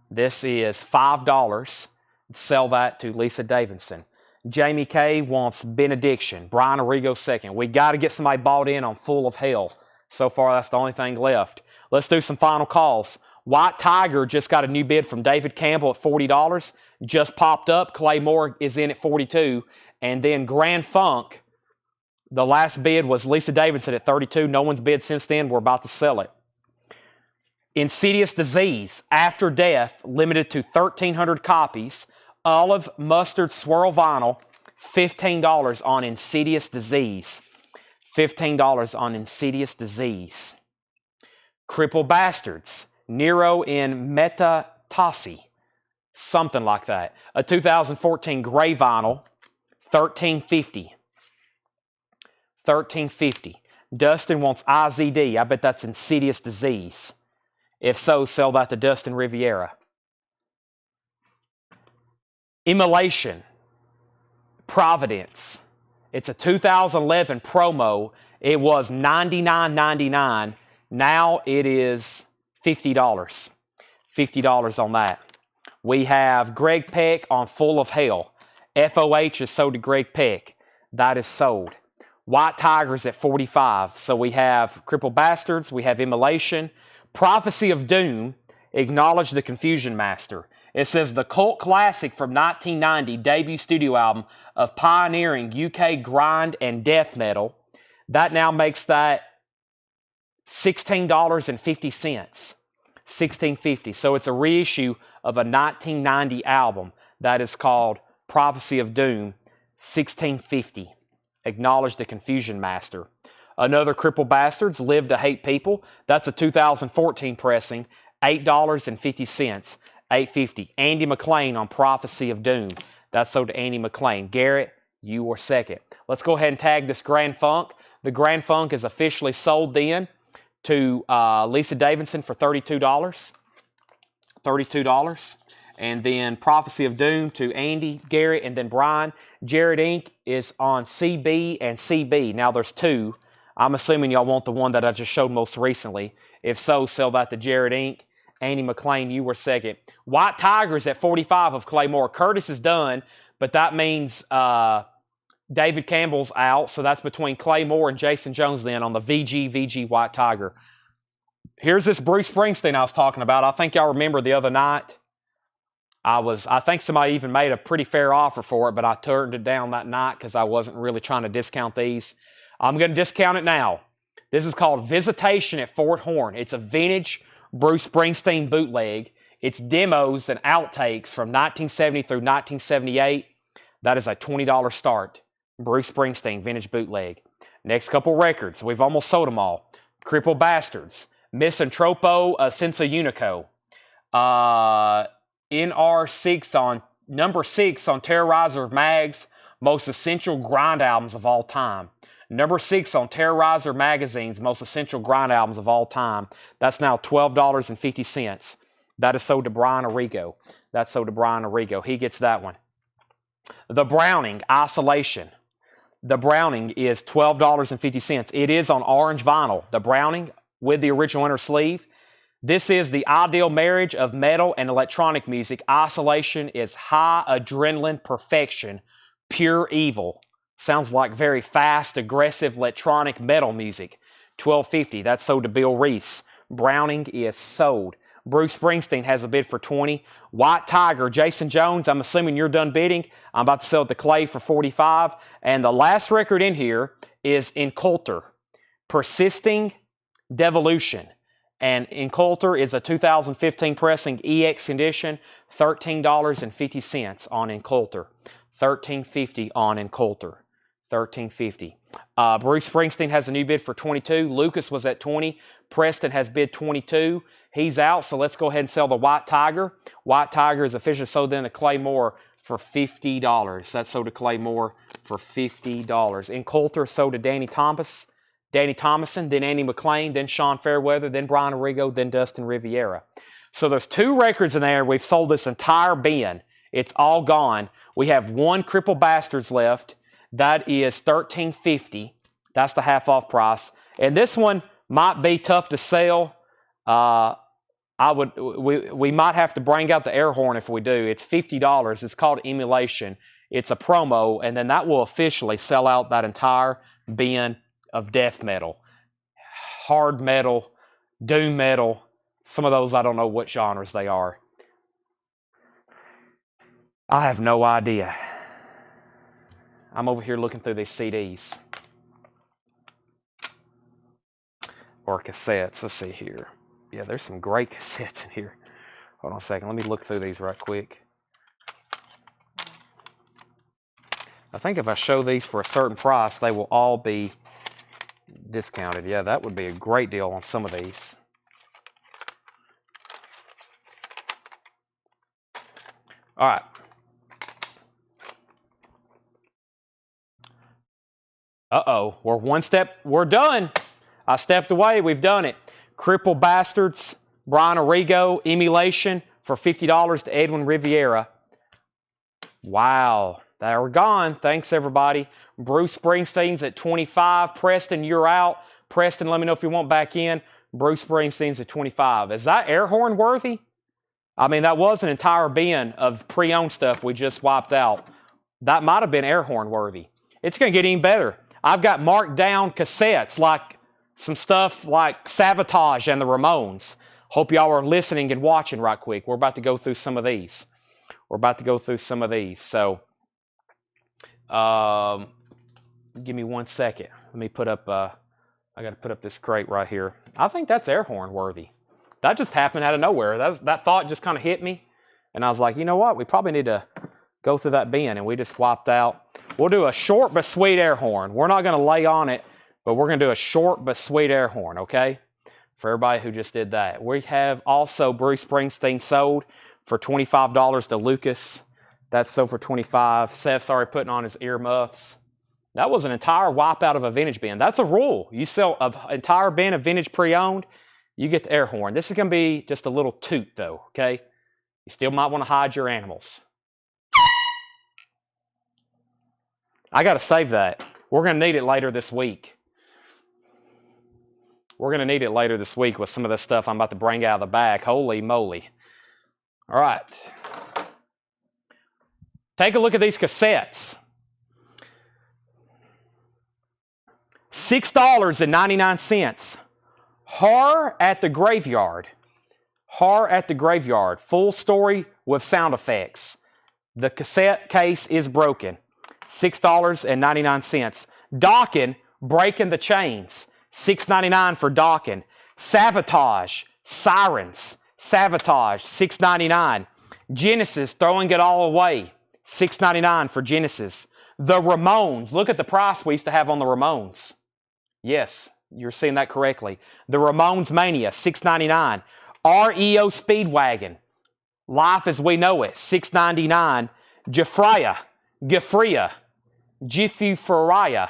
This is $5. Sell that to Lisa Davidson. Jamie K wants Benediction. Brian Arrigo second. We got to get somebody bought in on Full of Hell. So far, that's the only thing left. Let's do some final calls. White Tiger just got a new bid from David Campbell at $40. Just popped up. Clay Moore is in at $42. And then Grand Funk, the last bid was Lisa Davidson at $32. No one's bid since then. We're about to sell it. Insidious Disease, After Death, limited to 1,300 copies. Olive Mustard Swirl Vinyl, $15 on Insidious Disease. $15 on Insidious Disease. Cripple Bastards, Nero in Metatasi, something like that. A 2014 gray vinyl, $13.50. $13.50. Dustin wants IZD. I bet that's Insidious Disease. If so, sell that to Dustin Riviera. Immolation, Providence. It's a 2011 promo. It was $99.99. Now it is $50. $50 on that. We have Greg Peck on Full of Hell. FOH is sold to Greg Peck. That is sold. White Tigers at $45. So we have Cripple Bastards. We have Immolation. Prophecy of Doom, Acknowledge the Confusion Master. It says the cult classic from 1990 debut studio album of pioneering UK grind and death metal. That now makes that $16.50. $16.50. So it's a reissue of a 1990 album that is called Prophecy of Doom. $16.50. Acknowledge the Confusion Master. Another Cripple Bastards, Live to Hate People. That's a 2014 pressing. $8.50. $8.50. Andy McLean on Prophecy of Doom. That's sold to Andy McLean. Garrett, you were second. Let's go ahead and tag this Grand Funk. The Grand Funk is officially sold then to Lisa Davidson for $32. $32. And then Prophecy of Doom to Andy, Garrett, and then Brian. Jared Inc. is on CB and CB. Now there's two. I'm assuming y'all want the one that I just showed most recently. If so, sell that to Jared Inc. Andy McLean, you were second. White Tigers at 45 of Clay Moore. Curtis is done, but that means David Campbell's out. So that's between Clay Moore and Jason Jones then on the VG White Tiger. Here's this Bruce Springsteen I was talking about. I think y'all remember the other night. I think somebody even made a pretty fair offer for it, but I turned it down that night because I wasn't really trying to discount these. I'm going to discount it now. This is called Visitation at Fort Horn. It's a vintage Bruce Springsteen bootleg. It's demos and outtakes from 1970 through 1978. That is a $20 start. Bruce Springsteen vintage bootleg. Next couple records, we've almost sold them all. Crippled Bastards, Misanthropo Senza Unico, NR6 on number 6 on Terrorizer of Mag's most essential grind albums of all time. Number 6 on Terrorizer Magazine's most essential grind albums of all time. That's now $12.50. That is sold to Brian Arrigo. That's sold to Brian Arrigo. He gets that one. The Browning Isolation. The Browning is $12.50. It is on orange vinyl. The Browning with the original inner sleeve. This is the ideal marriage of metal and electronic music. Isolation is high adrenaline perfection, pure evil. Sounds like very fast, aggressive electronic metal music. $12.50. That's sold to Bill Reese. Browning is sold. Bruce Springsteen has a bid for $20. White Tiger, Jason Jones, I'm assuming you're done bidding. I'm about to sell it to Clay for $45. And the last record in here is Inculter, Persisting Devolution. And Inculter is a 2015 pressing EX condition, $13.50 on Inculter. $13.50 on Inculter. $13.50. Bruce Springsteen has a new bid for $22. Lucas was at $20. Preston has bid $22. He's out, so let's go ahead and sell the White Tiger. White Tiger is officially sold then to Clay Moore for $50. That's sold to Clay Moore for $50. Inculter sold to Danny Thomason, then Andy McLean, then Sean Fairweather, then Brian Arrigo, then Dustin Riviera. So there's 2 records in there. We've sold this entire bin. It's all gone. We have 1 Crippled Bastards left. That is $13.50. That's the half-off price. And this one might be tough to sell. We might have to bring out the air horn if we do. It's $50. It's called Emulation. It's a promo, and then that will officially sell out that entire bin of death metal. Hard metal, doom metal. Some of those, I don't know what genres they are. I have no idea. I'm over here looking through these CDs. Or cassettes. Let's see here. Yeah, there's some great cassettes in here. Hold on a second. Let me look through these right quick. I think if I show these for a certain price, they will all be discounted. Yeah, that would be a great deal on some of these. All right. Uh-oh, we're done. I stepped away, we've done it. Crippled Bastards, Brian Arrigo, Emulation for $50 to Edwin Riviera. Wow, they were gone. Thanks, everybody. Bruce Springsteen's at $25. Preston, you're out. Preston, let me know if you want back in. Bruce Springsteen's at $25. Is that air horn worthy? I mean, that was an entire bin of pre-owned stuff we just wiped out. That might have been air horn worthy. It's going to get even better. I've got marked down cassettes, like some stuff like Sabotage and the Ramones. Hope y'all are listening and watching right quick. We're about to go through some of these. So, give me 1 second. Let me put up, I got to put up this crate right here. I think that's air horn worthy. That just happened out of nowhere. That thought just kind of hit me. And I was like, you know what? We probably need to go through that bin. And we just swapped out. We'll do a short but sweet air horn. We're not going to lay on it, but we're going to do a short but sweet air horn, okay? For everybody who just did that. We have also Bruce Springsteen sold for $25 to Lucas. That's sold for $25. Seth's already putting on his earmuffs. That was an entire wipeout of a vintage bin. That's a rule. You sell an entire bin of vintage pre-owned, you get the air horn. This is going to be just a little toot, though, okay? You still might want to hide your animals. I got to save that. We're going to need it later this week. We're going to need it later this week with some of the stuff I'm about to bring out of the bag. Holy moly. All right. Take a look at these cassettes. $6.99. Horror at the Graveyard. Horror at the Graveyard. Full story with sound effects. The cassette case is broken. $6.99. Docking, breaking the chains. $6.99 for docking. Sabotage, sirens. Sabotage, $6.99. Genesis, throwing it all away. $6.99 for Genesis. The Ramones, look at the price we used to have on the Ramones. Yes, you're seeing that correctly. The Ramones Mania, $6.99. REO Speedwagon, Life as We Know It, $6.99. Gefria, Jiffy Ferraya,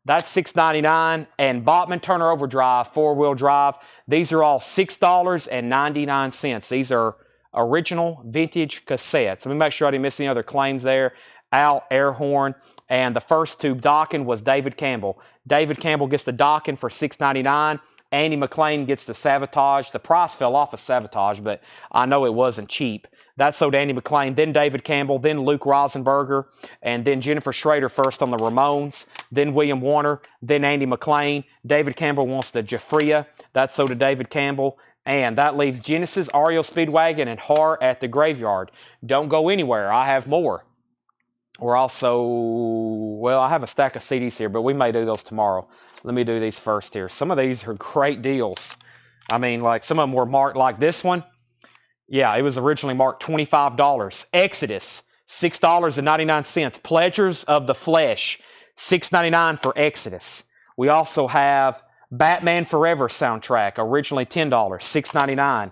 that's $6.99. And Botman Turner Overdrive, four-wheel drive, these are all $6.99. These are original vintage cassettes. Let me make sure I didn't miss any other claims there. Al Airhorn. And the first to docking was David Campbell. David Campbell gets the docking for $6.99. Andy McLean gets the Sabotage. The price fell off of Sabotage, but I know it wasn't cheap. That sold Andy McLean, then David Campbell, then Luke Rosenberger, and then Jennifer Schrader first on the Ramones, then William Warner, then Andy McLean. David Campbell wants the Jafria. That sold to David Campbell. And that leaves Genesis, REO Speedwagon, and Horror at the Graveyard. Don't go anywhere. I have more. We're also, well, I have a stack of CDs here, but we may do those tomorrow. Let me do these first here. Some of these are great deals. I mean, like some of them were marked like this one. Yeah, it was originally marked $25. Exodus, $6.99. Pleasures of the Flesh, $6.99 for Exodus. We also have Batman Forever soundtrack, originally $10, $6.99.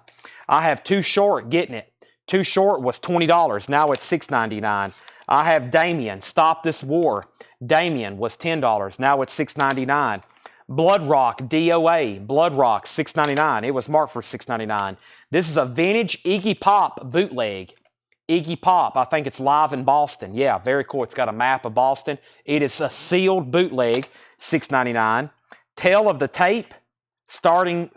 I have Too Short, Getting It. Too Short was $20, now it's $6.99. I have Damien, Stop This War. Damien was $10, now it's $6.99. Blood Rock, DOA, Blood Rock, $6.99. It was marked for $6.99. This is a vintage Iggy Pop bootleg. Iggy Pop, I think it's live in Boston. Yeah, very cool. It's got a map of Boston. It is a sealed bootleg, $6.99. Tale of the Tape, starring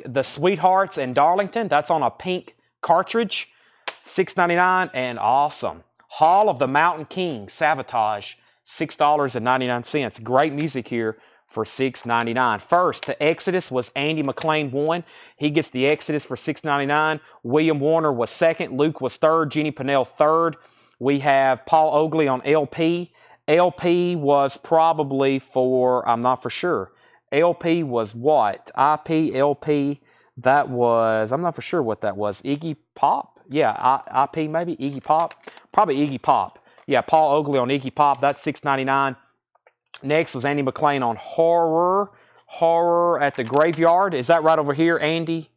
the Sweethearts and Darlington. That's on a pink cartridge, $6.99, and awesome. Hall of the Mountain King, Sabotage, $6.99. Great music here for $6.99. First to Exodus was Andy McLean won. He gets the Exodus for $6.99. William Warner was second. Luke was third. Jeannie Pinnell third. We have Paul Oakley on LP. LP was probably for, I'm not for sure. LP was what? IP, LP, that was, I'm not for sure what that was. Iggy Pop? Yeah, IP maybe? Iggy Pop? Probably Iggy Pop. Yeah, Paul Oakley on Iggy Pop, that's $6.99. Next was Andy McLean on Horror at the Graveyard. Is that right over here, Andy?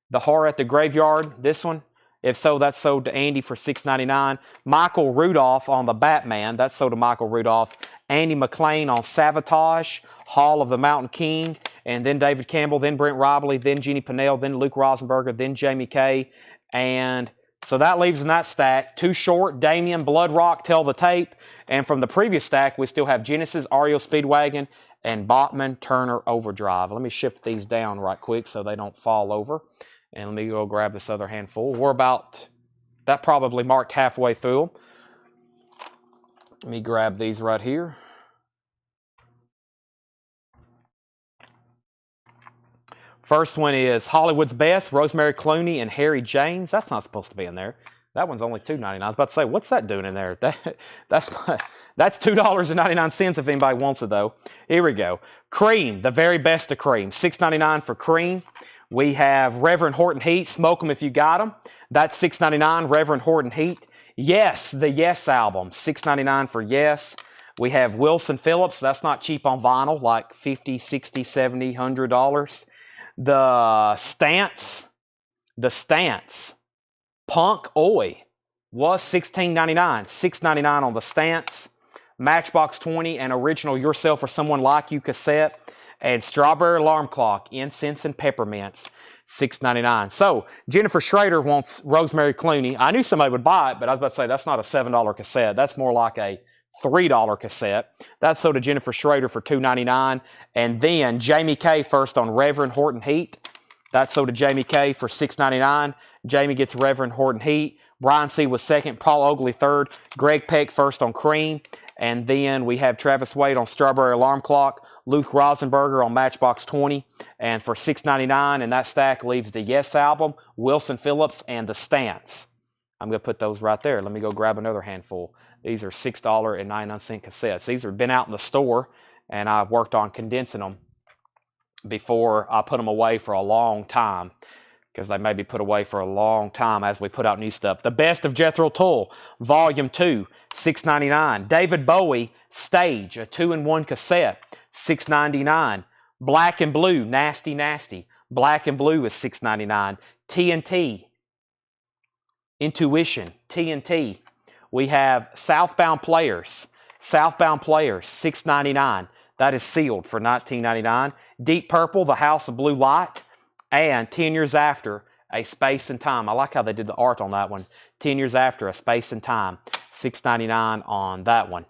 The Horror at the Graveyard, this one? If so, that's sold to Andy for $6.99. Michael Rudolph on the Batman, that's sold to Michael Rudolph. Andy McLean on Sabotage, Hall of the Mountain King, and then David Campbell, then Brent Robley, then Jeannie Pinnell, then Luke Rosenberger, then Jamie Kay. And so that leaves in that stack Too Short, Damien, Blood Rock, Tell the Tape. And from the previous stack, we still have Genesis, REO Speedwagon, and Botman Turner Overdrive. Let me shift these down right quick so they don't fall over. And let me go grab this other handful. We're about, that probably marked halfway through. Let me grab these right here. First one is Hollywood's Best, Rosemary Clooney and Harry James. That's not supposed to be in there. That one's only $2.99. I was about to say, what's that doing in there? That's $2.99 if anybody wants it, though. Here we go. Cream, the very best of Cream. $6.99 for Cream. We have Reverend Horton Heat, Smoke 'em If You Got 'em. That's $6.99, Reverend Horton Heat. Yes, the Yes album, $6.99 for Yes. We have Wilson Phillips. That's not cheap on vinyl, like $50, $60, $70, $100. The Stance, Punk Oi, was $16.99. $6.99 on the Stance. Matchbox 20 and original Yourself or Someone Like You cassette. And Strawberry Alarm Clock, Incense and Peppermints, $6.99. So Jennifer Schrader wants Rosemary Clooney. I knew somebody would buy it, but I was about to say that's not a $7 cassette. That's more like a $3 cassette. That's sold to Jennifer Schrader for $2.99. And then Jamie Kay first on Reverend Horton Heat. That's sold to Jamie Kay for $6.99. Jamie gets Reverend Horton Heat. Brian C. was second. Paul Oakley third. Greg Peck first on Cream. And then we have Travis Wade on Strawberry Alarm Clock. Luke Rosenberger on Matchbox 20. And for $6.99, and that stack leaves the Yes album, Wilson Phillips, and the Stance. I'm going to put those right there. Let me go grab another handful. These are $6.99 cassettes. These have been out in the store, and I've worked on condensing them before I put them away for a long time, because they may be put away for a long time as we put out new stuff. The Best of Jethro Tull, Volume 2, $6.99. David Bowie, Stage, a 2-in-1 cassette, $6.99. Black and Blue, Nasty Nasty. Black and Blue is $6.99. TNT, Intuition, TNT. We have Southbound Players, $6.99. That is sealed for $19.99. Deep Purple, The House of Blue Light, and 10 Years After, A Space and Time. I like how they did the art on that one. 10 Years After, A Space and Time, $6.99 on that one.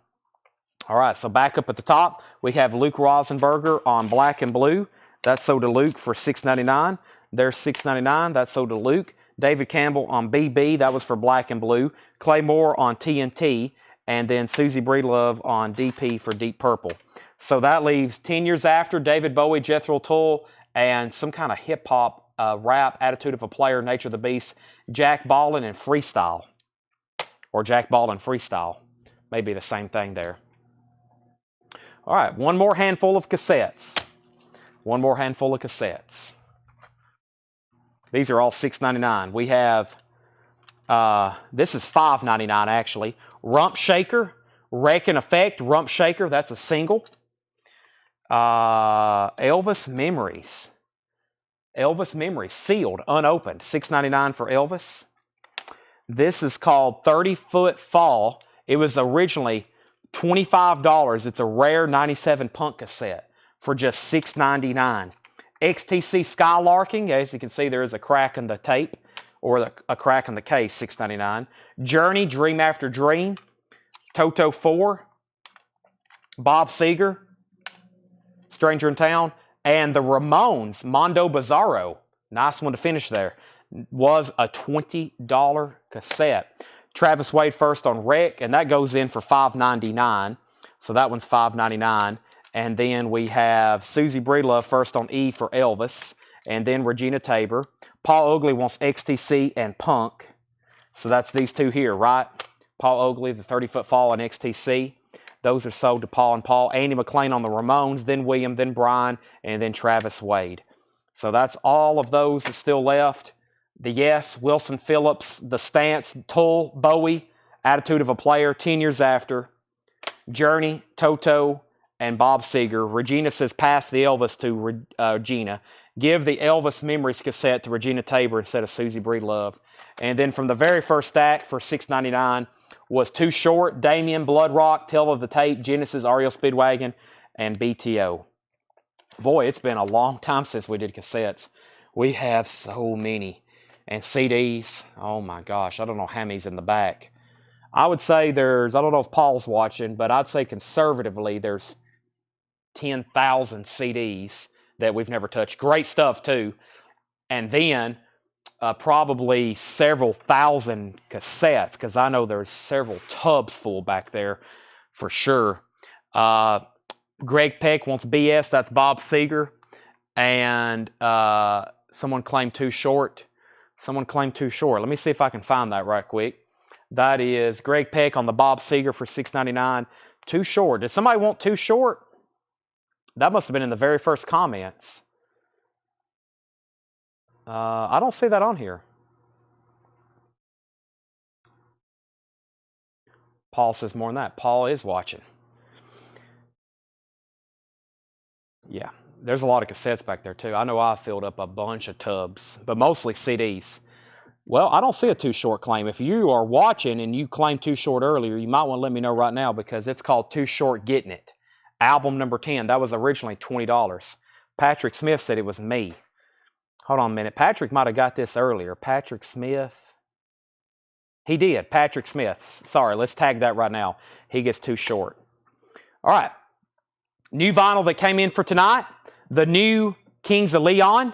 All right, so back up at the top, we have Luke Rosenberger on Black and Blue. That's sold to Luke for $6.99. There's $6.99. That's sold to Luke. David Campbell on BB. That was for Black and Blue. Clay Moore on TNT. And then Susie Breedlove on DP for Deep Purple. So that leaves 10 Years After, David Bowie, Jethro Tull, and some kind of hip-hop rap, Attitude of a Player, Nature of the Beast, Jack Baldwin, and Freestyle. Or Jack Baldwin Freestyle. Maybe the same thing there. All right, one more handful of cassettes. One more handful of cassettes. These are all $6.99. We have, this is $5.99 actually. Rump Shaker, Wreck and Effect, Rump Shaker, that's a single. Elvis Memories. Elvis Memories, sealed, unopened, $6.99 for Elvis. This is called 30-Foot Fall. It was originally $25. It's a rare 97 punk cassette for just $6.99. XTC Skylarking, as you can see, there is a crack in the tape, or a crack in the case, $6.99. Journey, Dream After Dream. Toto 4. Bob Seger, Stranger in Town. And the Ramones, Mondo Bizarro, nice one to finish there, was a $20 cassette. Travis Wade first on Wreck, and that goes in for $5.99. So that one's $5.99. And then we have Susie Breedlove first on E for Elvis. And then Regina Tabor. Paul Oakley wants XTC and Punk. So that's these two here, right? Paul Oakley, the 30-Foot Fall, and XTC. Those are sold to Paul and Paul. Andy McLean on the Ramones, then William, then Brian, and then Travis Wade. So that's all of those that's still left. The Yes, Wilson Phillips, The Stance, Tull, Bowie, Attitude of a Player, 10 Years After, Journey, Toto, and Bob Seger. Regina says pass the Elvis to Regina. Give the Elvis Memories cassette to Regina Tabor instead of Susie Breedlove. And then from the very first stack for $6.99 was Too Short, Damien, Blood Rock, Tale of the Tape, Genesis, REO Speedwagon, and BTO. Boy, it's been a long time since we did cassettes. We have so many. And CDs, oh my gosh, I don't know how many's in the back. I would say there's, I don't know if Paul's watching, but I'd say conservatively there's 10,000 CDs that we've never touched. Great stuff too. And then probably several thousand cassettes, because I know there's several tubs full back there for sure. Greg Peck wants BS. That's Bob Seger. And someone claimed Too Short. Someone claimed Too Short. Let me see if I can find that right quick. That is Greg Peck on the Bob Seger for $6.99. Too Short. Did somebody want Too Short? That must have been in the very first comments. I don't see that on here. Paul says more than that. Paul is watching. Yeah, there's a lot of cassettes back there too. I know I filled up a bunch of tubs, but mostly CDs. Well, I don't see a Too Short claim. If you are watching and you claimed Too Short earlier, you might want to let me know right now, because it's called Too Short Getting It. Album number 10. That was originally $20. Patrick Smith said it was me. Hold on a minute. Patrick might have got this earlier. Patrick Smith. He did. Patrick Smith. Sorry, let's tag that right now. He gets Too Short. All right. New vinyl that came in for tonight. The new Kings of Leon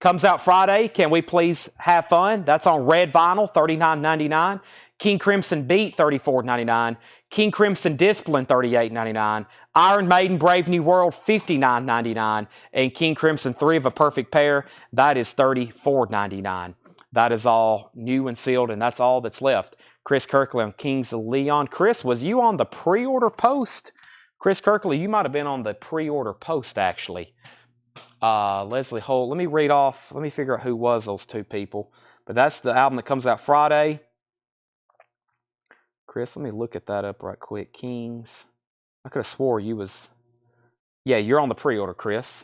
comes out Friday. Can we please have fun? That's on red vinyl, $39.99. King Crimson Beat, $34.99. King Crimson Discipline, $38.99. Iron Maiden Brave New World, $59.99. And King Crimson 3 of a Perfect Pair, that is $34.99. That is all new and sealed, and that's all that's left. Chris Kirkland, Kings of Leon. Chris, was you on the pre-order post? Chris Kirkland, you might have been on the pre-order post, actually. Leslie Holt. Let me read off. Let me figure out who was those two people. But that's the album that comes out Friday. Chris, let me look at that up right quick. Kings. I could have swore you was... Yeah, you're on the pre-order, Chris.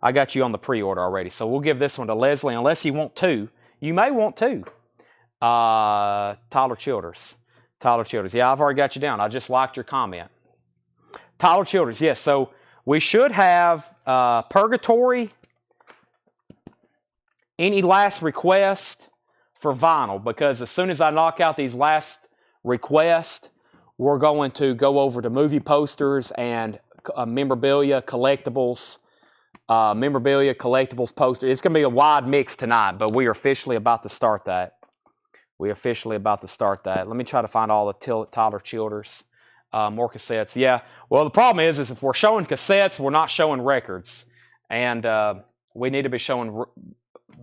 I got you on the pre-order already. So we'll give this one to Leslie, unless you want two. You may want two. Tyler Childers. Tyler Childers. Yeah, I've already got you down. I just liked your comment. Tyler Childers, yes. So we should have Purgatory. Any last request for vinyl? Because as soon as I knock out these last requests, we're going to go over to movie posters and memorabilia, collectibles. Memorabilia, collectibles, poster. It's going to be a wide mix tonight, but we are officially about to start that. Let me try to find all the Tyler Childers. More cassettes. Yeah. Well, the problem is if we're showing cassettes, we're not showing records. And we need to be showing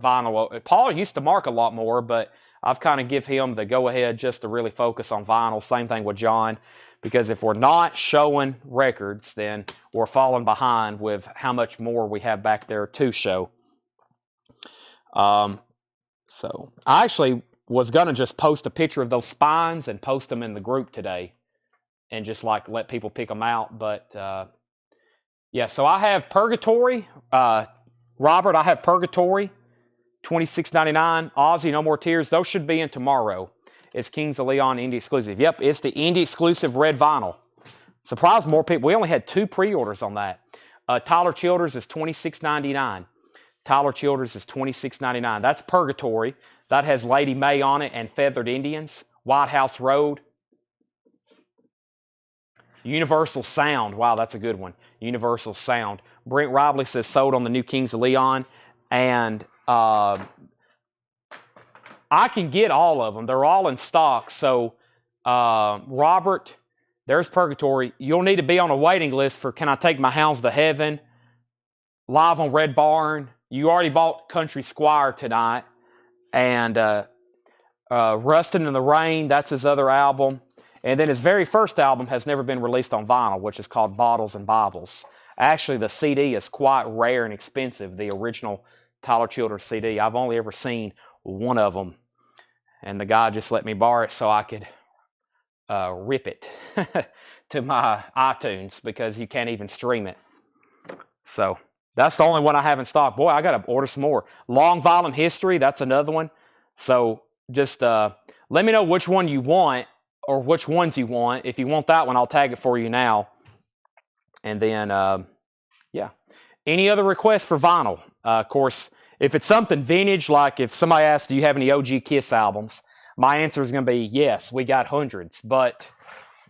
vinyl. Paul used to mark a lot more, but I've kind of give him the go-ahead just to really focus on vinyl. Same thing with John. Because if we're not showing records, then we're falling behind with how much more we have back there to show. So I actually was going to just post a picture of those spines and post them in the group today and just like let people pick them out. But yeah, so I have Purgatory. Robert, I have Purgatory, $26.99. Aussie, No More Tears. Those should be in tomorrow. It's Kings of Leon Indie exclusive. Yep, it's the Indie exclusive red vinyl. Surprised more people. We only had 2 pre-orders on that. Tyler Childers is $26.99. Tyler Childers is $26.99. That's Purgatory. That has Lady May on it and Feathered Indians. White House Road. Universal Sound. Wow, that's a good one. Universal Sound. Brent Ribley says sold on the new Kings of Leon. And I can get all of them. They're all in stock. So, Robert, there's Purgatory. You'll need to be on a waiting list for Can I Take My Hounds to Heaven? Live on Red Barn. You already bought Country Squire tonight. And Rustin' in the Rain, that's his other album. And then his very first album has never been released on vinyl, which is called Bottles and Bibles. Actually, the CD is quite rare and expensive, the original Tyler Childers CD. I've only ever seen one of them. And the guy just let me borrow it so I could rip it to my iTunes because you can't even stream it. So that's the only one I have in stock. Boy, I got to order some more. Long Violent History, that's another one. So just let me know which one you want or which ones you want. If you want that one, I'll tag it for you now. And then, yeah. Any other requests for vinyl? Of course, if it's something vintage, like if somebody asks, do you have any OG Kiss albums? My answer is going to be yes, we got hundreds. But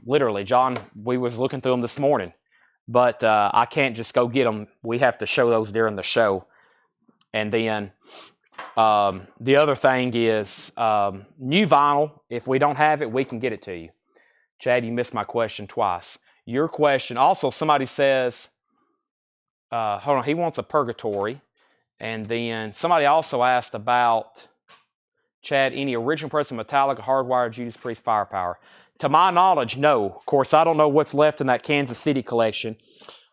literally, John, we was looking through them this morning. But I can't just go get them. We have to show those during the show. And then the other thing is new vinyl. If we don't have it, we can get it to you. Chad, you missed my question twice. Your question, also somebody says, hold on, he wants a Purgatory. And then somebody also asked about, Chad, any original press of Metallica, Hardwired, Judas Priest, Firepower. To my knowledge, no. Of course, I don't know what's left in that Kansas City collection.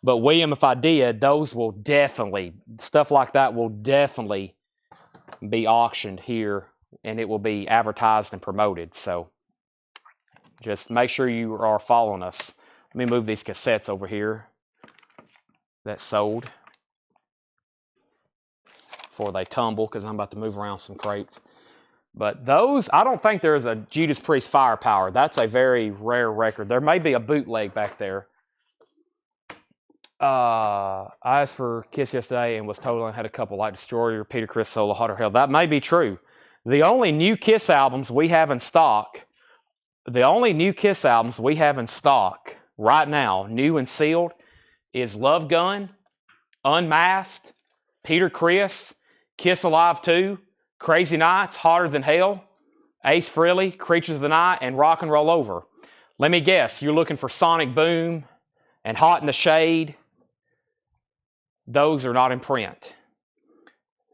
But William, if I did, those will definitely, stuff like that will definitely be auctioned here. And it will be advertised and promoted. So just make sure you are following us. Let me move these cassettes over here that sold before they tumble, because I'm about to move around some crates. But those, I don't think there's a Judas Priest Firepower. That's a very rare record. There may be a bootleg back there. I asked for Kiss yesterday and was told I had a couple like Destroyer, Peter Criss Solo, Hotter Hell. That may be true. The only new Kiss albums we have in stock, right now, new and sealed, is Love Gun, Unmasked, Peter Criss, Kiss Alive 2, Crazy Nights, Hotter Than Hell, Ace Frehley, Creatures of the Night, and Rock and Roll Over. Let me guess, you're looking for Sonic Boom and Hot in the Shade. Those are not in print.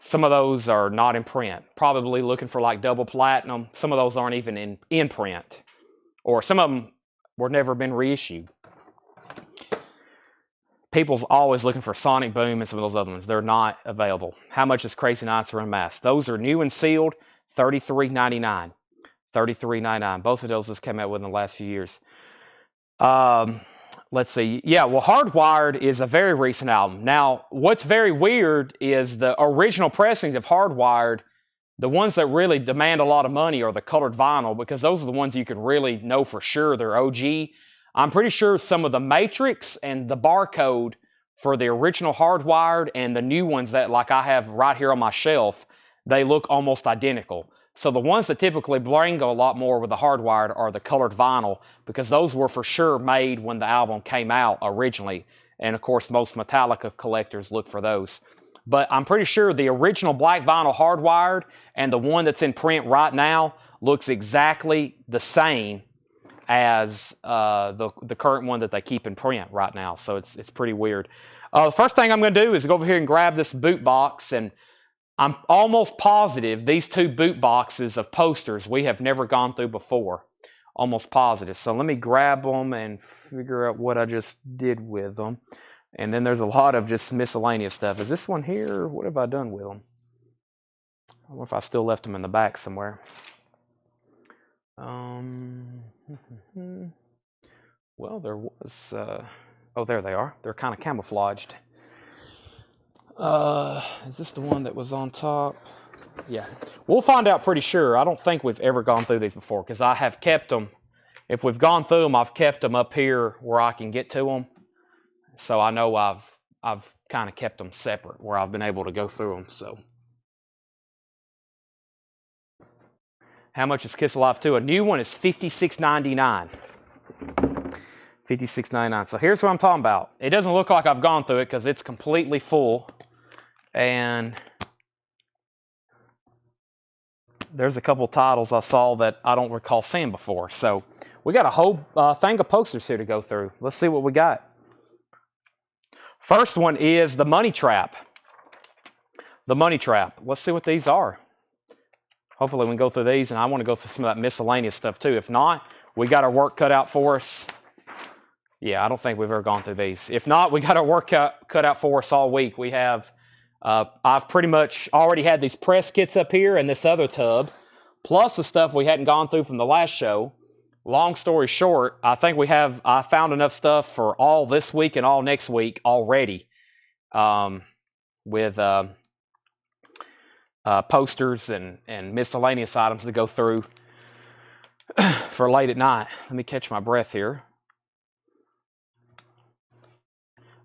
Some of those are not in print. Probably looking for like double platinum. Some of those aren't even in print. Or some of them were never been reissued. People's always looking for Sonic Boom and some of those other ones. They're not available. How much is Crazy Nights Unmasked? Those are new and sealed, $33.99. $33.99. Both of those just came out within the last few years. Let's see. Yeah, well, Hardwired is a very recent album. Now, what's very weird is the original pressings of Hardwired, the ones that really demand a lot of money are the colored vinyl, because those are the ones you can really know for sure they're OG. I'm pretty sure some of the matrix and the barcode for the original Hardwired and the new ones that like I have right here on my shelf, they look almost identical. So the ones that typically bring a lot more with the Hardwired are the colored vinyl, because those were for sure made when the album came out originally. And of course, most Metallica collectors look for those. But I'm pretty sure the original black vinyl Hardwired and the one that's in print right now looks exactly the same as the current one that they keep in print right now. So it's pretty weird. The first thing I'm going to do is go over here and grab this boot box, and I'm almost positive these two boot boxes of posters we have never gone through before. Almost positive. So let me grab them and figure out what I just did with them. And then there's a lot of just miscellaneous stuff. Is this one here? What have I done with them? I wonder if I still left them in the back somewhere. Well, there was, oh, there they are. They're kind of camouflaged. Is this the one that was on top? Yeah. We'll find out pretty sure. I don't think we've ever gone through these before, because I have kept them. If we've gone through them, I've kept them up here where I can get to them. So I know I've kind of kept them separate where I've been able to go through them. So. How much is Kiss Alive 2? A new one is $56.99. $56.99. So here's what I'm talking about. It doesn't look like I've gone through it because it's completely full. And there's a couple titles I saw that I don't recall seeing before. So we got a whole thing of posters here to go through. Let's see what we got. First one is The Money Trap. The Money Trap. Let's see what these are. Hopefully we can go through these, and I want to go through some of that miscellaneous stuff too. If not, we got our work cut out for us. Yeah, I don't think we've ever gone through these. If not, we got our work cut out for us all week. We have, I've pretty much already had these press kits up here and this other tub, plus the stuff we hadn't gone through from the last show. Long story short, I think I found enough stuff for all this week and all next week already, with posters and miscellaneous items to go through for late at night. Let me catch my breath here.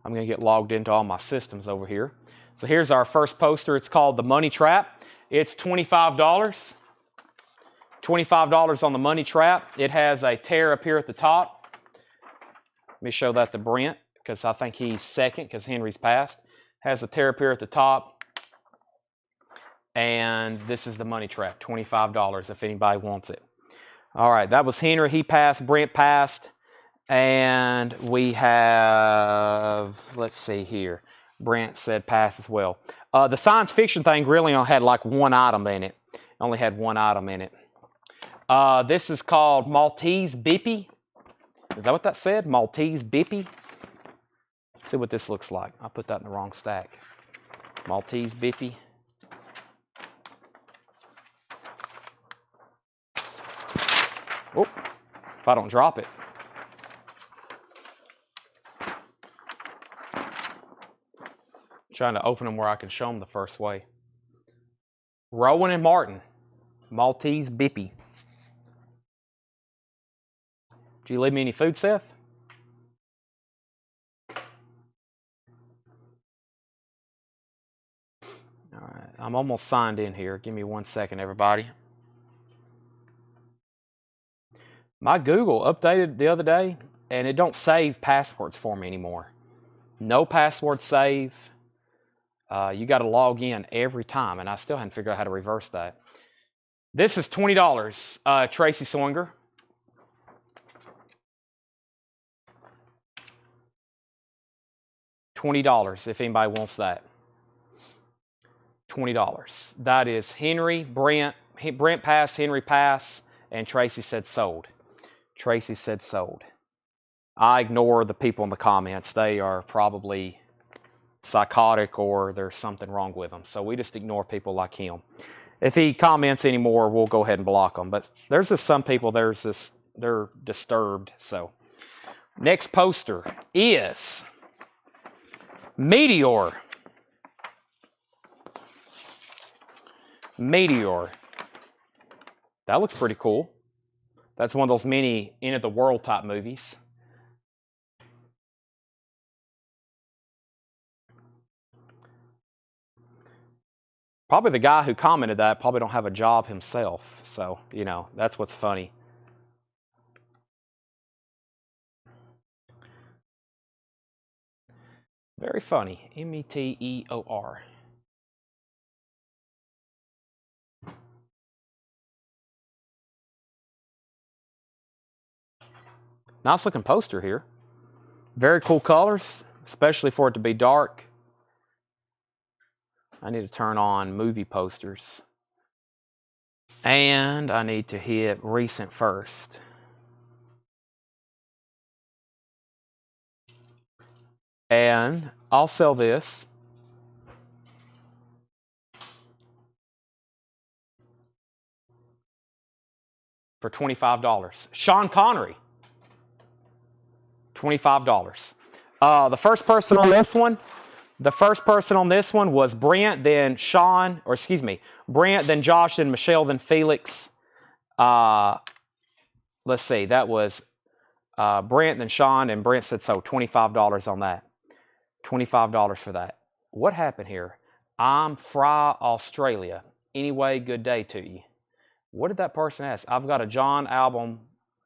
I'm going to get logged into all my systems over here. So here's our first poster. It's called The Money Trap. It's $25. $25 on The Money Trap. It has a tear up here at the top. Let me show that to Brent, because I think he's second because Henry's passed. Has a tear up here at the top. And this is The Money Trap, $25 if anybody wants it. All right, that was Henry. He passed. Brent passed. And we have, let's see here. Brent said pass as well. The science fiction thing really only had like one item in it. Only had one item in it. This is called Maltese Bippy. Is that what that said? Maltese Bippy? Let's see what this looks like. I put that in the wrong stack. Maltese Bippy. Oh, if I don't drop it. Trying to open them where I can show them the first way. Rowan and Martin, Maltese Bippy. Did you leave me any food, Seth? All right, I'm almost signed in here. Give me 1 second, everybody. My Google updated the other day, and it don't save passwords for me anymore. No password save. You got to log in every time, and I still haven't figured out how to reverse that. This is $20, Tracy Swinger. $20 if anybody wants that. $20. That is Henry, Brent pass, Henry pass, and Tracy said sold. Tracy said sold. I ignore the people in the comments. They are probably psychotic or there's something wrong with them. So we just ignore people like him. If he comments anymore, we'll go ahead and block them. But there's just some people, they're disturbed. So next poster is Meteor. Meteor. That looks pretty cool. That's one of those mini end of the world type movies. Probably the guy who commented that probably don't have a job himself. So, you know, that's what's funny. Very funny. Meteor. Nice looking poster here. Very cool colors, especially for it to be dark. I need to turn on movie posters. And I need to hit recent first. And I'll sell this for $25. Sean Connery. $25. The first person on this one was Brent, then Sean, or excuse me, Brent, then Josh, then Michelle, then Felix. Let's see, that was Brent, then Sean, and Brent said so. $25 on that. $25 for that. What happened here? I'm Fry, Australia. Anyway, good day to you. What did that person ask? I've got a John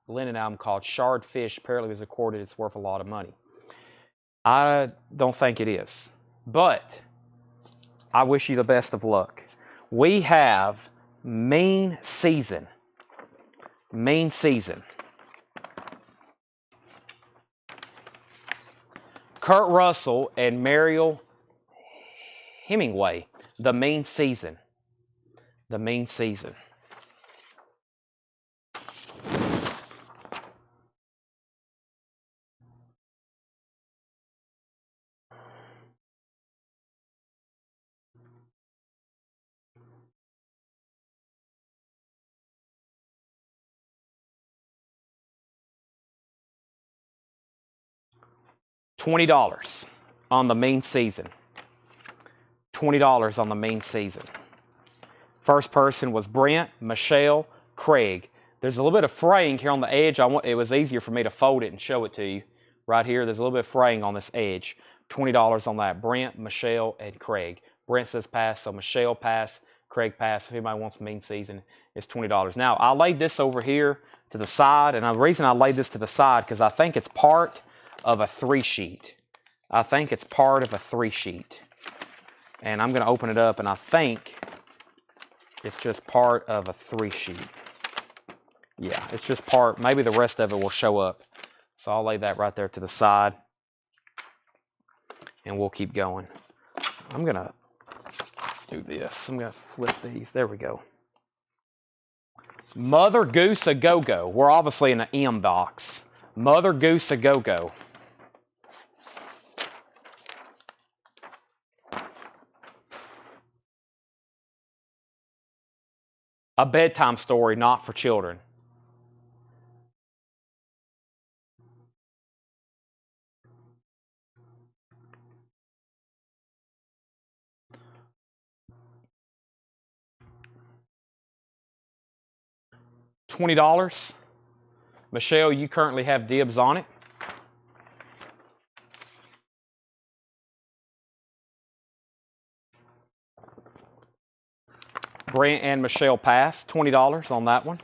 Lennon album called Shard Fish. Apparently it was recorded. It's worth a lot of money. I don't think it is. But I wish you the best of luck. We have Mean Season. Mean Season. Kurt Russell and Mariel Hemingway. The Mean Season. The Mean Season. $20 on the Mean Season. $20 on the Mean Season. First person was Brent, Michelle, Craig. There's a little bit of fraying here on the edge. It was easier for me to fold it and show it to you. Right here, there's a little bit of fraying on this edge. $20 on that. Brent, Michelle, and Craig. Brent says pass, so Michelle pass, Craig pass. If anybody wants Mean Season, it's $20. Now, I laid this over here to the side, and the reason I laid this to the side because I think it's part of a 3-sheet. I think it's part of a 3-sheet. And I'm going to open it up, and I think it's just part of a 3-sheet. Yeah, it's just part. Maybe the rest of it will show up. So I'll lay that right there to the side. And we'll keep going. I'm going to do this. I'm going to flip these. There we go. Mother Goose A Go-Go. We're obviously in an M box. Mother Goose A Go-Go. A bedtime story not for children. $20. Michelle, you currently have dibs on it. Brent and Michelle pass. $20 on that one.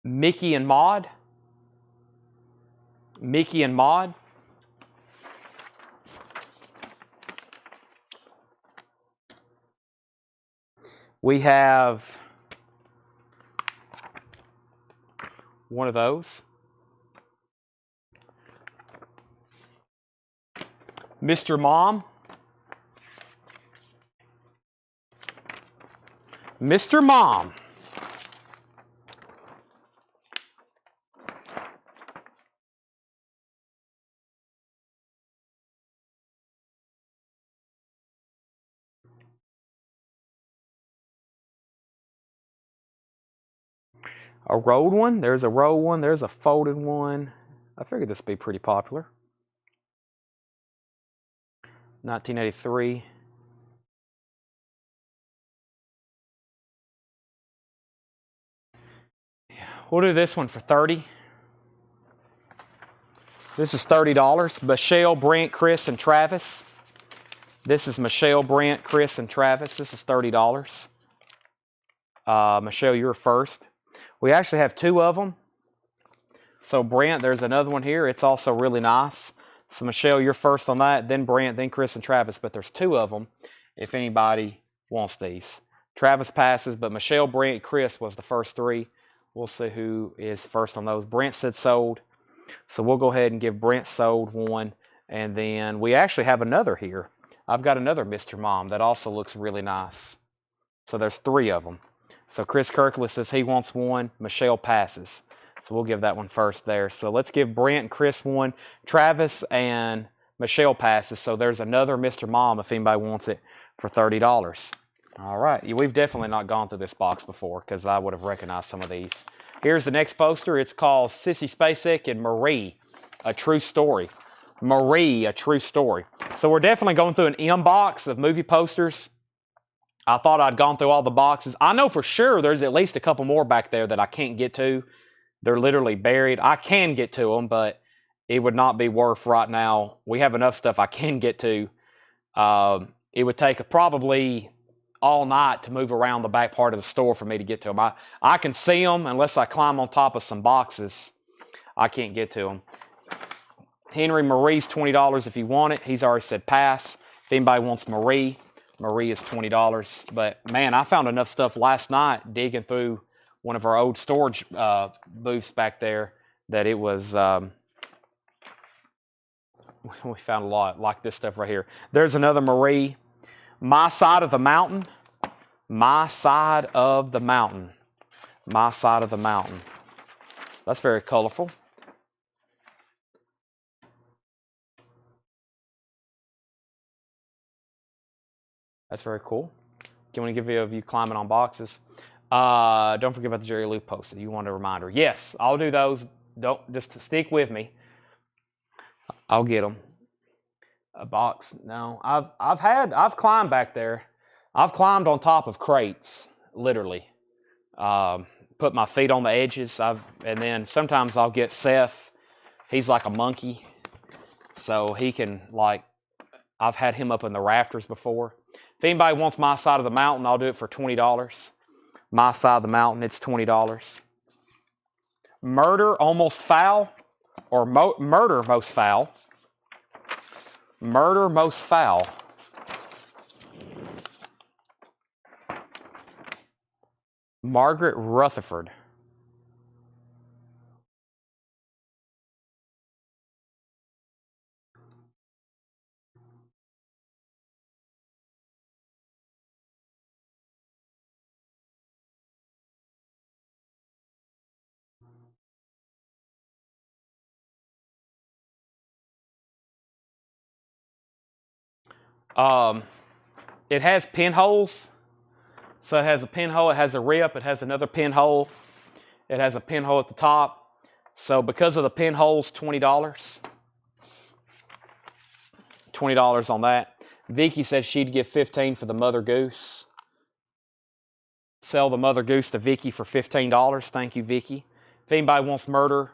Mickey and Maud. Mickey and Maud. We have one of those. Mr. Mom. Mr. Mom. A rolled one. There's a rolled one. There's a folded one. I figured this would be pretty popular. 1983. We'll do this one for $30. This is $30. Michelle, Brent, Chris, and Travis. This is Michelle, Brent, Chris, and Travis. This is $30. Michelle, you're first. We actually have two of them. So Brent, there's another one here. It's also really nice. So Michelle, you're first on that. Then Brent, then Chris, and Travis. But there's two of them if anybody wants these. Travis passes, but Michelle, Brent, Chris was the first three. We'll see who is first on those. Brent said sold. So we'll go ahead and give Brent sold one. And then we actually have another here. I've got another Mr. Mom that also looks really nice. So there's three of them. So Chris Kirkland says he wants one. Michelle passes. So we'll give that one first there. So let's give Brent and Chris one. Travis and Michelle passes. So there's another Mr. Mom if anybody wants it for $30. All right. We've definitely not gone through this box before because I would have recognized some of these. Here's the next poster. It's called Sissy Spacek and Marie, A True Story. Marie, A True Story. So we're definitely going through an M box of movie posters. I thought I'd gone through all the boxes. I know for sure there's at least a couple more back there that I can't get to. They're literally buried. I can get to them, but it would not be worth right now. We have enough stuff I can get to. It would take probably all night to move around the back part of the store for me to get to them. I can see them unless I climb on top of some boxes. I can't get to them. Henry, Marie's $20 if you want it. He's already said pass. If anybody wants Marie, Marie is $20. But man, I found enough stuff last night digging through one of our old storage booths back there that it was, we found a lot like this stuff right here. There's another Marie. My Side of the Mountain. My Side of the Mountain. My Side of the Mountain. That's very colorful. That's very cool. Do you want to give a video of you climbing on boxes? Don't forget about the Jerry Lou poster. You want a reminder? Yes, I'll do those. Don't just stick with me. I'll get them. A box? No, I've climbed back there. I've climbed on top of crates, literally. Put my feet on the edges. And then sometimes I'll get Seth. He's like a monkey, so he can I've had him up in the rafters before. If anybody wants My Side of the Mountain, I'll do it for $20. My Side of the Mountain, it's $20. Murder Almost Foul, or Murder Most Foul. Murder Most Foul. Margaret Rutherford. It has pinholes. So it has a pinhole, it has a rip, it has another pinhole, it has a pinhole at the top. So because of the pinholes, $20. $20 on that. Vicky said she'd give $15 for the Mother Goose. Sell the Mother Goose to Vicky for $15. Thank you, Vicky. If anybody wants murder,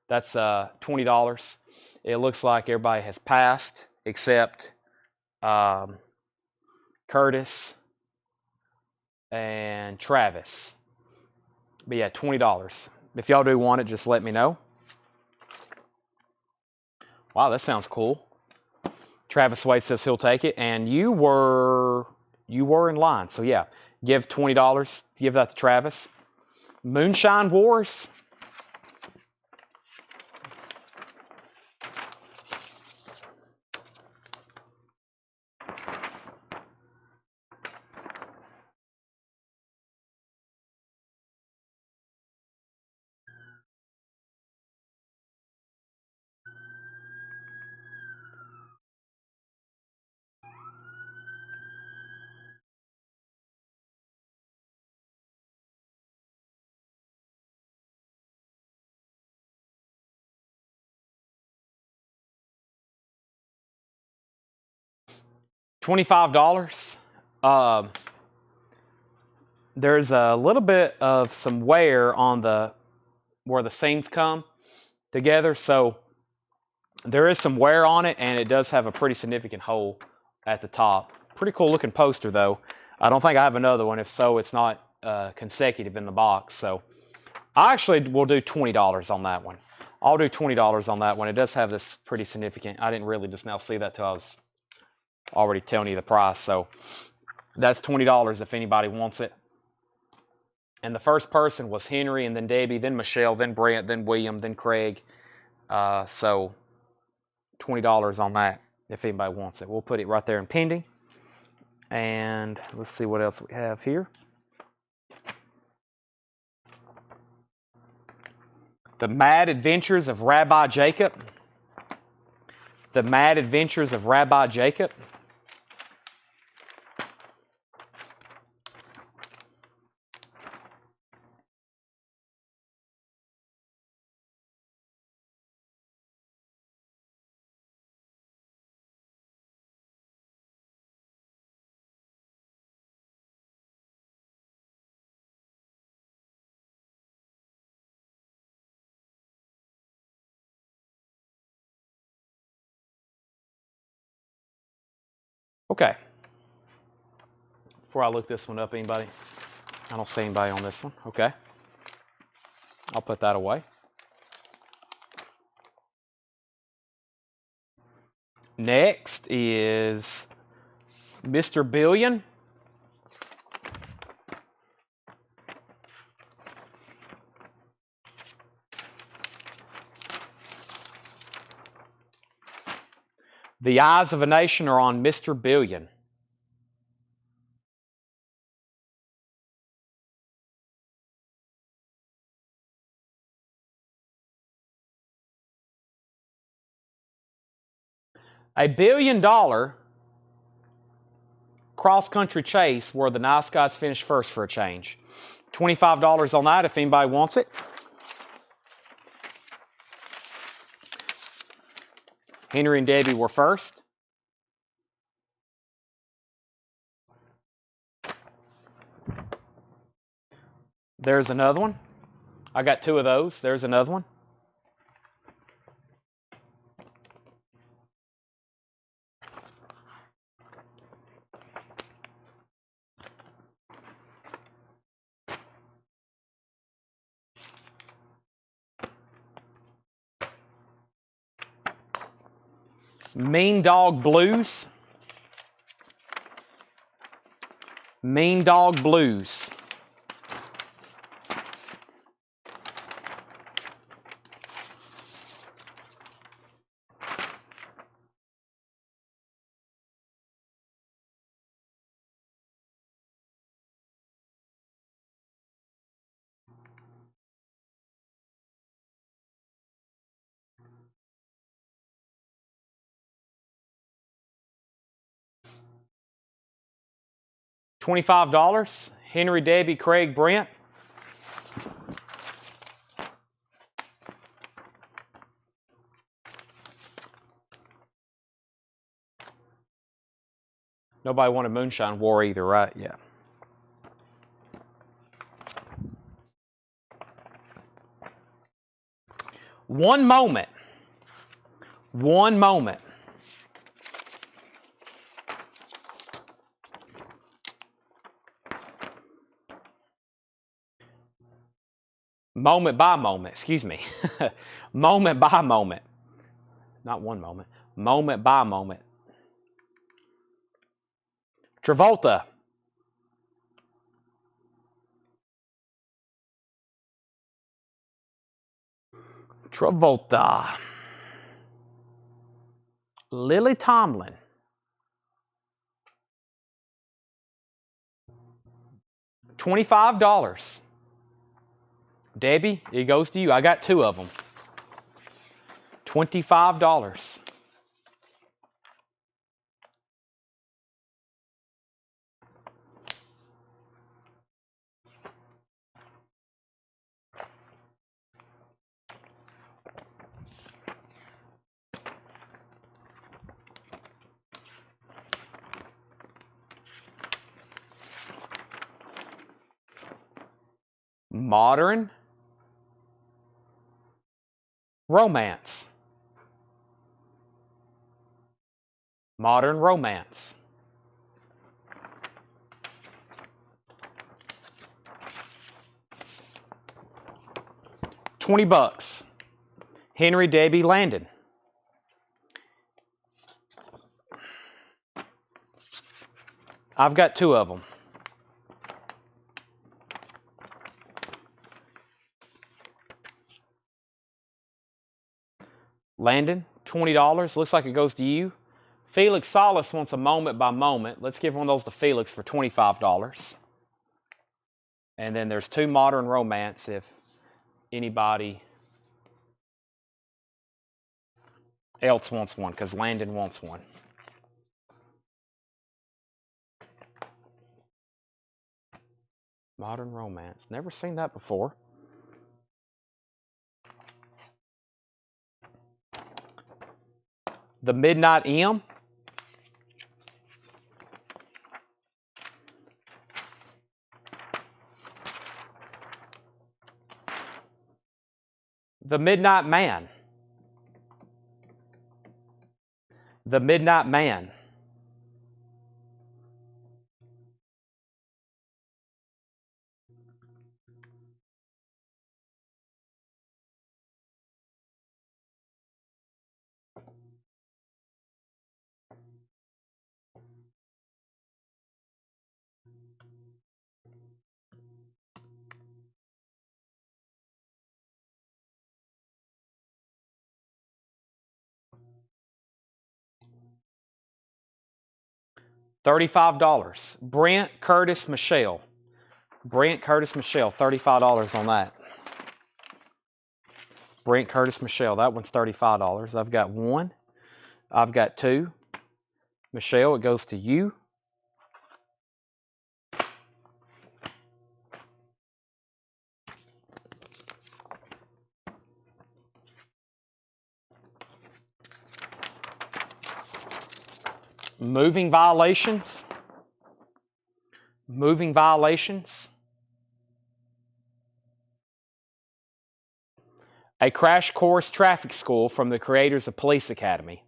that's $20. It looks like everybody has passed except Curtis and Travis. But yeah, $20. If y'all do want it, just let me know. Wow, that sounds cool. Travis Wade says he'll take it, and you were in line. So yeah, give $20. Give that to Travis. Moonshine Wars. $25. There's a little bit of some wear on where the seams come together, so there is some wear on it, and it does have a pretty significant hole at the top. Pretty cool looking poster though. I don't think I have another one. If so, it's not consecutive in the box. So I actually will do $20 on that one. I'll do $20 on that one. It does have this pretty significant. I didn't really just now see that till I was already telling you the price. So that's $20 if anybody wants it. And the first person was Henry, and then Debbie, then Michelle, then Brent, then William, then Craig. So $20 on that if anybody wants it. We'll put it right there in pending. And let's see what else we have here. The Mad Adventures of Rabbi Jacob. The Mad Adventures of Rabbi Jacob. Okay. Before I look this one up, anybody? I don't see anybody on this one. Okay. I'll put that away. Next is Mr. Billion. The eyes of a nation are on Mr. Billion. $1 billion cross-country chase where the nice guys finished first for a change. $25 on that if anybody wants it. Henry and Debbie were first. There's another one. I got two of those. There's another one. Mean Dog Blues. Mean Dog Blues. $25. Henry, Debbie, Craig, Brent. Nobody wanted Moonshine War either, right? Yeah. One moment. One moment. Moment by moment, excuse me. Moment by moment. Not one moment. Moment by moment. Travolta. Travolta. Lily Tomlin. $25. Debbie, it goes to you. I got two of them. $25. Modern romance. Modern romance. $20. Henry Debbie Landon. I've got two of them. Landon, $20. Looks like it goes to you. Felix Salas wants a moment by moment. Let's give one of those to Felix for $25. And then there's two modern romance if anybody else wants one, because Landon wants one. Modern romance. Never seen that before. The Midnight M. The Midnight Man. The Midnight Man. $35. Brent Curtis Michelle. Brent Curtis Michelle, $35 on that. Brent Curtis Michelle, that one's $35. I've got one. I've got two. Michelle, it goes to you. Moving violations. Moving violations. A crash course traffic school from the creators of Police Academy.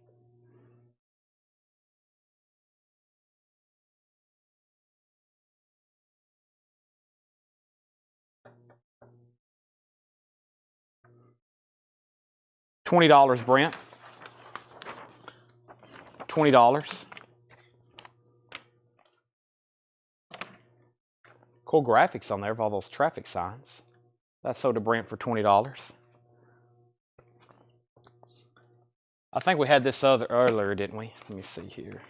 $20, Brent. $20. Cool graphics on there of all those traffic signs. That's sold to Brent for $20. I think we had this other earlier, didn't we? Let me see here.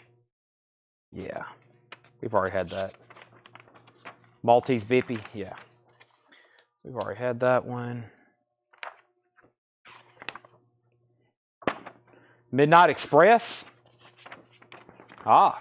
Yeah, we've already had that. Maltese Bippy, yeah. We've already had that one. Midnight Express. Ah.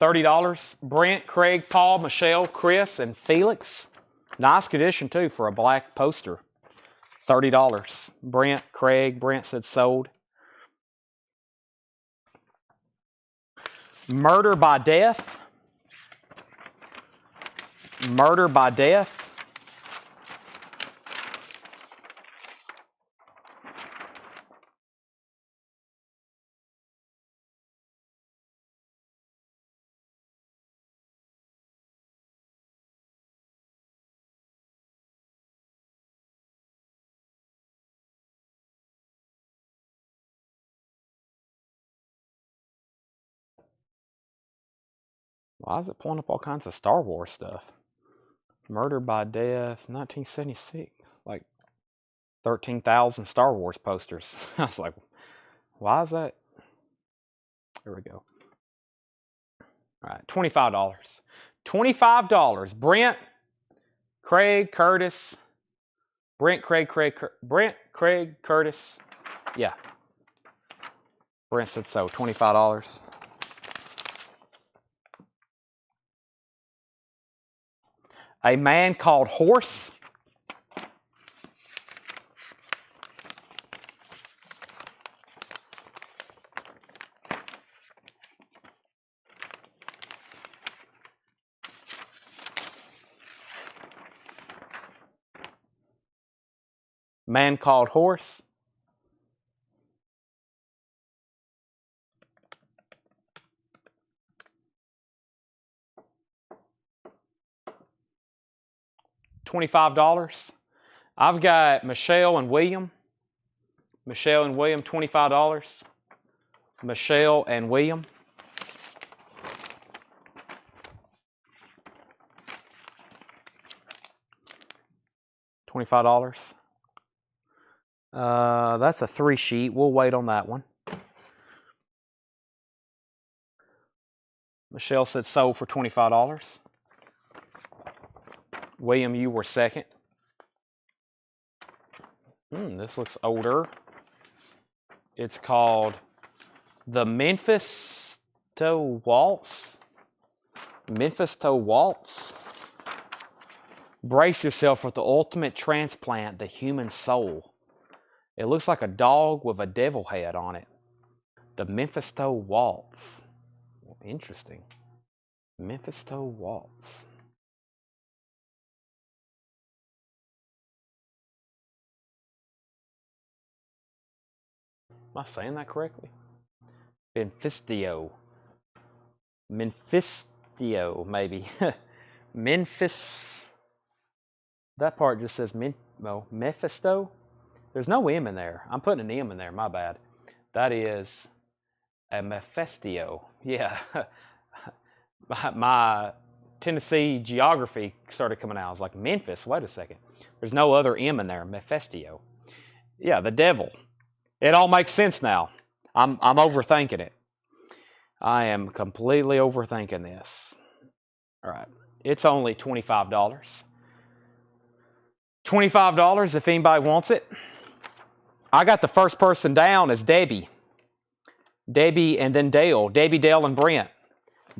$30. Brent, Craig, Paul, Michelle, Chris, and Felix. Nice condition, too, for a black poster. $30. Brent, Craig, Brent said sold. Murder by Death. Murder by Death. Why is it pulling up all kinds of Star Wars stuff? Murder by Death, 1976. Like 13,000 Star Wars posters. I was like, why is that? There we go. All right, $25. $25. Brent, Craig, Curtis, Brent Craig Curtis. Yeah. Brent said so. $25. A Man Called Horse. Man Called Horse. $25. I've got Michelle and William. Michelle and William, $25. Michelle and William. $25. That's a 3 sheet. We'll wait on that one. Michelle said sold for $25. William, you were second. This looks older. It's called the Memphis Toe Waltz. Memphis Toe Waltz. Brace yourself for the ultimate transplant, the human soul. It looks like a dog with a devil head on it. The Memphis Toe Waltz. Interesting. Memphis Toe Waltz. Am I saying that correctly? Memphistio, maybe. Memphis. That part just says Mephisto. There's no M in there. I'm putting an M in there. My bad. That is a Mephisto. Yeah. My Tennessee geography started coming out. I was like, Memphis. Wait a second. There's no other M in there. Mephisto. Yeah, the devil. It all makes sense now. I'm overthinking it. I am completely overthinking this. All right. It's only $25. $25 if anybody wants it. I got the first person down as Debbie. Debbie and then Dale. Debbie, Dale, and Brent.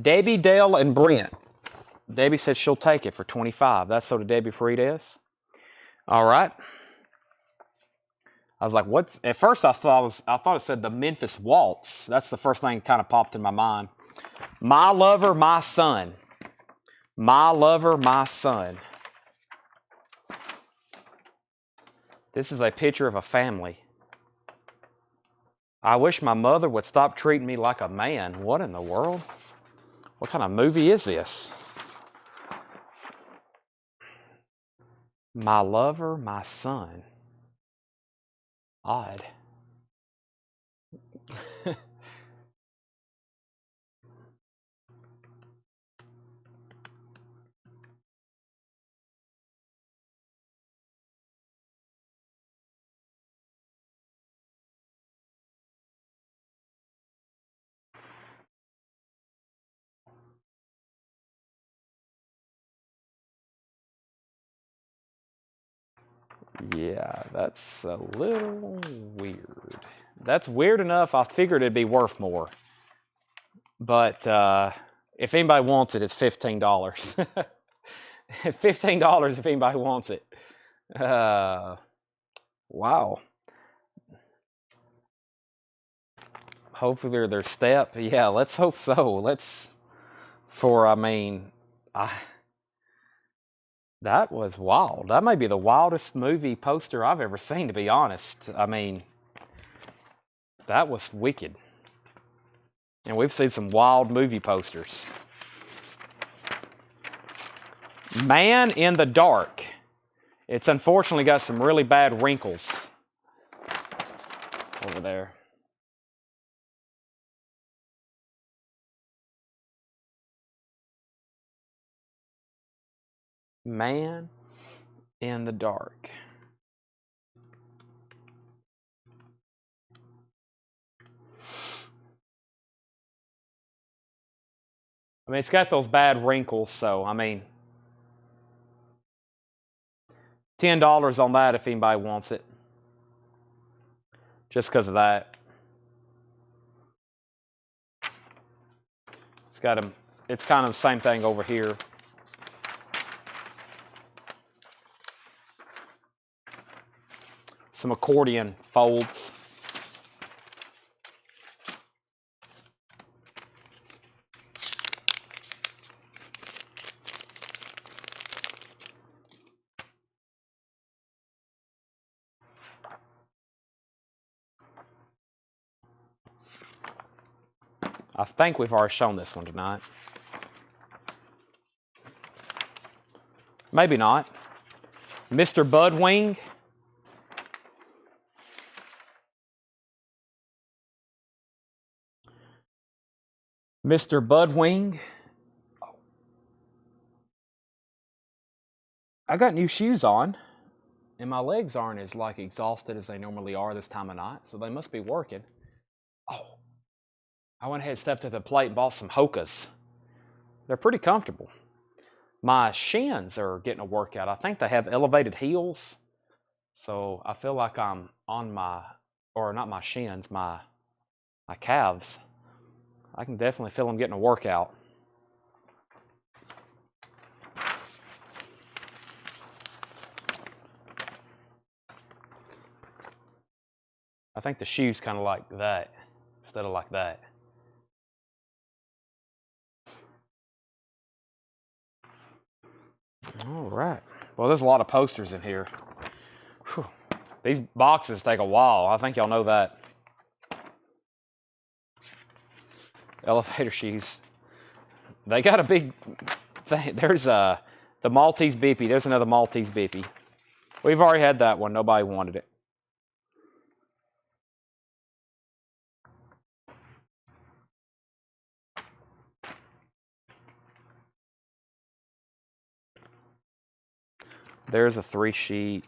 Debbie, Dale, and Brent. Debbie said she'll take it for $25. That's so the Debbie Fried is. All right. I was like, "What's?" At first, I thought it said the Memphis Waltz. That's the first thing that kind of popped in my mind. My lover, my son. My lover, my son. This is a picture of a family. I wish my mother would stop treating me like a man. What in the world? What kind of movie is this? My lover, my son. Odd. Yeah, that's a little weird. That's weird enough. I figured it'd be worth more. But if anybody wants it, it's $15. $15 if anybody wants it. Wow. Hopefully they're step. Yeah, let's hope so. That was wild. That may be the wildest movie poster I've ever seen, to be honest. I mean, that was wicked. And we've seen some wild movie posters. Man in the Dark. It's unfortunately got some really bad wrinkles over there. Man in the Dark. I mean, it's got those bad wrinkles, so, I mean, $10 on that if anybody wants it. Just because of that. It's kind of the same thing over here. Some accordion folds. I think we've already shown this one tonight. Maybe not. Mr. Budwing. Mr. Budwing. I got new shoes on, and my legs aren't as exhausted as they normally are this time of night, so they must be working. Oh, I went ahead and stepped to the plate and bought some Hokas. They're pretty comfortable. My shins are getting a workout. I think they have elevated heels, so I feel like I'm on not my shins, my calves. I can definitely feel them getting a workout. I think the shoe's kind of like that instead of like that. All right. Well, there's a lot of posters in here. Whew. These boxes take a while. I think y'all know that. Elevator shoes. They got a big thing. There's the Maltese Beepy. There's another Maltese Beepy. We've already had that one. Nobody wanted it. There's a 3-sheet.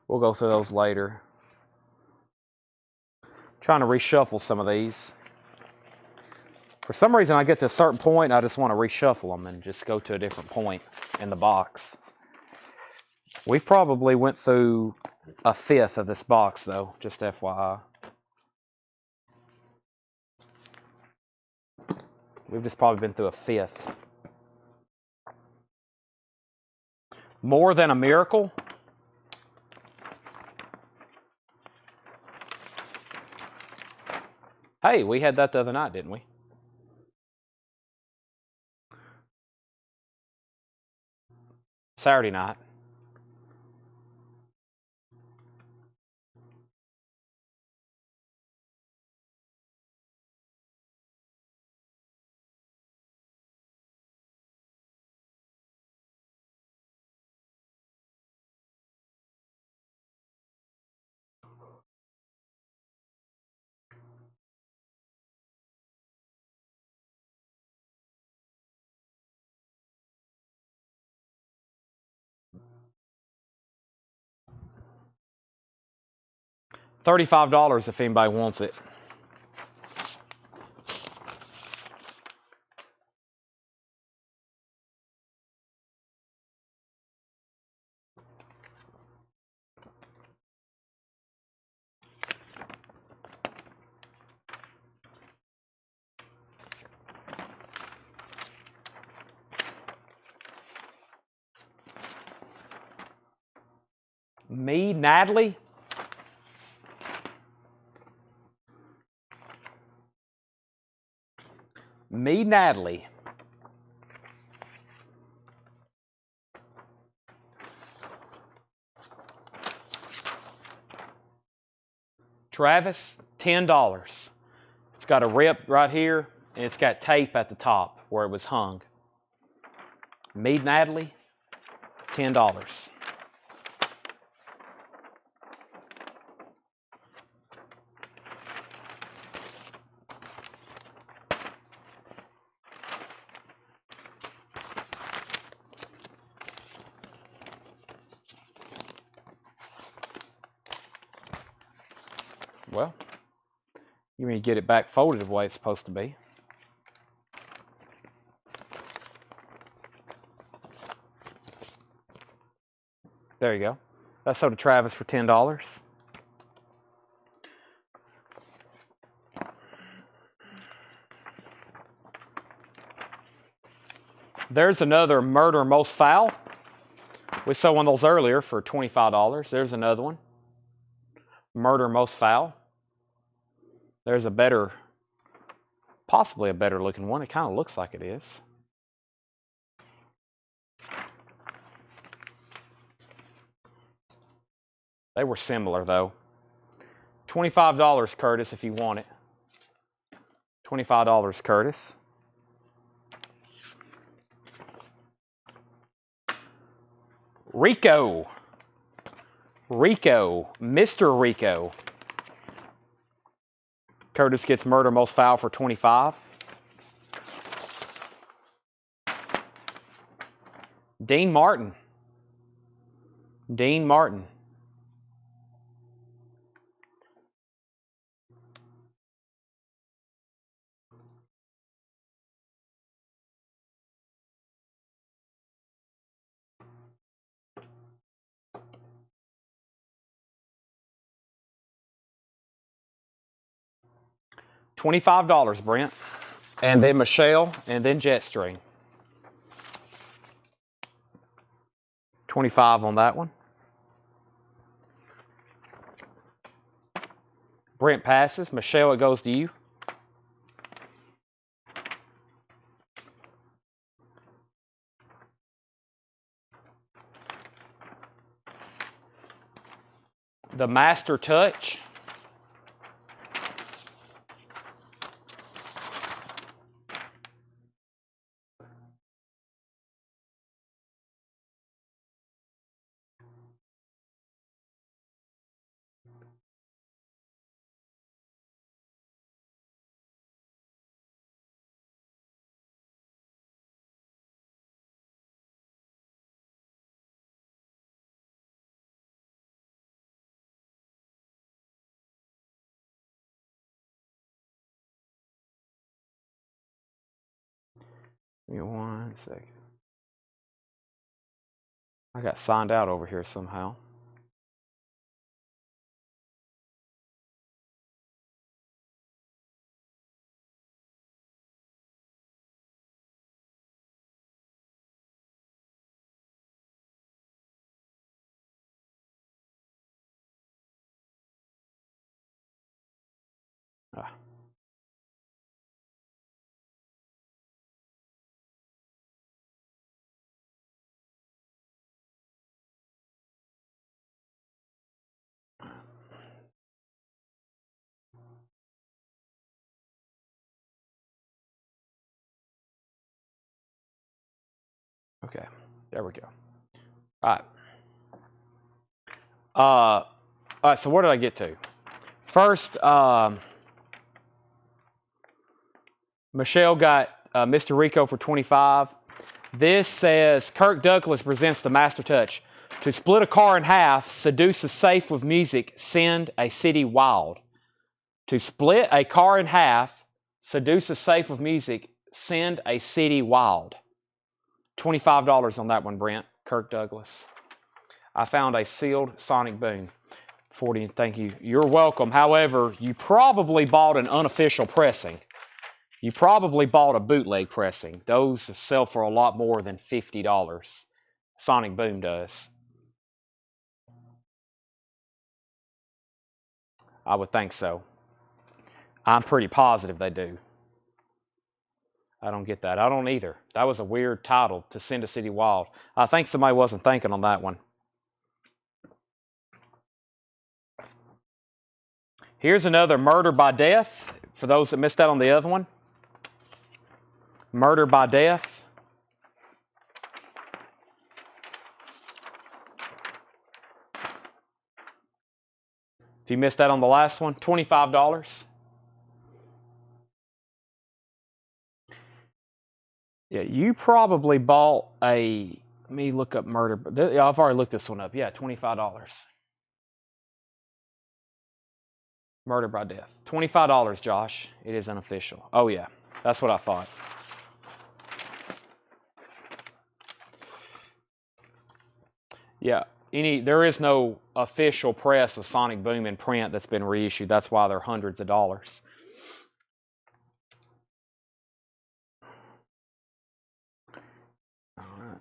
We'll go through those later. Trying to reshuffle some of these. For some reason, I get to a certain point, I just want to reshuffle them and just go to a different point in the box. We probably went through a fifth of this box, though, just FYI. We've just probably been through a fifth. More Than a Miracle. Hey, we had that the other night, didn't we? Saturday night. $35 if anybody wants it. Me, Natalie. Me, Natalie. Travis, $10. It's got a rip right here, and it's got tape at the top where it was hung. Me, Natalie, $10. Well, you mean get it back folded the way it's supposed to be. There you go. That's sold to Travis for $10. There's another Murder Most Foul. We saw one of those earlier for $25. There's another one. Murder Most Foul. There's a better, possibly a better looking one. It kind of looks like it is. They were similar though. $25, Curtis, if you want it. $25, Curtis. Rico. Mr. Rico. Curtis gets Murder Most Foul for $25. Dean Martin. $25, Brent. And then Michelle, and then Jetstream. 25 on that one. Brent passes. Michelle, it goes to you. The Master Touch. Give me 1 second. I got signed out over here somehow. Ah. Okay, there we go. All right, so where did I get to? First, Michelle got Mr. Rico for $25. This says, Kirk Douglas presents the Master Touch. To split a car in half, seduce a safe with music, send a city wild. To split a car in half, seduce a safe with music, send a city wild. $25 on that one, Brent. Kirk Douglas. I found a sealed sonic boom. 40, thank you. You're welcome. However, you probably bought an unofficial pressing. You probably bought a bootleg pressing. Those sell for a lot more than $50. Sonic Boom does. I would think so. I'm pretty positive they do. I don't get that. I don't either. That was a weird title, to send a city wild. I think somebody wasn't thinking on that one. Here's another Murder by Death, for those that missed out on the other one. Murder by Death. If you missed out on the last one, $25. Yeah, you probably bought a, let me look up Murder. I've already looked this one up. Yeah, $25. Murder by Death. $25, Josh. It is unofficial. Oh, yeah. That's what I thought. Yeah. there is no official press of Sonic Boom in print that's been reissued. That's why they're hundreds of dollars. All right.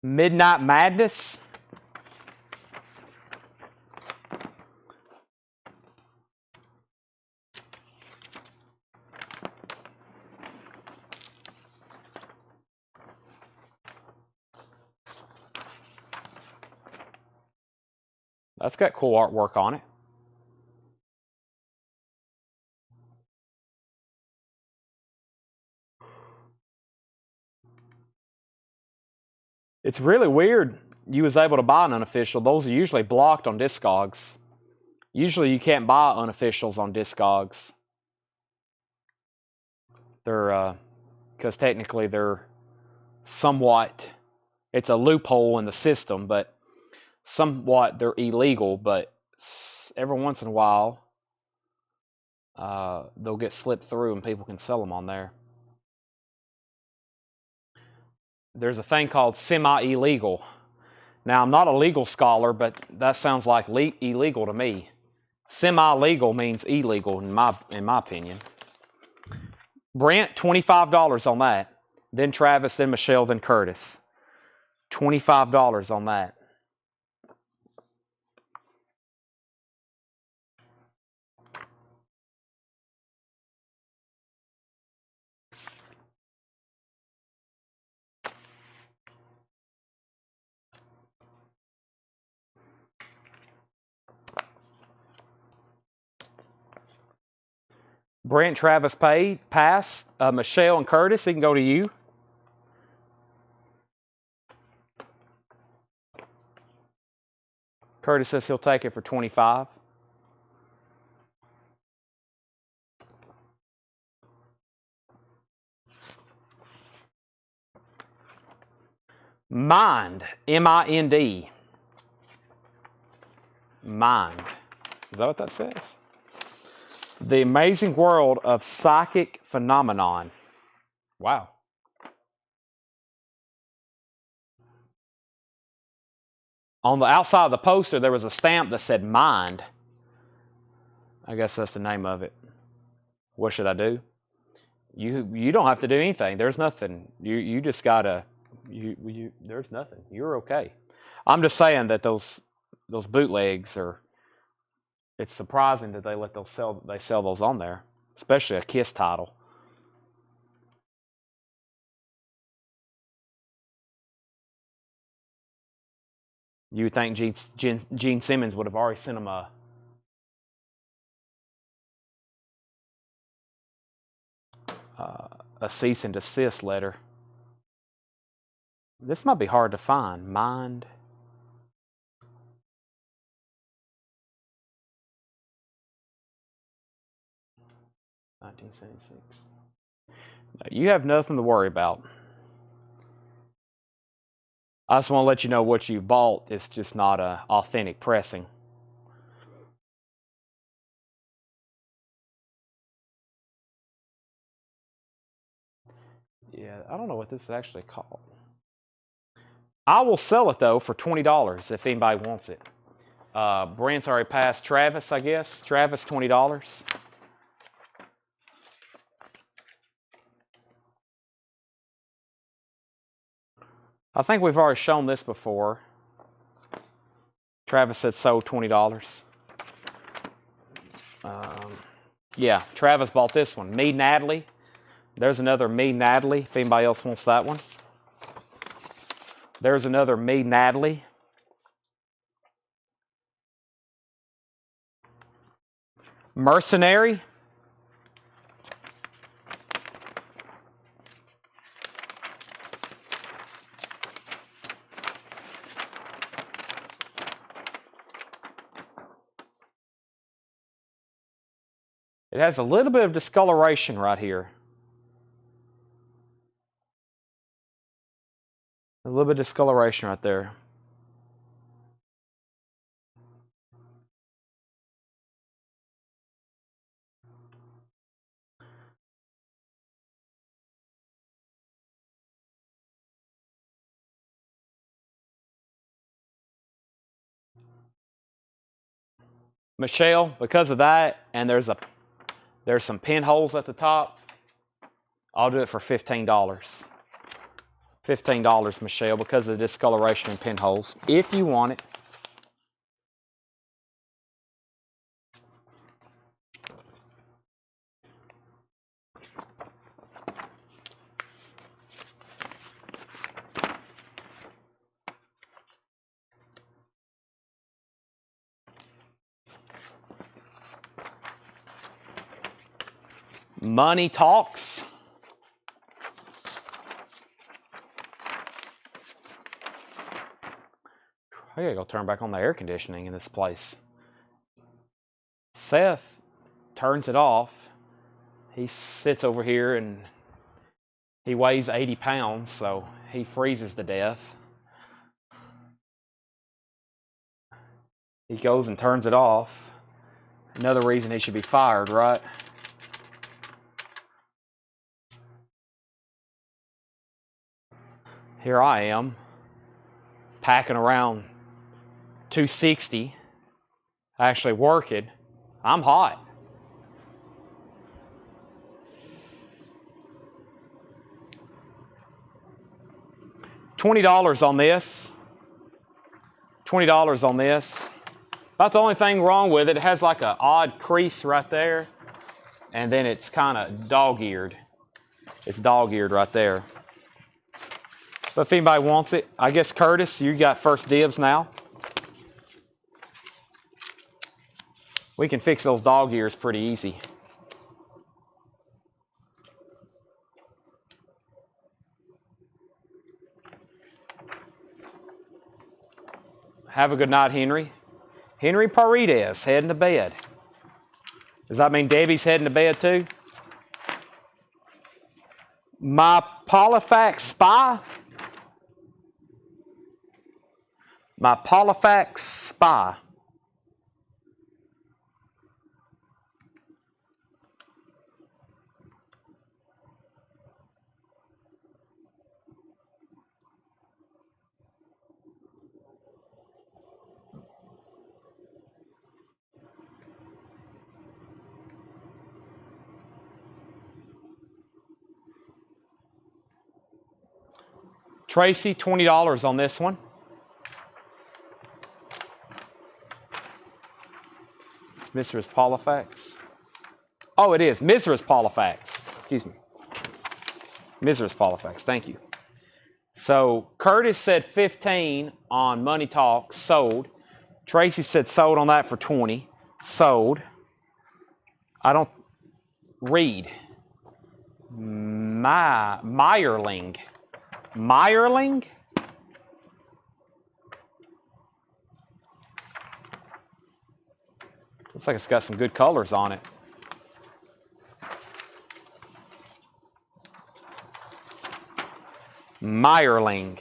Midnight Madness. That's got cool artwork on it. It's really weird you was able to buy an unofficial. Those are usually blocked on Discogs. Usually you can't buy unofficials on Discogs. They're, because technically they're somewhat, it's a loophole in the system, but somewhat they're illegal, but every once in a while they'll get slipped through and people can sell them on there. There's a thing called semi-illegal. Now, I'm not a legal scholar, but that sounds like illegal to me. Semi-legal means illegal in my opinion. Brent, $25 on that. Then Travis, then Michelle, then Curtis. $25 on that. Brent, Travis paid, pass. Michelle and Curtis, he can go to you. Curtis says he'll take it for 25. Mind, M-I-N-D. Mind. Is that what that says? The Amazing World of Psychic Phenomenon. Wow. On the outside of the poster, there was a stamp that said Mind. I guess that's the name of it. What should I do? You don't have to do anything. There's nothing. You just gotta. There's nothing. You're okay. I'm just saying that those bootlegs are. It's surprising that they sell those on there, especially a Kiss title. You would think Gene Simmons would have already sent them a cease and desist letter. This might be hard to find. Mind. (1976). No, you have nothing to worry about. I just want to let you know what you bought is just not an authentic pressing. Yeah, I don't know what this is actually called. I will sell it though for $20 if anybody wants it. Brent's already passed Travis, I guess. Travis, $20. I think we've already shown this before. Travis said sold $20. Yeah, Travis bought this one. Me, Natalie. There's another Me, Natalie, if anybody else wants that one. There's another Me, Natalie. Mercenary. It has a little bit of discoloration right here. A little bit of discoloration right there. Michelle, because of that, and there's some pinholes at the top, I'll do it for $15. $15, Michelle, because of the discoloration and pinholes, if you want it. Money talks. I gotta go turn back on the air conditioning in this place. Seth turns it off. He sits over here and he weighs 80 pounds, so he freezes to death. He goes and turns it off. Another reason he should be fired, right? Here I am, packing around 260, actually working. I'm hot. $20 on this. $20 on this. About the only thing wrong with it, it has like an odd crease right there, and then it's kind of dog-eared. It's dog-eared right there. But if anybody wants it, I guess Curtis, you got first dibs now. We can fix those dog ears pretty easy. Have a good night, Henry. Henry Paredes heading to bed. Does that mean Debbie's heading to bed too? My Polyfax Spy. My Polyfax Spy. Tracy, $20 on this one. It's Mrs. Polyfax. Oh, it is. Mrs. Polyfax. Excuse me. Mrs. Polyfax. Thank you. So Curtis said 15 on Money Talk, sold. Tracy said sold on that for 20. Sold. I don't read. Meyerling. Meyerling? Looks like it's got some good colors on it. Meyerling.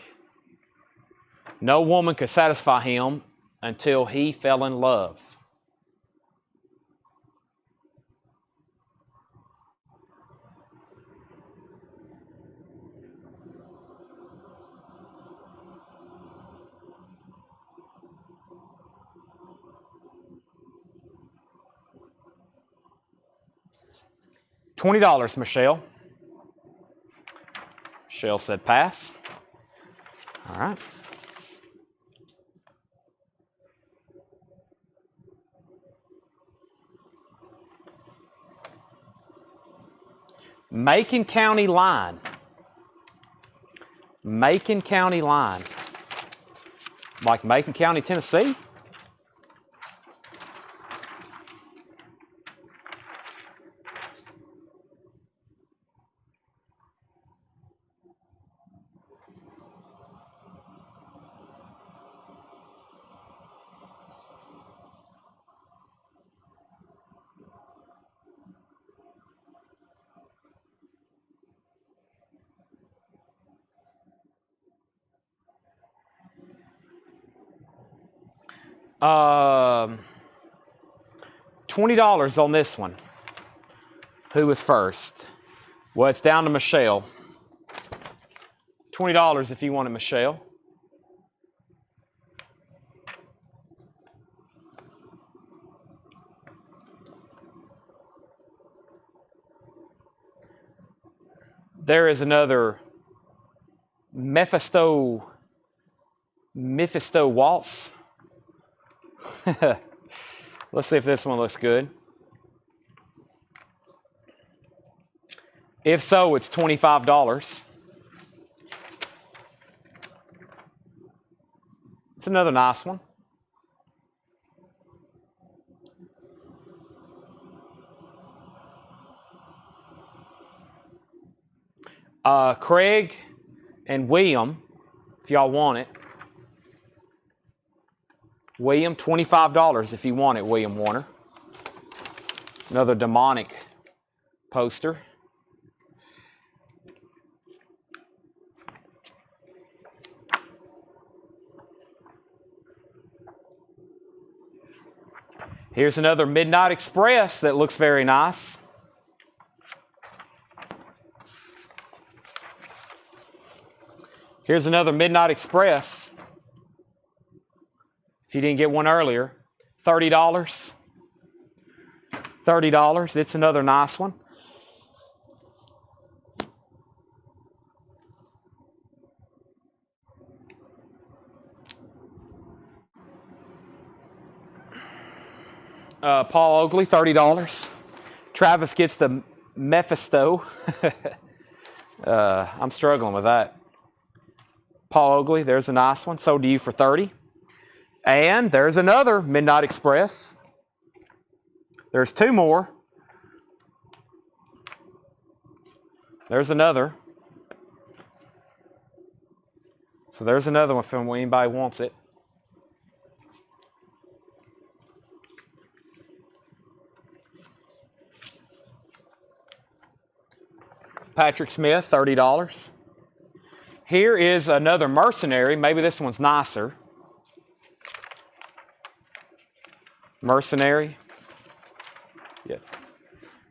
No woman could satisfy him until he fell in love. $20, Michelle. Michelle said pass. All right. Macon County line. Macon County line. Like Macon County, Tennessee? $20 on this one. Who was first? Well, it's down to Michelle. $20 if you want it, Michelle. There is another Mephisto waltz. Let's see if this one looks good. If so, it's $25. It's another nice one. Craig and William, if y'all want it. William, $25 if you want it, William Warner. Another demonic poster. Here's another Midnight Express that looks very nice. Here's another Midnight Express. If you didn't get one earlier, $30. $30. It's another nice one. Paul Oakley, $30. Travis gets the Mephisto. I'm struggling with that. Paul Oakley, there's a nice one. Sold to you for $30. And there's another Midnight Express. There's two more. There's another. So there's another one if anybody wants it. Patrick Smith, $30. Here is another Mercenary. Maybe this one's nicer. Mercenary. Yeah.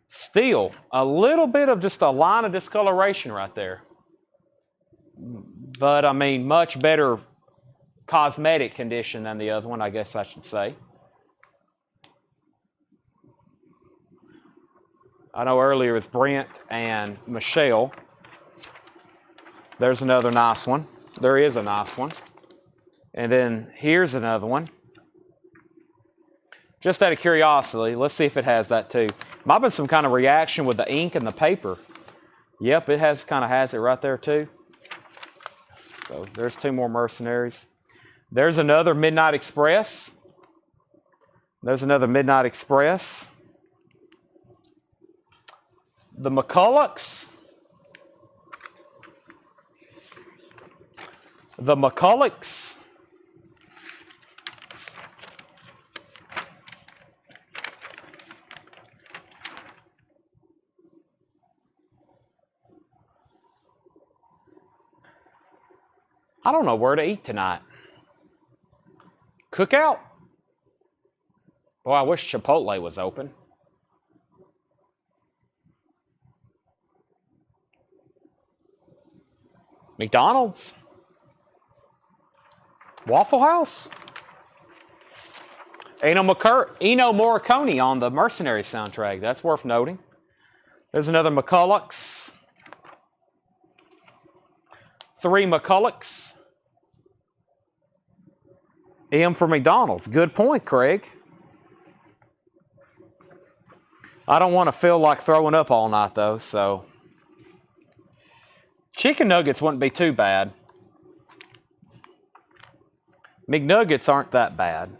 Still, a little bit of just a line of discoloration right there. But, I mean, much better cosmetic condition than the other one, I guess I should say. I know earlier it was Brent and Michelle. There's another nice one. There is a nice one. And then here's another one. Just out of curiosity, let's see if it has that too. Might have been some kind of reaction with the ink and the paper. Yep, it kind of has it right there too. So there's two more Mercenaries. There's another Midnight Express. There's another Midnight Express. The McCullochs. The McCullochs. I don't know where to eat tonight. Cookout? Boy, I wish Chipotle was open. McDonald's? Waffle House? Ennio Morricone on the Mercenary soundtrack. That's worth noting. There's another McCullochs. 3 McCullochs. M for McDonald's. Good point, Craig. I don't want to feel like throwing up all night, though, so. Chicken nuggets wouldn't be too bad. McNuggets aren't that bad.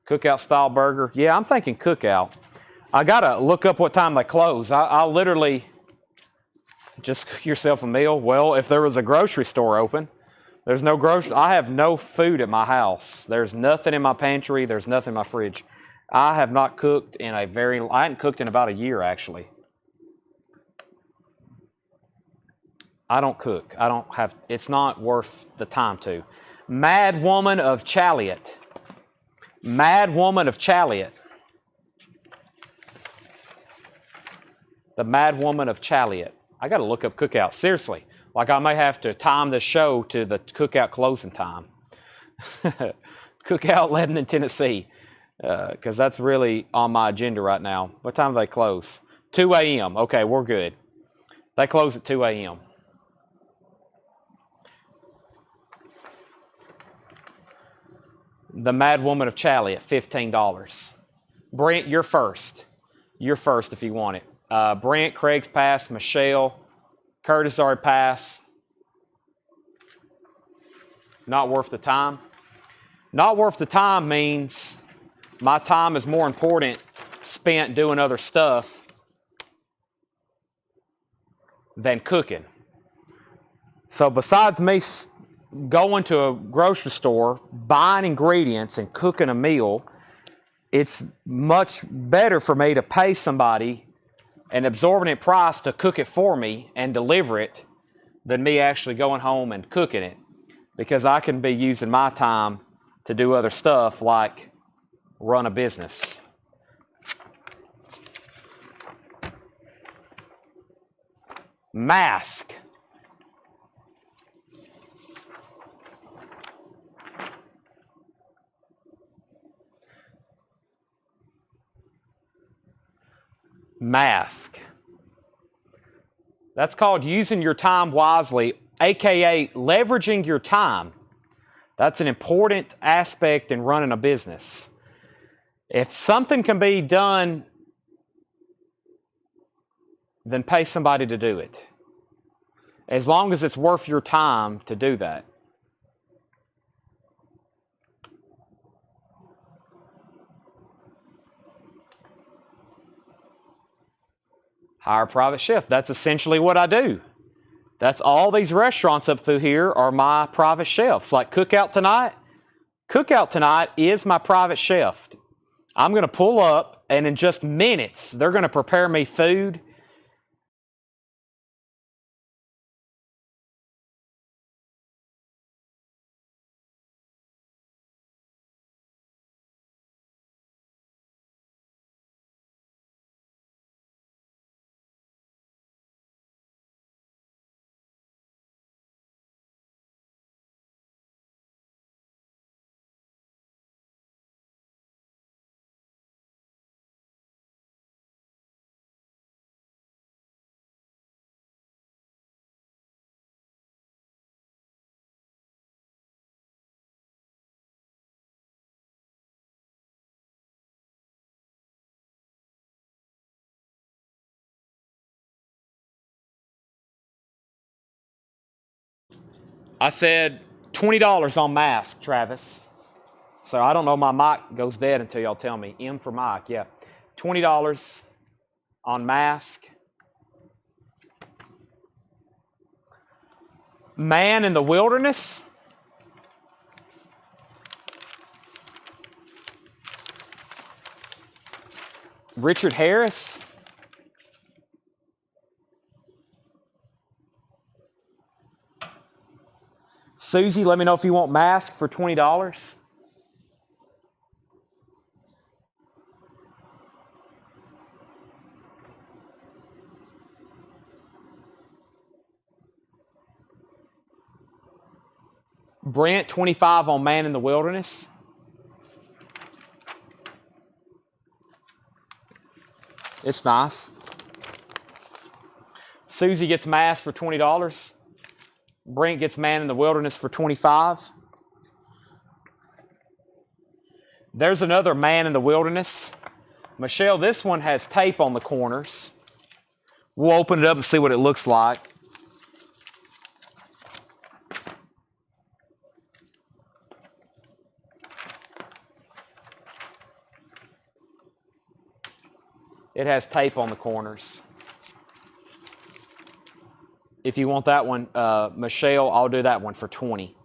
Cookout style burger. Yeah, I'm thinking cookout. I got to look up what time they close. I'll literally just cook yourself a meal. Well, if there was a grocery store open, there's no grocery. I have no food at my house. There's nothing in my pantry. There's nothing in my fridge. I have not cooked in I hadn't cooked in about a year, actually. I don't cook. I don't have, it's not worth the time to. Mad Woman of Chaliot. Mad Woman of Chaliot. The Mad Woman of Chaliot. I got to look up cookout. Seriously. Like I may have to time the show to the cookout closing time. Cookout Lebanon, Tennessee. Because that's really on my agenda right now. What time do they close? 2 a.m. Okay, we're good. They close at 2 a.m. The Mad Woman of Chally at $15. Brent, you're first. You're first if you want it. Brent, Craig's passed. Michelle, Curtis already passed. Not worth the time. Not worth the time means my time is more important spent doing other stuff than cooking. So besides me going to a grocery store, buying ingredients, and cooking a meal, it's much better for me to pay somebody an exorbitant price to cook it for me and deliver it than me actually going home and cooking it, because I can be using my time to do other stuff like run a business. Mask. Mask. That's called using your time wisely, aka leveraging your time. That's an important aspect in running a business. If something can be done, then pay somebody to do it, as long as it's worth your time to do that. Hire a private chef. That's essentially what I do. That's all these restaurants up through here are my private chefs. Like Cookout Tonight. Cookout Tonight is my private chef. I'm going to pull up, and in just minutes, they're going to prepare me food. I said $20 on mask, Travis. So I don't know, my mic goes dead until y'all tell me. M for mic, yeah. $20 on mask. Man in the Wilderness. Richard Harris. Susie, let me know if you want mask for $20. Brent, 25 on Man in the Wilderness. It's nice. Susie gets mask for $20. Brent gets Man in the Wilderness for $25. There's another Man in the Wilderness. Michelle, this one has tape on the corners. We'll open it up and see what it looks like. It has tape on the corners. If you want that one, Michelle, I'll do that one for $20.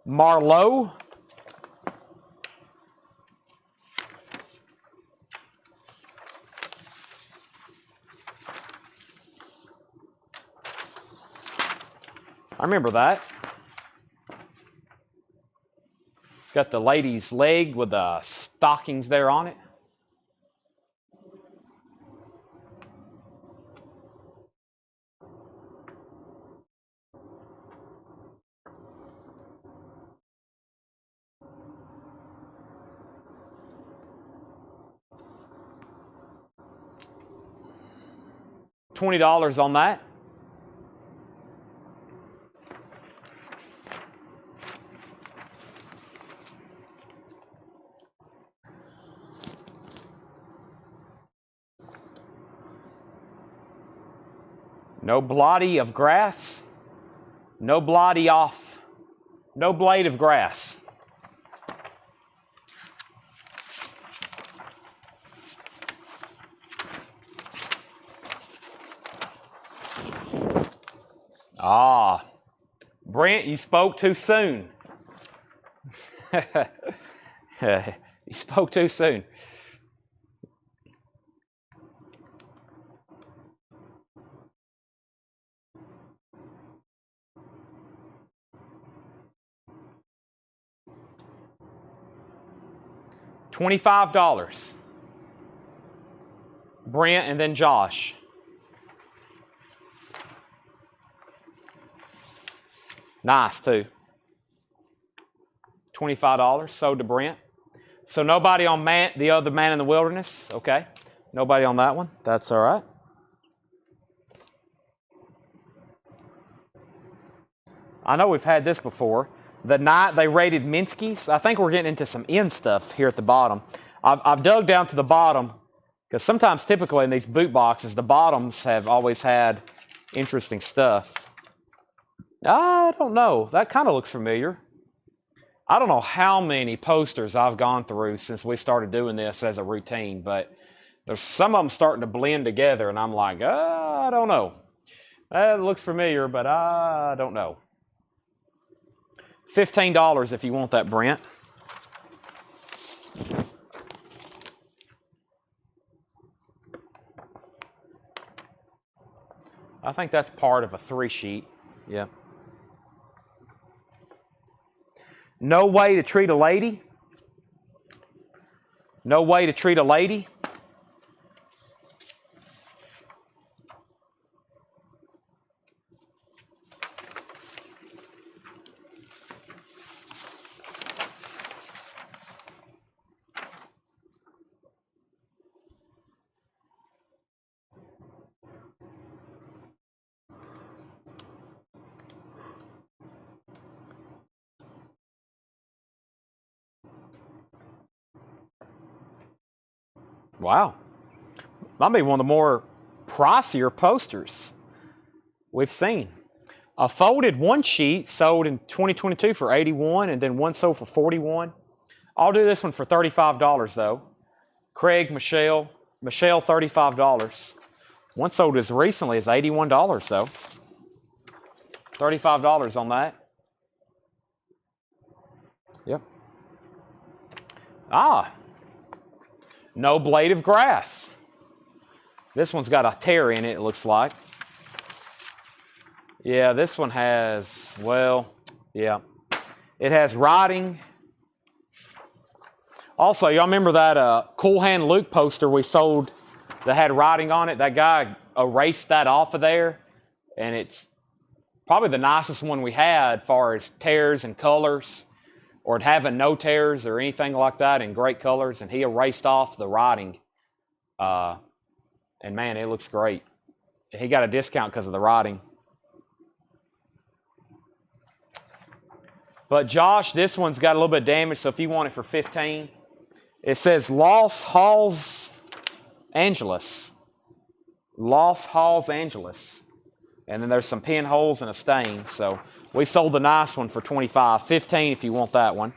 Marlowe. I remember that. It's got the lady's leg with the stockings there on it. $20 on that. No blotty of grass. No blotty off. No blade of grass. Ah, Brent, you spoke too soon. You spoke too soon. $25. Brent and then Josh. Nice too. $25 sold to Brent. So nobody on the other man in the wilderness. Okay. Nobody on that one. That's all right. I know we've had this before. The night they raided Minsky's. I think we're getting into some end stuff here at the bottom. I've dug down to the bottom because sometimes typically in these boot boxes, the bottoms have always had interesting stuff. I don't know. That kind of looks familiar. I don't know how many posters I've gone through since we started doing this as a routine, but there's some of them starting to blend together, and I'm like, I don't know. It looks familiar, but I don't know. $15 if you want that, Brent. I think that's part of a 3-sheet. Yeah. No way to treat a lady. No way to treat a lady. Wow. Might be one of the more pricier posters we've seen. A folded 1-sheet sold in 2022 for $81, and then one sold for $41. I'll do this one for $35 though. Craig, Michelle, $35. One sold as recently as $81 though. $35 on that. Yep. Ah. No blade of grass. This one's got a tear in it, it looks like. Yeah, this one has, well, yeah. It has writing. Also, y'all remember that Cool Hand Luke poster we sold that had writing on it? That guy erased that off of there, and it's probably the nicest one we had as far as tears and colors, or having no tears or anything like that in great colors, and he erased off the writing. And man, it looks great. He got a discount because of the writing. But Josh, this one's got a little bit of damage, so if you want it for $15, it says Los Halls Angeles. Los Halls Angeles. And then there's some pinholes and a stain. So we sold the nice one for $25. $15 if you want that one.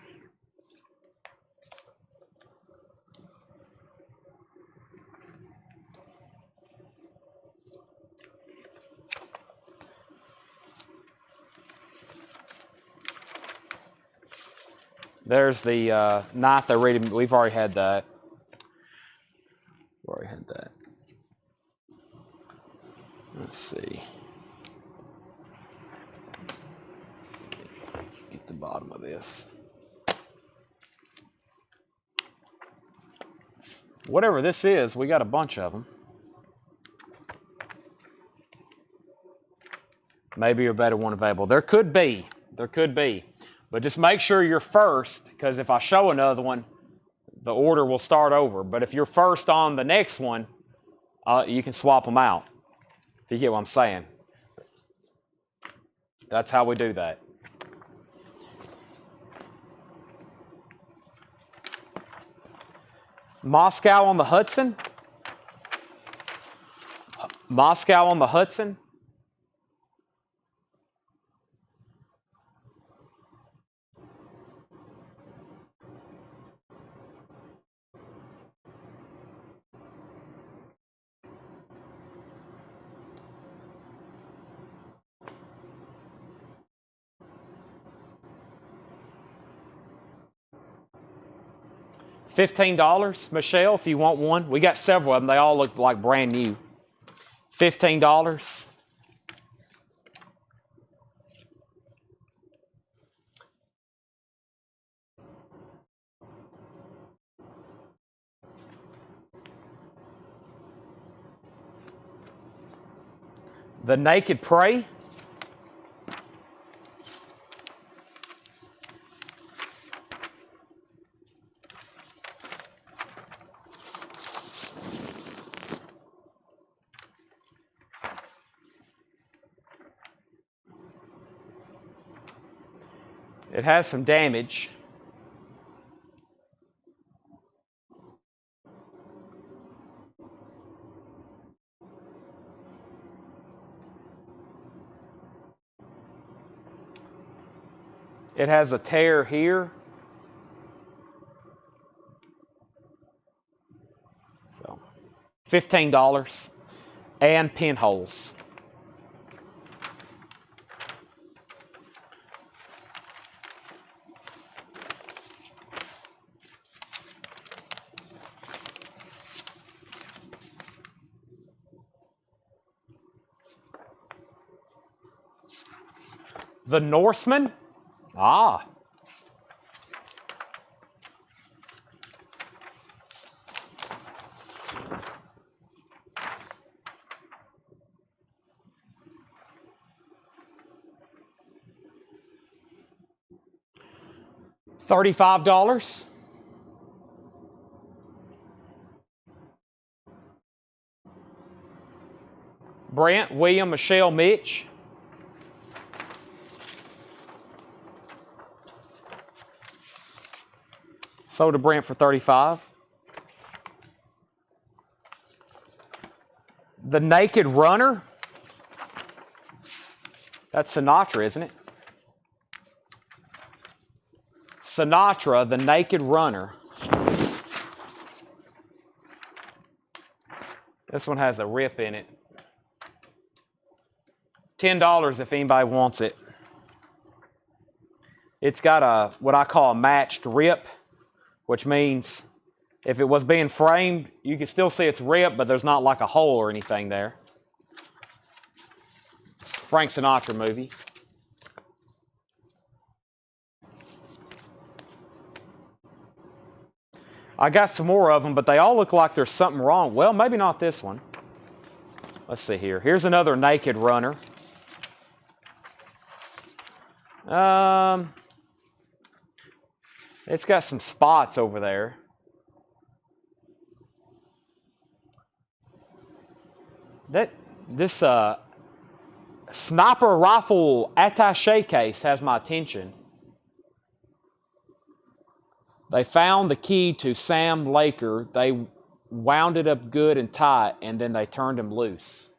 There's the knife they're reading. We've already had that. We've already had that. Let's see. Get the bottom of this. Whatever this is, we got a bunch of them. Maybe a better one available. There could be. There could be. But just make sure you're first, because if I show another one, the order will start over. But if you're first on the next one, you can swap them out. If you get what I'm saying. That's how we do that. Moscow on the Hudson. Moscow on the Hudson. $15, Michelle, if you want one. We got several of them. They all look like brand new. $15. The Naked Prey. It has some damage. It has a tear here. So, $15 and pinholes. The Norseman. Ah. $35. Brent, William, Michelle, Mitch. Sold to Brent for $35. The Naked Runner. That's Sinatra, isn't it? Sinatra, the Naked Runner. This one has a rip in it. $10 if anybody wants it. It's got a what I call a matched rip, which means if it was being framed, you can still see it's ripped, but there's not like a hole or anything there. It's a Frank Sinatra movie. I got some more of them, but they all look like there's something wrong. Well, maybe not this one. Let's see here. Here's another Naked Runner. It's got some spots over there. This sniper rifle attaché case has my attention. They found the key to Sam Laker. They wound it up good and tight, and then they turned him loose.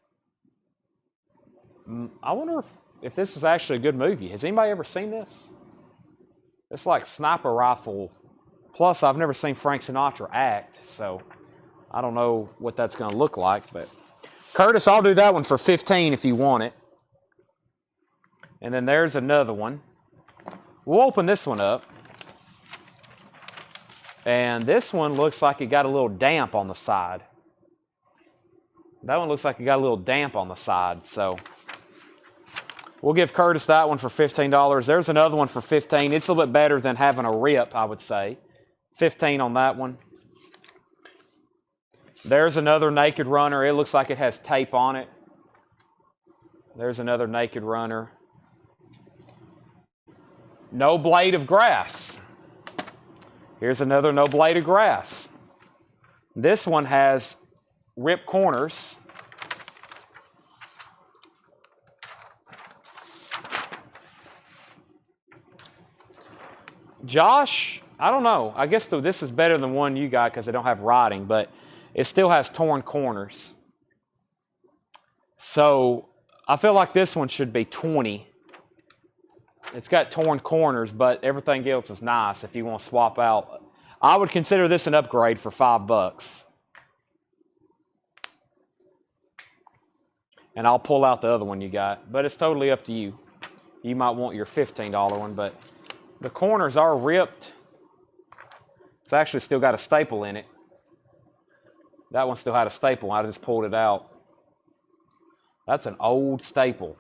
I wonder if this is actually a good movie. Has anybody ever seen this? It's like sniper rifle. Plus, I've never seen Frank Sinatra act, so I don't know what that's going to look like. But Curtis, I'll do that one for $15 if you want it. And then there's another one. We'll open this one up. And this one looks like it got a little damp on the side. That one looks like it got a little damp on the side, so we'll give Curtis that one for $15. There's another one for $15. It's a little bit better than having a rip, I would say. $15 on that one. There's another Naked Runner. It looks like it has tape on it. There's another Naked Runner. No Blade of Grass. Here's another No Blade of Grass. This one has ripped corners. Josh, I don't know. I guess this is better than one you got because they don't have writing, but it still has torn corners. So I feel like this one should be 20. It's got torn corners, but everything else is nice if you want to swap out. I would consider this an upgrade for $5. And I'll pull out the other one you got, but it's totally up to you. You might want your $15 one, but the corners are ripped. It's actually still got a staple in it. That one still had a staple. I just pulled it out. That's an old staple.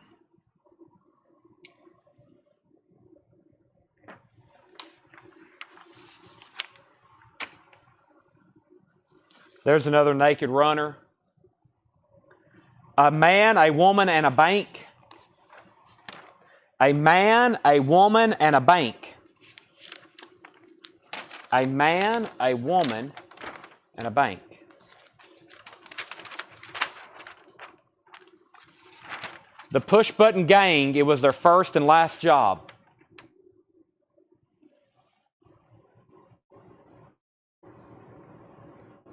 There's another naked runner. A man, a woman, and a bank. A man, a woman, and a bank. A man, a woman, and a bank. The Push Button Gang, it was their first and last job.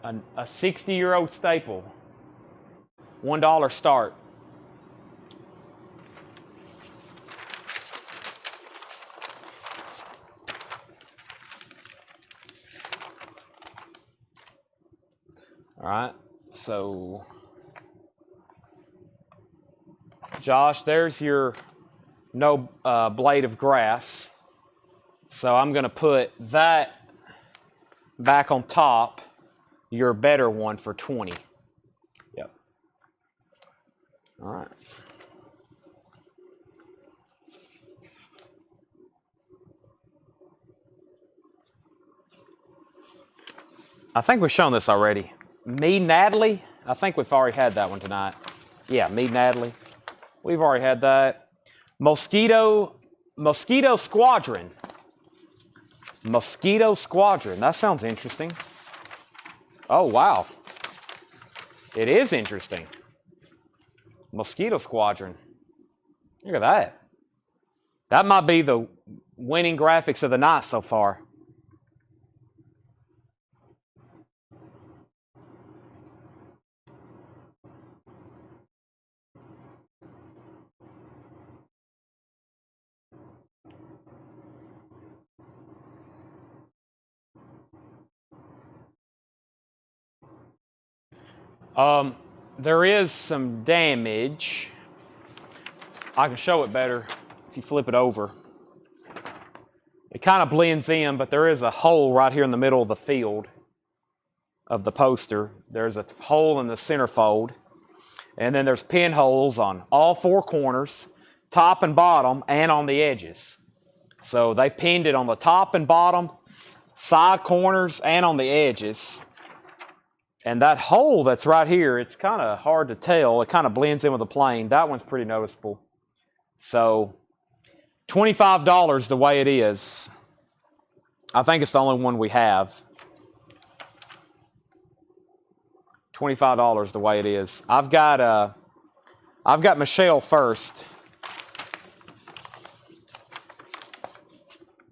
A 60-year-old staple. $1 start. All right, so Josh, there's your no blade of grass. So I'm going to put that back on top, your better one for 20. Yep. All right. I think we've shown this already. Me, Natalie. I think we've already had that one tonight. Yeah, me, Natalie. We've already had that. Mosquito Squadron. Mosquito Squadron. That sounds interesting. Oh, wow. It is interesting. Mosquito Squadron. Look at that. That might be the winning graphics of the night so far. There is some damage. I can show it better if you flip it over. It kind of blends in, but there is a hole right here in the middle of the field of the poster. There's a hole in the centerfold, and then there's pinholes on all four corners, top and bottom, and on the edges. So they pinned it on the top and bottom, side corners, and on the edges. And that hole that's right here, it's kind of hard to tell. It kind of blends in with the plane. That one's pretty noticeable. So $25 the way it is. I think it's the only one we have. $25 the way it is. I've got Michelle first.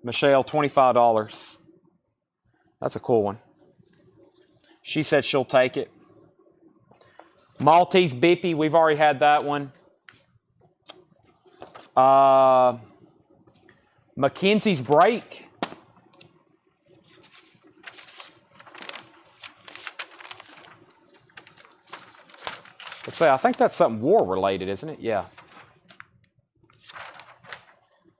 Michelle, $25. That's a cool one. She said she'll take it. Maltese Bippy, we've already had that one. Mackenzie's Break. Let's say, I think that's something war related, isn't it? Yeah.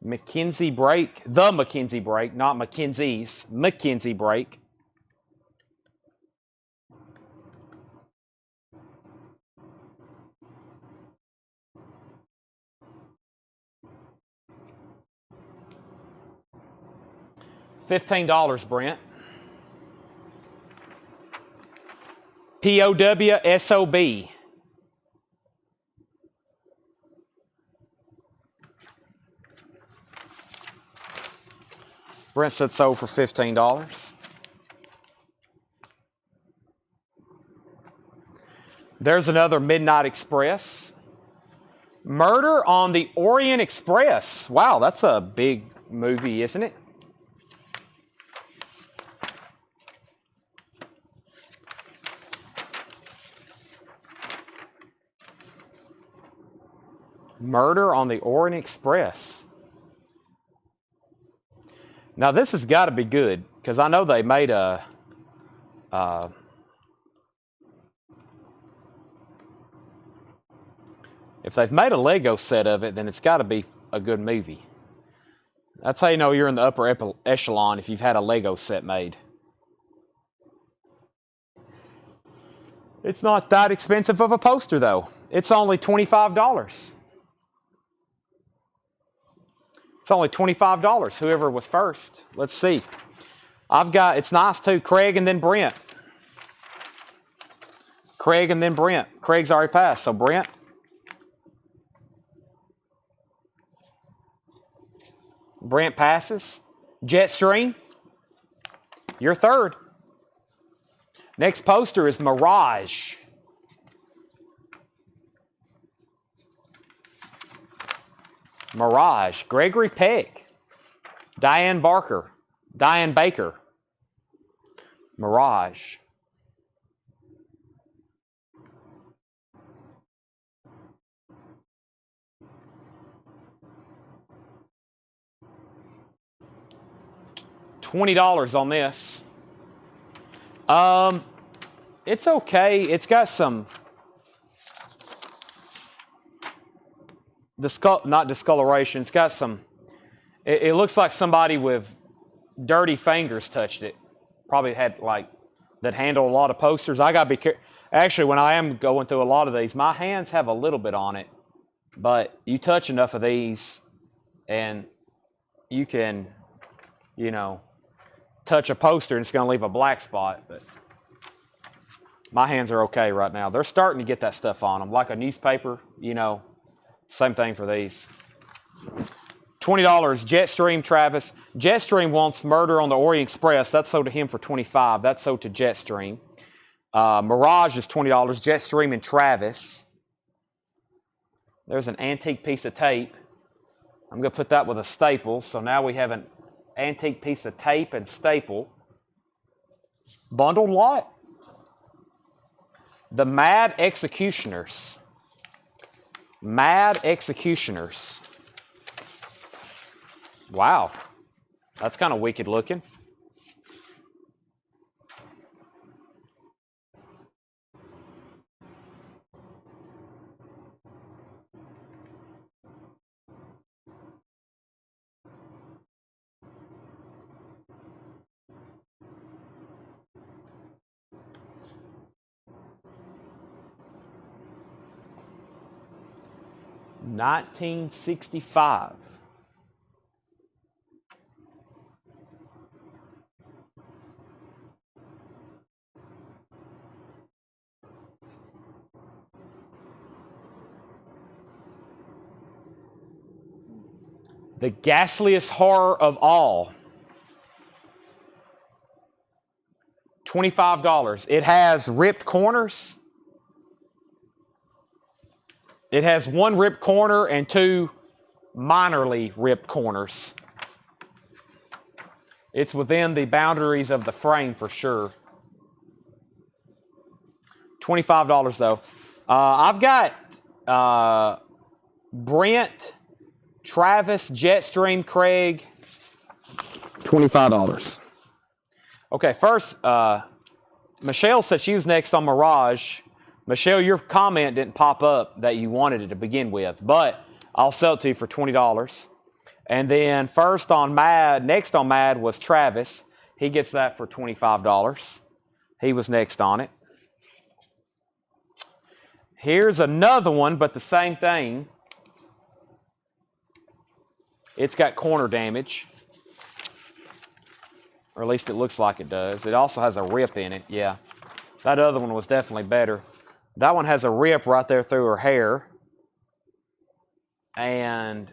Mackenzie Break. The Mackenzie Break, not Mackenzie's. Mackenzie Break. $15, Brent. POWSOB. Brent said sold for $15. There's another Midnight Express. Murder on the Orient Express. Wow, that's a big movie, isn't it? Murder on the Orient Express. Now this has got to be good because I know they made a if they've made a Lego set of it, then it's got to be a good movie. That's how you know you're in the upper echelon if you've had a Lego set made. It's not that expensive of a poster though. It's only $25. It's only $25, whoever was first. Let's see. It's nice too, Craig and then Brent. Craig and then Brent. Craig's already passed, so Brent. Brent passes. Jetstream, you're third. Next poster is Mirage. Mirage. Gregory Peck. Diane Baker. Mirage. $20 on this. It's okay. It's got some not discoloration. It's got some. It looks like somebody with dirty fingers touched it. Probably had that handled a lot of posters. I gotta be careful. Actually, when I am going through a lot of these, my hands have a little bit on it. But you touch enough of these, and you can, touch a poster and it's going to leave a black spot. But my hands are okay right now. They're starting to get that stuff on them, like a newspaper, same thing for these. $20, Jetstream, Travis. Jetstream wants Murder on the Orient Express. That's sold to him for $25. That's sold to Jetstream. Mirage is $20, Jetstream and Travis. There's an antique piece of tape. I'm going to put that with a staple. So now we have an antique piece of tape and staple. Bundled lot. The Mad Executioners. Mad Executioners. Wow. That's kind of wicked looking. $1965. The ghastliest horror of all. $25. It has ripped corners. It has one ripped corner and two minorly ripped corners. It's within the boundaries of the frame for sure. $25 though. I've got Brent, Travis, Jetstream, Craig. $25. Okay, first, Michelle said she was next on Mirage. Michelle, your comment didn't pop up that you wanted it to begin with, but I'll sell it to you for $20. And then next on Mad was Travis. He gets that for $25. He was next on it. Here's another one, but the same thing. It's got corner damage. Or at least it looks like it does. It also has a rip in it, yeah. That other one was definitely better. That one has a rip right there through her hair. And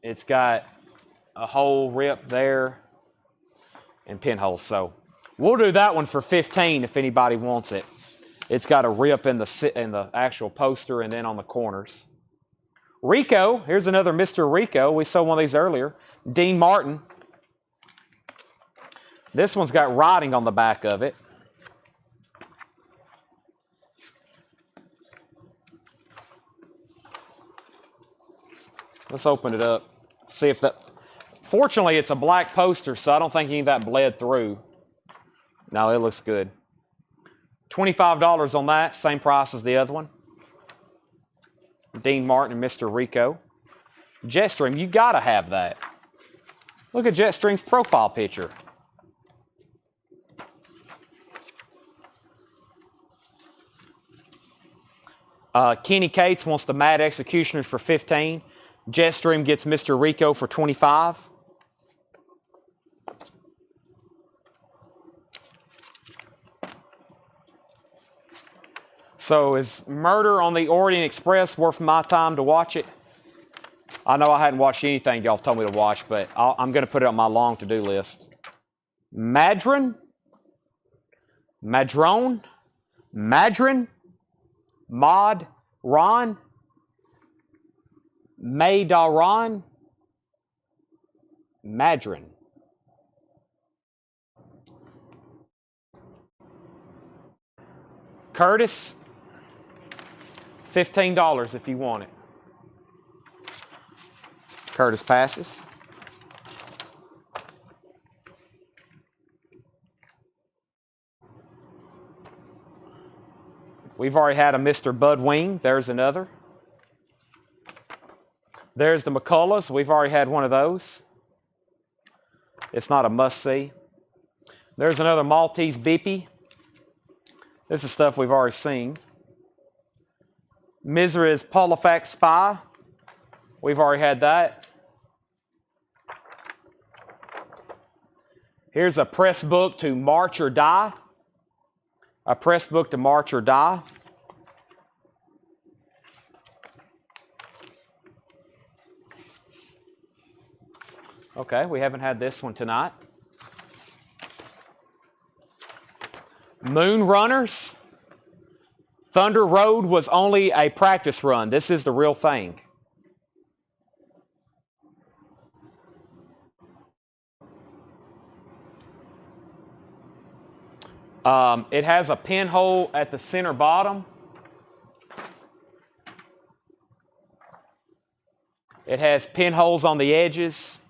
it's got a whole rip there and pinholes. So we'll do that one for $15 if anybody wants it. It's got a rip in the actual poster and then on the corners. Rico, here's another Mr. Rico. We saw one of these earlier. Dean Martin. This one's got writing on the back of it. Let's open it up. See if that... Fortunately, it's a black poster, so I don't think any of that bled through. No, it looks good. $25 on that, same price as the other one. Dean Martin and Mr. Rico. Jetstream, you gotta have that. Look at Jetstream's profile picture. Kenny Cates wants the Mad Executioners for $15. Jetstream gets Mr. Rico for $25. So is Murder on the Orient Express worth my time to watch it? I know I hadn't watched anything y'all told me to watch, but I'm going to put it on my long to-do list. Madron? Madron? Madron? Mod? Ron? Maydaron? Madron. Curtis? $15 if you want it. Curtis passes. We've already had a Mr. Bud Wing. There's another. There's the McCulloughs. We've already had one of those. It's not a must-see. There's another Maltese Beepy. This is stuff we've already seen. Misery's Polifax Spy. We've already had that. Here's a press book to March or Die. A press book to March or Die. Okay, we haven't had this one tonight. Moon Runners. Thunder Road was only a practice run. This is the real thing. It has a pinhole at the center bottom. It has pinholes on the edges.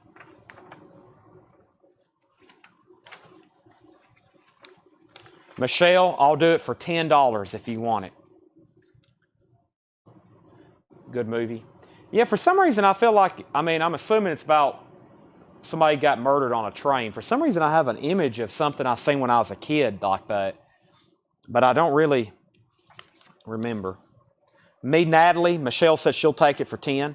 Michelle, I'll do it for $10 if you want it. Good movie. Yeah, for some reason I feel like, I'm assuming it's about somebody got murdered on a train. For some reason I have an image of something I seen when I was a kid like that. But I don't really remember. Me, Natalie, Michelle said she'll take it for 10.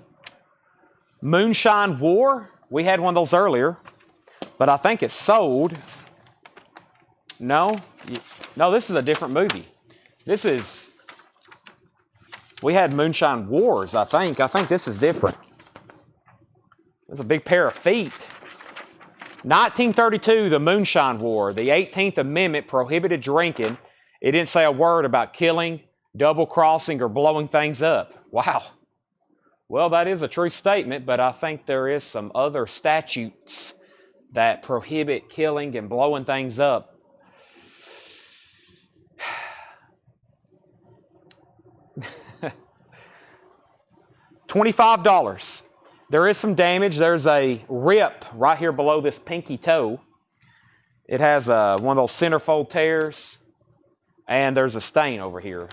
Moonshine War, we had one of those earlier, but I think it's sold. No? No, this is a different movie. We had Moonshine Wars, I think. I think this is different. There's a big pair of feet. 1932, the Moonshine War. The 18th Amendment prohibited drinking. It didn't say a word about killing, double-crossing, or blowing things up. Wow. Well, that is a true statement, but I think there is some other statutes that prohibit killing and blowing things up. $25. There is some damage. There's a rip right here below this pinky toe. It has one of those centerfold tears, and there's a stain over here.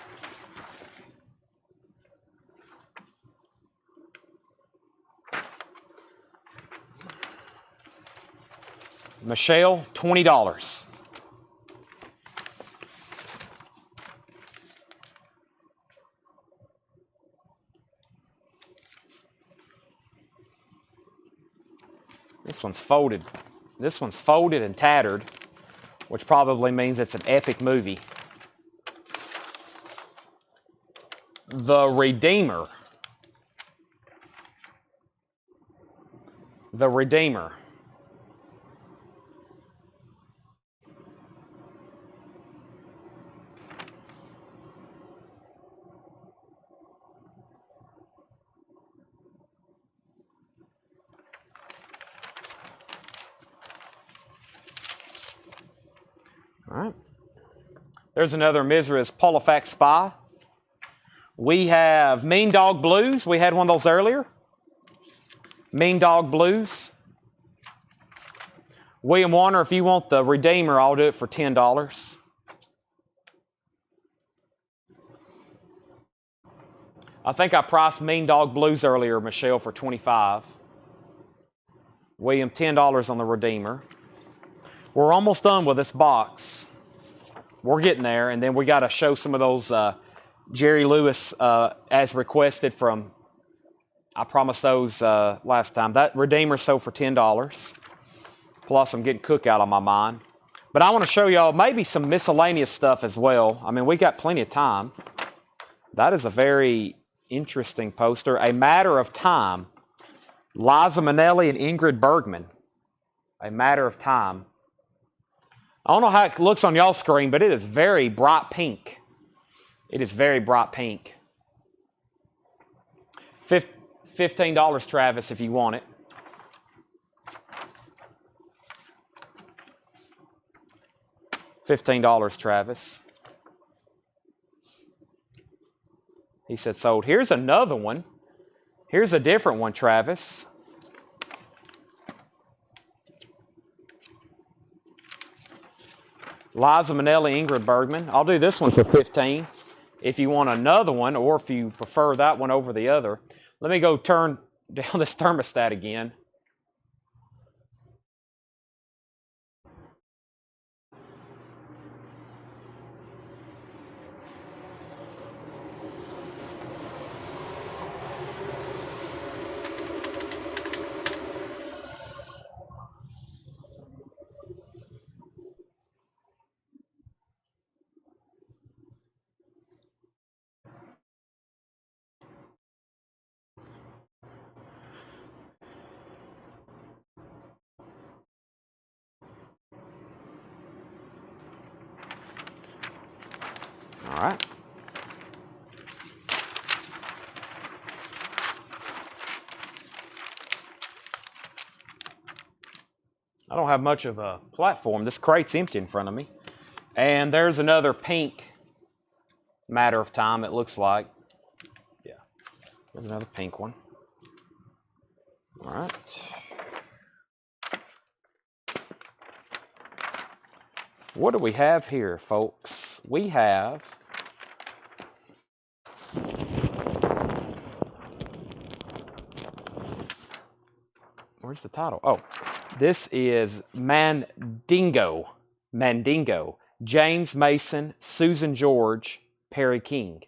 Michelle, $20. This one's folded. This one's folded and tattered, which probably means it's an epic movie. The Redeemer. The Redeemer. All right. There's another Misery's Polifax Spy. We have Mean Dog Blues. We had one of those earlier. Mean Dog Blues. William Warner, if you want the Redeemer, I'll do it for $10. I think I priced Mean Dog Blues earlier, Michelle, for $25. William, $10 on the Redeemer. We're almost done with this box. We're getting there, and then we got to show some of those Jerry Lewis as requested from, I promised those last time. That Redeemer sold for $10. Plus, I'm getting cookout on my mind. But I want to show y'all maybe some miscellaneous stuff as well. I mean, we got plenty of time. That is a very interesting poster. A Matter of Time. Liza Minnelli and Ingrid Bergman. A Matter of Time. I don't know how it looks on y'all's screen, but it is very bright pink. It is very bright pink. $15, Travis, if you want it. $15, Travis. He said sold. Here's another one. Here's a different one, Travis. Liza Minnelli, Ingrid Bergman. I'll do this one for $15. If you want another one, or if you prefer that one over the other. Let me go turn down this thermostat again. All right. I don't have much of a platform. This crate's empty in front of me. And there's another pink Matter of Time, it looks like. Yeah, there's another pink one. All right. What do we have here, folks? We have where's the title? Oh, this is Mandingo. Mandingo. James Mason, Susan George, Perry King.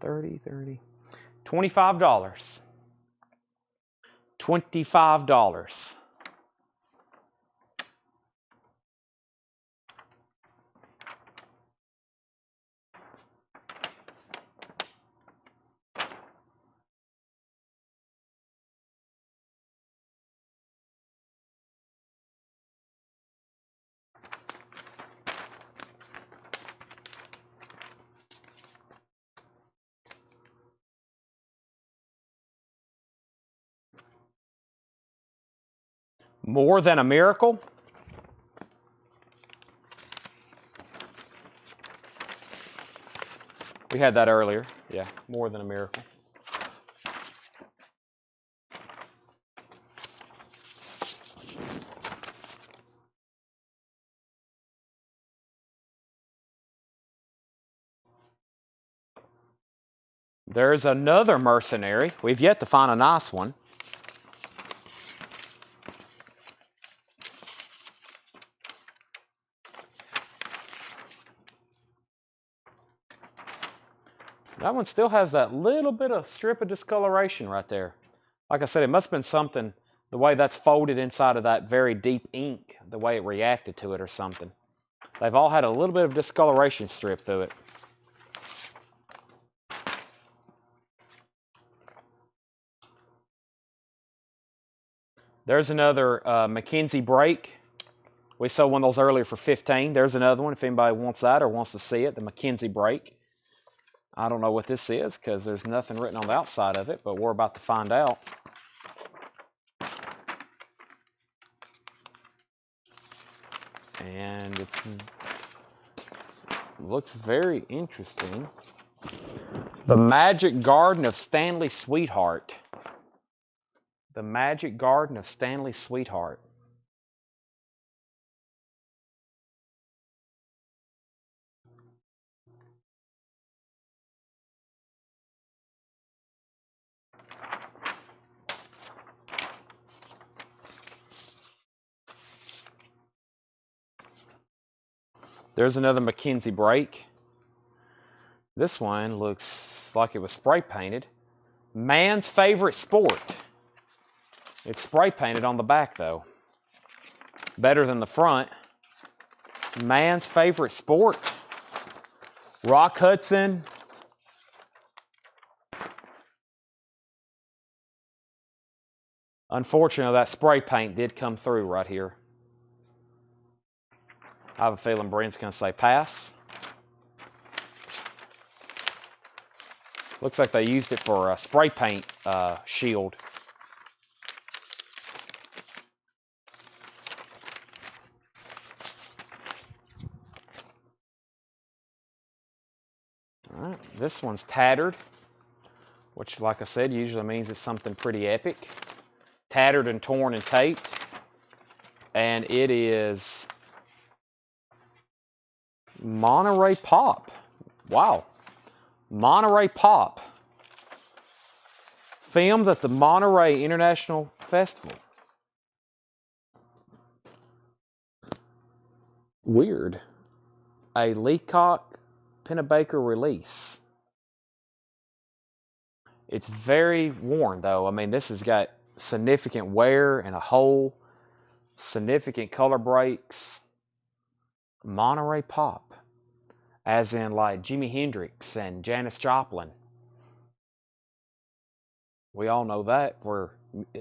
$30. $25. $25. More Than a Miracle. We had that earlier. Yeah, More Than a Miracle. There's another Mercenary. We've yet to find a nice one. That one still has that little bit of strip of discoloration right there. Like I said, it must have been something, the way that's folded inside of that very deep ink, the way it reacted to it or something. They've all had a little bit of discoloration strip through it. There's another Mackenzie Brake. We sold one of those earlier for $15. There's another one if anybody wants that or wants to see it, the Mackenzie Brake. I don't know what this is because there's nothing written on the outside of it, but we're about to find out. And it looks very interesting. The Magic Garden of Stanley Sweetheart. The Magic Garden of Stanley Sweetheart. There's another Mackenzie break. This one looks like it was spray painted. Man's favorite sport. It's spray painted on the back though. Better than the front. Man's favorite sport. Rock Hudson. Unfortunately, that spray paint did come through right here. I have a feeling Brent's going to say pass. Looks like they used it for a spray paint shield. All right, this one's tattered, which, like I said, usually means it's something pretty epic. Tattered and torn and taped. And it is Monterey Pop. Wow. Monterey Pop. Filmed at the Monterey International Festival. Weird. A Leacock Pennebaker release. It's very worn though. I mean, this has got significant wear and a hole. Significant color breaks. Monterey Pop. As in like Jimi Hendrix and Janis Joplin. We all know that, where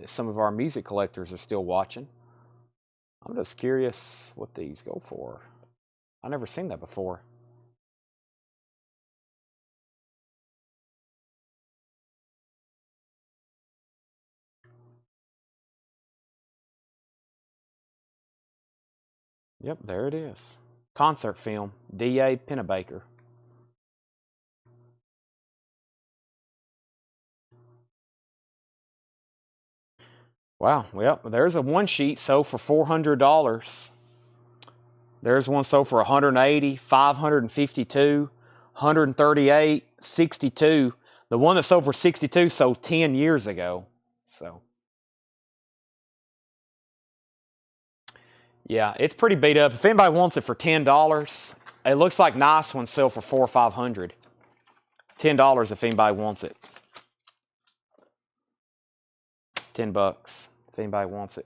some of our music collectors are still watching. I'm just curious what these go for. I've never seen that before. Yep, there it is. Concert film, D.A. Pennebaker. Wow, well, there's a one sheet sold for $400. There's one sold for $180, $552, $138, $62. The one that sold for $62 sold 10 years ago. So, yeah, it's pretty beat up. If anybody wants it for $10, it looks like nice ones sell for $400 or $500. $10 if anybody wants it. $10 if anybody wants it.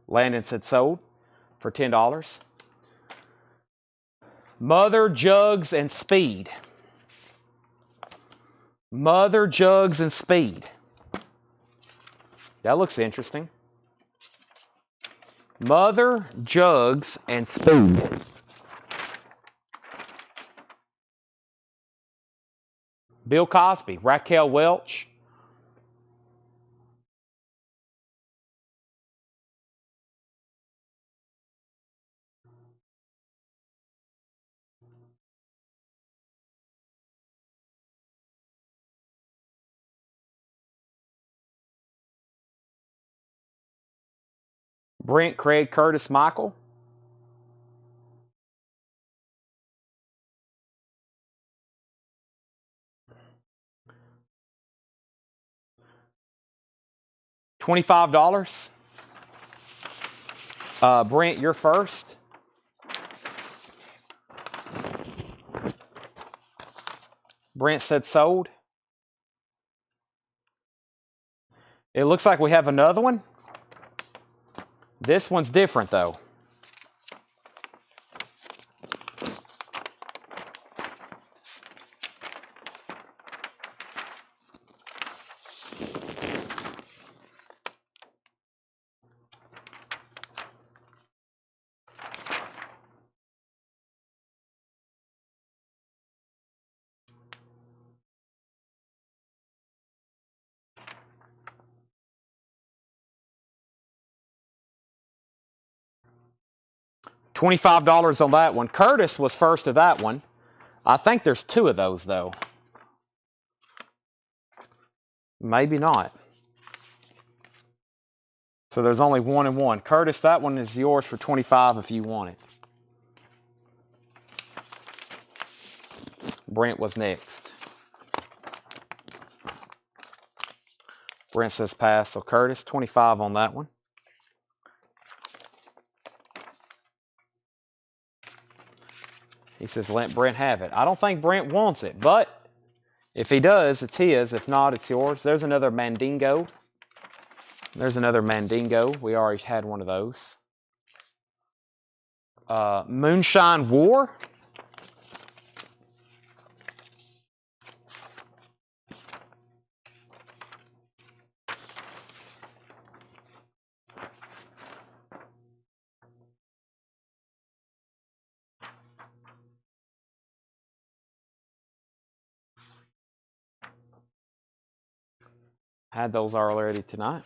Landon said sold for $10. Mother, Jugs, and Speed. Mother, Jugs, and Speed. That looks interesting. Mother, Jugs, and Speed. Bill Cosby, Raquel Welch. Brent, Craig, Curtis, Michael. $25. Brent, you're first. Brent said sold. It looks like we have another one. This one's different though. $25 on that one. Curtis was first of that one. I think there's 2 of those, though. Maybe not. So there's only 1 and 1. Curtis, that one is yours for $25 if you want it. Brent was next. Brent says pass. So Curtis, $25 on that one. He says let Brent have it. I don't think Brent wants it, but if he does, it's his. If not, it's yours. There's another Mandingo. There's another Mandingo. We already had one of those. Moonshine War. Had those already tonight.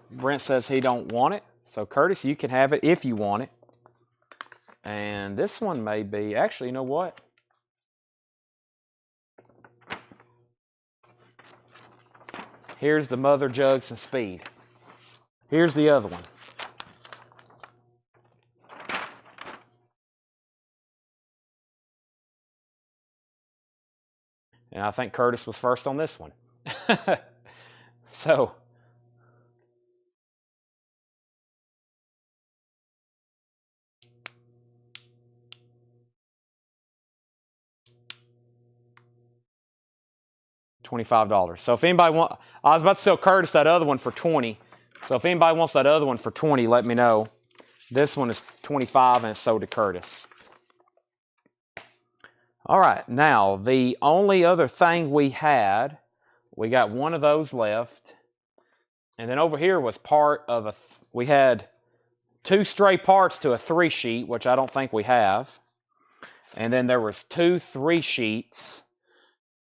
Brent says he don't want it. So Curtis, you can have it if you want it. And this one may be, actually, you know what? Here's the Mother Jugs and Speed. Here's the other one. And I think Curtis was first on this one. So, $25. So if anybody wants, I was about to sell Curtis that other one for 20. So if anybody wants that other one for 20, let me know. This one is 25 and it's sold to Curtis. All right, now the only other thing we had, we got one of those left. And then over here was part of a, we had 2 stray parts to a 3 sheet, which I don't think we have. And then there was 2 3 sheets,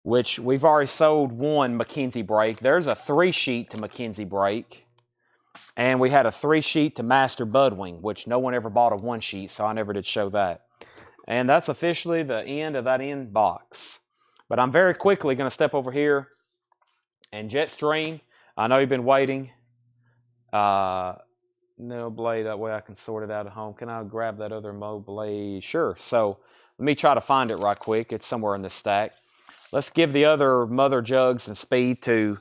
which we've already sold 1 McKenzie brake. There's a 3 sheet to McKenzie brake. And we had a 3 sheet to Master Budwing, which no one ever bought a 1 sheet, so I never did show that. And that's officially the end of that end box. But I'm very quickly going to step over here and Jetstream. I know you've been waiting. No blade, that way I can sort it out at home. Can I grab that other Mo blade? Sure. So let me try to find it right quick. It's somewhere in this stack. Let's give the other Mother Jugs and Speed to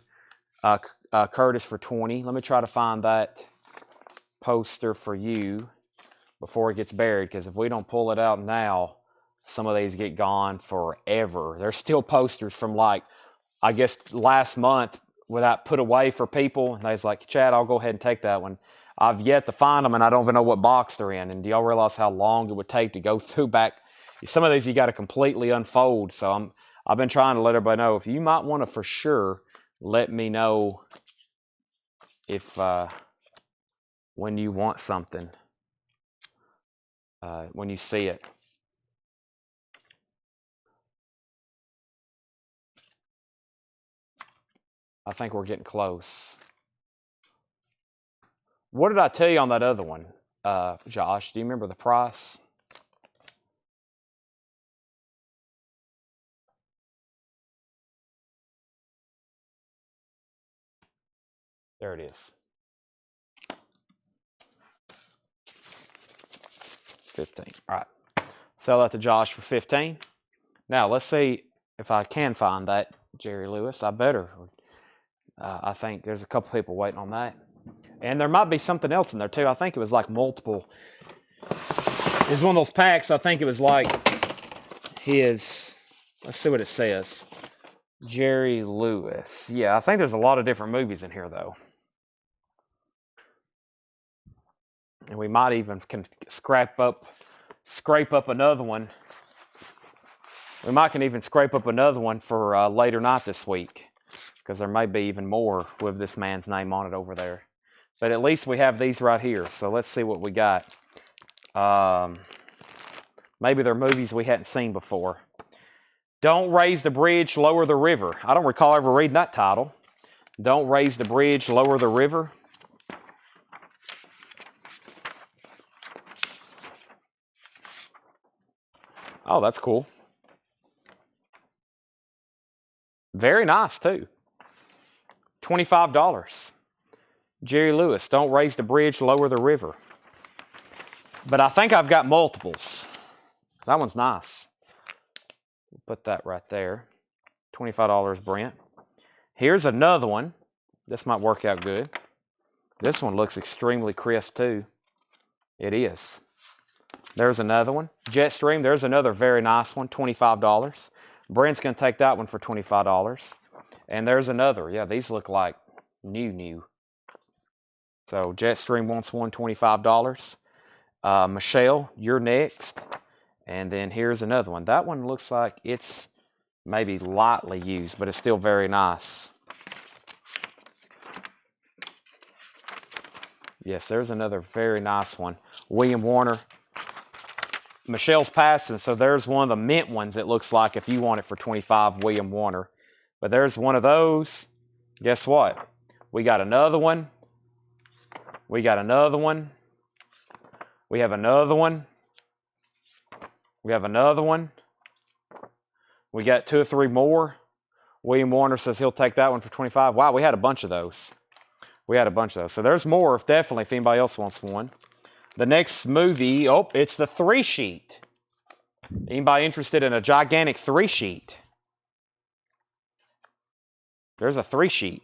Curtis for 20. Let me try to find that poster for you before it gets buried, because if we don't pull it out now, some of these get gone forever. There's still posters from, like, I guess last month without put away for people. And they was like, Chad, I'll go ahead and take that one. I've yet to find them, and I don't even know what box they're in. And do y'all realize how long it would take to go through back? Some of these you got to completely unfold. So I've been trying to let everybody know, if you might want to for sure, let me know if when you want something. When you see it. I think we're getting close. What did I tell you on that other one, Josh? Do you remember the price? There it is. 15. All right. Sell that to Josh for 15. Now, let's see if I can find that Jerry Lewis. I better. I think there's a couple people waiting on that. And there might be something else in there, too. I think it was like multiple. It was one of those packs. I think it was like his. Let's see what it says. Jerry Lewis. Yeah, I think there's a lot of different movies in here, though. And we might even can scrape up another one. We might can even scrape up another one for later night this week, because there may be even more with this man's name on it over there. But at least we have these right here. So let's see what we got. Maybe they're movies we hadn't seen before. Don't Raise the Bridge, Lower the River. I don't recall ever reading that title. Don't Raise the Bridge, Lower the River. Oh, that's cool. Very nice, too. $25. Jerry Lewis, don't raise the bridge, lower the river. But I think I've got multiples. That one's nice. Put that right there. $25, Brent. Here's another one. This might work out good. This one looks extremely crisp, too. It is. There's another one. Jetstream, there's another very nice one, $25. Brent's going to take that one for $25. And there's another. Yeah, these look like new. So Jetstream wants one, $25. Michelle, you're next. And then here's another one. That one looks like it's maybe lightly used, but it's still very nice. Yes, there's another very nice one. William Warner. Michelle's passing, so there's one of the mint ones, it looks like, if you want it for $25, William Warner. But there's one of those. Guess what? We got another one. We got another one. We have another one. We have another one. We got 2 or 3 more. William Warner says he'll take that one for $25. Wow, we had a bunch of those. We had a bunch of those. So there's more, definitely, if anybody else wants one. The next movie, oh, it's the 3-sheet. Anybody interested in a gigantic 3-sheet? There's a 3-sheet.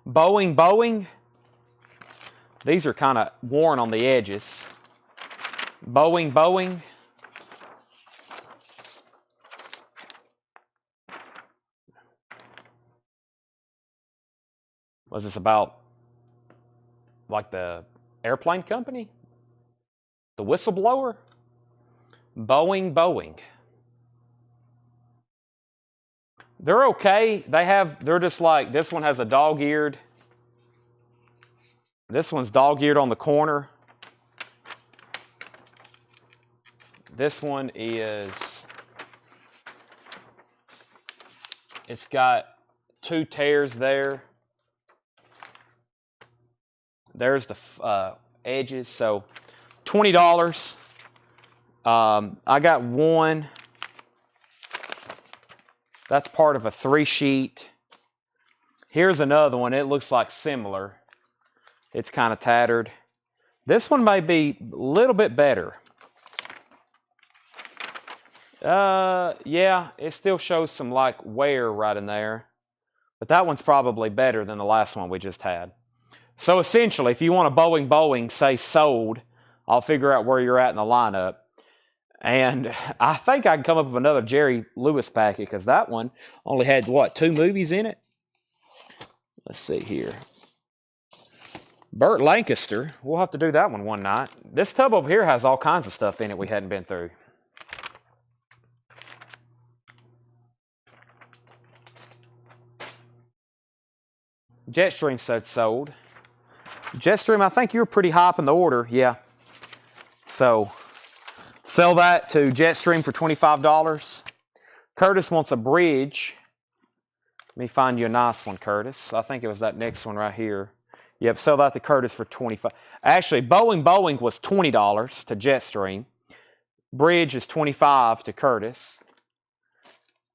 Boeing. These are kind of worn on the edges. Boeing. Was this about like the airplane company? The whistleblower? Boeing. They're okay. They're just like, this one has a dog-eared. This one's dog-eared on the corner. This one is, it's got 2 tears there. There's the edges. So $20. I got one. That's part of a 3-sheet. Here's another one. It looks like similar. It's kind of tattered. This one may be a little bit better. Yeah, it still shows some like wear right in there. But that one's probably better than the last one we just had. So essentially, if you want a Boeing, say sold, I'll figure out where you're at in the lineup. And I think I can come up with another Jerry Lewis packet because that one only had, what, 2 movies in it? Let's see here. Burt Lancaster. We'll have to do that one night. This tub over here has all kinds of stuff in it we hadn't been through. Jetstream said sold. Jetstream, I think you were pretty high up in the order. Yeah. So, sell that to Jetstream for $25. Curtis wants a bridge. Let me find you a nice one, Curtis. I think it was that next one right here. Yep, sell that to Curtis for $25. Actually, Boeing was $20 to Jetstream. Bridge is $25 to Curtis.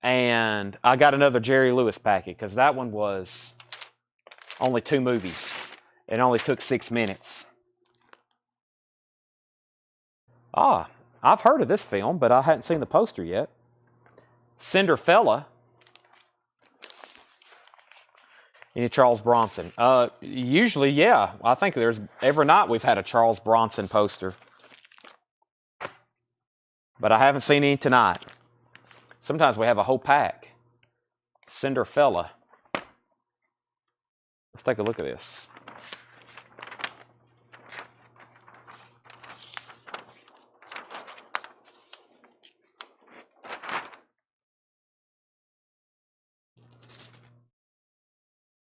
And I got another Jerry Lewis packet because that one was only 2 movies. It only took 6 minutes. Ah, I've heard of this film, but I hadn't seen the poster yet. Cinderfella. Any Charles Bronson? Usually, yeah. I think every night we've had a Charles Bronson poster. But I haven't seen any tonight. Sometimes we have a whole pack. Cinderfella. Let's take a look at this.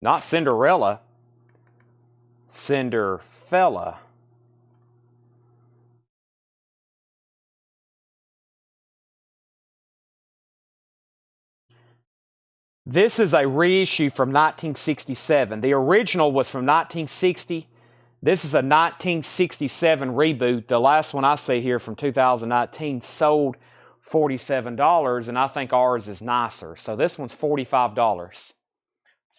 Not Cinderella. Cinderfella. This is a reissue from 1967. The original was from 1960. This is a 1967 reboot. The last one I see here from 2019 sold $47, and I think ours is nicer. So this one's $45.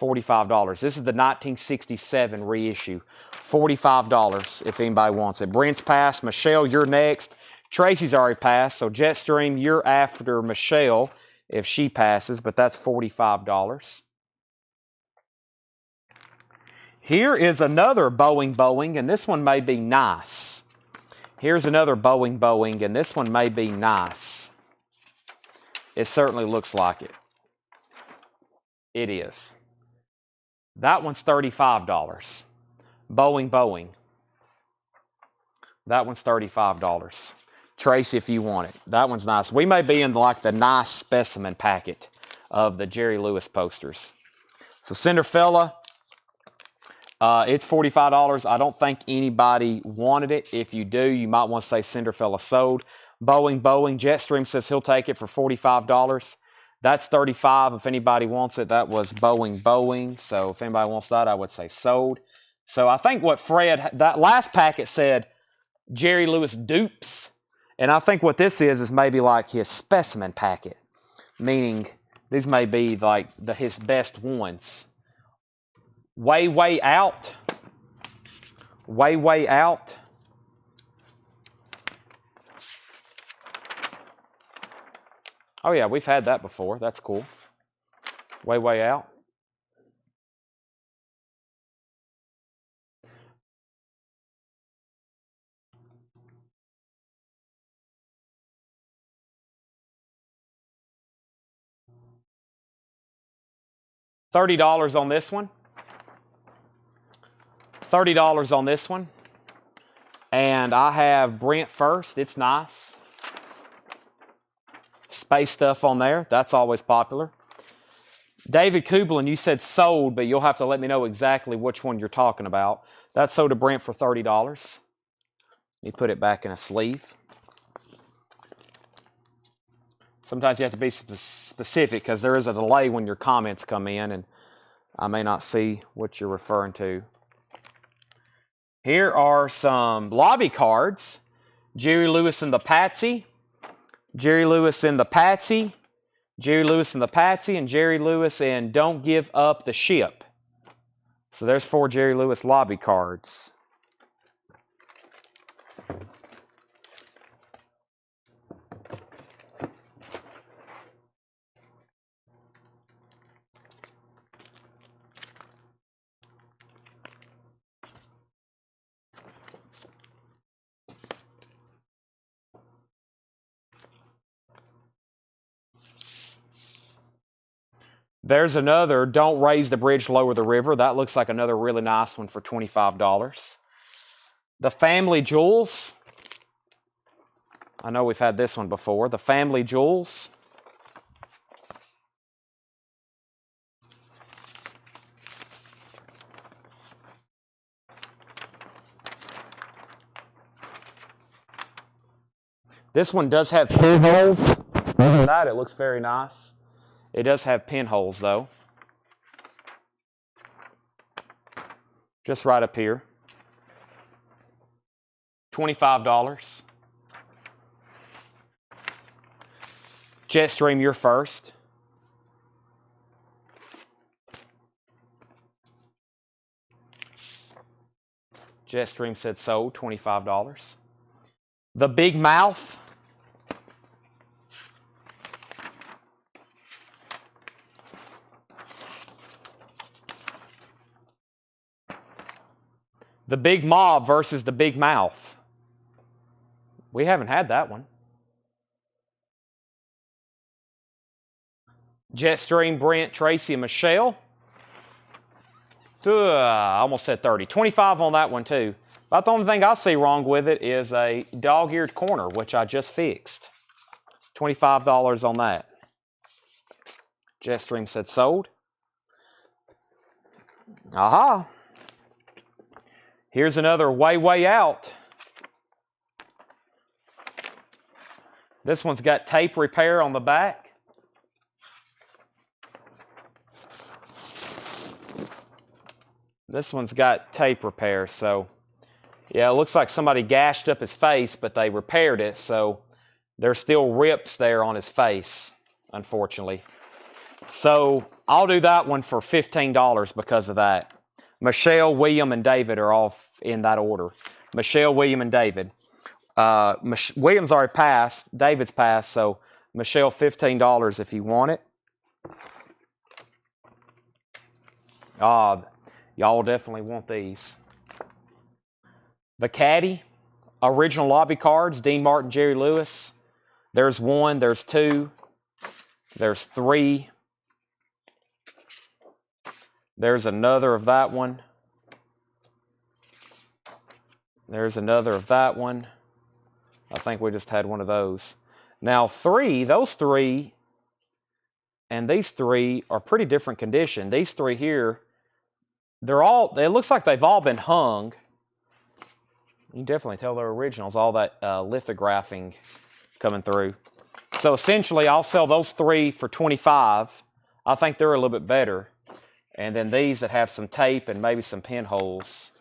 $45. This is the 1967 reissue. $45 if anybody wants it. Brent's passed. Michelle, you're next. Tracy's already passed. So Jetstream, you're after Michelle if she passes, but that's $45. Here is another Boeing, and this one may be nice. Here's another Boeing, and this one may be nice. It certainly looks like it. It is. That one's $35. Boeing. That one's $35. Tracy, if you want it. That one's nice. We may be in like the nice specimen packet of the Jerry Lewis posters. So Cinderfella, it's $45. I don't think anybody wanted it. If you do, you might want to say Cinderfella sold. Boeing. Jetstream says he'll take it for $45. That's $35 if anybody wants it. That was Boeing. So if anybody wants that, I would say sold. So I think what Fred, that last packet said Jerry Lewis dupes. And I think what this is maybe like his specimen packet. Meaning these may be like his best ones. Way out. Way out. Oh yeah, we've had that before. That's cool. Way out. $30 on this one. $30 on this one. And I have Brent first. It's nice. Space stuff on there. That's always popular. David Kublin, you said sold, but you'll have to let me know exactly which one you're talking about. That sold to Brent for $30. You put it back in a sleeve. Sometimes you have to be specific because there is a delay when your comments come in and I may not see what you're referring to. Here are some lobby cards. Jerry Lewis and the Patsy. Jerry Lewis and the Patsy. Jerry Lewis and the Patsy, and Jerry Lewis and Don't Give Up the Ship. So there's 4 Jerry Lewis lobby cards. There's another Don't Raise the Bridge, Lower the River. That looks like another really nice one for $25. The Family Jewels. I know we've had this one before. The Family Jewels. This one does have pinholes. Other than that, it looks very nice. It does have pinholes, though. Just right up here. $25. Jetstream, you're first. Jetstream said sold, $25. The Big Mouth. The Big Mob versus the Big Mouth. We haven't had that one. Jetstream, Brent, Tracy, and Michelle. I almost said 30. 25 on that one too. About the only thing I see wrong with it is a dog-eared corner, which I just fixed. $25 on that. Jetstream said sold. Aha. Here's another way out. This one's got tape repair on the back. This one's got tape repair, so yeah, it looks like somebody gashed up his face, but they repaired it, so there's still rips there on his face, unfortunately. So I'll do that one for $15 because of that. Michelle, William, and David are all in that order. Michelle, William, and David. William's already passed. David's passed, so Michelle, $15 if you want it. Y'all definitely want these. The Caddy, original lobby cards, Dean Martin, Jerry Lewis. There's one, there's two, there's three. There's another of that one. There's another of that one. I think we just had one of those. Now those three, and these three are pretty different condition. These three here, it looks like they've all been hung. You can definitely tell they're originals, all that lithographing coming through. So essentially, I'll sell those three for $25. I think they're a little bit better. And then these that have some tape and maybe some pinholes.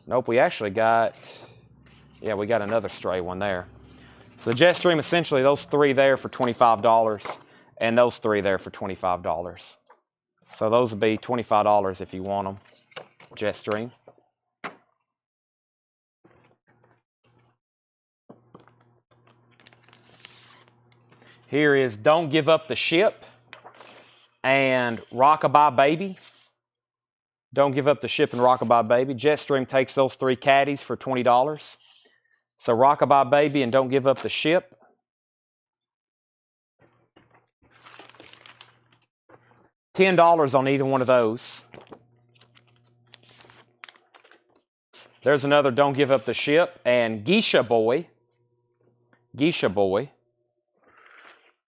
Nope, we actually got, yeah, we got another stray one there. So the Jetstream, essentially those three there for $25 and those three there for $25. So those would be $25 if you want them, Jetstream. Here is Don't Give Up the Ship and Rockabye Baby. Don't Give Up the Ship and Rockabye Baby. Jetstream takes those three caddies for $20. So Rockabye Baby and Don't Give Up the Ship. $10 on either one of those. There's another Don't Give Up the Ship and Geisha Boy. Geisha Boy.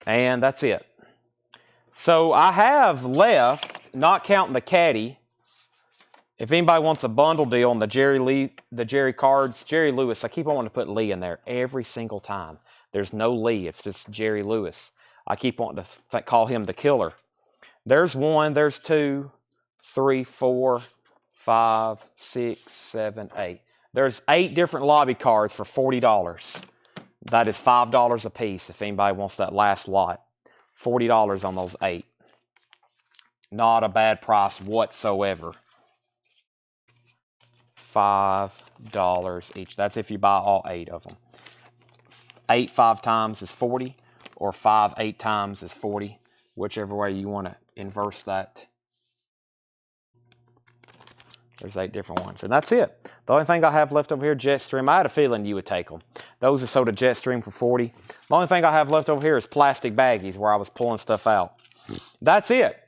And that's it. So I have left, not counting the caddy, if anybody wants a bundle deal on the Jerry cards, Jerry Lewis, I keep on wanting to put Lee in there every single time. There's no Lee, it's just Jerry Lewis. I keep wanting to call him the killer. There's one, there's two, three, 4, 5, 6, 7, 8. There's 8 different lobby cards for $40. That is $5 a piece if anybody wants that last lot. $40 on those 8. Not a bad price whatsoever. $5 each. That's if you buy all 8 of them. 8 5 times is 40, or 5 8 times is 40, whichever way you want to inverse that. There's 8 different ones, and that's it. The only thing I have left over here, Jetstream. I had a feeling you would take them. Those are sold at Jetstream for $40. The only thing I have left over here is plastic baggies where I was pulling stuff out. That's it.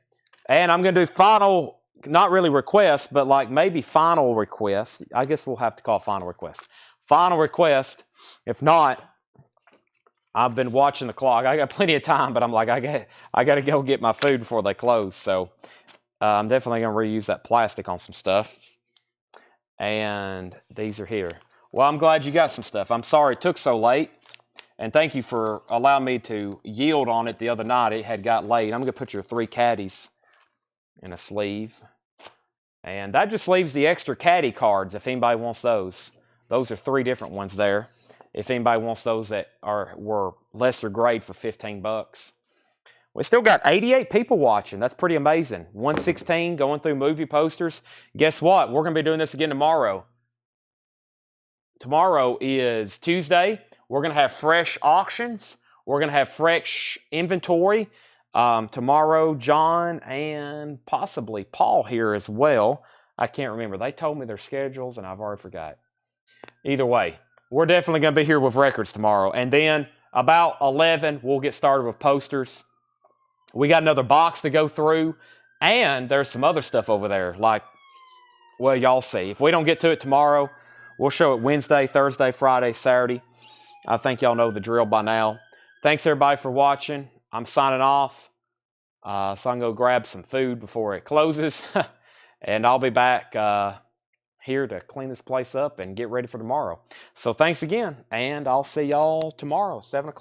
And I'm going to do final, not really requests, but like maybe final request. I guess we'll have to call final request. Final request. If not, I've been watching the clock. I got plenty of time, but I'm like, I got to go get my food before they close. So I'm definitely going to reuse that plastic on some stuff. And these are here. Well, I'm glad you got some stuff. I'm sorry it took so late. And thank you for allowing me to yield on it the other night. It had got late. I'm going to put your 3 caddies in a sleeve. And that just leaves the extra caddy cards if anybody wants those. Those are 3 different ones there. If anybody wants those that were lesser grade for $15. We still got 88 people watching. That's pretty amazing. 116 going through movie posters. Guess what? We're going to be doing this again tomorrow. Tomorrow is Tuesday. We're going to have fresh auctions. We're going to have fresh inventory. Tomorrow, John and possibly Paul here as well. I can't remember. They told me their schedules and I've already forgot. Either way, we're definitely going to be here with records tomorrow. And then about 11, we'll get started with posters. We got another box to go through. And there's some other stuff over there. Like, well, y'all see. If we don't get to it tomorrow, we'll show it Wednesday, Thursday, Friday, Saturday. I think y'all know the drill by now. Thanks, everybody, for watching. I'm signing off. So I'm going to go grab some food before it closes. And I'll be back here to clean this place up and get ready for tomorrow. So thanks again. And I'll see y'all tomorrow, 7 o'clock.